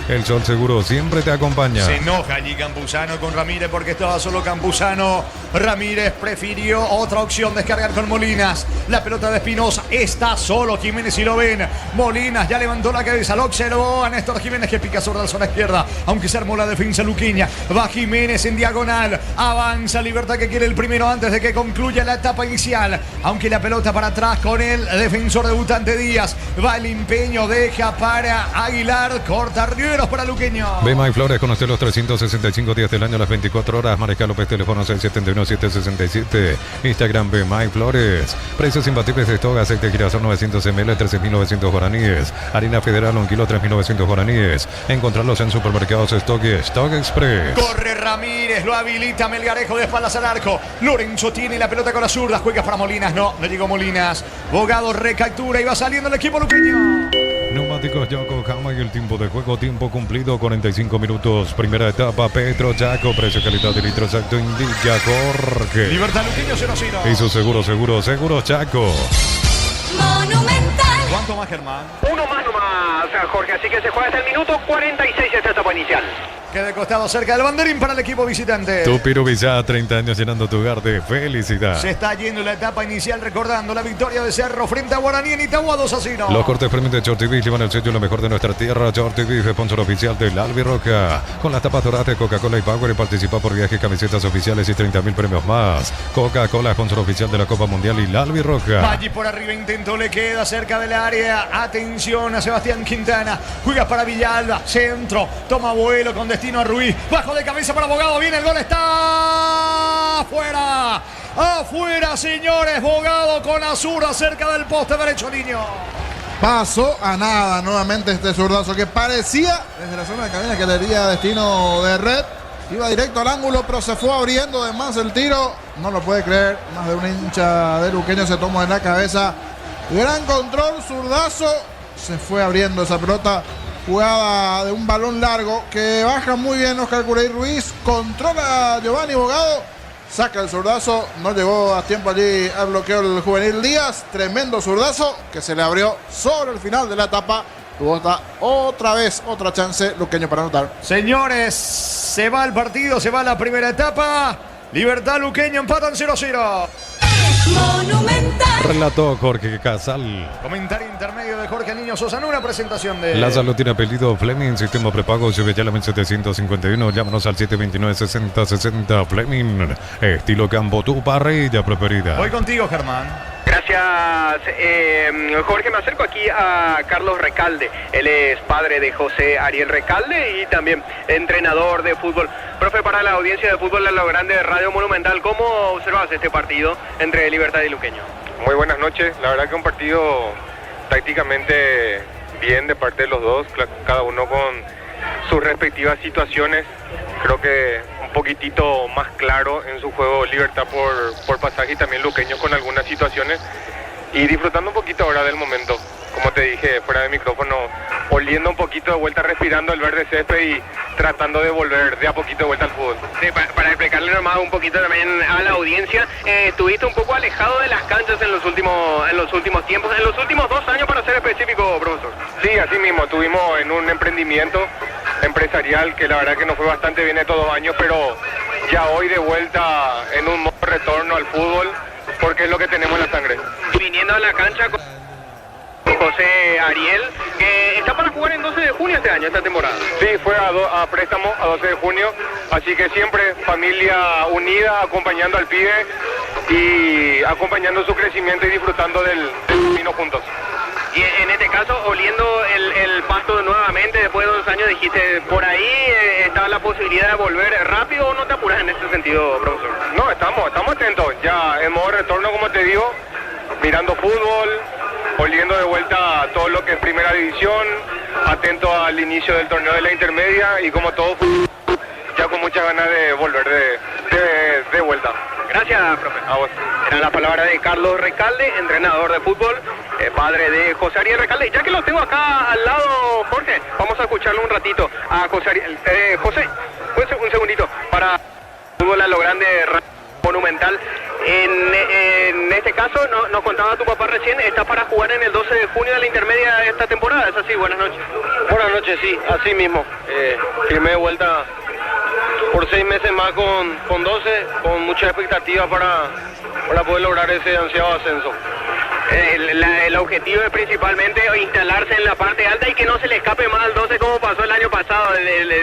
El Sol Seguro siempre te acompaña. Se enoja allí Campuzano con Ramírez porque estaba solo Campuzano. Ramírez prefirió otra opción, descargar con Molinas. La pelota de Espinosa, está solo Jiménez y lo ven. Molinas ya levantó la cabeza, lo observó a Néstor Jiménez que pica sobre la zona izquierda, aunque se armó la defensa luqueña. Va Jiménez en diagonal, avanza Libertad que quiere el primero antes de que concluya la etapa inicial, aunque la pelota para atrás con el defensor debutante Díaz. Va el empeño, deja para Aguilar, corta Riveros para Luqueño. Bema y Flores, conoce los 365 días del año, las 24 horas. Mariscal López, teléfono 671-767. Instagram Bema y Flores. Precios imbatibles de stock, aceite de girasol 900 ml, 13.900 guaraníes. Harina Federal 1 kilo, 3.900 guaraníes. Encontrarlos en supermercados Stock y Stock Express. Corre Ramírez, lo habilita Melgarejo de espaldas al arco. Lorenzo tiene la pelota con la zurda, juega para Molinas, no llegó Molinas. Bogado recaptura y va saliendo el equipo luqueño. Neumáticos Yokohama y el tiempo de juego, tiempo cumplido, 45 minutos. Primera etapa, Petro Chaco, precio, calidad de litro exacto, indica Jorge. Libertad Luqueño 0-0. Hizo seguro Chaco. Monumental. ¿Cuánto más, Germán? Uno más nomás, Jorge, así que se juega hasta el minuto 46 esta etapa inicial. Queda de costado cerca del banderín para el equipo visitante. Tupiru Vizá, 30 años llenando tu hogar de felicidad. Se está yendo la etapa inicial recordando la victoria de Cerro frente a Guaraní en Itagua 2-0. Los cortes premium de Shorty Beef llevan el sello lo mejor de nuestra tierra. Shorty Beef, sponsor oficial del Albirroca. Con las tapas doradas de Coca-Cola y Power y participa por viajes, camisetas oficiales y 30.000 premios más. Coca-Cola, sponsor oficial de la Copa Mundial y la Albirroca. Maggi por arriba, intento, le queda cerca del área. Atención a Sebastián Quintana. Juega para Villalba, centro. Toma vuelo con destino a Ruiz. Bajo de cabeza para Bogado, viene el gol, está afuera. Afuera, señores. Bogado con Azura cerca del poste derecho, niño. Pasó a nada nuevamente este zurdazo que parecía desde la zona de cabina que le daría destino de red. Iba directo al ángulo, pero se fue abriendo de más el tiro. No lo puede creer. Más de un hincha de luqueño se tomó en la cabeza. Gran control, zurdazo. Se fue abriendo esa pelota. Jugada de un balón largo que baja muy bien Oscar Curey Ruiz. Controla a Giovanni Bogado. Saca el zurdazo. No llegó a tiempo allí al bloqueo el juvenil Díaz. Tremendo zurdazo que se le abrió sobre el final de la etapa. Tuvo otra vez otra chance luqueño para anotar. Señores, se va el partido, se va la primera etapa. Libertad Luqueño, empatan 0-0. Monumental. Relató Jorge Casal. Comentario intermedio de Jorge Niño Sosa, en una presentación de... La salud tiene apellido Fleming, sistema prepago, sube ya la 751, llámanos al 729-6060 Fleming, estilo campo, tu parrilla preferida. Voy contigo, Germán. Gracias, Jorge. Me acerco aquí a Carlos Recalde. Él es padre de José Ariel Recalde y también entrenador de fútbol. Profe, para la audiencia de fútbol de Lo Grande de Radio Monumental, ¿cómo observas este partido entre Libertad y Luqueño? Muy buenas noches. La verdad que un partido tácticamente bien de parte de los dos, cada uno con sus respectivas situaciones. Creo que un poquitito más claro en su juego Libertad por pasaje y también Luqueño con algunas situaciones y disfrutando un poquito ahora del momento, como te dije fuera de micrófono, oliendo un poquito de vuelta, respirando el verde césped y tratando de volver de a poquito de vuelta al fútbol. Sí, para explicarle nomás un poquito también a la audiencia, estuviste un poco alejado de las canchas en los últimos tiempos, en los últimos 2 años para ser específico, profesor. Sí, así mismo, estuvimos en un emprendimiento empresarial que la verdad que nos fue bastante bien estos 2 años, pero ya hoy de vuelta en un modo retorno al fútbol, porque es lo que tenemos en la sangre. Viniendo a la cancha con José Ariel, que está para jugar en 12 de junio este año, esta temporada. Sí, fue a préstamo a 12 de junio, así que siempre familia unida, acompañando al pibe y acompañando su crecimiento y disfrutando del camino juntos. Y en este caso, oliendo el pasto nuevamente, después de 2 años, dijiste, por ahí está la posibilidad de volver rápido, ¿o no te apuras en ese sentido, profesor? No, estamos atentos, ya en modo retorno, como te digo, mirando fútbol, oliendo de vuelta todo lo que es primera división, atento al inicio del torneo de la intermedia y como todo, ya con muchas ganas de volver de vuelta. Gracias, profe. A vos. Era la palabra de Carlos Recalde, entrenador de fútbol, padre de José Ariel Recalde. Ya que lo tengo acá al lado, Jorge, vamos a escucharlo un ratito a José Ariel. José, un segundito, para fútbol a Lo Grande Monumental. En este caso, nos contaba tu papá recién, está para jugar en el 12 de junio de la intermedia de esta temporada, ¿es así? Buenas noches. Buenas noches, sí, así mismo. Firmé de vuelta por 6 meses más con 12, con mucha expectativa para poder lograr ese ansiado ascenso. El objetivo es principalmente instalarse en la parte alta y que no se le escape más al 12 como pasó el año pasado,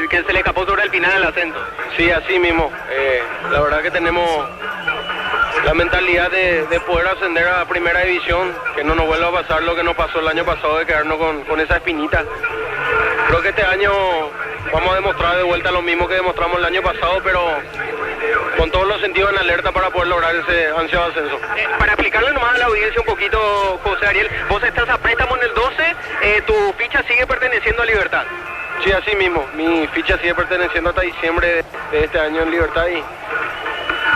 que se le escapó sobre el final del ascenso. Sí, así mismo. La verdad que tenemos la mentalidad de poder ascender a primera división, que no nos vuelva a pasar lo que nos pasó el año pasado de quedarnos con esa espinita. Creo que este año vamos a demostrar de vuelta lo mismo que demostramos el año pasado, pero con todos los sentidos en alerta para poder lograr ese ansiado ascenso. Para explicarle nomás a la audiencia un poquito, José Ariel, vos estás a préstamo en el 12, tu ficha sigue perteneciendo a Libertad. Sí, así mismo. Mi ficha sigue perteneciendo hasta diciembre de este año en Libertad y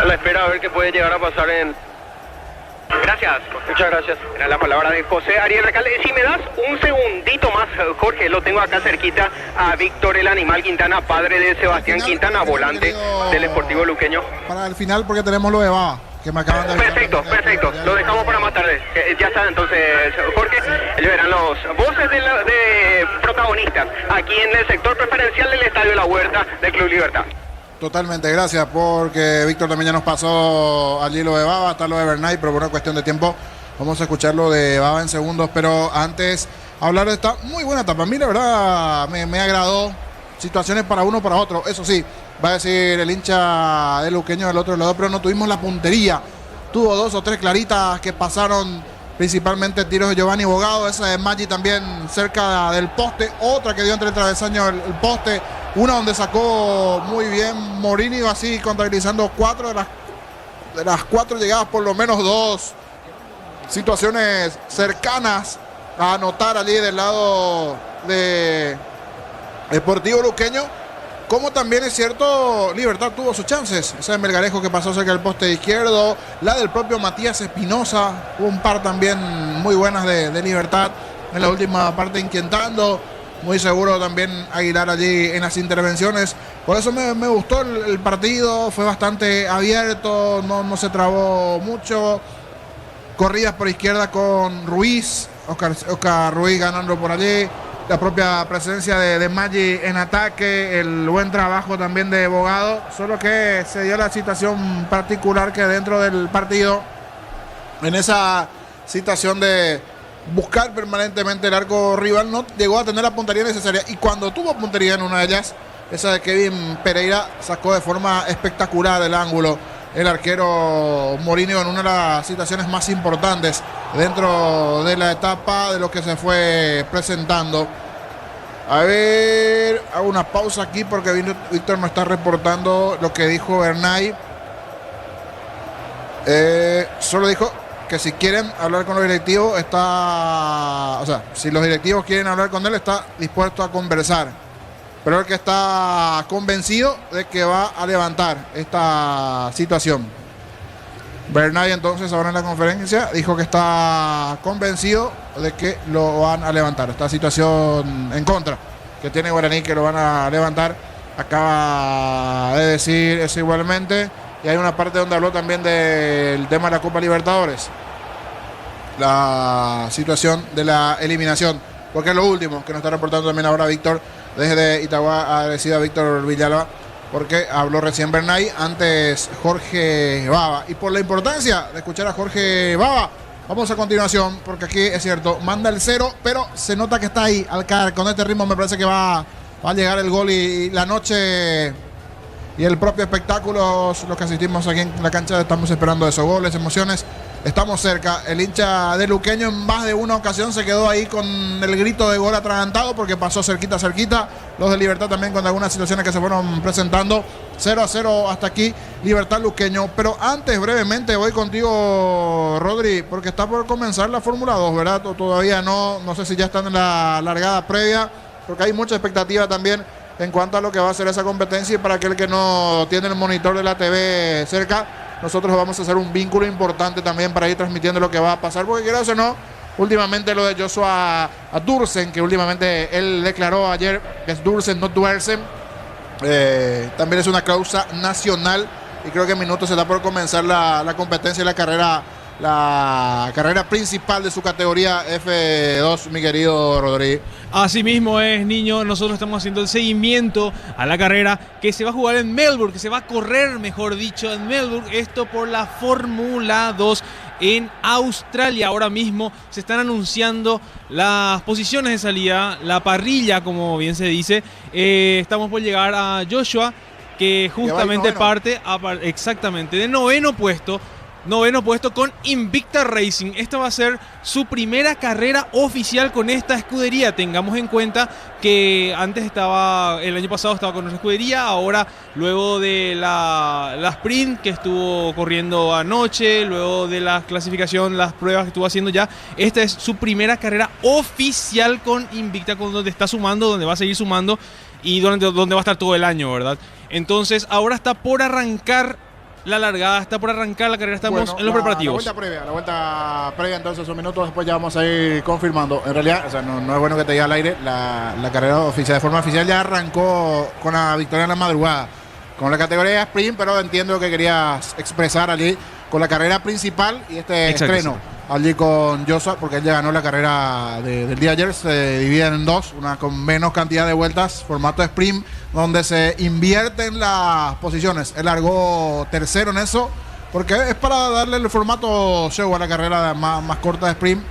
a la espera a ver qué puede llegar a pasar en... Gracias. Muchas gracias. Era la palabra de José Ariel Recalde. Si me das un segundito más, Jorge, lo tengo acá cerquita a Víctor el Animal Quintana, padre de Sebastián Quintana, volante del Sportivo Luqueño. Para el final, porque tenemos lo de Baba, que me acaban de... Perfecto. Lo dejamos para más tarde. Ya está, entonces, Jorge, ellos eran los voces de protagonistas aquí en el sector preferencial del Estadio La Huerta del Club Libertad. Totalmente, gracias, porque Víctor también ya nos pasó allí lo de Baba, está lo de Bernay, pero por una cuestión de tiempo vamos a escuchar lo de Baba en segundos, pero antes hablar de esta muy buena etapa. A mí la verdad me agradó, situaciones para uno, para otro, eso sí, va a decir el hincha de Luqueño del otro lado, pero no tuvimos la puntería, tuvo 2 o 3 claritas que pasaron, principalmente tiros de Giovanni Bogado, esa de Maggi también cerca del poste, otra que dio entre el travesaño el poste, una donde sacó muy bien Morini, así contabilizando 4 de las 4 llegadas, por lo menos 2 situaciones cercanas a anotar allí del lado de Deportivo Luqueño. Como también es cierto, Libertad tuvo sus chances. Esa de Melgarejo que pasó cerca del poste izquierdo, la del propio Matías Espinosa, hubo un par también muy buenas de Libertad en la última parte inquietando. Muy seguro también Aguilar allí en las intervenciones. Por eso me gustó el partido, fue bastante abierto, no se trabó mucho. Corridas por izquierda con Ruiz, Oscar Ruiz ganando por allí. La propia presencia de Maggi en ataque, el buen trabajo también de Bogado. Solo que se dio la situación particular que dentro del partido, en esa situación de buscar permanentemente el arco rival, no llegó a tener la puntería necesaria, y cuando tuvo puntería en una de ellas, esa de Kevin Pereira, sacó de forma espectacular el ángulo el arquero Morini en una de las situaciones más importantes dentro de la etapa de lo que se fue presentando. A ver, hago una pausa aquí porque Víctor no está reportando lo que dijo Bernay. Solo dijo que si quieren hablar con los directivos si los directivos quieren hablar con él, está dispuesto a conversar, pero el que está convencido de que va a levantar esta situación. Bernay entonces ahora en la conferencia dijo que está convencido de que lo van a levantar, esta situación en contra que tiene Guaraní, que lo van a levantar, acaba de decir eso igualmente. Y hay una parte donde habló también del tema de la Copa Libertadores, la situación de la eliminación, porque es lo último que nos está reportando también ahora Víctor desde Itagua. Agradecido a Víctor Villalba porque habló recién Bernay, antes Jorge Baba. Y por la importancia de escuchar a Jorge Baba, vamos a continuación, porque aquí es cierto, manda el 0, pero se nota que está ahí al caer. Con este ritmo me parece que va a llegar el gol, y la noche y el propio espectáculo, los que asistimos aquí en la cancha, estamos esperando esos goles, emociones. Estamos cerca. El hincha de Luqueño en más de una ocasión se quedó ahí con el grito de gol atragantado porque pasó cerquita. Los de Libertad también con algunas situaciones que se fueron presentando. 0-0 hasta aquí, Libertad Luqueño. Pero antes, brevemente, voy contigo, Rodri, porque está por comenzar la Fórmula 2, ¿verdad? Todavía no sé si ya están en la largada previa, porque hay mucha expectativa también en cuanto a lo que va a ser esa competencia. Y para aquel que no tiene el monitor de la TV cerca, nosotros vamos a hacer un vínculo importante también para ir transmitiendo lo que va a pasar, porque quieras o no, últimamente lo de Joshua Dursen, que últimamente él declaró ayer que es Dursen, no Duersen, también es una causa nacional, y creo que en minutos se da por comenzar la competencia y la carrera principal de su categoría F2, mi querido Rodri. Así mismo es, niño. Nosotros estamos haciendo el seguimiento a la carrera que se va a jugar en Melbourne, que se va a correr, mejor dicho, en Melbourne. Esto por la Fórmula 2 en Australia. Ahora mismo se están anunciando las posiciones de salida, la parrilla, como bien se dice. Estamos por llegar a Joshua, que justamente parte exactamente de noveno puesto. noveno puesto con Invicta Racing. Esta va a ser su primera carrera oficial con esta escudería. Tengamos en cuenta que antes el año pasado estaba con nuestra escudería, ahora luego de la sprint que estuvo corriendo anoche, luego de la clasificación, las pruebas que estuvo haciendo ya, esta es su primera carrera oficial con Invicta, con donde está sumando, donde va a seguir sumando y donde va a estar todo el año, ¿verdad? Entonces ahora está por arrancar la largada, está por arrancar la carrera, estamos en los preparativos. La vuelta previa, entonces un minuto después ya vamos a ir confirmando. En realidad, o sea, no es bueno que te diga al aire, la carrera oficial, de forma oficial ya arrancó con la victoria en la madrugada, con la categoría sprint, pero entiendo lo que querías expresar allí con la carrera principal y este estreno allí con Joshua, porque él ya ganó la carrera del día de ayer. Se divide en dos, una con menos cantidad de vueltas, formato sprint, donde se invierten las posiciones. Él largó tercero en eso, porque es para darle el formato show a la carrera más corta de sprint.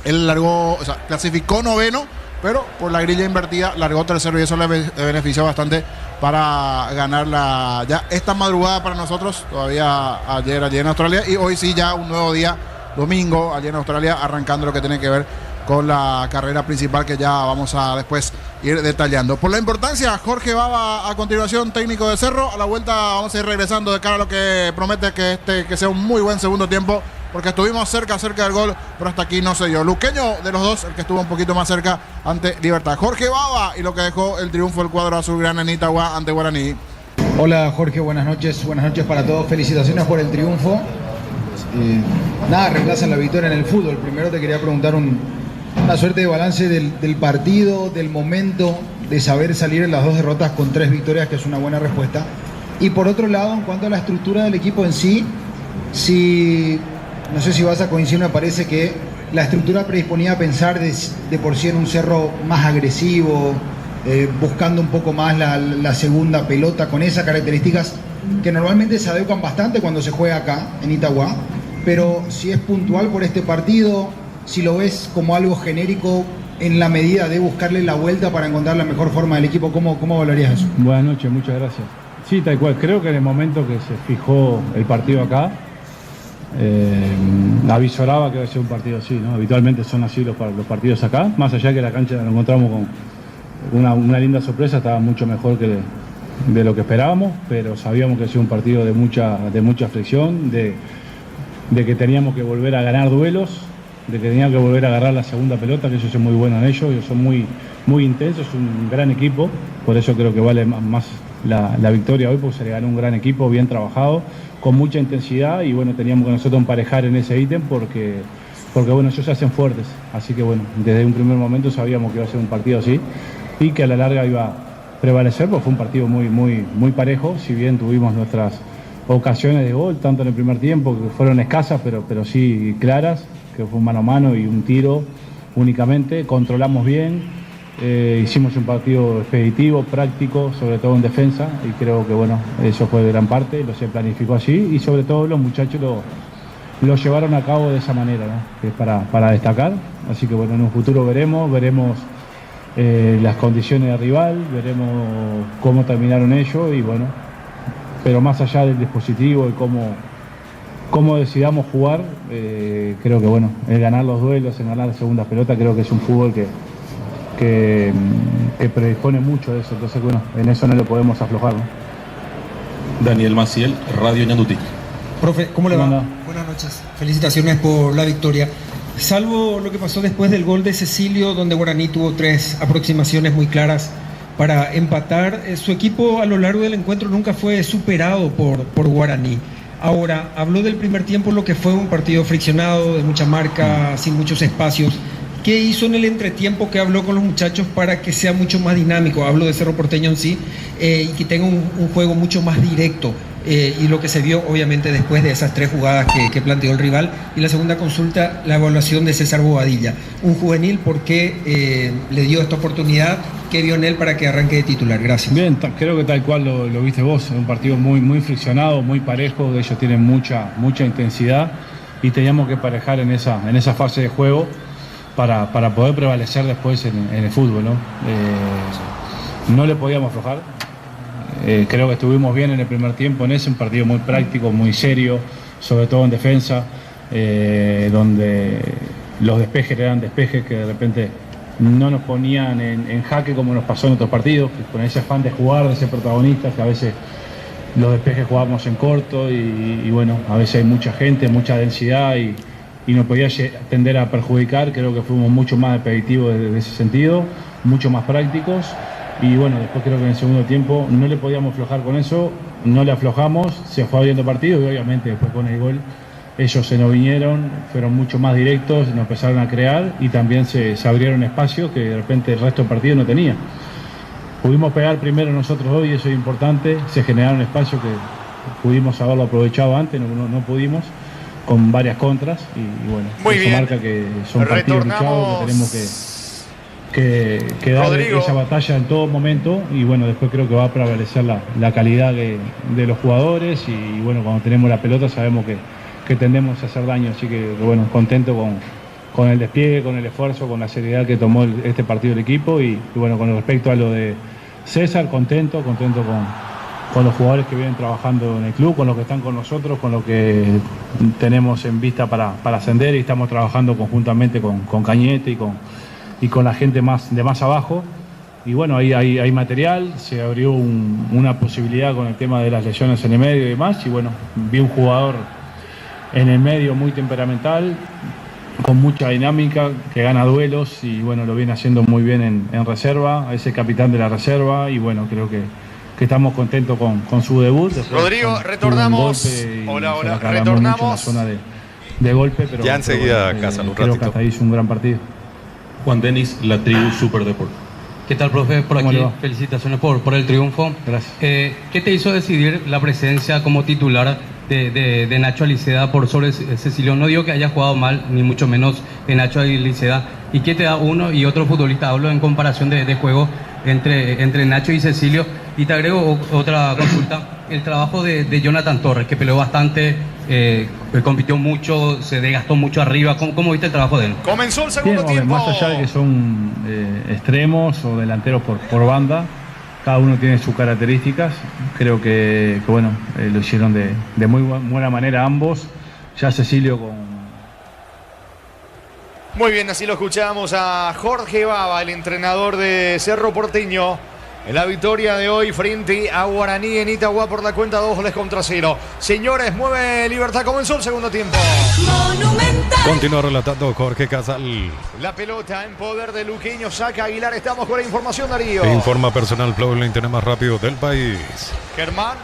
Él largó, o sea, clasificó noveno, pero por la grilla invertida largó tercero y eso le benefició bastante para ganarla ya esta madrugada para nosotros. Todavía ayer allí en Australia y hoy sí ya un nuevo día, domingo allí en Australia, arrancando lo que tiene que ver con la carrera principal, que ya vamos a después ir detallando. Por la importancia, Jorge Baba a continuación, técnico de Cerro. A la vuelta vamos a ir regresando de cara a lo que promete que sea un muy buen segundo tiempo, porque estuvimos cerca del gol, pero hasta aquí no se dio. Luqueño de los dos, el que estuvo un poquito más cerca ante Libertad. Jorge Baba y lo que dejó el triunfo del cuadro azulgrana en Itagua ante Guaraní. Hola Jorge, buenas noches para todos, felicitaciones por el triunfo. Nada reemplazan la victoria en el fútbol. Primero te quería preguntar una suerte de balance del partido, del momento, de saber salir en las dos derrotas con 3 victorias, que es una buena respuesta. Y por otro lado, en cuanto a la estructura del equipo en sí, no sé si vas a coincidir, me parece que la estructura predisponía a pensar de por sí en un Cerro más agresivo, buscando un poco más la segunda pelota, con esas características que normalmente se adecuan bastante cuando se juega acá, en Itagua. Pero si es puntual por este partido, si lo ves como algo genérico en la medida de buscarle la vuelta para encontrar la mejor forma del equipo, ¿cómo valorarías eso? Buenas noches, muchas gracias. Sí, tal cual, creo que en el momento que se fijó el partido acá, avisoraba que iba a ser un partido así, ¿no? Habitualmente son así los partidos acá, más allá que la cancha nos encontramos con una linda sorpresa, estaba mucho mejor que de lo que esperábamos, pero sabíamos que iba a ser un partido de mucha fricción, de que teníamos que volver a ganar duelos, de que teníamos que volver a agarrar la segunda pelota, que ellos son muy buenos en ello, ellos son muy, muy intensos, un gran equipo, por eso creo que vale más la victoria hoy, porque se le ganó un gran equipo, bien trabajado, con mucha intensidad, y bueno, teníamos que nosotros emparejar en ese ítem porque bueno, ellos se hacen fuertes, así que bueno, desde un primer momento sabíamos que iba a ser un partido así y que a la larga iba a prevalecer, porque fue un partido muy, muy, muy parejo, si bien tuvimos nuestras ocasiones de gol, tanto en el primer tiempo, que fueron escasas, pero sí claras, que fue un mano a mano y un tiro únicamente, controlamos bien, hicimos un partido expeditivo, práctico, sobre todo en defensa, y creo que bueno, eso fue de gran parte, lo se planificó así, y sobre todo los muchachos lo llevaron a cabo de esa manera, ¿no? Que es para destacar, así que bueno, en un futuro veremos las condiciones del rival, veremos cómo terminaron ellos, y bueno, pero más allá del dispositivo y cómo decidamos jugar, creo que bueno, el ganar los duelos, el ganar la segunda pelota, creo que es un fútbol que predispone mucho de eso, entonces bueno, en eso no lo podemos aflojar, ¿no? Daniel Maciel, Radio Ñandutí. Profe, ¿cómo le va? Buenas noches, felicitaciones por la victoria. Salvo lo que pasó después del gol de Cecilio, donde Guaraní tuvo 3 aproximaciones muy claras para empatar, su equipo a lo largo del encuentro nunca fue superado por Guaraní. Ahora, habló del primer tiempo, lo que fue un partido friccionado, de mucha marca, sin muchos espacios. ¿Qué hizo en el entretiempo que habló con los muchachos para que sea mucho más dinámico? Hablo de Cerro Porteño en sí, y que tenga un juego mucho más directo. Y lo que se vio obviamente después de esas 3 jugadas que planteó el rival. Y la segunda consulta, la evaluación de César Bobadilla, un juvenil, ¿por qué le dio esta oportunidad? ¿Qué vio en él para que arranque de titular? Gracias. Bien, creo que tal cual lo viste vos, un partido muy, muy friccionado, muy parejo, ellos tienen mucha intensidad y teníamos que parejar en esa fase de juego para poder prevalecer después en el fútbol, ¿no? No le podíamos aflojar. Creo que estuvimos bien en el primer tiempo en ese, un partido muy práctico, muy serio, sobre todo en defensa, donde los despejes eran despejes que de repente no nos ponían en jaque como nos pasó en otros partidos, con ese afán de jugar, de ser protagonistas, que a veces los despejes jugábamos en corto y bueno, a veces hay mucha gente, mucha densidad y nos podía tender a perjudicar. Creo que fuimos mucho más expeditivos desde ese sentido, mucho más prácticos y bueno, después creo que en el segundo tiempo no le podíamos aflojar con eso, no le aflojamos, se fue abriendo partido y obviamente después con el gol ellos se nos vinieron, fueron mucho más directos, nos empezaron a crear y también se abrieron espacios que de repente el resto del partido no tenía. Pudimos pegar primero nosotros hoy, eso es importante, se generaron espacios que pudimos haberlo aprovechado antes, no pudimos, con varias contras y bueno, muy eso bien. Marca que son partidos luchados, que tenemos que dar Rodrigo. esa batalla en todo momento y bueno, después creo que va a prevalecer la calidad de los jugadores y bueno, cuando tenemos la pelota sabemos que tendemos a hacer daño, así que bueno, contento con el despliegue, con el esfuerzo, con la seriedad que tomó este partido el equipo y bueno, con respecto a lo de César, contento con los jugadores que vienen trabajando en el club, con los que están con nosotros, con lo que tenemos en vista para ascender y estamos trabajando conjuntamente con Cañete y con la gente de más abajo. Y bueno, ahí hay material, se abrió una posibilidad con el tema de las lesiones en el medio y demás y bueno, vi un jugador en el medio muy temperamental, con mucha dinámica, que gana duelos y bueno, lo viene haciendo muy bien en reserva, es el capitán de la reserva y bueno, creo que estamos contentos con su debut. Después, Rodrigo, retornamos. Hola, retornamos. En la zona de golpe, pero ya enseguida pero, Casal, un creo ratito. que hasta ahí hizo un gran partido. Juan Denis, La Tribu Superdeport. ¿Qué tal, profe? Por ¿Cómo aquí, le va? felicitaciones por el triunfo. Gracias. ¿Qué te hizo decidir la presencia como titular de Nacho Aliceda por sobre Cecilio? No digo que haya jugado mal, ni mucho menos de Nacho Aliceda. ¿Y qué te da uno y otro futbolista? Hablo en comparación de juego entre Nacho y Cecilio. Y te agrego otra consulta. El trabajo de Jonathan Torres, que peleó bastante, compitió mucho, se desgastó mucho arriba. ¿Cómo viste el trabajo de él? Comenzó el segundo Bien, tiempo. más allá de que son extremos o delanteros por banda, cada uno tiene sus características. Creo que bueno, lo hicieron de muy buena manera ambos. Ya Cecilio Muy bien, así lo escuchamos a Jorge Baba, el entrenador de Cerro Porteño. En la victoria de hoy frente a Guaraní en Itagua por la cuenta 2-0. Señores, mueve Libertad. Comenzó el segundo tiempo. Monumental. Continúa relatando Jorge Casal. La pelota en poder de Luqueño. Saca Aguilar. Estamos con la información, Darío. Informa Personal Flow, el internet más rápido del país. Germán.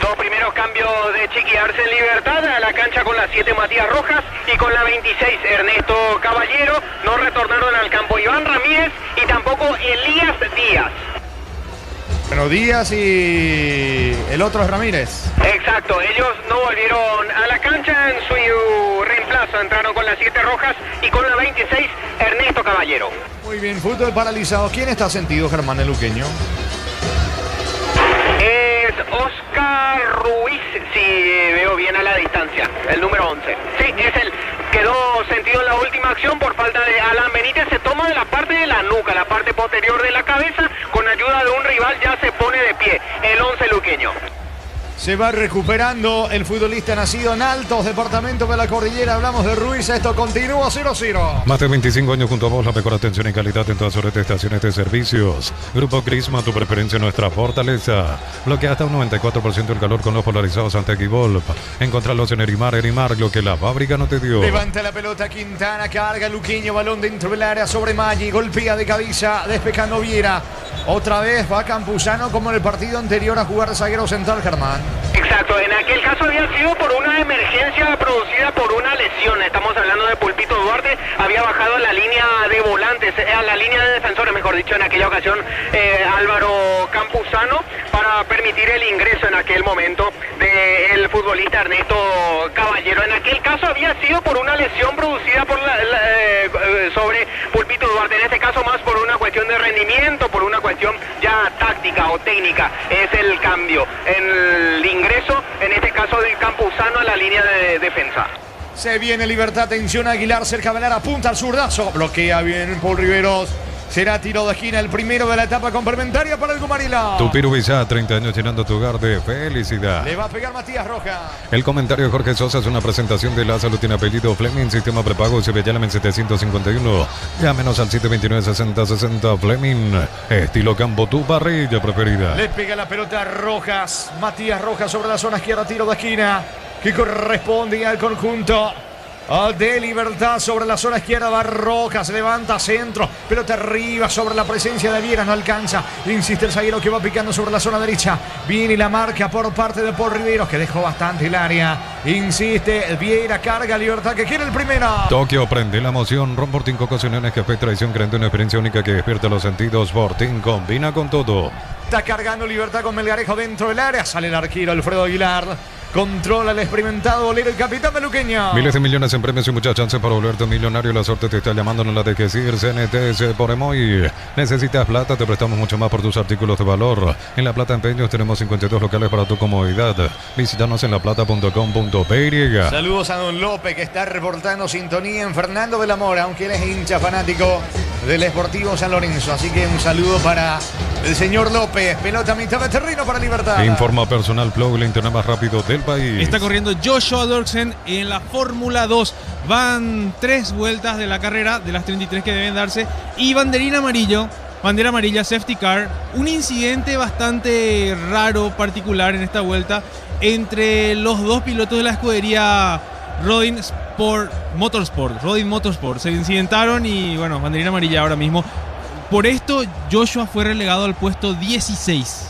Dos primeros cambios de Chiqui Arce en Libertad, a la cancha con la 7 Matías Rojas y con la 26 Ernesto Caballero. No retornaron al campo Iván Ramírez y tampoco Elías Díaz. Bueno, Díaz y el otro es Ramírez. Exacto, ellos no volvieron a la cancha, en su reemplazo entraron con la 7 Rojas y con la 26 Ernesto Caballero. Muy bien, fútbol paralizado. ¿Quién está sentido, Germán, el luqueño? Es Oscar Ruiz, si veo bien a la distancia, el número 11. Sí, es él. Quedó sentido en la última acción por falta de Alan Benítez. Se toma de la parte de la nuca, la parte posterior de la cabeza. Con ayuda de un rival ya se pone de pie el 11 luqueño. Se va recuperando el futbolista nacido en Altos, departamento de la Cordillera. Hablamos de Ruiz. Esto continúa 0-0. Más de 25 años junto a vos, la mejor atención y calidad en todas sus estaciones de servicios. Grupo Crisma, tu preferencia, nuestra fortaleza. Bloquea hasta un 94% del calor con los polarizados ante Equivolp. Encontrarlos en Erimar, lo que la fábrica no te dio. Levanta la pelota Quintana, carga Luqueño, balón dentro del área sobre Maggi, golpea de cabeza, despejando Viera. Otra vez va Campuzano como en el partido anterior a jugar de zaguero central, Germán. Exacto, en aquel caso había sido por una emergencia producida por una lesión. Estamos hablando de Pulpito Duarte, había bajado a la línea de volantes, a la línea de defensores, mejor dicho, en aquella ocasión Álvaro Campuzano, para permitir el ingreso en aquel momento del futbolista Ernesto Caballero. En aquel caso había sido por una lesión producida por sobre Pulpito Duarte, en este caso más por una cuestión de rendimiento, por una cuestión ya táctica o técnica. Es el cambio en el ingreso, en este caso del Campuzano, a la línea de defensa. Se viene Libertad, atención Aguilar, cerca de la apunta al zurdazo, bloquea bien Paul Riveros. Será tiro de esquina, el primero de la etapa complementaria para el Gumarilo. Tupirubizá, 30 años llenando tu hogar de felicidad. Le va a pegar Matías Rojas. El comentario de Jorge Sosa es una presentación de La Salud. Tiene apellido Fleming, sistema prepago, Llama en 751. Llámenos al 729-6060 Fleming. Estilo campo, tu parrilla preferida. Le pega la pelota a Rojas. Matías Rojas sobre la zona izquierda, tiro de esquina que corresponde al conjunto de Libertad. Sobre la zona izquierda va Rojas, se levanta centro, pelota arriba sobre la presencia de Viera, no alcanza, insiste el zaguero que va picando sobre la zona derecha, viene la marca por parte de Paul Riveros que dejó bastante el área, insiste Viera, carga Libertad que quiere el primero. Tokio prende la emoción, Ron Fortín con ocasiones, café tradición, creando una experiencia única que despierta los sentidos. Fortín combina con todo. Está cargando Libertad con Melgarejo dentro del área, sale el arquero Alfredo Aguilar. Controla el experimentado bolero, el capitán beluqueño. Miles de millones en premios y muchas chances para volverte millonario. La suerte te está llamando, no la dejes ir. CNTS por Emoy. Necesitas plata, te prestamos mucho más por tus artículos de valor. En La Plata Empeños tenemos 52 locales para tu comodidad. Visítanos en laplata.com.py. Saludos a Don López que está reportando sintonía en Fernando de la Mora, aunque él es hincha fanático del Sportivo San Lorenzo. Así que un saludo para el señor López. Pelota a mitad de terreno para Libertad. Informa Personal Flow, el internet más rápido del país. Está corriendo Joshua Dorksen en la Fórmula 2. Van 3 vueltas de la carrera, de las 33 que deben darse. Y bandera amarilla, safety car. Un incidente bastante raro, particular en esta vuelta entre los dos pilotos de la escudería Rodin Motorsport. Se incidentaron y bueno, bandera amarilla ahora mismo. Por esto, Joshua fue relegado al puesto 16.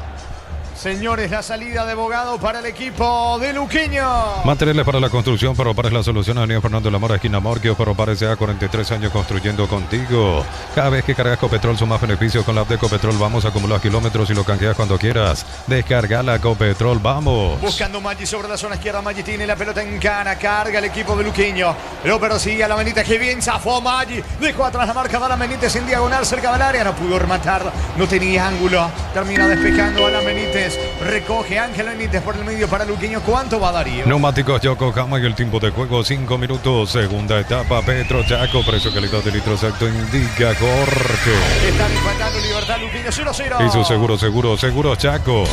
Señores, la salida de Bogado para el equipo de Luqueño. Materiales para la construcción, Ferropares la solución. Avenida Fernando de la Mora, esquina Morquio. Ferropares ya 43 años construyendo contigo. Cada vez que cargas Copetrol son más beneficios. Con la app de Copetrol vamos a acumular kilómetros y lo canjeas cuando quieras. Descarga la Copetrol, vamos. Buscando Maggi sobre la zona izquierda. Maggi tiene la pelota en cana. Carga el equipo de Luqueño. Lo persigue a la Benítez, que bien zafó Maggi. Dejó atrás la marca de la Benítez en diagonal cerca del área. No pudo rematar. No tenía ángulo. Termina despejando a la Benítez. Recoge Ángel Benítez por el medio para Luqueño. ¿Cuánto va a dar? Neumáticos Yokohama y el tiempo de juego 5 minutos. Segunda etapa Petro Chaco. Precio calidad de litro exacto indica Jorge. Están empatando Libertad Luqueño 0-0. Y su seguro Chaco.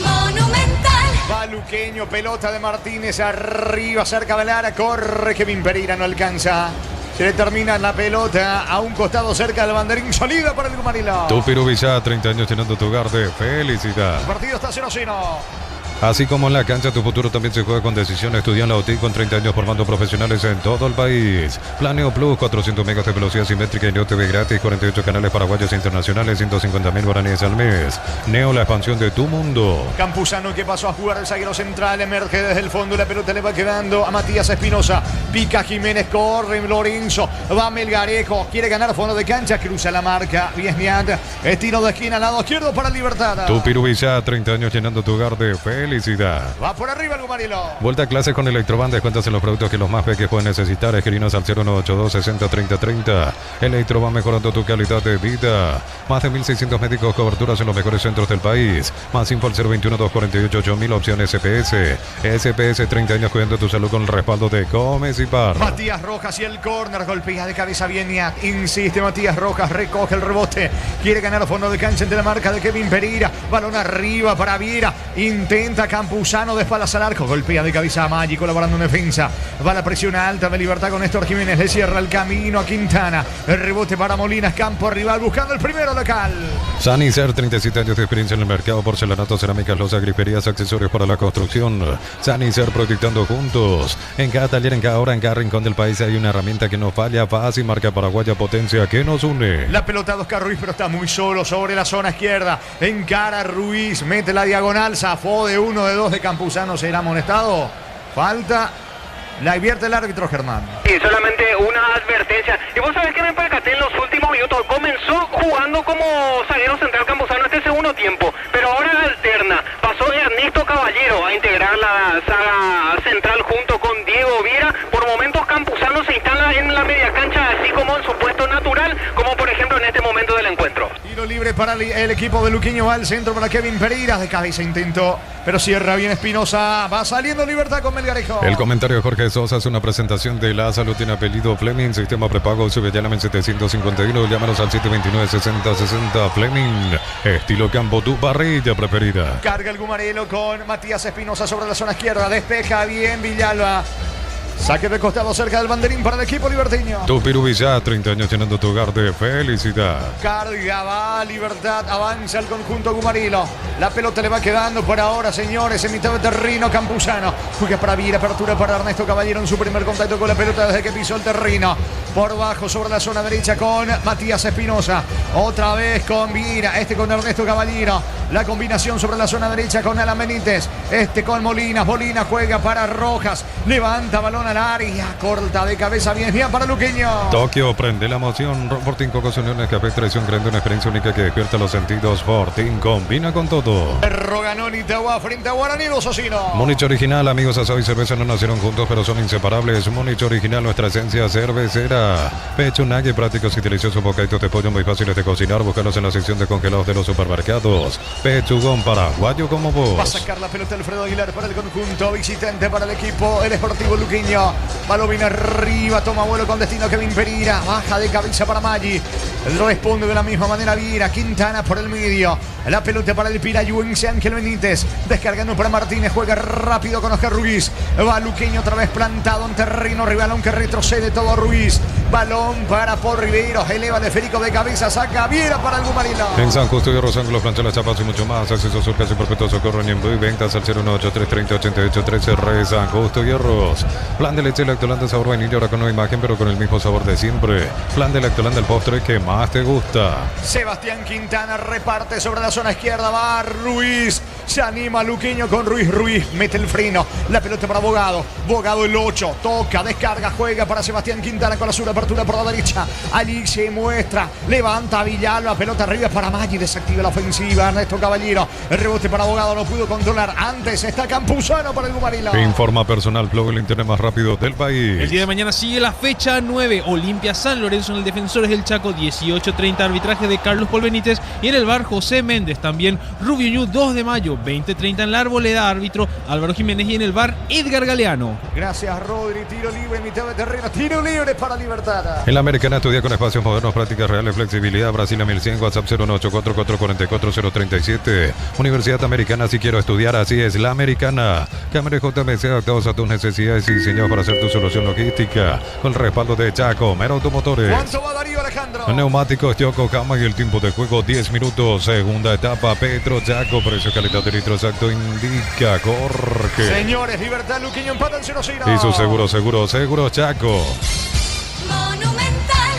Monumental. Va Luqueño, pelota de Martínez arriba cerca del área. Corre Kevin Pereira, no alcanza. Se le termina la pelota a un costado cerca del banderín. Salida para el Gumarilo. Tupirubizá, 30 años llenando tu hogar de felicidad. El partido está 0-0. Así como en la cancha, tu futuro también se juega con decisión. Estudia en la OTI con 30 años formando profesionales en todo el país. Planeo Plus, 400 megas de velocidad simétrica y Neo TV gratis, 48 canales paraguayos e internacionales, 150.000 guaraníes al mes. Neo, la expansión de tu mundo. Campuzano que pasó a jugar el zaguero central, emerge desde el fondo, la pelota le va quedando a Matías Espinosa. Pica Jiménez, corre Lorenzo, va Melgarejo, quiere ganar fondo de cancha, cruza la marca, Viesniat, estilo de esquina al lado izquierdo para Libertad. Tupirubizá, 30 años llenando tu hogar de felicidad. Va por arriba el Gumarilo. Vuelta a clase con Electroban, descuentas en los productos que los más pequeños pueden necesitar. Escribinos al 0982 60 30 30. Electroban, mejorando tu calidad de vida. Más de 1.600 médicos, coberturas en los mejores centros del país. Más info al 021 248 8000, opción SPS. SPS, 30 años cuidando tu salud con el respaldo de Gómez y Par. Matías Rojas y el córner, golpea de cabeza Viesniat. Insiste Matías Rojas, recoge el rebote. Quiere ganar fondo de cancha entre la marca de Kevin Pereira. Balón arriba para Viera. Intenta Campuzano de espaldas al arco, golpea de cabeza a Maggi, colaborando en defensa. Va la presión alta de Libertad con Néstor Jiménez, le cierra el camino a Quintana. El rebote para Molinas, campo rival buscando el primero local. Sanicer, 37 años de experiencia en el mercado, porcelanato, cerámicas, losas, griferías, accesorios para la construcción. Sanicer, proyectando juntos. En cada taller, en cada hora, en cada rincón del país hay una herramienta que no falla. Fácil, marca paraguaya, potencia que nos une. La pelota de Oscar Ruiz, pero está muy solo sobre la zona izquierda. Encara Ruiz, mete la diagonal, zafó de 1 de 2 de Campuzano, será amonestado. Falta, la advierte el árbitro Germán. Y solamente una advertencia. Y vos sabés que me percaté en los últimos minutos. Comenzó jugando como zaguero central Campuzano este segundo tiempo, pero ahora alterna. Pasó Ernesto Caballero a integrar la saga central junto con Diego Viera. Por momentos Campuzano se instala en la media cancha, así como en su puesto natural, como por ejemplo en este momento del encuentro. Tiro libre para el equipo de Luqueño. Va al centro para Kevin Pereira. De cabeza intentó, pero cierra bien Espinosa. Va saliendo Libertad con Melgarejo. El comentario de Jorge Sosa es una presentación de La Salud. Tiene apellido Fleming. Sistema prepago. Sube ya en 751. Llámanos al 729-6060. Fleming. Estilo campo, tu parrilla preferida. Carga el Gumarelo con Matías Espinosa sobre la zona izquierda. Despeja bien Villalba. Saque de costado cerca del banderín para el equipo liberteño. Tupiru Villar, 30 años llenando tu hogar de felicidad. Carga, va Libertad, avanza el conjunto Gumarilo. La pelota le va quedando por ahora, señores, en mitad de terreno Campuzano. Juega para Viera, apertura para Ernesto Caballero en su primer contacto con la pelota desde que pisó el terreno. Por bajo sobre la zona derecha con Matías Espinosa. Otra vez con Viera, con Ernesto Caballero. La combinación sobre la zona derecha con Alan Benítez. Con Molinas. Molinas juega para Rojas. Levanta balón al área. Corta de cabeza bien para Luqueño. Tokio prende la emoción. Fortín Cocos Uniones Café Traición creando una experiencia única que despierta los sentidos. Fortín combina con todo. Roganoni Itagua frente a Guaraní Dos Socino. Múnich Original, amigos, asado y cerveza no nacieron juntos, pero son inseparables. Múnich Original, nuestra esencia cervecera. Pecho, nugget, prácticos y deliciosos bocaditos de pollo muy fáciles de cocinar. Búscalos en la sección de congelados de los supermercados. Pechugón paraguayo como vos. Va a sacar la pelota Alfredo Aguilar para el conjunto visitante, para el equipo, el Sportivo Luqueño. Balón viene arriba, toma vuelo con destino Kevin Pereira. Baja de cabeza para Maggi. Responde de la misma manera Viera. Quintana por el medio. La pelota para el pirayuense Ángel Benítez. Descargando para Martínez. Juega rápido con Oscar Ruiz. Va Luqueño otra vez plantado en terreno rival, aunque retrocede todo Ruiz. Balón para Paul Riveros. Eleva de Férico de cabeza. Saca Viera para el Gumarilo. En San Justo y Rosángulo, plancha las chapas y mucho más. Acceso sur, casi perpetuo socorro en envío y ventas al 018-330-88-13. San Justo y Arroz. Plan de leche Lactolanda sabor vainilla, ahora con nueva imagen, pero con el mismo sabor de siempre. Plan de Lactolanda, el postre que más te gusta. Sebastián Quintana reparte sobre la zona izquierda. Va Ruiz. Se anima Luqueño con Ruiz. Ruiz mete el freno. La pelota para Bogado. Bogado el 8. Toca, descarga, juega para Sebastián Quintana con la sur apertura por la derecha. Allí se muestra. Levanta Villalba. Pelota arriba para Maggi. Desactiva la ofensiva. Ernesto Caballero. El rebote para Bogado. No pudo controlar. Antes está Campuzano para el Gumarilo. Informa Personal Plug, el internet más rápido del país. El día de mañana sigue la fecha 9. Olimpia San Lorenzo en el Defensores del Chaco. 18:30 arbitraje de Carlos Paul Benítez. Y en el bar José Méndez. También Rubio Ñu 2 de mayo. 20:30 en la Arboleda. Árbitro Álvaro Jiménez. Y en el bar Edgar Galeano. Gracias Rodri. Tiro libre en mitad de terreno. Tiro libre para Libertad. En la Americana estudia con espacios modernos, prácticas reales, flexibilidad. Brasil a 1100. WhatsApp 01844444047. Universidad Americana, si quiero estudiar, así es la Americana. Cámara JMC adaptados a tus necesidades y diseñados para hacer tu solución logística. Con el respaldo de Chaco Mero Automotores. ¿Cuánto va Darío Alejandro? Neumáticos Yokohama y el tiempo de juego 10 minutos. Segunda etapa Petro Chaco. Precio, calidad de litro exacto indica Jorge. Señores, Libertad, Luqueño empatan 0-0. Y su seguro Chaco.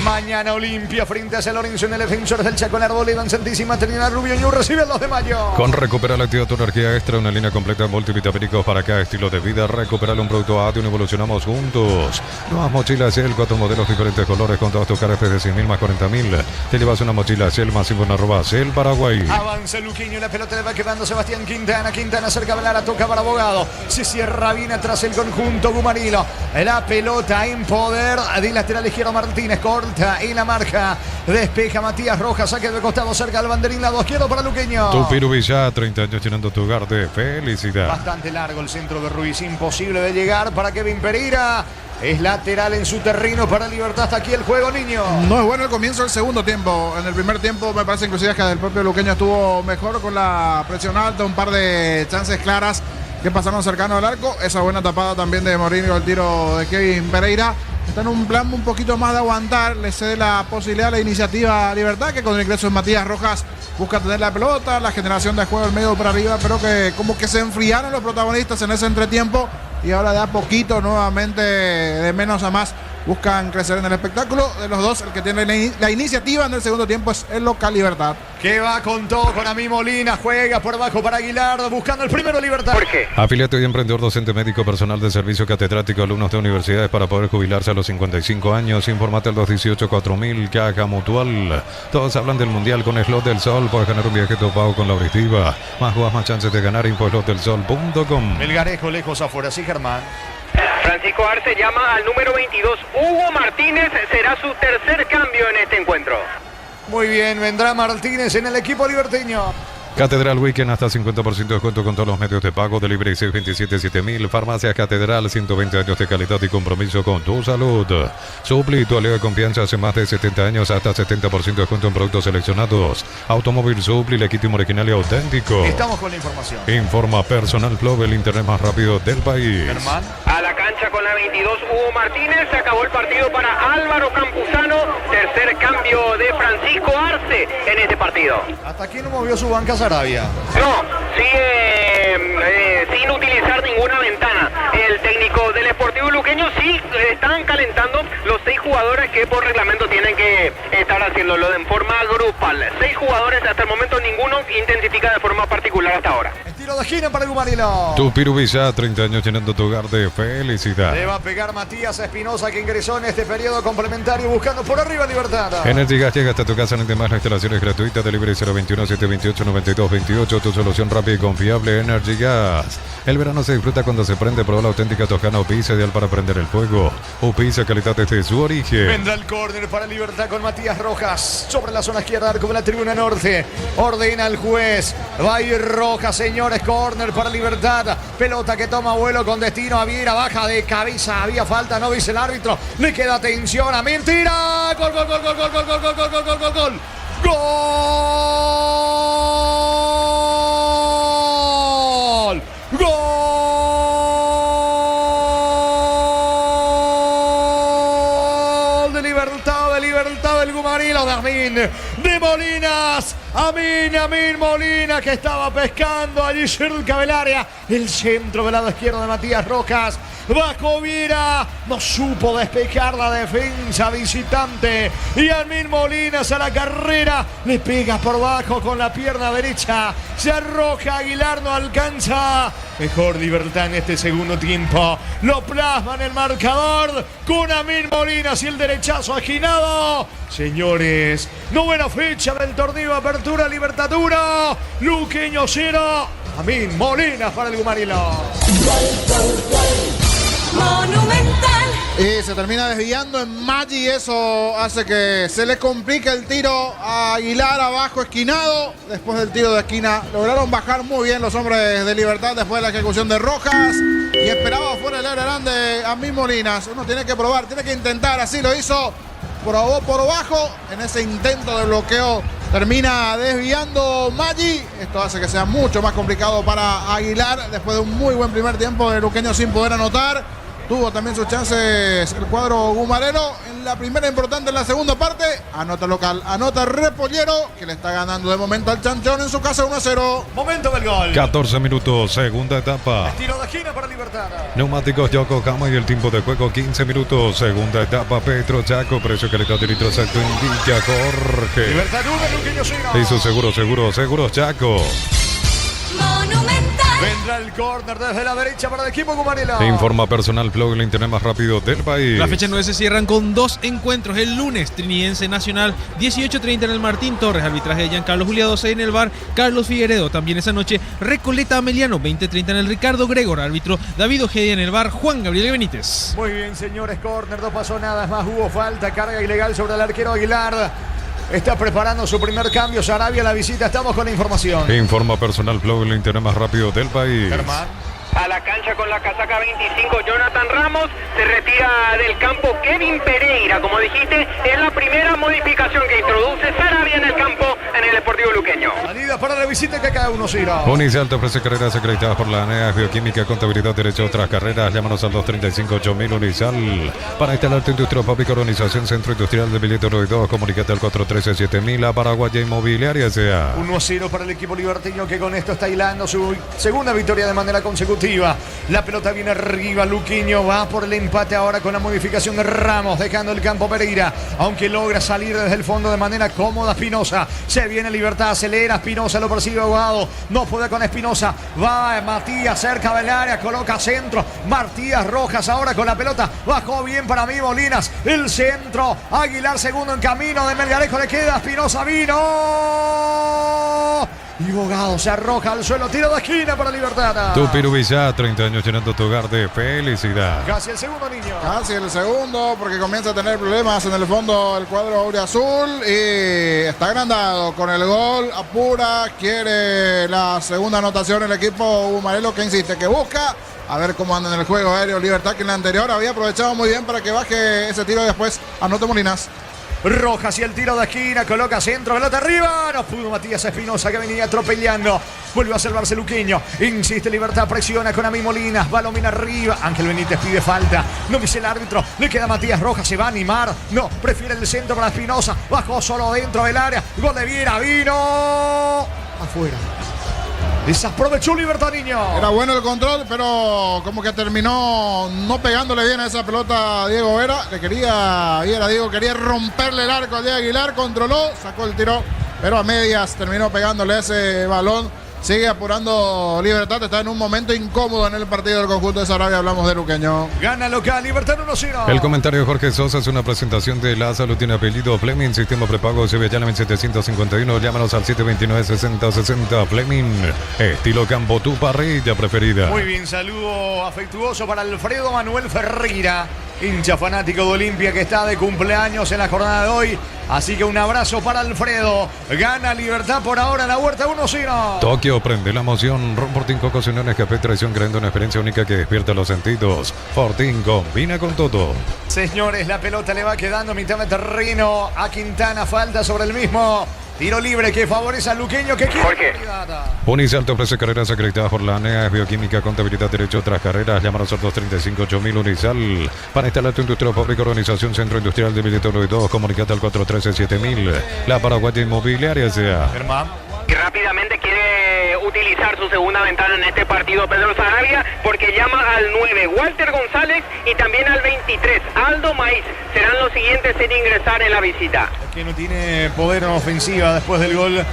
Mañana Olimpia frente a San Lorenzo en el Defensores del Chaco en la Arboleda en Santísima Trinidad. Rubio Ñu recibe el 2 de mayo. Con Recupera la actividad tu energía extra, una línea completa de multivitamínicos para cada estilo de vida. Recuperar un producto ATI, evolucionamos juntos. Nuevas mochilas Ciel, 4 modelos diferentes colores con todas tus caras desde 100.000 más 40.000. Te llevas una mochila Ciel más info en @Ciel Paraguay. Avanza Luqueño, la pelota le va quedando Sebastián Quintana. Quintana cerca de la toca para Abogado. Se cierra bien atrás el conjunto Gumarilo. La pelota en poder de lateral izquierdo Martínez. Corta en la marca. Despeja Matías Rojas. Saque de costado cerca del banderín. Lado izquierdo para Luqueño. Tupiru Villar, 30 años llenando tu hogar de felicidad. Bastante largo el centro de Ruiz. Imposible de llegar para Kevin Pereira. Es lateral en su terreno para Libertad. Hasta aquí el juego, niño. No es bueno el comienzo del segundo tiempo. En el primer tiempo me parece inclusive que el propio Luqueño estuvo mejor con la presión alta. Un par de chances claras que pasaron cercano al arco. Esa buena tapada también de Morini, el tiro de Kevin Pereira. Está en un plan un poquito más de aguantar. Le cede la posibilidad, la iniciativa a Libertad, que con el ingreso de Matías Rojas busca tener la pelota, la generación de juego del medio para arriba, pero que como que se enfriaron los protagonistas en ese entretiempo y ahora de a poquito nuevamente de menos a más buscan crecer en el espectáculo. De los dos, el que tiene la iniciativa en el segundo tiempo es el local Libertad. Que va con todo con Amí Molina, juega por abajo para Aguilar, buscando el primero Libertad. ¿Por qué? Afiliate y emprendedor, docente, médico, personal de servicio, catedrático, alumnos de universidades para poder jubilarse a los 55 años. Informate al 218-4000, Caja Mutual. Todos hablan del Mundial con Slot del Sol. Puedes ganar un viaje topado con la auditiva. Más jugas, más chances de ganar. Infoslotdelsol.com. Melgarejo lejos afuera, sí, Germán. Francisco Arce llama al número 22. Hugo Martínez será su tercer cambio en este encuentro. Muy bien, vendrá Martínez en el equipo liberteño. Catedral Weekend hasta 50% de descuento con todos los medios de pago. Delivery 627-7000. Farmacia Catedral, 120 años de calidad y compromiso con tu salud. Supli, tu aliado de confianza hace más de 70 años, hasta 70% de descuento en productos seleccionados. Automóvil Supli, legítimo, original y auténtico. Estamos con la información. Informa Personal Flow, el internet más rápido del país. Germán. A la cancha con la 22 Hugo Martínez. Se acabó el partido para Álvaro Campuzano. Tercer cambio de Francisco Arce en este partido. Hasta aquí no movió su banca Sarabia. No, sigue sin utilizar ninguna ventana. El técnico del Sportivo Luqueño sí están calentando los 6 jugadores que por reglamento tienen que estar haciéndolo de forma grupal. 6 jugadores, hasta el momento ninguno identifica de forma particular hasta ahora. El tiro de esquina para el Gumarilo. Tu Pirubilla, 30 años llenando tu hogar de felicidad. Le va a pegar Matías Espinosa, que ingresó en este periodo complementario buscando por arriba Libertad. Energy Gas llega hasta tu casa, en demás la instalación es gratuita. Delivery 021-728-9228. Tu solución rápida y confiable, Energy Gas. El verano se disfruta cuando se prende. Prueba la auténtica Toscana Upisa, ideal para prender el fuego. Upisa, calidad desde su origen. Vendrá el córner para Libertad con Matías Rojas. Sobre la zona izquierda, arco de la tribuna norte. Ordena el juez. Va a ir Rojas, señores. Córner para Libertad. Pelota que toma vuelo con destino a Viera. Baja de cabeza. Había falta, no dice el árbitro. Le queda atención a Mentira. Gol, gol, gol, gol, gol, gol, gol, gol, gol, gol, gol, gol. ¡Gol! ¡Gol! De Libertad del Gumarilo, de Amin, de Molinas. Amin Molina, que estaba pescando allí cerca del área. El centro del lado izquierdo de Matías Rojas. Bajo Viera, no supo despejar la defensa visitante. Y Amin Molinas a la carrera, le pega por bajo con la pierna derecha. Se arroja, Aguilar no alcanza. Mejor Libertad en este segundo tiempo. Lo plasma en el marcador con Amin Molinas y el derechazo aginado. Señores, novena fecha del torneo Apertura Libertad 1. Luqueño 0. Amin Molinas para el Gumarilo. Monumental. Y se termina desviando en Maggi y eso hace que se le complique el tiro a Aguilar abajo esquinado. Después del tiro de esquina lograron bajar muy bien los hombres de Libertad después de la ejecución de Rojas. Y esperaba fuera el área grande a Amin Molinas. Uno tiene que probar, tiene que intentar, así lo hizo. Probó por bajo en ese intento de bloqueo. Termina desviando Maggi. Esto hace que sea mucho más complicado para Aguilar después de un muy buen primer tiempo de Luqueño sin poder anotar. Tuvo también sus chances el cuadro gumarero en la primera, importante en la segunda parte. Anota local, anota Repollero, que le está ganando de momento al Chanchón en su casa 1-0. Momento del gol. 14 minutos, segunda etapa. Tiro de esquina para Libertad. Neumáticos Yokohama y el tiempo de juego 15 minutos. Segunda etapa, Petro Chaco, precio, calidad y litro exacto indica Jorge. Libertad 1, Luqueño 0. Hizo seguros Chaco. Monumental. Vendrá el córner desde la derecha para el equipo Gumarilo. Informa Personal Flow, el internet más rápido del país. La fecha 9 se cierran con 2 encuentros. El lunes, Trinidense Nacional, 18:30 en el Martín Torres. Arbitraje de Giancarlo Julia, 12 en el bar Carlos Figueredo. También esa noche, Recoleta Ameliano, 20:30 en el Ricardo Gregor. Árbitro David Ojeda en el bar Juan Gabriel Benítez. Muy bien, señores, córner, no pasó nada más. Hubo falta, carga ilegal sobre el arquero Aguilar. Está preparando su primer cambio. Sarabia la visita. Estamos con la información. Informa Personal Flow, el internet más rápido del país. Germán. A la cancha con la casaca 25, Jonathan Ramos. Se retira del campo Kevin Pereira. Como dijiste, es la primera modificación que introduce Sarabia en el campo en el Sportivo Luqueño. Salida para la visita que cada uno sirva. Unicel te ofrece carreras acreditadas por la ANEA, Bioquímica, Contabilidad, Derecho a otras carreras. Llámanos al 235-8000 Unicel. Para instalar tu industria, fábrica, organización, centro industrial de billetes 2, comunícate al 413-7000. A Paraguaya Inmobiliaria S.A. 1-0 para el equipo liberteño, que con esto está hilando su segunda victoria de manera consecutiva. La pelota viene arriba, Luqueño va por el empate ahora con la modificación de Ramos, dejando el campo Pereira, aunque logra salir desde el fondo de manera cómoda Espinosa. Se viene Libertad, acelera Espinosa, lo persigue Aguado, no puede con Espinosa, va Matías cerca del área, coloca centro, Matías Rojas ahora con la pelota, bajó bien para mí Molinas, el centro, Aguilar segundo en camino, de Melgarejo le queda, Espinosa vino. Y Bogado se arroja al suelo, tiro de esquina para Libertad. Tupiru Villar, 30 años llenando tu hogar de felicidad. Casi el segundo, niño. Casi el segundo, porque comienza a tener problemas en el fondo el cuadro auriazul y está agrandado con el gol. Apura, quiere la segunda anotación el equipo Bumarelo, que insiste, que busca. A ver cómo anda en el juego aéreo Libertad, que en la anterior había aprovechado muy bien para que baje ese tiro y después anote Molinas. Rojas y el tiro de esquina, coloca centro, pelota arriba. No pudo Matías Espinosa, que venía atropellando. Vuelve a salvarse Luqueño. Insiste Libertad, presiona con Ami Molinas. Balomina arriba. Ángel Benítez pide falta. No dice el árbitro. Le queda Matías Rojas, se va a animar. No, prefiere el centro para Espinosa. Bajó solo dentro del área. Gol de Viera, vino afuera. Desaprovechó Libertad, niño. Era bueno el control, pero como que terminó no pegándole bien a esa pelota a Diego Vera. Le quería, Viera, Diego, quería romperle el arco al de Aguilar. Controló, sacó el tiro, pero a medias terminó pegándole ese balón. Sigue apurando Libertad, está en un momento incómodo en el partido del conjunto de Sarabia. Hablamos de Luqueño. Gana local, Libertad 1-0. El comentario de Jorge Sosa es una presentación de La Salud. Tiene apellido Fleming, sistema prepago Sevillana en 751. Llámanos al 729-6060. Fleming, estilo campo, tu parrilla preferida. Muy bien, saludo afectuoso para Alfredo Manuel Ferreira, hincha fanático de Olimpia, que está de cumpleaños en la jornada de hoy. Así que un abrazo para Alfredo. Gana Libertad por ahora en la Huerta 1-0. Tokio prende la emoción. Ron Fortín, Coco, Uniones, Café Traición, creando una experiencia única que despierta los sentidos. Fortín combina con todo. Señores, la pelota le va quedando mitad de terreno a Quintana. Falta sobre el mismo. Tiro libre que favorece al Luqueño. Que quiere. Unicel te ofrece carreras acreditadas por la ANEA, bioquímica, contabilidad, derecho, otras carreras. Llámanos al 235-8000 Unicel. Para instalar tu industria fábrica, organización, centro industrial de Militoro y 2. Comunicate al 413-7000. La Paraguaya Inmobiliaria sea. Y rápidamente quiere utilizar su segunda ventana en este partido Pedro Sarabia, porque llama al 9 Walter González y también al 23 Aldo Maíz. Serán los siguientes en ingresar en la visita. Que no tiene poder en ofensiva después del gol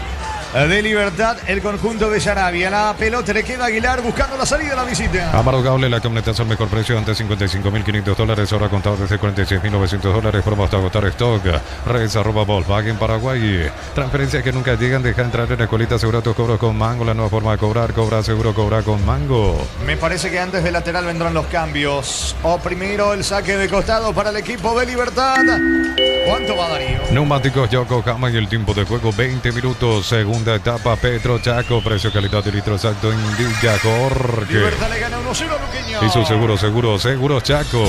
de Libertad, el conjunto de Sarabia. La pelota le queda a Aguilar buscando la salida de la visita. Amaro Gable, la camioneta al mejor precio, antes $55.500, ahora contado desde $46.900. Promo hasta agotar stock. Redes @ Volkswagen Paraguay. Transferencias que nunca llegan, deja entrar en la escuelita. Seguro tus cobros con Mango, la nueva forma de cobrar. Cobra seguro, cobra con Mango. Me parece que antes del lateral vendrán los cambios. O primero el saque de costado para el equipo de Libertad. ¿Cuánto va Darío? Neumáticos Yokohama y el tiempo de juego 20 minutos. Segunda etapa, Petro Chaco, precio, calidad y litro exacto en Villa Jorge. Libertad le gana 1-0 a Luqueño. Y su seguro Chaco.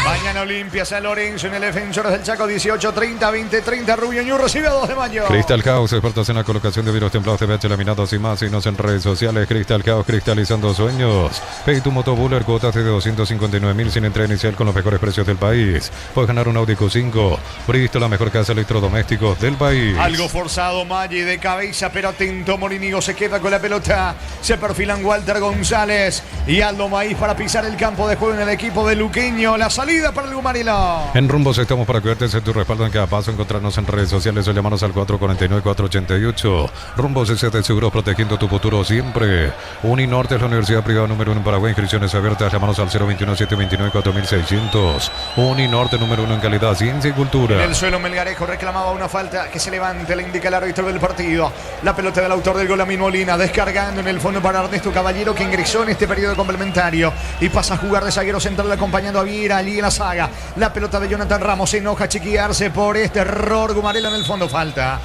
Mañana Olimpia San Lorenzo en el Defensores del Chaco, 18:30, 20:30. Rubio Ñu recibe a 2 de mayo. Crystal House, expertos en la colocación de vidrios templados, TVH, laminados y más. Y nos en redes sociales. Crystal House, cristalizando sueños. Pay tu Motobuller, cuotas de 259.000 sin entrega inicial con los mejores precios del país. Puedes ganar un Audi Q5. Bristol, la mejor casa de electrodomésticos del país. Algo forzado Maggi de cabeza, pero atento Morinigo, se queda con la pelota. Se perfilan Walter González y Aldo Maíz para pisar el campo de juego en el equipo de Luqueño. La salida para el Gumarilo. En Rumbos estamos para cuidarte de tu respaldo en cada paso. Encontrarnos en redes sociales o llamarnos al 449-488. Rumbos S.D. Seguros, protegiendo tu futuro siempre. Uninorte es la universidad privada número 1 en Paraguay. Inscripciones abiertas. Llámanos al 021-729-4600. Uninorte número 1 en calidad, ciencia y cultura. En el suelo Melgarejo reclamaba una falta. Que se levante, le indica el árbitro del partido. La pelota del autor del gol, Amin Molina, descargando en el fondo para Ernesto Caballero, que ingresó en este periodo complementario y pasa a jugar de zaguero central acompañando a Viera allí en la saga. La pelota de Jonathan Ramos, se enoja a chiquearse por este error. Gumarela en el fondo, falta.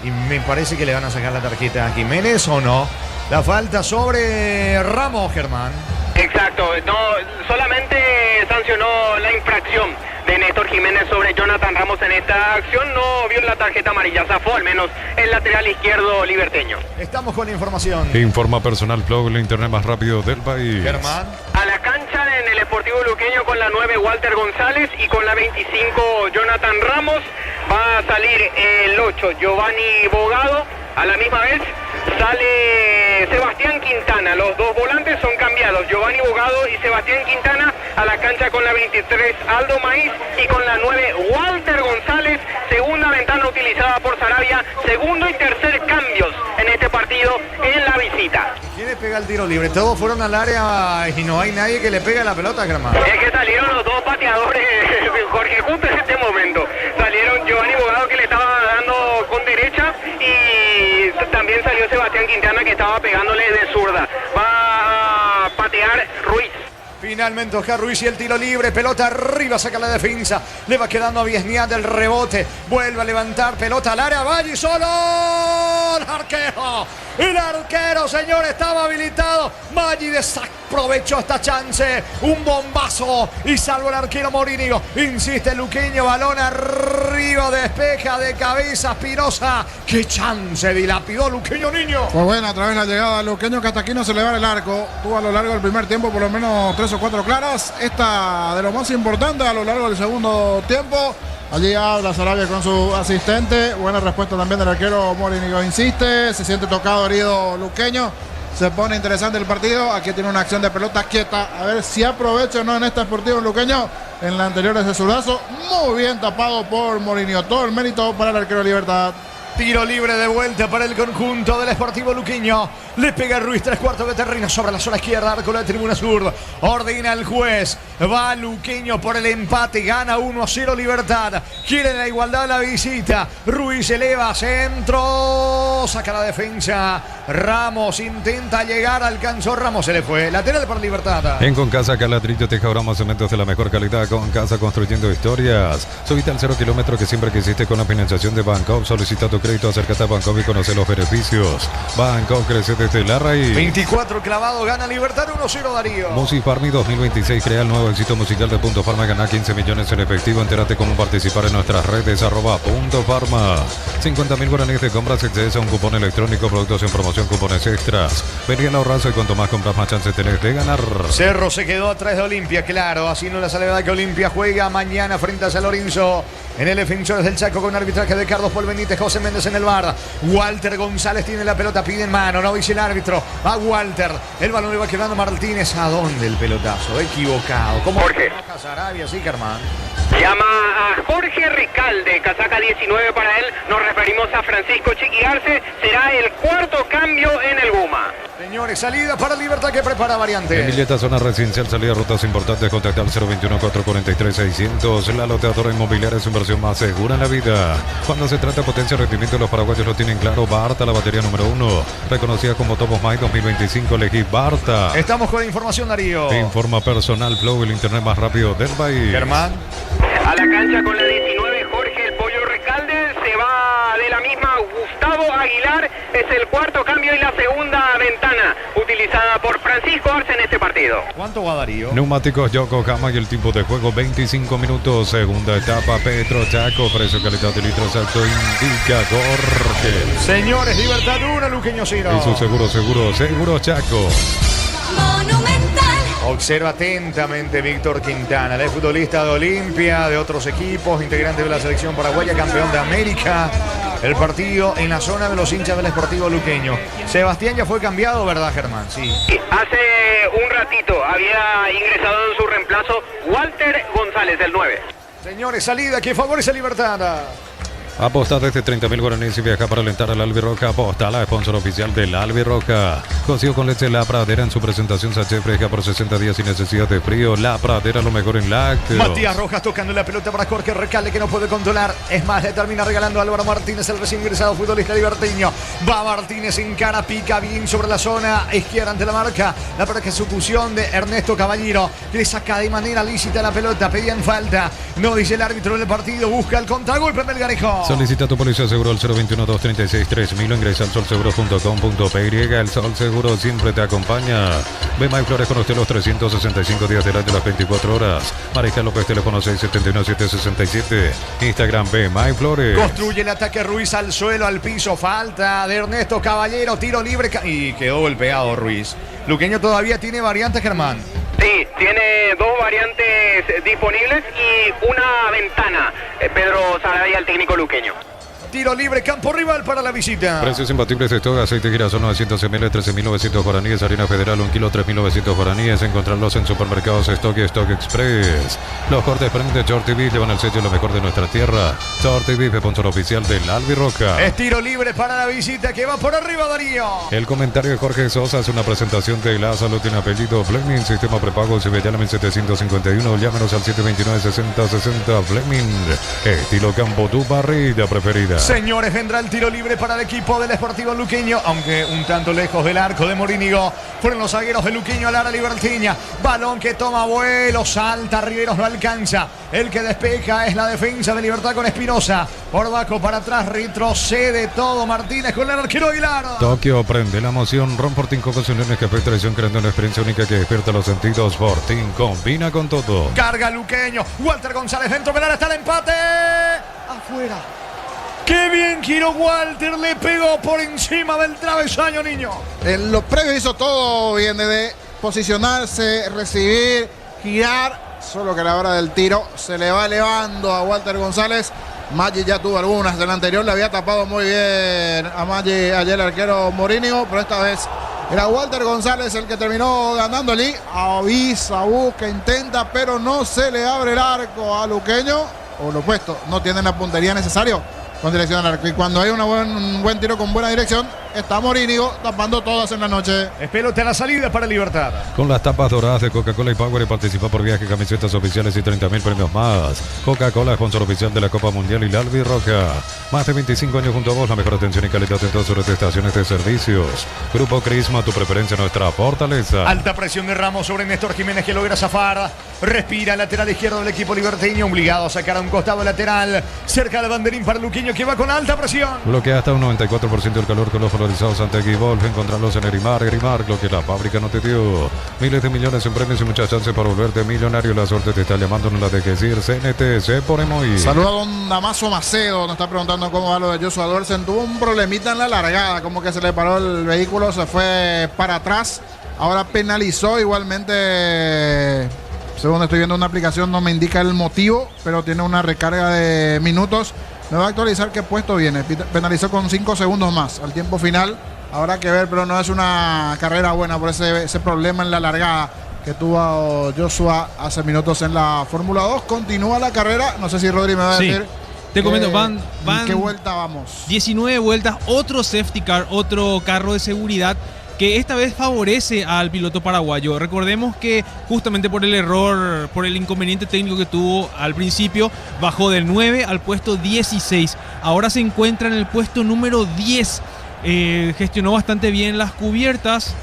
Y me parece que le van a sacar la tarjeta a Jiménez, ¿o no? La falta sobre Ramos, Germán. Exacto, no, solamente sancionó la infracción de Néstor Jiménez sobre Jonathan Ramos en esta acción. No vio la tarjeta amarilla, zafó al menos el lateral izquierdo liberteño. Estamos con la información. Informa Personal Flow, el internet más rápido del país. Germán. A la cancha en el Sportivo Luqueño con la 9 Walter González y con la 25 Jonathan Ramos. Va a salir el 8 Giovanni Bogado. A la misma vez sale Sebastián Quintana. Los dos volantes son cambiados, Giovanni Bogado y Sebastián Quintana, a la cancha con la 23 Aldo Maíz y con la 9 Walter González. Segunda ventana utilizada por Sarabia, segundo y tercer cambios en este partido en la visita. ¿Quién le pega el tiro libre? Todos fueron al área y no hay nadie que le pegue la pelota, Germán. Es que salieron los dos pateadores, Jorge, justo en este momento. Salieron Giovanni Bogado, que le estaba dando con derecha, y Sebastián Quintana, que estaba pegándole de zurda. Va a patear Ruiz. Finalmente Oscar Ruiz y el tiro libre, pelota arriba, saca la defensa, le va quedando a Viesniat del rebote, vuelve a levantar, pelota al área, Valle solo, el arquero, señor, estaba habilitado, Valle desaprovechó esta chance, un bombazo y salvo el arquero Morínigo, insiste el luqueño, balón arriba, despeja de cabeza Espinosa, qué chance dilapidó luqueño niño. Pues bueno, a través de la llegada del luqueño que hasta aquí no se le va el arco, tuvo a lo largo del primer tiempo por lo menos 3 o 4 claras, esta de lo más importante a lo largo del segundo tiempo. Allí habla Sarabia con su asistente, buena respuesta también del arquero Morínigo, insiste, se siente tocado, herido luqueño, se pone interesante el partido, aquí tiene una acción de pelota quieta, a ver si aprovecha o no en este Sportivo luqueño, en la anterior ese zurdazo, muy bien tapado por Morínigo, todo el mérito para el arquero Libertad. Tiro libre de vuelta para el conjunto del Sportivo luqueño. Le pega Ruiz, 3/4 de terreno sobre la zona izquierda, arco de la tribuna sur. Ordena el juez. Va luqueño por el empate. Gana 1-0 Libertad. Quiere la igualdad la visita. Ruiz eleva centro. Saca la defensa. Ramos intenta llegar. Alcanzó Ramos. Se le fue. Lateral para Libertad. En Concasa, Caladrillo, Teja, Ramos, cementos de la mejor calidad. Concasa, construyendo historias. Subite al 0 kilómetro que siempre quisiste con la financiación de Bancopp. Solicita tu crédito, acércate a Bancopp y conoce los beneficios. Bancopp crece desde la raíz. 24 clavado, gana Libertad 1-0 Darío. Musifarmi 2026 crea el nuevo éxito musical de Punto Farma. Gana 15 millones en efectivo. Entérate cómo participar en nuestras redes @Punto Farma. 50.000 guaraníes de compras accedes a un cupón electrónico, productos en promoción, cupones extras. Vení al ahorrazo y cuanto más compras más chances tenés de ganar. Cerro se quedó atrás de Olimpia, claro, así no la salvedad que Olimpia juega mañana frente a San Lorenzo en el Defensores del Chaco con arbitraje de Carlos Paul Benítez, José Méndez en el bar. Walter González tiene la pelota, pide en mano, no dice el árbitro, va Walter, el balón le va quedando Martínez. ¿A dónde el pelotazo? Equivocado. ¿Cómo Jorge Sarabia, sí, Germán? Llama a Jorge Ricalde, casaca 19 para él. Nos referimos a Francisco Chiquiarse. Será el cuarto cambio en el Guma. Señores, salida para Libertad que prepara variante. Emilieta, zona residencial, salida, rutas importantes. Contactar al 021-443-600. La loteadora inmobiliaria es inversión más segura en la vida. Cuando se trata de potencia y rendimiento, los paraguayos lo tienen claro. Barta, la batería número 1. Reconocida como Top of Mind 2025. Elegí Barta. Estamos con la información, Darío. Te informa Personal Flow, el internet más rápido del país. Germán. A la cancha con la 19, Jorge el Pollo Recalde. Se va de la misma Gustavo Aguilar. Es el cuarto cambio y la segunda ventana utilizada por Francisco Arce en este partido. ¿Cuánto va Darío? Neumáticos Yokohama y el tiempo de juego 25 minutos. Segunda etapa Petro Chaco. Precio, calidad de litro exacto indica Jorge. Señores, Libertad 1, Luqueño 0. Y su seguro Chaco. Monumental. Observa atentamente Víctor Quintana, el futbolista de Olimpia, de otros equipos, integrante de la selección paraguaya, campeón de América. El partido en la zona de los hinchas del Sportivo luqueño. Sebastián ya fue cambiado, ¿verdad, Germán? Sí. Hace un ratito había ingresado en su reemplazo Walter González, el 9. Señores, salida que favorece Libertad. Aposta desde 30.000 guaraníes y viaja para alentar al Albirroca. Aposta, la sponsor oficial del Albirroca. Cocido con leche La Pradera en su presentación sachet fresca por 60 días sin necesidad de frío. La Pradera, lo mejor en lácteos. Matías Rojas tocando la pelota para Jorge Recalde, que no puede controlar. Es más, le termina regalando a Álvaro Martínez, el recién ingresado futbolista liberteño. Va Martínez en cara, pica bien sobre la zona izquierda ante la marca. La persecución de Ernesto Caballero, que le saca de manera lícita la pelota. Pedían falta. No dice el árbitro del partido. Busca el contragolpe Melgarejo. Solicita tu póliza de seguro al 021-236-3000 o ingresa al solseguro.com.py. El Sol Seguro siempre te acompaña. Ve Flores con usted los 365 días del año, las 24 horas. Mariscal López, teléfono 671-767. Instagram Ve Flores. Construye el ataque Ruiz al suelo, al piso. Falta de Ernesto Caballero. Tiro libre y quedó golpeado Ruiz. Luqueño todavía tiene variantes, Germán. Sí, tiene dos variantes disponibles y una ventana. Pedro Sarabia, el técnico luqueño. Tiro libre, campo rival para la visita. Precios imbatibles de stock, aceite girasol 900 ml, 13.900 guaraníes, harina federal 1 kilo, 3.900 guaraníes. Encontrarlos en supermercados Stock y Stock Express. Los cortes premium de Short TV llevan el sello lo mejor de nuestra tierra. Short TV, sponsor oficial del Albirroca. Es tiro libre para la visita que va por arriba, Darío. El comentario de Jorge Sosa es una presentación de La Salud en apellido Fleming, sistema prepago Cibellana 1751. Llámenos al 729-6060 Fleming. Estilo campo, tu parrilla preferida. Señores, vendrá el tiro libre para el equipo del Sportivo Luqueño, aunque un tanto lejos del arco de Morínigo. Fueron los zagueros de Luqueño al área libertiña. Balón que toma vuelo, salta, Riveros no alcanza. El que despeja es la defensa de Libertad con Espinosa. Por abajo, para atrás, retrocede todo Martínez con el arquero Aguilar. Tokio prende la emoción. Ron Fortín con ocasiones que fue traición, creando una experiencia única que despierta los sentidos. Fortín combina con todo. Carga Luqueño. Walter González dentro del área, está el empate. Afuera. Qué bien giró Walter, le pegó por encima del travesaño, niño. En lo previo hizo todo bien, desde posicionarse, recibir, girar. Solo que a la hora del tiro se le va elevando a Walter González. Maggi ya tuvo algunas, del anterior le había tapado muy bien a Maggi ayer el arquero Morínigo, pero esta vez era Walter González el que terminó ganándole. Avisa, busca, intenta, pero no se le abre el arco a Luqueño, o lo opuesto, no tienen la puntería necesaria con dirección al arco. Y cuando hay un buen tiro con buena dirección, está Morínigo tapando todas en la noche. Es pelota a la salida para Libertad. Con las tapas doradas de Coca-Cola y Power, y participa por viaje, camisetas oficiales y 30.000 premios más. Coca-Cola, sponsor oficial de la Copa Mundial y la Albirroja. Más de 25 años junto a vos, la mejor atención y calidad en todas sus estaciones de servicios. Grupo Crisma, tu preferencia, nuestra fortaleza. Alta presión de Ramos sobre Néstor Jiménez, que logra zafar. Respira el lateral izquierdo del equipo liberteño, obligado a sacar a un costado lateral. Cerca del banderín para Luqueño, que va con alta presión. Bloquea hasta un 94% del calor con los polarizados ante Guivolf. Encontrarlos en Erimar, lo que la fábrica no te dio. Miles de millones en premios y muchas chances para volverte millonario. La suerte te está llamando, no la dejes ir. CNTC por Emoy. Saluda a don Damaso Macedo, nos está preguntando cómo va lo de Joshua Dorsen. Tuvo un problemita en la largada, como que se le paró el vehículo, se fue para atrás. Ahora penalizó igualmente. Según estoy viendo una aplicación, no me indica el motivo, pero tiene una recarga de minutos. Me va a actualizar qué puesto viene. Penalizó con 5 segundos más al tiempo final. Habrá que ver, pero no es una carrera buena por ese problema en la largada que tuvo Joshua hace minutos en la Fórmula 2. Continúa la carrera. No sé si Rodri me va a decir. Te comento, van ¿qué vuelta vamos? 19 vueltas, otro safety car, otro carro de seguridad, que esta vez favorece al piloto paraguayo. Recordemos que justamente por el error, por el inconveniente técnico que tuvo al principio, bajó del 9 al puesto 16. Ahora se encuentra en el puesto número 10. Gestionó bastante bien las cubiertas,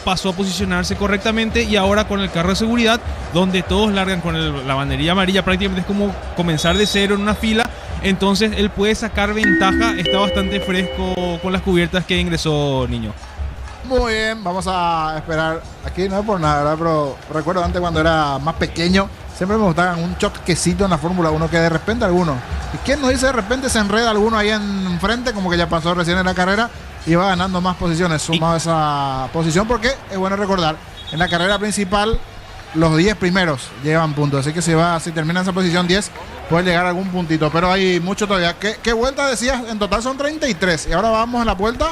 pasó a posicionarse correctamente, y ahora con el carro de seguridad, donde todos largan con la banderilla amarilla, prácticamente es como comenzar de cero en una fila. Entonces él puede sacar ventaja, está bastante fresco con las cubiertas que ingresó, niño. Muy bien, vamos a esperar. Aquí no es por nada, ¿verdad? Pero recuerdo antes, cuando era más pequeño, siempre me gustaban un choquecito en la Fórmula 1, que de repente alguno, ¿y quién nos dice de repente se enreda alguno ahí en frente, como que ya pasó recién en la carrera y va ganando más posiciones, sumado a esa posición? Porque es bueno recordar, en la carrera principal los 10 primeros llevan puntos, así que si termina esa posición 10, puede llegar a algún puntito, pero hay mucho todavía. ¿Qué vuelta decías? En total son 33, y ahora vamos a la vuelta.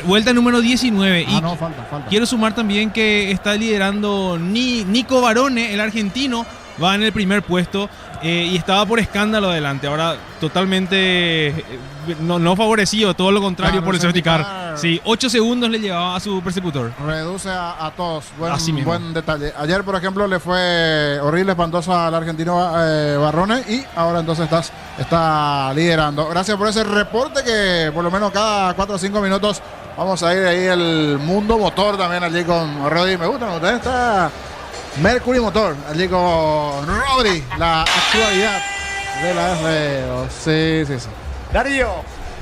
Vuelta número 19. Y no, falta. Quiero sumar también que está liderando Nico Barone, el argentino, va en el primer puesto, y estaba por escándalo adelante. Ahora totalmente no favorecido, todo lo contrario, por el safety car. Sí, 8 segundos le llevaba a su persecutor. Reduce a todos. Así mismo. Buen detalle. Ayer, por ejemplo, le fue horrible, espantoso al argentino Barrone, y ahora entonces está liderando. Gracias por ese reporte, que por lo menos cada 4 o 5 minutos vamos a ir ahí el mundo motor también allí con Rodri. Me gusta, ¿no? Está Mercury Motor allí con Rodri, la actualidad de la F2. Sí. Darío.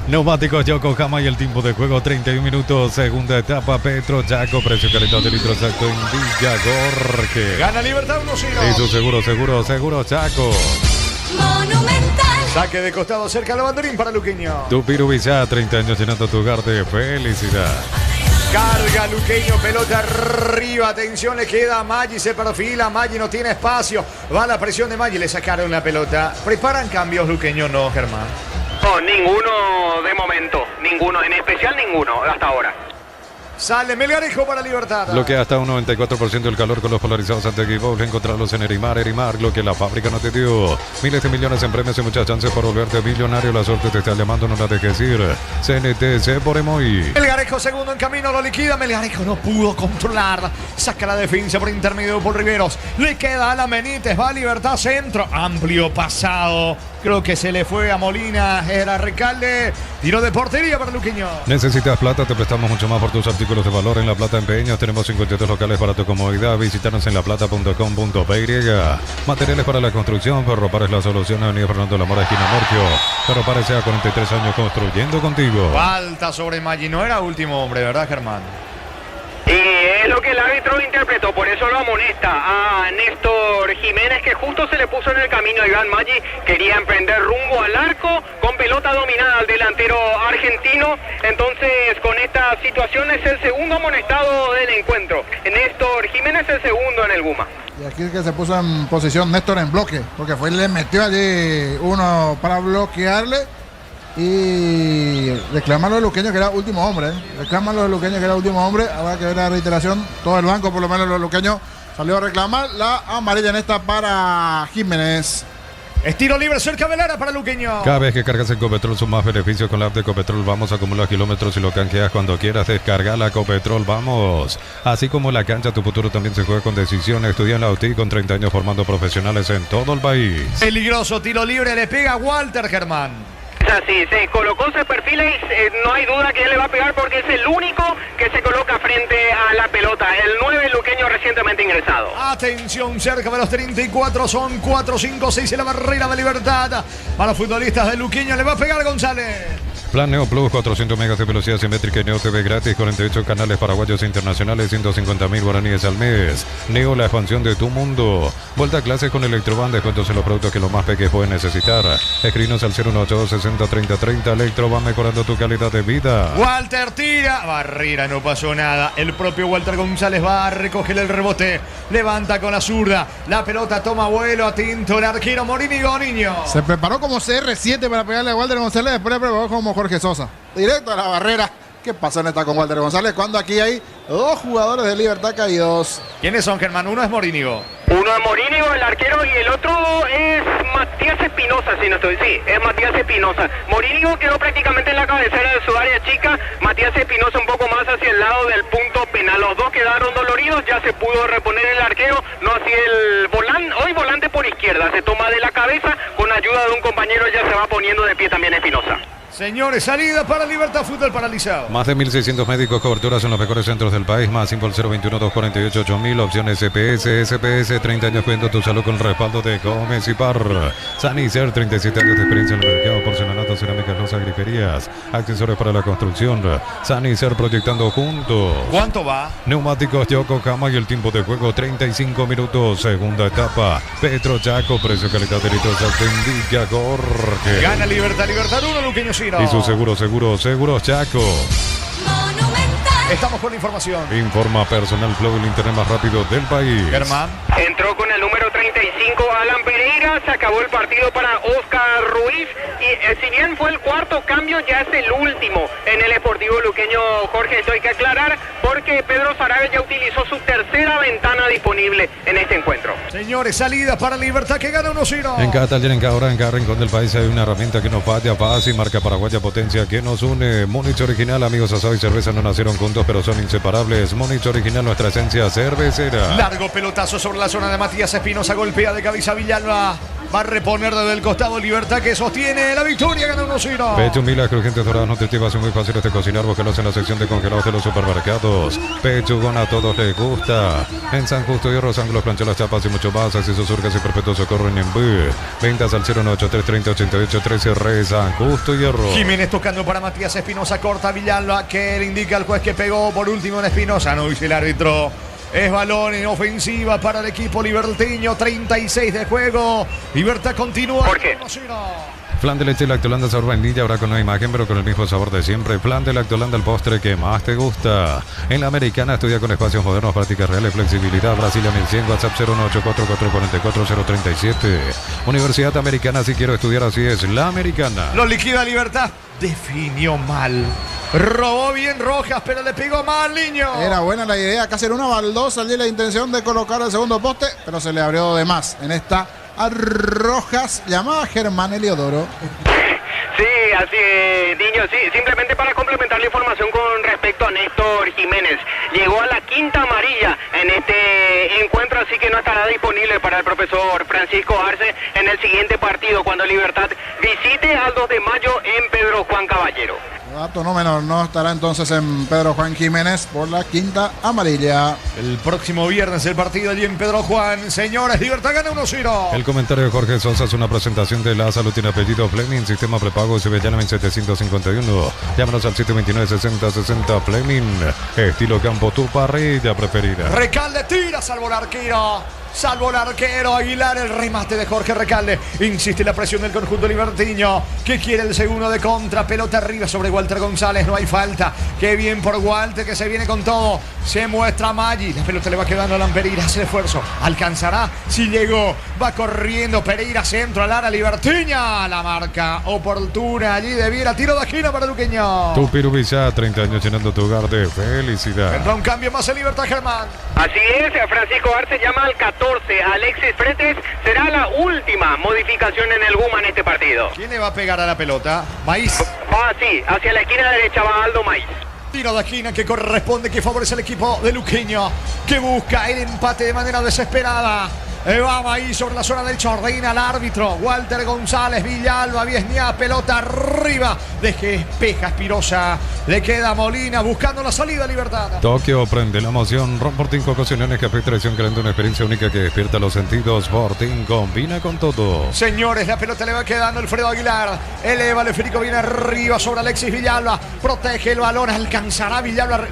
Neumáticos Yokohama y el tiempo de juego 31 minutos, segunda etapa. Petro Chaco, precio calidad de litro exacto en Villagorque. Gana Libertad 1-0. Eso seguro Chaco. Monumental. Saque de costado cerca del banderín para Luqueño. Tupiru Villá, 30 años llenando tu hogar de felicidad. Carga Luqueño, pelota arriba, atención, le queda a Maggi, se perfila, Maggi no tiene espacio, va la presión de Maggi, le sacaron la pelota. ¿Preparan cambios Luqueño? No, Germán. No, ninguno de momento, ninguno, en especial ninguno, hasta ahora. Sale Melgarejo para Libertad. Bloquea hasta un 94% del calor con los polarizados ante Guivolf. Encontrarlos en Erimar, lo que la fábrica no te dio. Miles de millones en premios y muchas chances por volverte millonario. La suerte te está llamando, no la dejes ir. CNTC por Emoy. Melgarejo segundo en camino, lo liquida. Melgarejo no pudo controlar. Saca la defensa por intermedio de Paul Riveros. Le queda a la Benítez, va a Libertad centro. Amplio pasado Creo que se le fue a Molina, era Recalde. Tiro de portería para Luqueño. ¿Necesitas plata? Te prestamos mucho más por tus artículos de valor. En La Plata Empeños tenemos 52 locales para tu comodidad. Visítanos en laplata.com.py. Materiales para la construcción. Ferropar es la solución. Avenida Fernando Lamora, esquina Morquio. Ferropar sea 43 años construyendo contigo. Falta sobre Maggi. No era último hombre, ¿verdad, Germán? Y es lo que el árbitro interpretó, por eso lo amonesta a Néstor Jiménez, que justo se le puso en el camino a Iván Maggi. Quería emprender rumbo al arco con pelota dominada al delantero argentino. Entonces, con esta situación es el segundo amonestado del encuentro. Néstor Jiménez el segundo en el Guma. Y aquí es que se puso en posición Néstor en bloque, porque fue y le metió allí uno para bloquearle. Y reclamarlo de Luqueño, que era último hombre, reclamarlo de Luqueño, que era último hombre. Habrá que ver la reiteración. Todo el banco, por lo menos los luqueños, salió a reclamar la amarilla en esta para Jiménez. Estilo libre cerca de Lara para Luqueño. Cada vez que cargas en Copetrol son más beneficios con la app de Copetrol. Vamos a acumular kilómetros y lo canjeas cuando quieras. Descarga la Copetrol, vamos. Así como la cancha, tu futuro también se juega con decisión. Estudia en la UTI con 30 años formando profesionales en todo el país. Peligroso tiro libre, le pega Walter, Germán. Así, se colocó, se perfila y no hay duda que él le va a pegar porque es el único que se coloca frente a la pelota. El 9 luqueño recientemente ingresado. Atención, cerca de los 34, son 4, 5, 6 en la barrera de Libertad. Para los futbolistas de Luqueño le va a pegar González. Plan Neo Plus, 400 megas de velocidad simétrica y Neo TV gratis, 48 canales paraguayos e internacionales, 150.000 guaraníes al mes. Neo, la expansión de tu mundo. Vuelta a clases con Electroban, descuentos en los productos que los más pequeños pueden necesitar. Escrinos al 018-60-30-30. Electroban, mejorando tu calidad de vida. Walter tira. Barrera, no pasó nada. El propio Walter González va a recoger el rebote. Levanta con la zurda. La pelota toma vuelo, atento el arquero Morini Goniño. Se preparó como CR7 para pegarle a Walter González, después le preparó como Jorge Sosa. Directo a la barrera. ¿Qué pasó en esta con Walter González? Cuando aquí hay dos jugadores de Libertad caídos. ¿Quiénes son, Germán? Uno es Morínigo. Uno es Morínigo, el arquero, y el otro es Matías Espinosa, si no estoy. Sí, es Matías Espinosa. Morínigo quedó prácticamente en la cabecera de su área chica. Matías Espinosa un poco más hacia el lado del punto penal. Los dos quedaron doloridos, ya se pudo reponer el arquero. No así el volante, hoy volante por izquierda. Se toma de la cabeza, con ayuda de un compañero ya se va poniendo de pie también Espinosa. Señores, salida para Libertad, fútbol paralizado. Más de 1.600 médicos, coberturas en los mejores centros del país. Más info al 021-248-8000. Opciones SPS, 30 años cuidando tu salud con el respaldo de Gómez y Par. Sanicer, 37 años de experiencia en el mercado. Porcelanato, cerámicas, losas, griferías, accesorios para la construcción. Sanicer, proyectando juntos. ¿Cuánto va? Neumáticos Yokohama y el tiempo de juego 35 minutos. Segunda etapa. Petro Chaco, precio, calidad, delito exacto, indica Jorge. Gana Libertad 1, Luqueño. Y su seguro Chaco. Estamos con la información. Informa Personal Flow, el internet más rápido del país. Germán. Entró con el número 35 Alan Pereira, se acabó el partido para Oscar Ruiz y si bien fue el cuarto cambio, ya es el último en el Sportivo Luqueño, Jorge. Esto hay que aclarar porque Pedro Sarabia ya utilizó su tercera ventana disponible en este encuentro. Señores, salida para Libertad que gana 1-0. En cada taller, en cada hora, en cada rincón del país hay una herramienta que nos falla fácil, marca paraguaya potencia que nos une. Múnich Original, amigos, asado y cerveza no nacieron juntos pero son inseparables. Múnich Original, nuestra esencia cervecera. Largo pelotazo sobre la zona de Matías Espinosa, golpea de cabeza Villalba. Va a reponer desde el costado Libertad que sostiene la victoria, gana 1-0. Pecho Mila, crujientes dorados nutritivas y muy fáciles de cocinar. Búscalos en la sección de congelados de los supermercados. Pechugón, a todos les gusta. En San Justo y Hierros, ángulos, planchadas, chapas y mucho más. Acceso Surcas y Perpetuo Socorro en Ñembú. Ventas al 093-30-88-13 San Justo y Hierro. Jiménez tocando para Matías Espinosa, corta Villalba, que le indica al juez que pegó por último en Espinosa. No dice el árbitro. Es balón en ofensiva para el equipo liberteño, 36 de juego. Libertad continúa. ¿Por qué? Flan de leche Lactolanda sabor vainilla, ahora con una imagen pero con el mismo sabor de siempre. Flan de Lactolanda, el postre que más te gusta. En la Americana estudia con espacios modernos, prácticas reales, flexibilidad. Brasilia 1100, WhatsApp 018444437. Universidad Americana, si quiero estudiar así es la Americana. Lo liquida Libertad. Definió mal. Robó bien Rojas, pero le pegó mal, niño. Era buena la idea, acá hacer una baldosa, allí la intención de colocar el segundo poste, pero se le abrió de más en esta a Rojas, llamada Germán Eliodoro. Sí, así es, niño, sí, simplemente para complementar la información con respecto a Néstor Jiménez. Llegó a la quinta amarilla en este encuentro, así que no estará disponible para para el profesor Francisco Arce en el siguiente partido cuando Libertad visite al 2 de mayo en Pedro Juan Caballero. Dato no menor, no estará entonces en Pedro Juan Jiménez por la quinta amarilla. El próximo viernes el partido allí en Pedro Juan. Señores, Libertad gana 1-0. El comentario de Jorge Sosa es una presentación de La Salud tiene apellido Fleming, sistema prepago Sevillana 751. Llámanos al 729-6060 Fleming. Estilo campo, tu parrilla preferida. Recalde tira, salvo el arquero. Salvo el arquero Aguilar, el remate de Jorge Recalde. Insiste la presión del conjunto libertiño, que quiere el segundo de contra. Pelota arriba sobre Walter González, no hay falta. Qué bien por Walter, que se viene con todo. Se muestra Maggi, la pelota le va quedando a Alan Pereira. Hace el esfuerzo, alcanzará. Si llegó, va corriendo Pereira, centro al área libertiña. La marca oportuna allí de Viera. Tiro de esquina para Luqueño. Tu Pirubizá, 30 años llenando tu hogar de felicidad. Vendrá un cambio más en Libertad, Germán. Así es, Francisco Arce llama al 14. Alexis Fretes será la última modificación en el Guma en este partido. ¿Quién le va a pegar a la pelota? Maíz. Va así, hacia la esquina derecha va Aldo Maíz. Tiro de esquina que corresponde, que favorece al equipo de Luqueño, que busca el empate de manera desesperada. Va ahí sobre la zona derecha, ordena al árbitro Walter González, Villalba, Viesnia, pelota arriba, despeja Espirosa, le queda Molina buscando la salida. Libertad. Tokio prende la emoción, Ron Fortín con ocasiones, café traición, creando una experiencia única que despierta los sentidos. Fortín combina con todo. Señores, la pelota le va quedando Alfredo Aguilar, eleva el esférico, viene arriba sobre Alexis Villalba, protege el balón, alcanzará Villalba.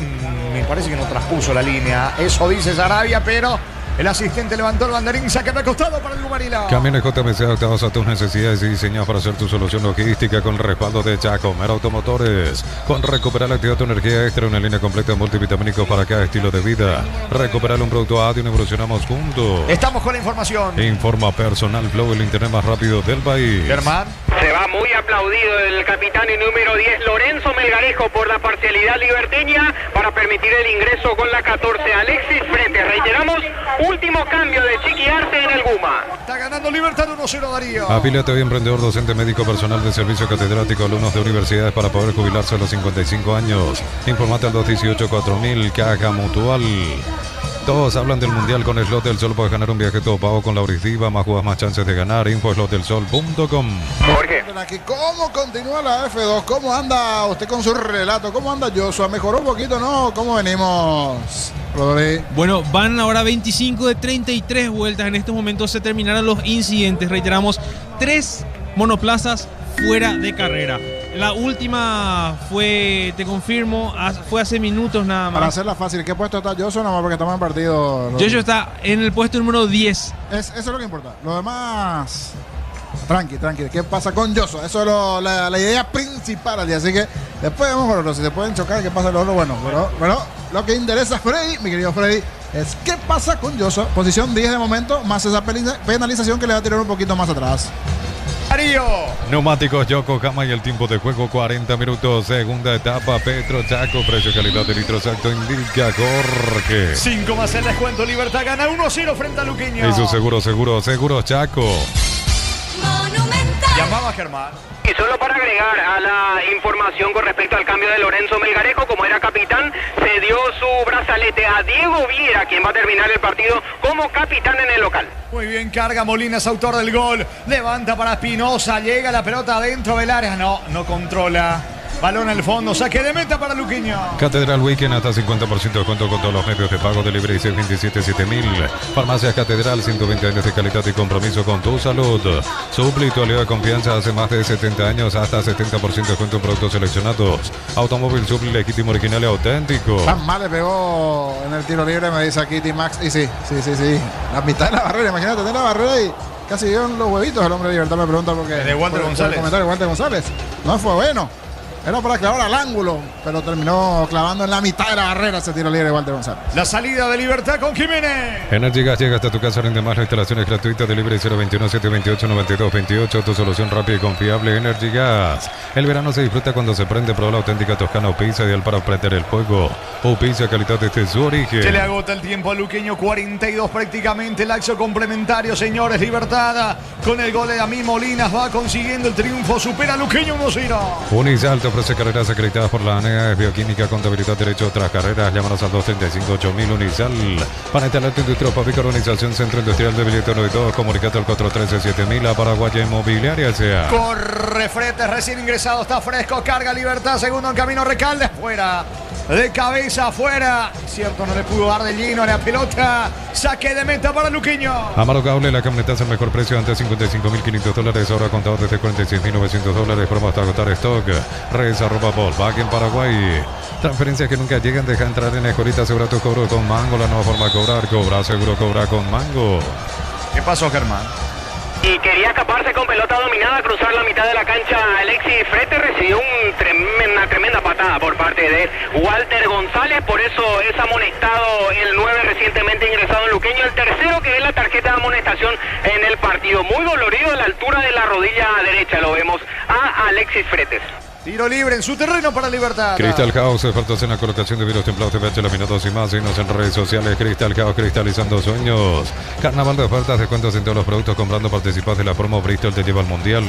Me parece que no traspuso la línea, eso dice Sarabia, pero el asistente levantó el banderín, saque de costado para el Gumarila. Camiones JMC adaptados a tus necesidades y diseñados para hacer tu solución logística con el respaldo de Chacomer Automotores. Con Recuperar la actividad tu energía extra, una línea completa de multivitamínicos para cada estilo de vida. Recuperar un producto ADIO y evolucionamos juntos. Estamos con la información. Informa Personal Flow, el internet más rápido del país. Germán. Se va muy aplaudido el capitán y número 10, Lorenzo Melgarejo, por la parcialidad liberteña para permitir el ingreso con la 14. Alexis Fretes, reiteramos, último cambio de Chiqui Arce en el Guma. Está ganando Libertad 1-0, Darío. Afíliate hoy, emprendedor, docente, médico, personal de servicio, catedrático, alumnos de universidades para poder jubilarse a los 55 años. Informate al 218-4000, Caja Mutual. Todos hablan del Mundial con Slot del Sol. Puedes ganar un viaje todo pago con la Aurisdiva. Más jugas, más chances de ganar. Info@slotdelsol.com. Jorge. ¿Cómo continúa la F2? ¿Cómo anda usted con su relato? ¿Cómo anda Joshua? ¿Mejoró un poquito, no? ¿Cómo venimos, Rodri? Bueno, van ahora 25 de 33 vueltas. En estos momentos se terminaron los incidentes. Reiteramos, 3 monoplazas fuera de carrera. La última fue, te confirmo, fue hace minutos nada más. Para hacerla fácil, ¿qué puesto está Joshua? Nada más porque estamos en partido. Joshua está en el puesto número 10. Eso es lo que importa. Lo demás, tranqui. ¿Qué pasa con Joshua? Eso es la idea principal al día. Así que después vemos por otro. Si se pueden chocar, ¿qué pasa lo otro? Bueno, pero lo que interesa a Freddy, mi querido Freddy, es qué pasa con Joshua. Posición 10 de momento, más esa penalización que le va a tirar un poquito más atrás. Darío. Neumáticos Yokohama y el tiempo de juego 40 minutos. Segunda etapa, Petro Chaco. Precio calidad de litro exacto indica Jorge. 5 más el descuento. Libertad gana 1-0 frente a Luqueño. Y su seguro Chaco. Monumental. Llamaba Germán. Y solo para agregar a la información con respecto al cambio de Lorenzo Melgarejo, como era capitán, se dio su brazalete a Diego Viera, quien va a terminar el partido como capitán en el local. Muy bien, carga Molina, es autor del gol. Levanta para Espinosa, llega la pelota adentro del área. No controla. Balón al fondo, saque de meta para Luqueño. Catedral Weekend hasta 50% de descuento con todos los medios de pago de libre y 627-7000. Farmacias Catedral, 120 años de calidad y compromiso con tu salud. Supli, tu aliado de confianza, hace más de 70 años, hasta 70% de descuento en productos seleccionados. Automóvil Supli, legítimo, original y auténtico. Tan mal le pegó en el tiro libre, me dice aquí T-Max. Y sí. La mitad de la barrera, imagínate, de la barrera y casi dieron los huevitos el hombre de Libertad. Me pregunta porque. De Walter González. El comentario de Walter González. No fue bueno. Era para clavar al ángulo, pero terminó clavando en la mitad de la barrera ese tiro libre de Walter González. La salida de Libertad con Jiménez. Energy Gas llega hasta tu casa, rinde más, la instalación es gratuita, delivery 021-728-9228, tu solución rápida y confiable, Energy Gas. El verano se disfruta cuando se prende, probá la auténtica Toscana Upisa, ideal para prender el fuego. Upisa, calidad desde su origen. Se le agota el tiempo a Luqueño, 42 prácticamente, laxo complementario, señores, Libertad. Con el gol de Amí Molinas va consiguiendo el triunfo, supera a Luqueño 1-0. Unisalto ofrece carreras acreditadas por la ANEA, es bioquímica, contabilidad, derecho, otras carreras. Llámanos al 235-8000 Unisal. Para instalar tu industria Pavica, organización Centro Industrial de Billete 1 y 2. Comunicate al 413-7000 a Paraguaya Inmobiliaria sea. Corre Fretes, recién ingresado, está fresco, carga Libertad, segundo en camino Recalde, fuera. De cabeza afuera. Cierto, no le pudo dar de lleno a la pelota. Saque de meta para Luqueño. Amaro Cable, la camioneta al mejor precio, antes $55.500, ahora contado desde $46.900. Promo hasta agotar stock. Redes arroba Volkswagen en Paraguay. Transferencias que nunca llegan, deja entrar en la escuelita. Asegura tu cobro con Mango, la nueva forma de cobrar. Cobra seguro, cobra con Mango. ¿Qué pasó, Germán? Y quería escaparse con pelota dominada, cruzar la mitad de la cancha. Alexis Fretes recibió una tremenda patada por parte de Walter González, por eso es amonestado el 9 recientemente ingresado en Luqueño, el tercero que ve la tarjeta de amonestación en el partido. Muy dolorido a la altura de la rodilla derecha, lo vemos a Alexis Fretes. Tiro libre en su terreno para Libertad. Crystal House, expertos en la colocación de vidrios templados, TVH, laminados y más. Síguenos en redes sociales. Crystal House, cristalizando sueños. Carnaval de ofertas, descuentos en todos los productos. Comprando participas de la promo Bristol te lleva al Mundial.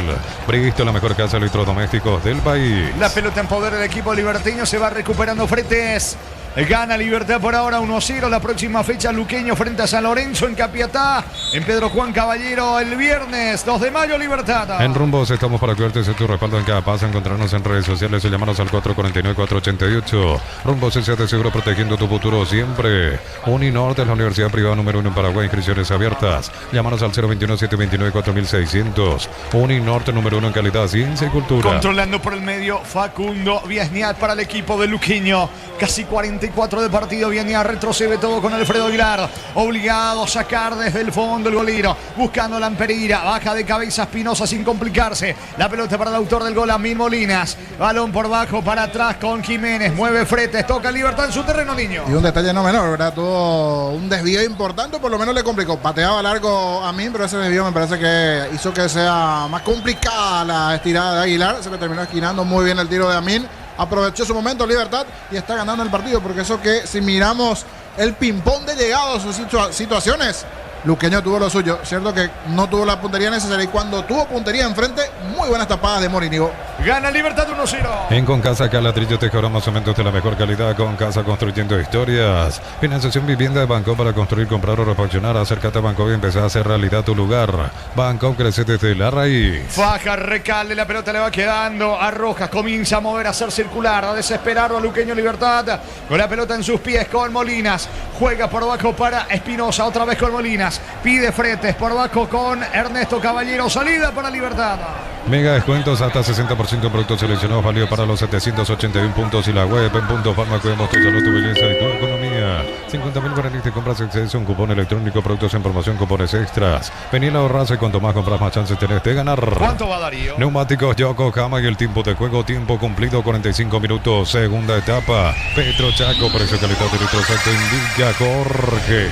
Bristol, la mejor casa de electrodomésticos del país. La pelota en poder del equipo liberteño, se va recuperando Fretes. Gana Libertad por ahora 1-0. La próxima fecha Luqueño frente a San Lorenzo en Capiatá. En Pedro Juan Caballero el viernes 2 de mayo Libertad. En Rumbos estamos para cuidarte de tu respaldo en cada paso. Encontrarnos en redes sociales o llamarnos al 449-488. Rumbos es de seguro, protegiendo tu futuro siempre. Uninorte es la universidad privada número 1 en Paraguay. Inscripciones abiertas. Llámanos al 021-729-4600. Uninorte número 1 en calidad, ciencia y cultura. Controlando por el medio Facundo Viesniat para el equipo de Luqueño. Casi 44 de partido. Viesniat retrocede todo con Alfredo Aguilar. Obligado a sacar desde el fondo el golero. Buscando la Amperira. Baja de cabeza Espinosa sin complicarse. La pelota para el autor del gol, Amín Molinas. Balón por bajo para atrás con Jiménez. Mueve Fretes. Toca Libertad en su terreno, niño. Y un detalle no menor, ¿verdad? Tuvo un desvío importante, por lo menos le complicó. Pateaba largo a mí, pero ese desvío me parece que hizo que sea más complicada la estirada de Aguilar. Se le terminó esquinando muy bien el tiro de Amín. Aprovechó su momento Libertad y está ganando el partido, porque eso que si miramos el ping-pong de llegados, sus situaciones, Luqueño tuvo lo suyo. Cierto que no tuvo la puntería necesaria y cuando tuvo puntería enfrente, muy buenas tapadas de Morínigo. Gana Libertad 1-0. En Concasa, acá ladrillo te cobramos aumentos de la mejor calidad. Concasa, construyendo historias. Financiación vivienda de Banco para construir, comprar o refaccionar. Acércate a Banco y empezar a hacer realidad tu lugar. Banco crece desde la raíz. Faja, Recalde, la pelota le va quedando a Rojas. Comienza a mover, a hacer circular, a desesperarlo a Luqueño Libertad. Con la pelota en sus pies con Molinas. Juega por abajo para Espinosa, otra vez con Molinas. Pide Fretes por abajo con Ernesto Caballero. Salida para Libertad. Mega descuentos hasta 60% en productos seleccionados, válido para los 781 puntos y la web en Punto Farma. Cuidamos tu salud, tu belleza y tu economía. 50.000 guaraníes te compras acceso a un cupón electrónico, productos en promoción, cupones extras. Vení a ahorrarse, cuanto más compras, más chances tenés de ganar. ¿Cuánto va Darío? Neumáticos Yokohama y el tiempo de juego, tiempo cumplido 45 minutos, segunda etapa. Petro Chaco, precio calidad de litro exacto, indica Jorge.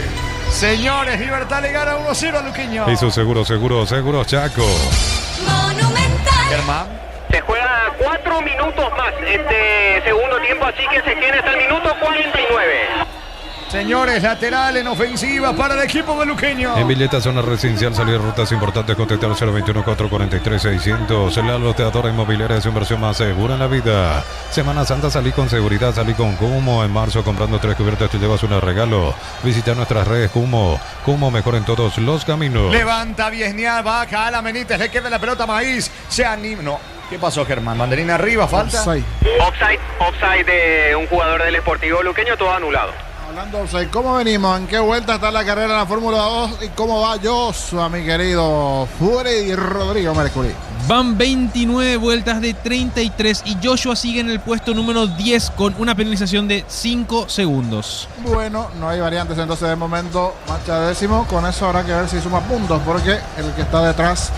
Señores, Libertad le gana 1-0 a Luqueño. Y su seguro Chaco. Monumental. Germán. Se juega 4 minutos más este segundo tiempo, así que se tiene hasta el minuto 49. Señores, lateral en ofensiva para el equipo de Luqueño. En Villeta, zona residencial, salir rutas importantes, contactar 021-443-600. El loteadora inmobiliaria es su inversión más segura en la vida. Semana Santa, salí con seguridad, salí con Cumo. En marzo, comprando 3 cubiertas, te llevas un regalo. Visita nuestras redes Cumo. Cumo, mejor en todos los caminos. Levanta Viesnial, baja a la Benítez, le queda la pelota Maíz. Se anima. No. ¿Qué pasó, Germán? Banderina arriba, falta. Offside de un jugador del Sportivo Luqueño, todo anulado. Hablando de ¿cómo venimos? ¿En qué vuelta está la carrera en la Fórmula 2? ¿Y cómo va Joshua, mi querido Freddy Rodrigo Mercury? Van 29 vueltas de 33 y Joshua sigue en el puesto número 10 con una penalización de 5 segundos. Bueno, no hay variantes entonces de momento. Marcha décimo. Con eso habrá que ver si suma puntos, porque el que está detrás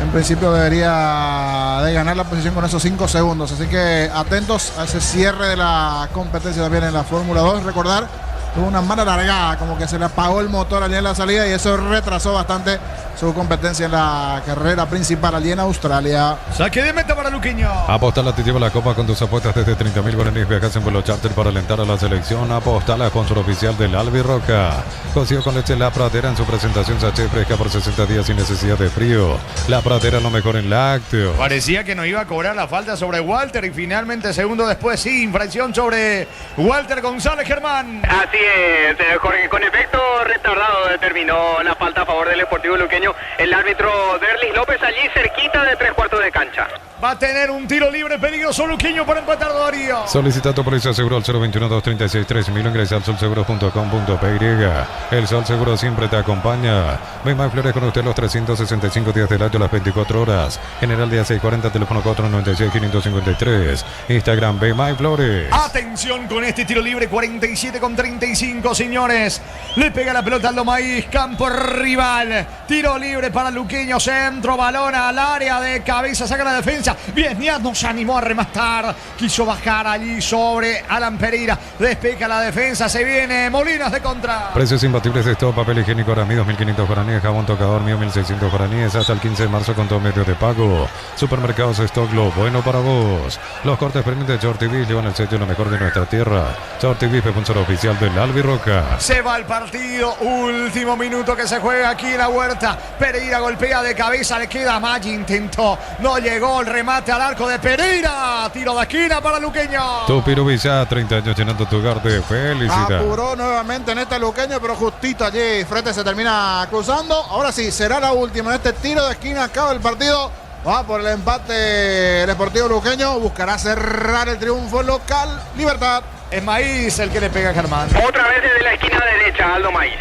en principio debería de ganar la posición con esos 5 segundos. Así que atentos a ese cierre de la competencia también en la Fórmula 2. Recordar tuvo una mala largada, como que se le apagó el motor allí en la salida y eso retrasó bastante su competencia en la carrera principal allí en Australia. Saque de meta para Luqueño. Apostar la lleva la copa con tus apuestas desde 30.000 guaraníes. Viajas en vuelo charter para alentar a la selección. Apostar la sponsor oficial del Albirroca. Cocido con leche La Pradera en su presentación sachet fresca por 60 días sin necesidad de frío. La Pradera lo mejor en lácteos. Parecía que no iba a cobrar la falta sobre Walter y finalmente segundo después sí, infracción sobre Walter González Germán. Así es, Jorge, con efecto retardado determinó la falta a favor del Sportivo Luqueño el árbitro Derlis López allí cerquita de 3/4 de cancha. Va a tener un tiro libre peligroso Luqueño para empatar Darío. Solicita tu póliza seguro al 021-236-3000. Ingresa al solseguros.com.py. El Sol Seguro siempre te acompaña. Bemay Flores con usted los 365 días del año, las 24 horas. General día 640, teléfono 496-553. Instagram Bemay Flores. Atención con este tiro libre, 47-35, señores. Le pega la pelota Aldo Maíz, campo rival. Tiro libre para Luqueño, centro, balón al área de cabeza, saca la defensa. Bien, no se animó a rematar. Quiso bajar allí sobre Alan Pereira. Despeja la defensa, se viene Molinas de contra. Precios imbatibles de todo, papel higiénico ahora 2.500 guaraníes, jabón tocador mío 1.600 guaraníes, hasta el 15 de marzo con todo medio de pago. Supermercados Stock, lo bueno para vos. Los cortes premium de Short TV llevan el sello lo mejor de nuestra tierra. Short TV, sponsor oficial del Albirroca. Se va el partido, último minuto que se juega aquí en la Huerta. Pereira golpea de cabeza, le queda Maggi, intentó, no llegó el remate al arco de Pereira. Tiro de esquina para Luqueño. Tu Pirubilla, 30 años llenando tu hogar de felicidad. Apuró nuevamente en este Luqueño, pero justito allí frente se termina cruzando. Ahora sí, será la última en este tiro de esquina. Acaba el partido. Va por el empate el Sportivo Luqueño. Buscará cerrar el triunfo local. Libertad. Es Maíz el que le pega a Germán. Otra vez desde la esquina derecha, Aldo Maíz.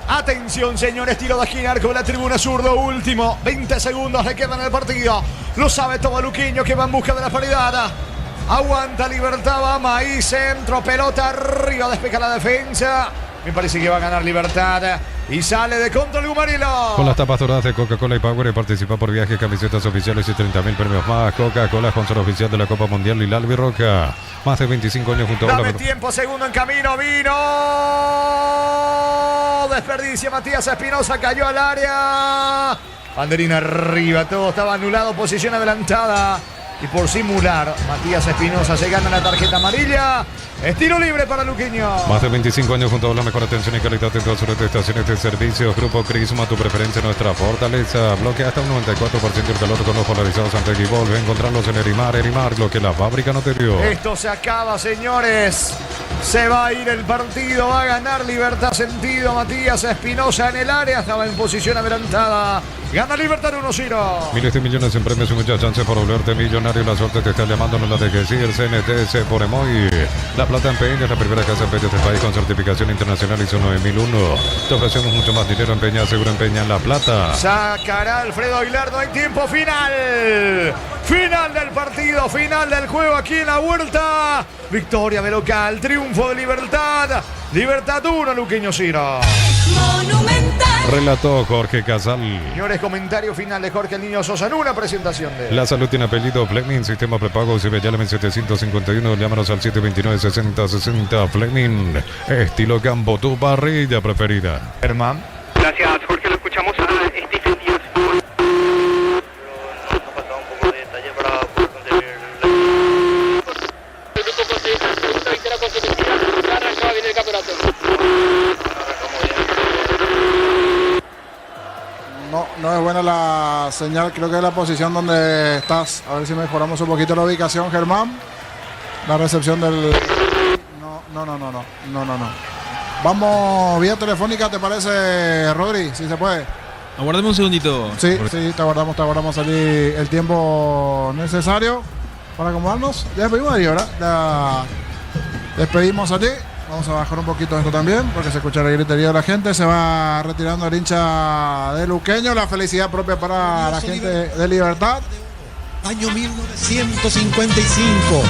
Atención, señores, tiro de esquina con la tribuna zurdo. Último, 20 segundos le quedan en el partido. Lo sabe todo Luqueño que va en busca de la paridad. Aguanta Libertad, va Maíz, centro, pelota arriba, despeja la defensa. Me parece que va a ganar Libertad. Y sale de contra el Gumarilo. Con las tapas doradas de Coca-Cola y Power y participa por viajes, camisetas oficiales y 30.000 premios más. Coca-Cola, sponsor oficial de la Copa Mundial y la Albirroca. Más de 25 años junto a Dame tiempo, segundo en camino, vino. Desperdicia Matías Espinosa, cayó al área. Banderina arriba, todo estaba anulado, posición adelantada. Y por simular, Matías Espinosa se gana la tarjeta amarilla. Es tiro libre para Luqueño. Más de 25 años junto a la mejor atención y calidad en todas sus estaciones de servicios. Grupo Crisma, tu preferencia, nuestra fortaleza. Bloquea hasta un 94% el calor con los polarizados ante Volve. Encontrarlos en Erimar, lo que la fábrica no te dio. Esto se acaba, señores. Se va a ir el partido, va a ganar Libertad sentido. Matías Espinosa en el área, estaba en posición adelantada. Gana Libertad 1-0. Miles de millones en premios y muchas chances por volverte millonario. La suerte te está llamando, no la dejes ir. CNTS por Emoy. La Plata en Peña es la primera casa en Peña de este país con certificación internacional ISO 9001. Te ofrecemos mucho más dinero en Peña, seguro en Peña en La Plata. Sacará Alfredo Aguilar, no hay tiempo final. Final del partido, final del juego aquí en la Huerta. Victoria de local, triunfo de Libertad. Libertad 1, Luqueño 0. Monumental. Relató Jorge Casal. Señores, comentario final de Jorge el Niño Sosa en una presentación de... La salud tiene apellido Fleming, sistema prepago, si ve, llame 751, llámanos al 729-6060 Fleming, estilo campo, tu parrilla preferida. Germán. Gracias, Jorge, lo escuchamos a Stephen Díaz. No es buena la señal, creo que es la posición donde estás. A ver si mejoramos un poquito la ubicación, Germán. La recepción del... No. Vamos vía telefónica, ¿te parece, Rodri? Si se puede. Aguárdame un segundito. Sí, te aguardamos allí el tiempo necesario para acomodarnos. Ya despedimos allí, ¿verdad? Ya despedimos allí. Vamos a bajar un poquito esto también, porque se escucha la gritería de la gente. Se va retirando el hincha de Luqueño. La felicidad propia para la gente de Libertad. Año 1955.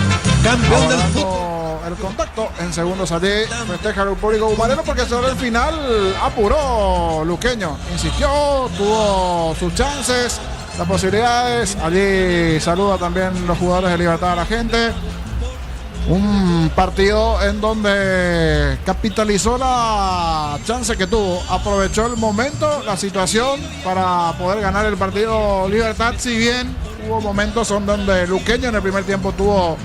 Campeón del fútbol. El contacto en segundos allí. Festeja el público gumareno porque sobre el final apuró Luqueño. Insistió, tuvo sus chances, las posibilidades. Allí saluda también los jugadores de Libertad a la gente. Un partido en donde capitalizó la chance que tuvo, aprovechó el momento, la situación para poder ganar el partido Libertad. Si bien hubo momentos donde Luqueño en el primer tiempo tuvo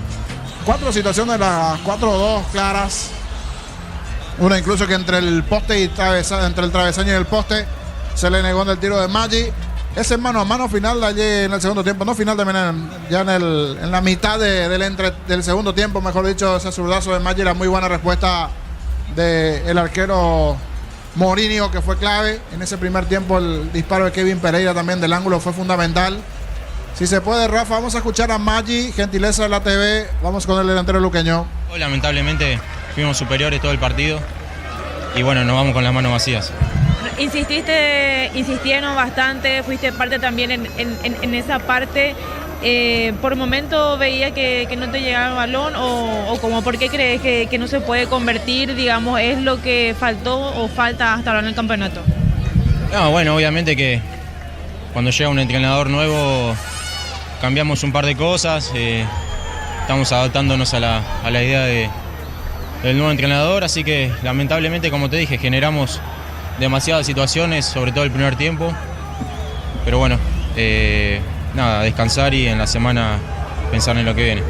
4 situaciones, las 4-2 claras. Una incluso que entre el poste y entre el travesaño y el poste se le negó en el tiro de Maggi. Ese mano a mano final allí en el segundo tiempo, no final también ya en la mitad del segundo tiempo, mejor dicho, ese zurdazo de Maggi, la muy buena respuesta del arquero Morinio, que fue clave en ese primer tiempo. El disparo de Kevin Pereira también del ángulo fue fundamental. Si se puede, Rafa, vamos a escuchar a Maggi, gentileza de la TV, vamos con el delantero luqueño. Hoy lamentablemente fuimos superiores todo el partido y bueno, nos vamos con las manos vacías. Insistieron bastante, fuiste parte también en esa parte. Por momento veía que no te llegaba el balón o como por qué crees que no se puede convertir, digamos, es lo que faltó o falta hasta ahora en el campeonato. No, bueno, obviamente que cuando llega un entrenador nuevo cambiamos un par de cosas, estamos adaptándonos a la idea del nuevo entrenador, así que lamentablemente, como te dije, generamos demasiadas situaciones, sobre todo el primer tiempo, pero bueno, nada, descansar y en la semana pensar en lo que viene.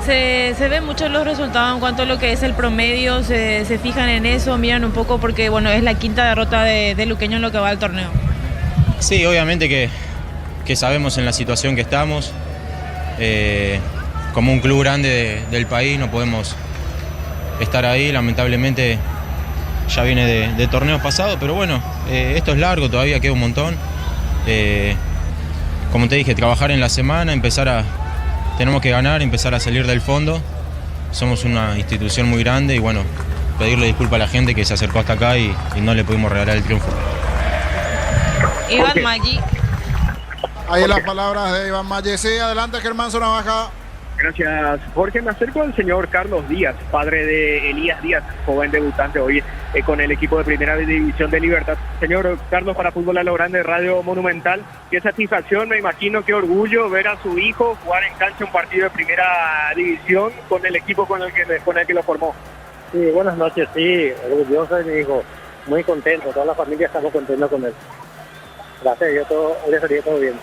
Se ven muchos los resultados en cuanto a lo que es el promedio, se fijan en eso, miran un poco porque bueno, es la quinta derrota de Luqueño en lo que va del torneo. Sí, obviamente que sabemos en la situación que estamos, como un club grande del país no podemos estar ahí, lamentablemente ya viene de torneos pasados, pero bueno, esto es largo, todavía queda un montón. Como te dije, trabajar en la semana, tenemos que ganar, empezar a salir del fondo. Somos una institución muy grande y bueno, pedirle disculpas a la gente que se acercó hasta acá y no le pudimos regalar el triunfo. Iván Maggi. Ahí las palabras de Iván Maggi. Sí, adelante, Germán Sonavaja. Gracias, Jorge. Me acerco al señor Carlos Díaz, padre de Elías Díaz, joven debutante hoy con el equipo de Primera División de Libertad. Señor Carlos, para Fútbol a lo Grande, Radio Monumental, qué satisfacción, me imagino, qué orgullo ver a su hijo jugar en cancha un partido de Primera División con el equipo con el que lo formó. Sí, buenas noches, sí, orgulloso de mi hijo, muy contento, toda la familia estamos contentos con él. Gracias, le salió todo bien.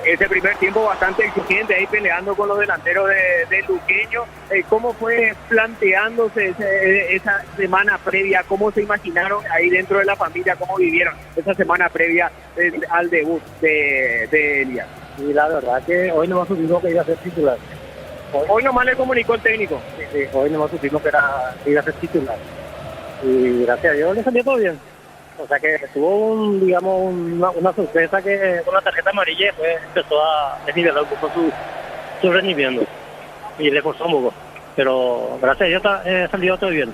Ese primer tiempo bastante exigente, ahí peleando con los delanteros de Luqueño. ¿Cómo fue planteándose esa semana previa? ¿Cómo se imaginaron ahí dentro de la familia? ¿Cómo vivieron esa semana previa al debut de Elías? Y la verdad que hoy nomás supimos que iba a ser titular. Hoy nomás le comunicó el técnico. Sí, hoy nomás supimos que iba a ser titular. Y gracias a Dios le salió todo bien. O sea que tuvo una sorpresa que con la tarjeta amarilla después empezó a desnivelar un poco su rendimiento y le costó un poco, pero gracias a Dios salió todo bien.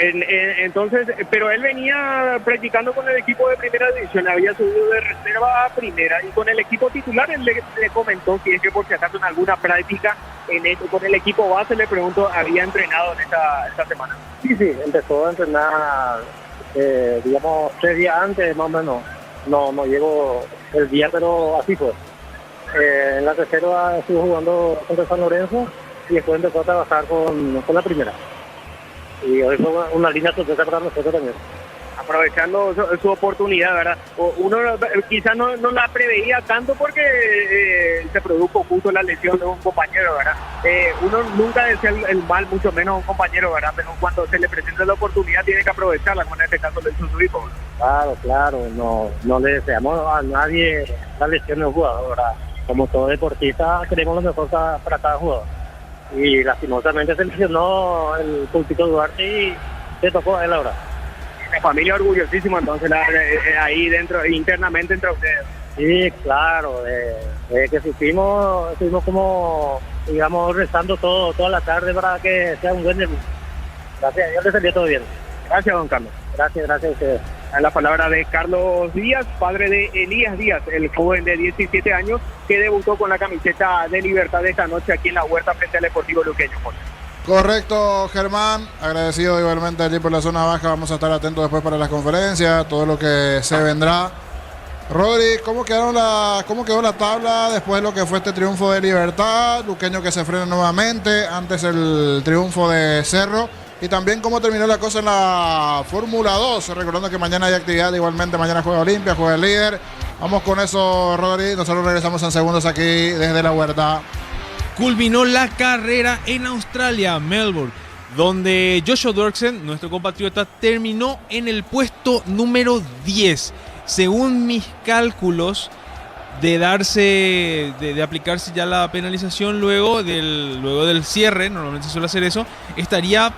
Entonces, pero él venía practicando con el equipo de Primera División, había subido de reserva a Primera y con el equipo titular él le comentó si es que por si acaso en alguna práctica con el equipo base, le pregunto, había entrenado en esta semana. Sí, empezó a entrenar 3 días antes más o menos, no llegó el día, pero así fue. En la tercera estuvo jugando contra San Lorenzo y después empezó a trabajar con la primera. Y hoy fue una línea sorpresa para nosotros también. Aprovechando su oportunidad, ¿verdad? Uno quizás no la preveía tanto porque se produjo justo la lesión de un compañero, ¿verdad? Uno nunca desea el mal, mucho menos a un compañero, ¿verdad? Pero cuando se le presenta la oportunidad tiene que aprovecharla, como en este caso le hizo su hijo, ¿verdad? Claro, no le deseamos a nadie la lesión de un jugador, ¿verdad? Como todo deportista queremos lo mejor para cada jugador. Y lastimosamente se lesionó el Pulpito Duarte y se tocó a él ahora. La familia orgullosísima entonces ahí dentro, internamente entre ustedes. Sí, claro, que estuvimos como, digamos, rezando toda la tarde para que sea un buen debut. Gracias a Dios le salió todo bien. Gracias, don Carlos. Gracias a ustedes. En la palabra de Carlos Díaz, padre de Elías Díaz, el joven de 17 años que debutó con la camiseta de Libertad esta noche aquí en la Huerta frente al Deportivo Luqueño. Correcto, Germán. Agradecido igualmente allí por la zona baja. Vamos a estar atentos después para las conferencias, todo lo que se vendrá. Rodri, ¿cómo quedó la tabla después de lo que fue este triunfo de Libertad? Luqueño que se frena nuevamente, antes el triunfo de Cerro. Y también cómo terminó la cosa en la Fórmula 2. Recordando que mañana hay actividad, igualmente mañana juega Olimpia, juega el líder. Vamos con eso, Rodri. Nosotros regresamos en segundos aquí desde la Huerta. Culminó la carrera en Australia, Melbourne, donde Joshua Dorksen, nuestro compatriota, terminó en el puesto número 10. Según mis cálculos, de aplicarse ya la penalización luego del cierre, normalmente se suele hacer eso, estaría